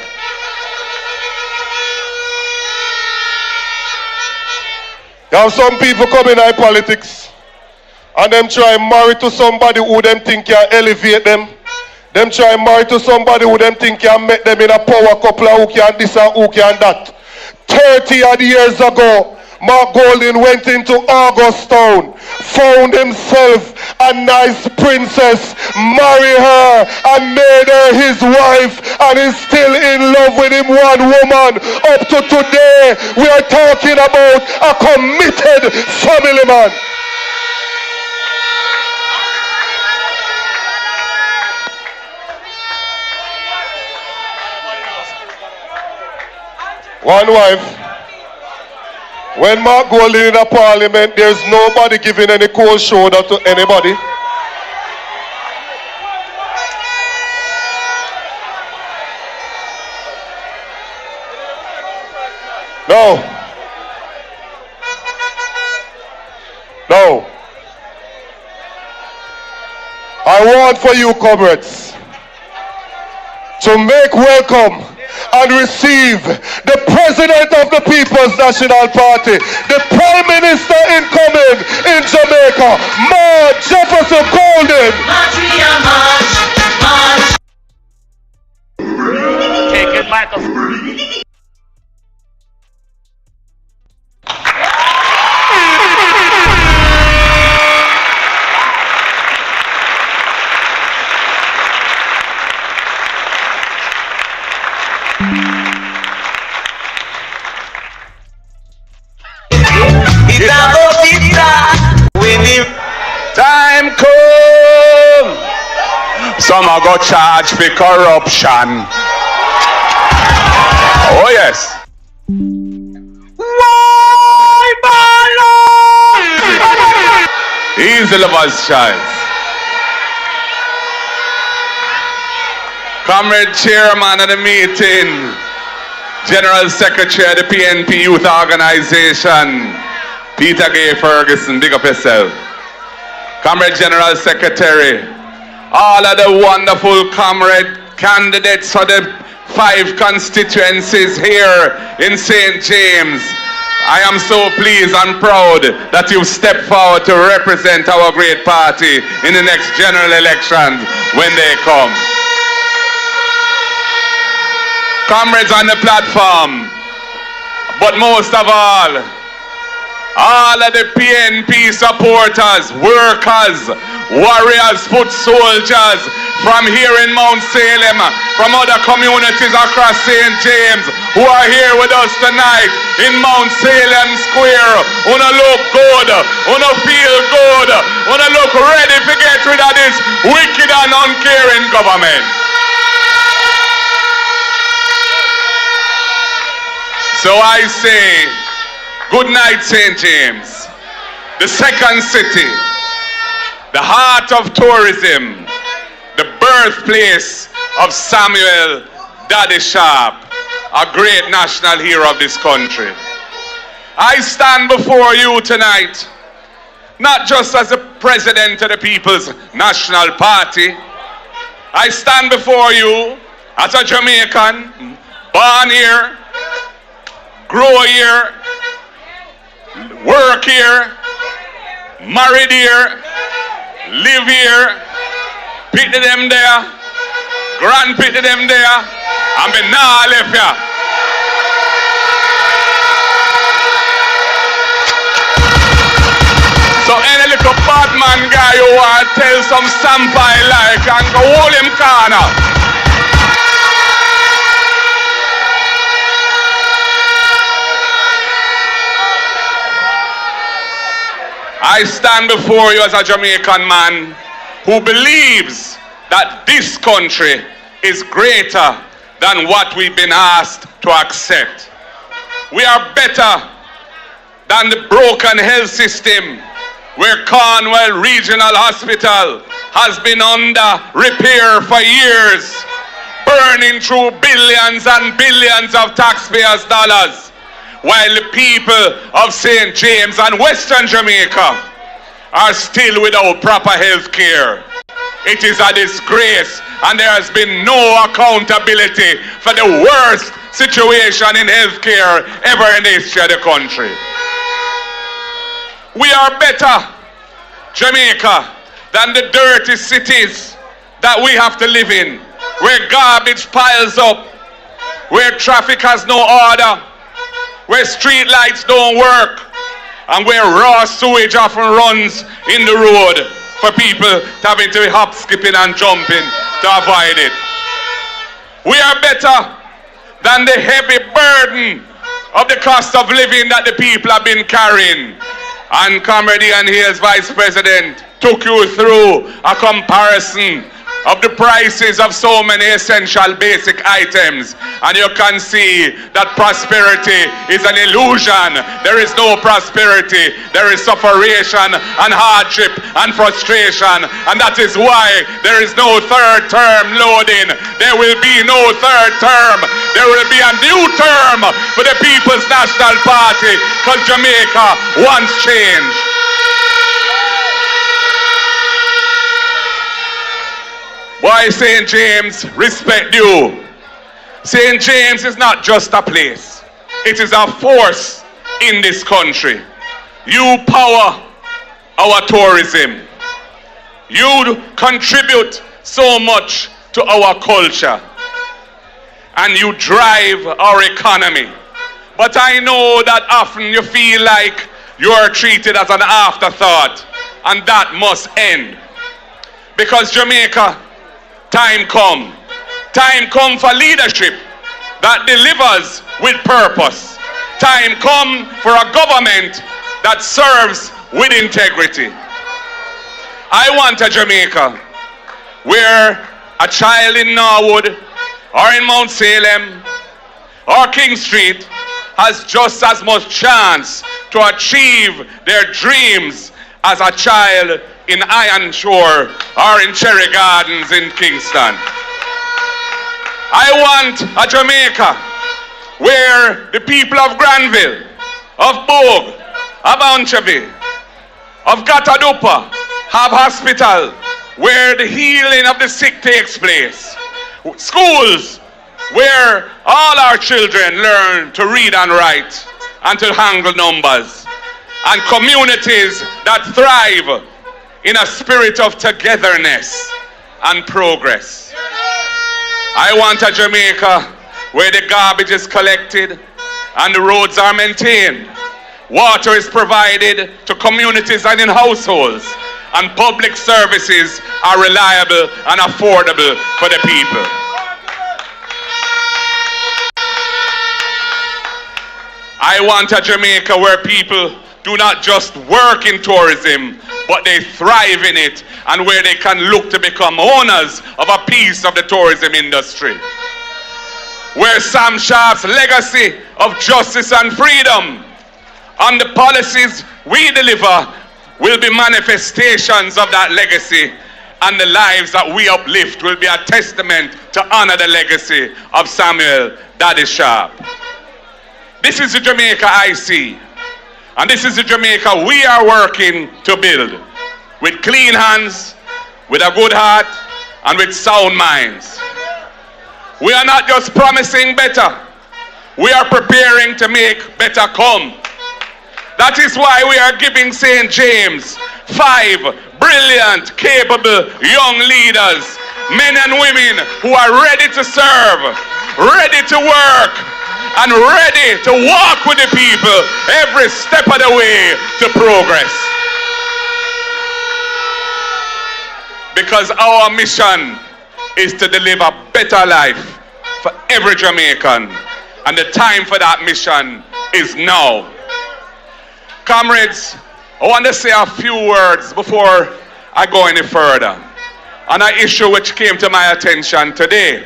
You have some people coming in politics and them try marry to somebody who them think can elevate them. Them try marry to somebody who them think can make them in a power couple who can this and who can that. 30 odd years ago, Mark Golden went into Augustown, found himself a nice princess, married her and made her his wife, and is still in love with him, one woman. Up to today, we are talking about a committed family man. One wife. When Mark Golden in a parliament, there's nobody giving any cold shoulder to anybody. No. No. I want for you, comrades, to make welcome and receive the President of the People's National Party, the Prime Minister incoming in Jamaica, Mark Jefferson Golden. Take his microphone. Time come. Some are go charge for corruption. Oh yes. Why Bolo? He's the lover's child. Comrade Chairman of the meeting, General Secretary of the PNP Youth Organization, Peter Gay Ferguson, big up yourself. Comrade General Secretary, all of the wonderful comrade candidates for the 5 constituencies here in St. James. I am so pleased and proud that you stepped forward to represent our great party in the next general elections when they come. Comrades on the platform, but most of all of the PNP supporters, workers, warriors, foot soldiers from here in Mount Salem, from other communities across St. James who are here with us tonight in Mount Salem Square. Wanna look good, wanna feel good, wanna look ready to get rid of this wicked and uncaring government. So I say, good night, St. James, the second city, the heart of tourism, the birthplace of Samuel Daddy Sharp, a great national hero of this country. I stand before you tonight, not just as the president of the People's National Party. I stand before you as a Jamaican, born here, grow here, work here, married here, live here, pity them there, grandpity them there, and me nah left here. So any little bad man guy who want to tell some sampai like and go hold him corner. I stand before you as a Jamaican man who believes that this country is greater than what we've been asked to accept. We are better than the broken health system where Cornwall Regional Hospital has been under repair for years, burning through billions and billions of taxpayers' dollars, while the people of St. James and Western Jamaica are still without proper health care. It is a disgrace, and there has been no accountability for the worst situation in health care ever in the history of the country. We are better, Jamaica, than the dirty cities that we have to live in, where garbage piles up, where traffic has no order, where street lights don't work, and where raw sewage often runs in the road for people having to be hop, skipping and jumping to avoid it. We are better than the heavy burden of the cost of living that the people have been carrying. And Comrade Ian Hales, Vice President, took you through a comparison of the prices of so many essential basic items, and you can see that prosperity is an illusion. There is no prosperity, there is sufferation and hardship and frustration, and that is why there is no third term loading. There will be no third term. There will be a new term for the People's National Party, because Jamaica wants change. Boy, St. James, respect you. St. James is not just a place. It is a force in this country. You power our tourism. You contribute so much to our culture. And you drive our economy. But I know that often you feel like you are treated as an afterthought. And that must end. Because Jamaica, time come for leadership that delivers with purpose. Time come for a government that serves with integrity. I want a Jamaica where a child in Norwood or in Mount Salem or King Street has just as much chance to achieve their dreams as a child in Iron Shore or in Cherry Gardens in Kingston. I want a Jamaica where the people of Granville, of Bogue, of Antwerp, of Gatadupa have hospital where the healing of the sick takes place. Schools where all our children learn to read and write and to handle numbers. And communities that thrive in a spirit of togetherness and progress. I want a Jamaica where the garbage is collected and the roads are maintained. Water is provided to communities and in households. and public services are reliable and affordable for the people. I want a Jamaica where people do not just work in tourism, but they thrive in it, and where they can look to become owners of a piece of the tourism industry. Where Sam Sharp's legacy of justice and freedom and the policies we deliver will be manifestations of that legacy, and the lives that we uplift will be a testament to honor the legacy of Samuel Daddy Sharp. This is the Jamaica I see, and this is the Jamaica we are working to build, with clean hands, with a good heart, and with sound minds. We are not just promising better, we are preparing to make better come. That is why we are giving St. James 5 brilliant, capable young leaders, men and women who are ready to serve, ready to work, and ready to walk with the people every step of the way to progress. Because our mission is to deliver better life for every Jamaican, and the time for that mission is now. Comrades, I want to say a few words before I go any further on an issue which came to my attention today.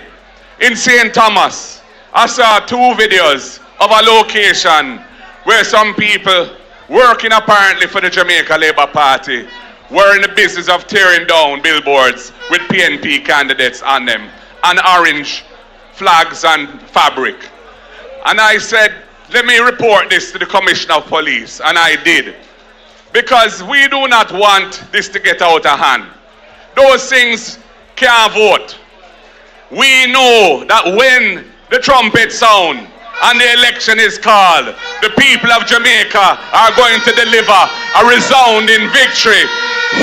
In St. Thomas, I saw 2 videos of a location where some people working apparently for the Jamaica Labour Party were in the business of tearing down billboards with PNP candidates on them and orange flags and fabric. And I said, let me report this to the Commissioner of Police, and I did. Because we do not want this to get out of hand. Those things can't vote. We know that when the trumpet sound and the election is called, the people of Jamaica are going to deliver a resounding victory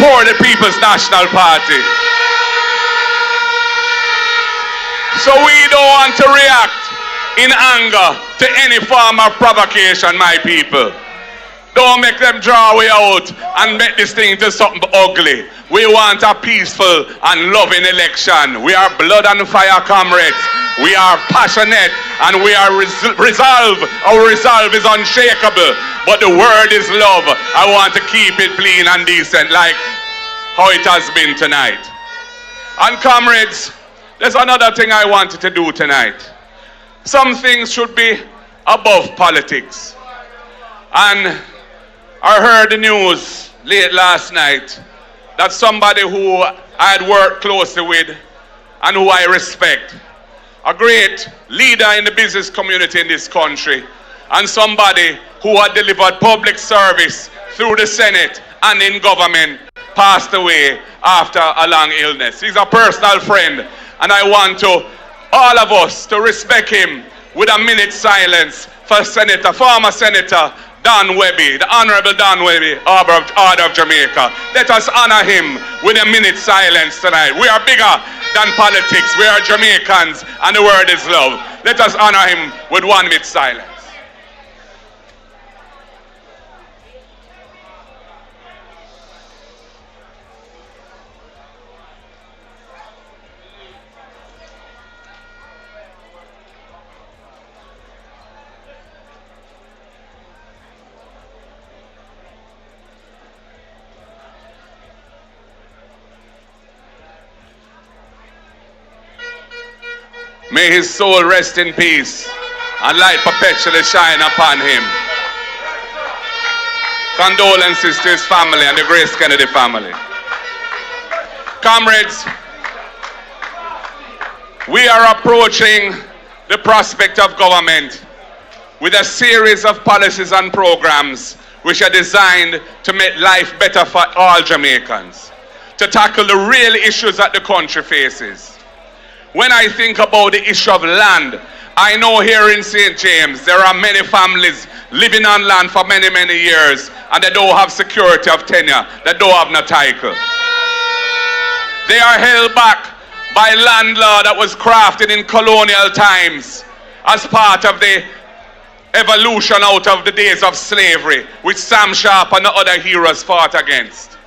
for the People's National Party. So we don't want to react in anger to any form of provocation, my people. Don't make them draw way out and make this thing into something ugly. We want a peaceful and loving election. We are blood and fire comrades. We are passionate and we are resolved. Our resolve is unshakable. But the word is love. I want to keep it clean and decent like how it has been tonight. And comrades, there's another thing I wanted to do tonight. Some things should be above politics. And I heard the news late last night that somebody who I had worked closely with and who I respect, a great leader in the business community in this country, and somebody who had delivered public service through the Senate and in government, passed away after a long illness. He's a personal friend, and I want all of us to respect him with a minute's silence for former Senator Don Webby, the Honorable Don Webby, Order of Jamaica. Let us honor him with a minute's silence tonight. We are bigger than politics. We are Jamaicans, and the word is love. Let us honor him with 1 minute silence. May his soul rest in peace and light perpetually shine upon him. Condolences to his family and the Grace Kennedy family. Comrades, we are approaching the prospect of government with a series of policies and programs which are designed to make life better for all Jamaicans, to tackle the real issues that the country faces. When I think about the issue of land, I know here in St. James there are many families living on land for many, many years, and they don't have security of tenure, they don't have no title. They are held back by land law that was crafted in colonial times as part of the evolution out of the days of slavery, which Sam Sharp and the other heroes fought against.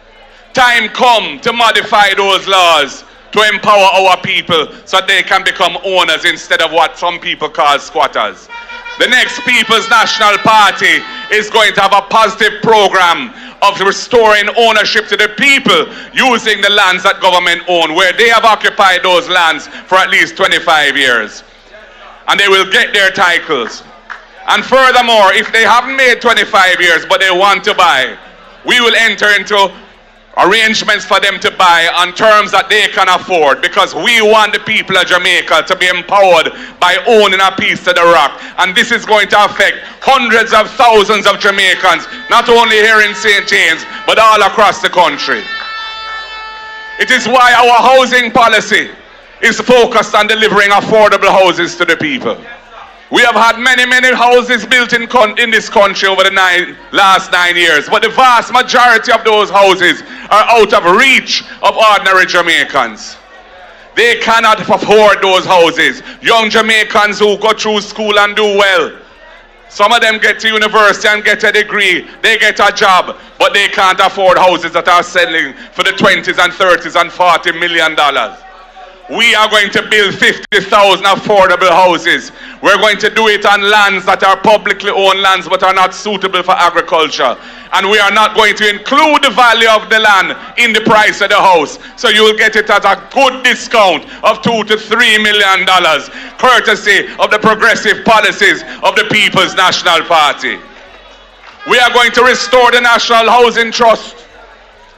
Time come to modify those laws to empower our people so they can become owners instead of what some people call squatters. The next People's National Party is going to have a positive program of restoring ownership to the people using the lands that government own, where they have occupied those lands for at least 25 years. And they will get their titles. And furthermore, if they haven't made 25 years but they want to buy, we will enter into arrangements for them to buy on terms that they can afford, because we want the people of Jamaica to be empowered by owning a piece of the rock. And this is going to affect hundreds of thousands of Jamaicans, not only here in St. James, but all across the country. It is why our housing policy is focused on delivering affordable houses to the people. We have had many houses built in this country over the last 9 years, but the vast majority of those houses are out of reach of ordinary Jamaicans. They cannot afford those houses. Young Jamaicans who go through school and do well, some of them get to university and get a degree, they get a job, but they can't afford houses that are selling for the 20s and 30s and $40 million. We are going to build 50,000 affordable houses. We're going to do it on lands that are publicly owned lands but are not suitable for agriculture. And we are not going to include the value of the land in the price of the house. So you will get it at a good discount of $2 to $3 million, courtesy of the progressive policies of the People's National Party. We are going to restore the National Housing Trust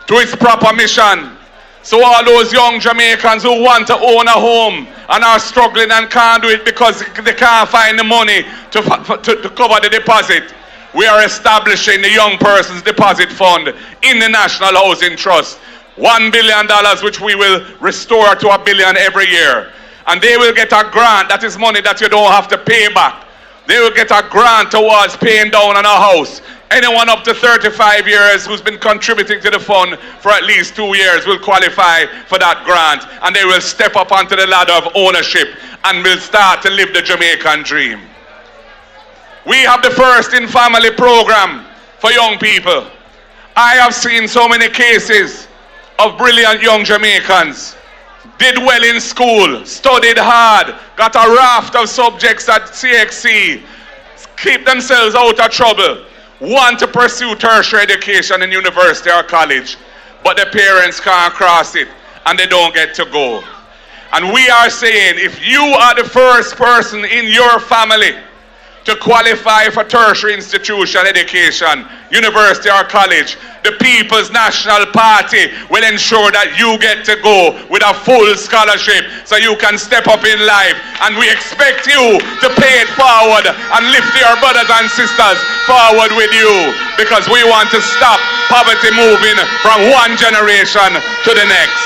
to its proper mission. So all those young Jamaicans who want to own a home and are struggling and can't do it because they can't find the money to cover the deposit, we are establishing the Young Persons Deposit Fund in the National Housing Trust. $1 billion, which we will restore to $1 billion every year. And they will get a grant. That is money that you don't have to pay back. They will get a grant towards paying down on a house. Anyone up to 35 years who's been contributing to the fund for at least 2 years will qualify for that grant, and they will step up onto the ladder of ownership and will start to live the Jamaican dream. We have the First in Family program for young people. I have seen so many cases of brilliant young Jamaicans, did well in school, studied hard, got a raft of subjects at CXC, keep themselves out of trouble, want to pursue tertiary education in university or college, but the parents can't cross it and they don't get to go. And we are saying, if you are the first person in your family to qualify for tertiary institution education, university or college, the People's National Party will ensure that you get to go with a full scholarship so you can step up in life. And we expect you to pay it forward and lift your brothers and sisters forward with you, because we want to stop poverty moving from one generation to the next.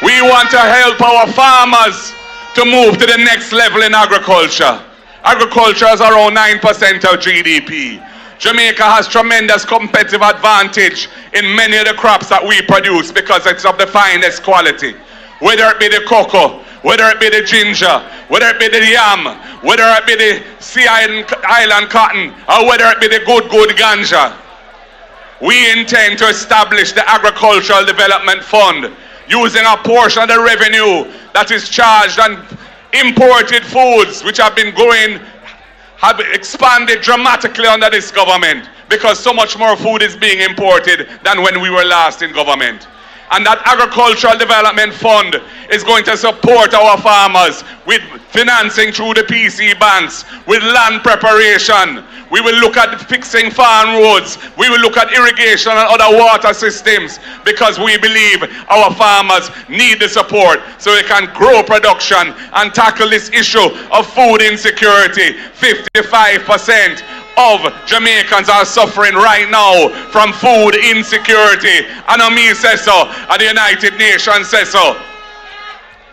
We want to help our farmers to move to the next level in agriculture. Agriculture is around 9% of GDP. Jamaica has tremendous competitive advantage in many of the crops that we produce because it's of the finest quality. Whether it be the cocoa, whether it be the ginger, whether it be the yam, whether it be the Sea Island cotton, or whether it be the good ganja. We intend to establish the Agricultural Development Fund using a portion of the revenue that is charged on imported foods, which have expanded dramatically under this government, because so much more food is being imported than when we were last in government. And that Agricultural Development Fund is going to support our farmers with financing through the PC banks, with land preparation. We will look at fixing farm roads. We will look at irrigation and other water systems, because we believe our farmers need the support so they can grow production and tackle this issue of food insecurity. 55% of Jamaicans are suffering right now from food insecurity. And me says so, and the United Nations says so.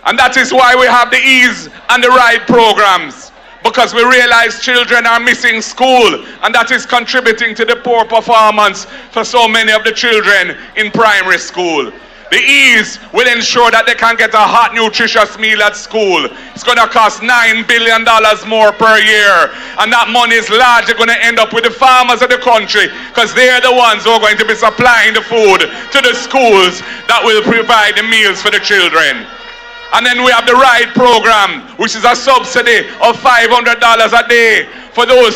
And that is why we have the Ease and the Ride programs, because we realize children are missing school, and that is contributing to the poor performance for so many of the children in primary school. The ease will ensure that they can get a hot, nutritious meal at school. It's going to cost $9 billion more per year. And that money is largely going to end up with the farmers of the country, because they're the ones who are going to be supplying the food to the schools that will provide the meals for the children. And then we have the RIDE program, which is a subsidy of $500 a day for those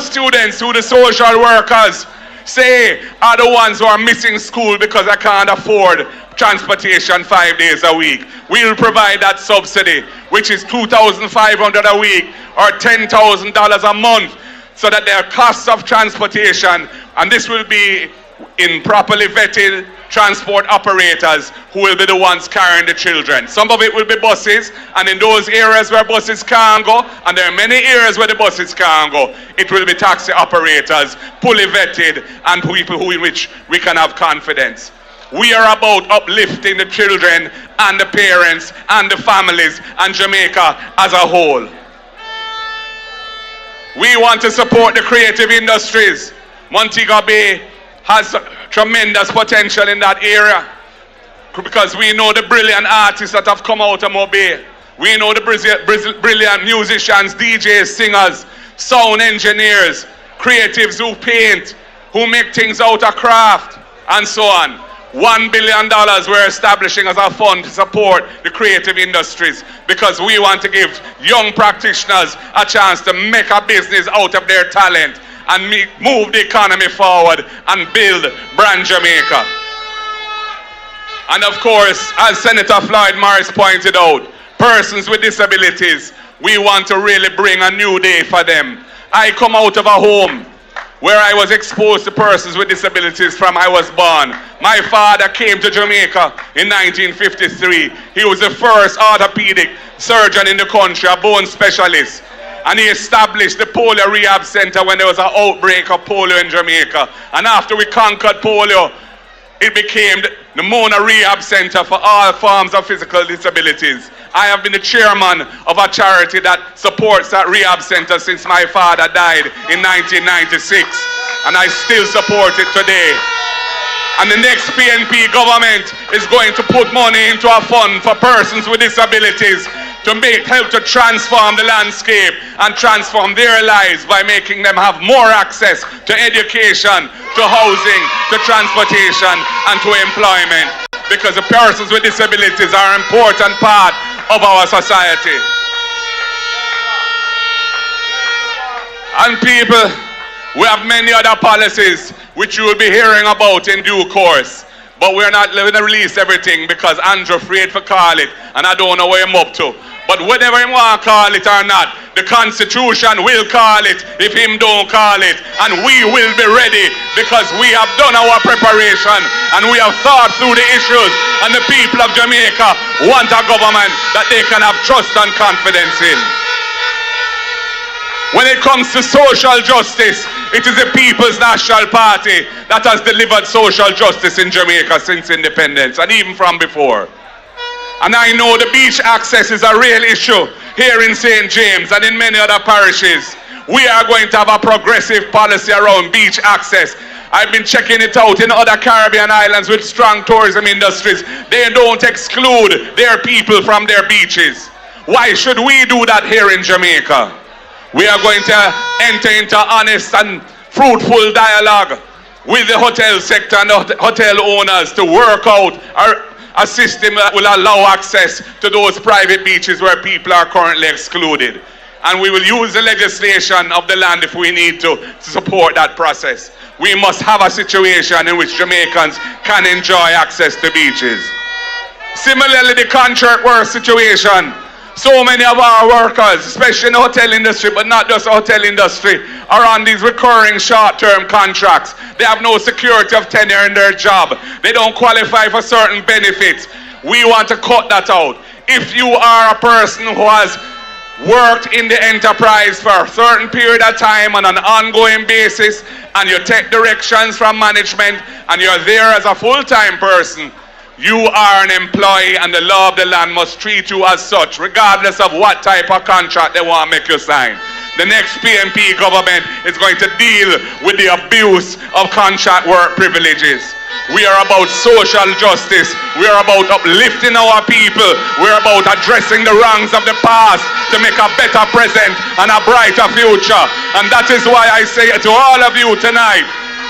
students who the social workers say are the ones who are missing school because they can't afford transportation 5 days a week. We will provide that subsidy, which is $2,500 a week or $10,000 a month, so that their costs of transportation, and this will be in properly vetted transport operators who will be the ones carrying the children. Some of it will be buses, and in those areas where buses can't go, and there are many areas where the buses can't go, it will be taxi operators, fully vetted, and people in which we can have confidence. We are about uplifting the children and the parents and the families and Jamaica as a whole. We want to support the creative industries. Montego Bay has tremendous potential in that area, because we know the brilliant artists that have come out of Mobay. We know the brilliant musicians, DJs, singers, sound engineers, creatives who paint, who make things out of craft, and so on. $1 billion we're establishing as a fund to support the creative industries, because we want to give young practitioners a chance to make a business out of their talent and move the economy forward and build brand Jamaica. And of course, as Senator Floyd Morris pointed out, persons with disabilities, we want to really bring a new day for them. I come out of a home where I was exposed to persons with disabilities from I was born. My father came to Jamaica in 1953. He was the first orthopedic surgeon in the country, a bone specialist. And he established the polio rehab center when there was an outbreak of polio in Jamaica. And after we conquered polio, it became the Mona Rehab Center for all forms of physical disabilities. I have been the chairman of a charity that supports that rehab center since my father died in 1996. And I still support it today. And the next PNP government is going to put money into a fund for persons with disabilities to help to transform the landscape and transform their lives by making them have more access to education, to housing, to transportation, and to employment. Because the persons with disabilities are an important part of our society. And people, we have many other policies which you will be hearing about in due course. But we're not going to release everything because Andrew afraid to call it, and I don't know where I'm up to. But whatever him want to call it or not, the Constitution will call it if him don't call it. And we will be ready, because we have done our preparation and we have thought through the issues, and the people of Jamaica want a government that they can have trust and confidence in. When it comes to social justice, it is the People's National Party that has delivered social justice in Jamaica since independence, and even from before. And I know the beach access is a real issue here in St. James and in many other parishes. We are going to have a progressive policy around beach access. I've been checking it out in other Caribbean islands with strong tourism industries. They don't exclude their people from their beaches. Why should we do that here in Jamaica? We are going to enter into honest and fruitful dialogue with the hotel sector and the hotel owners to work out a system that will allow access to those private beaches where people are currently excluded. And we will use the legislation of the land if we need to support that process. We must have a situation in which Jamaicans can enjoy access to beaches. Similarly, the contract work situation. So many of our workers, especially in the hotel industry, but not just the hotel industry, are on these recurring short-term contracts. They have no security of tenure in their job. They don't qualify for certain benefits. We want to cut that out. If you are a person who has worked in the enterprise for a certain period of time on an ongoing basis, and you take directions from management, and you're there as a full-time person, you are an employee, and the law of the land must treat you as such, regardless of what type of contract they want to make you sign. The next PNP government is going to deal with the abuse of contract work privileges. We are about social justice. We are about uplifting our people. We're about addressing the wrongs of the past to make a better present and a brighter future. And that is why I say to all of you tonight,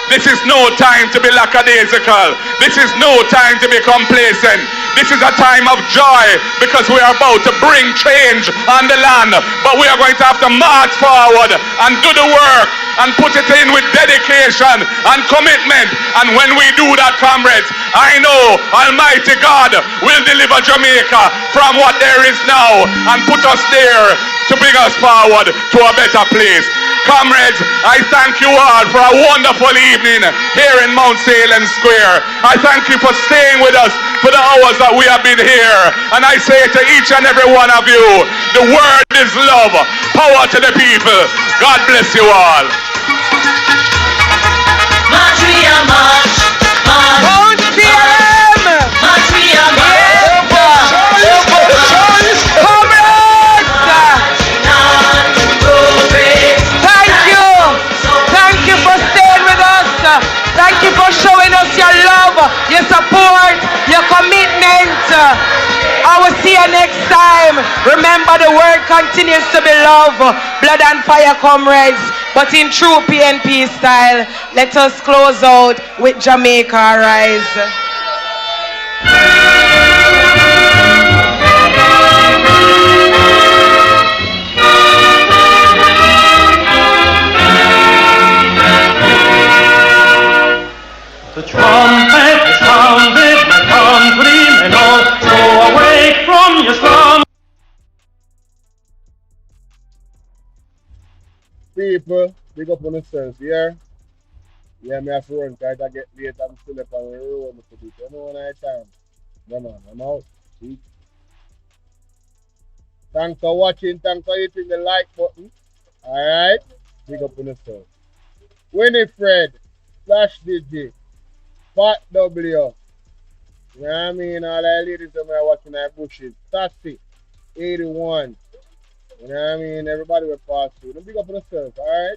this is no time to be lackadaisical. This is no time to be complacent. This is a time of joy because we are about to bring change on the land. But we are going to have to march forward and do the work and put it in with dedication and commitment. And when we do that, comrades, I know Almighty God will deliver Jamaica from what there is now and put us there to bring us forward to a better place. Comrades, I thank you all for a wonderful evening here in Mount Salem Square. I thank you for staying with us for the hours that we have been here. And I say to each and every one of you, the word is love. Power to the people. God bless you all. March, we are march, march, march, we are march. Thank you for staying with us. Thank you for showing us your love, your support, your commitment. I will see you next time. Remember, the word continues to be love, blood and fire, comrades. But in true PNP style, let us close out with Jamaica Rise. The trumpet has sounded, my countrymen all, so awake from your slumber. People, big up on yourselves, yeah? Yeah, me have to run, guys. I get late. I'm still up on the road. You know when I time. Yeah, man, I'm out. See? Thanks for watching. Thanks for hitting the like button. Alright? Big up on yourself. Winifred, Flash DJ, Fat W. You know what I mean? All the ladies that are watching our bushes. Sassy, 81. You know what I mean? Everybody will pass through. Don't big up on yourself, alright?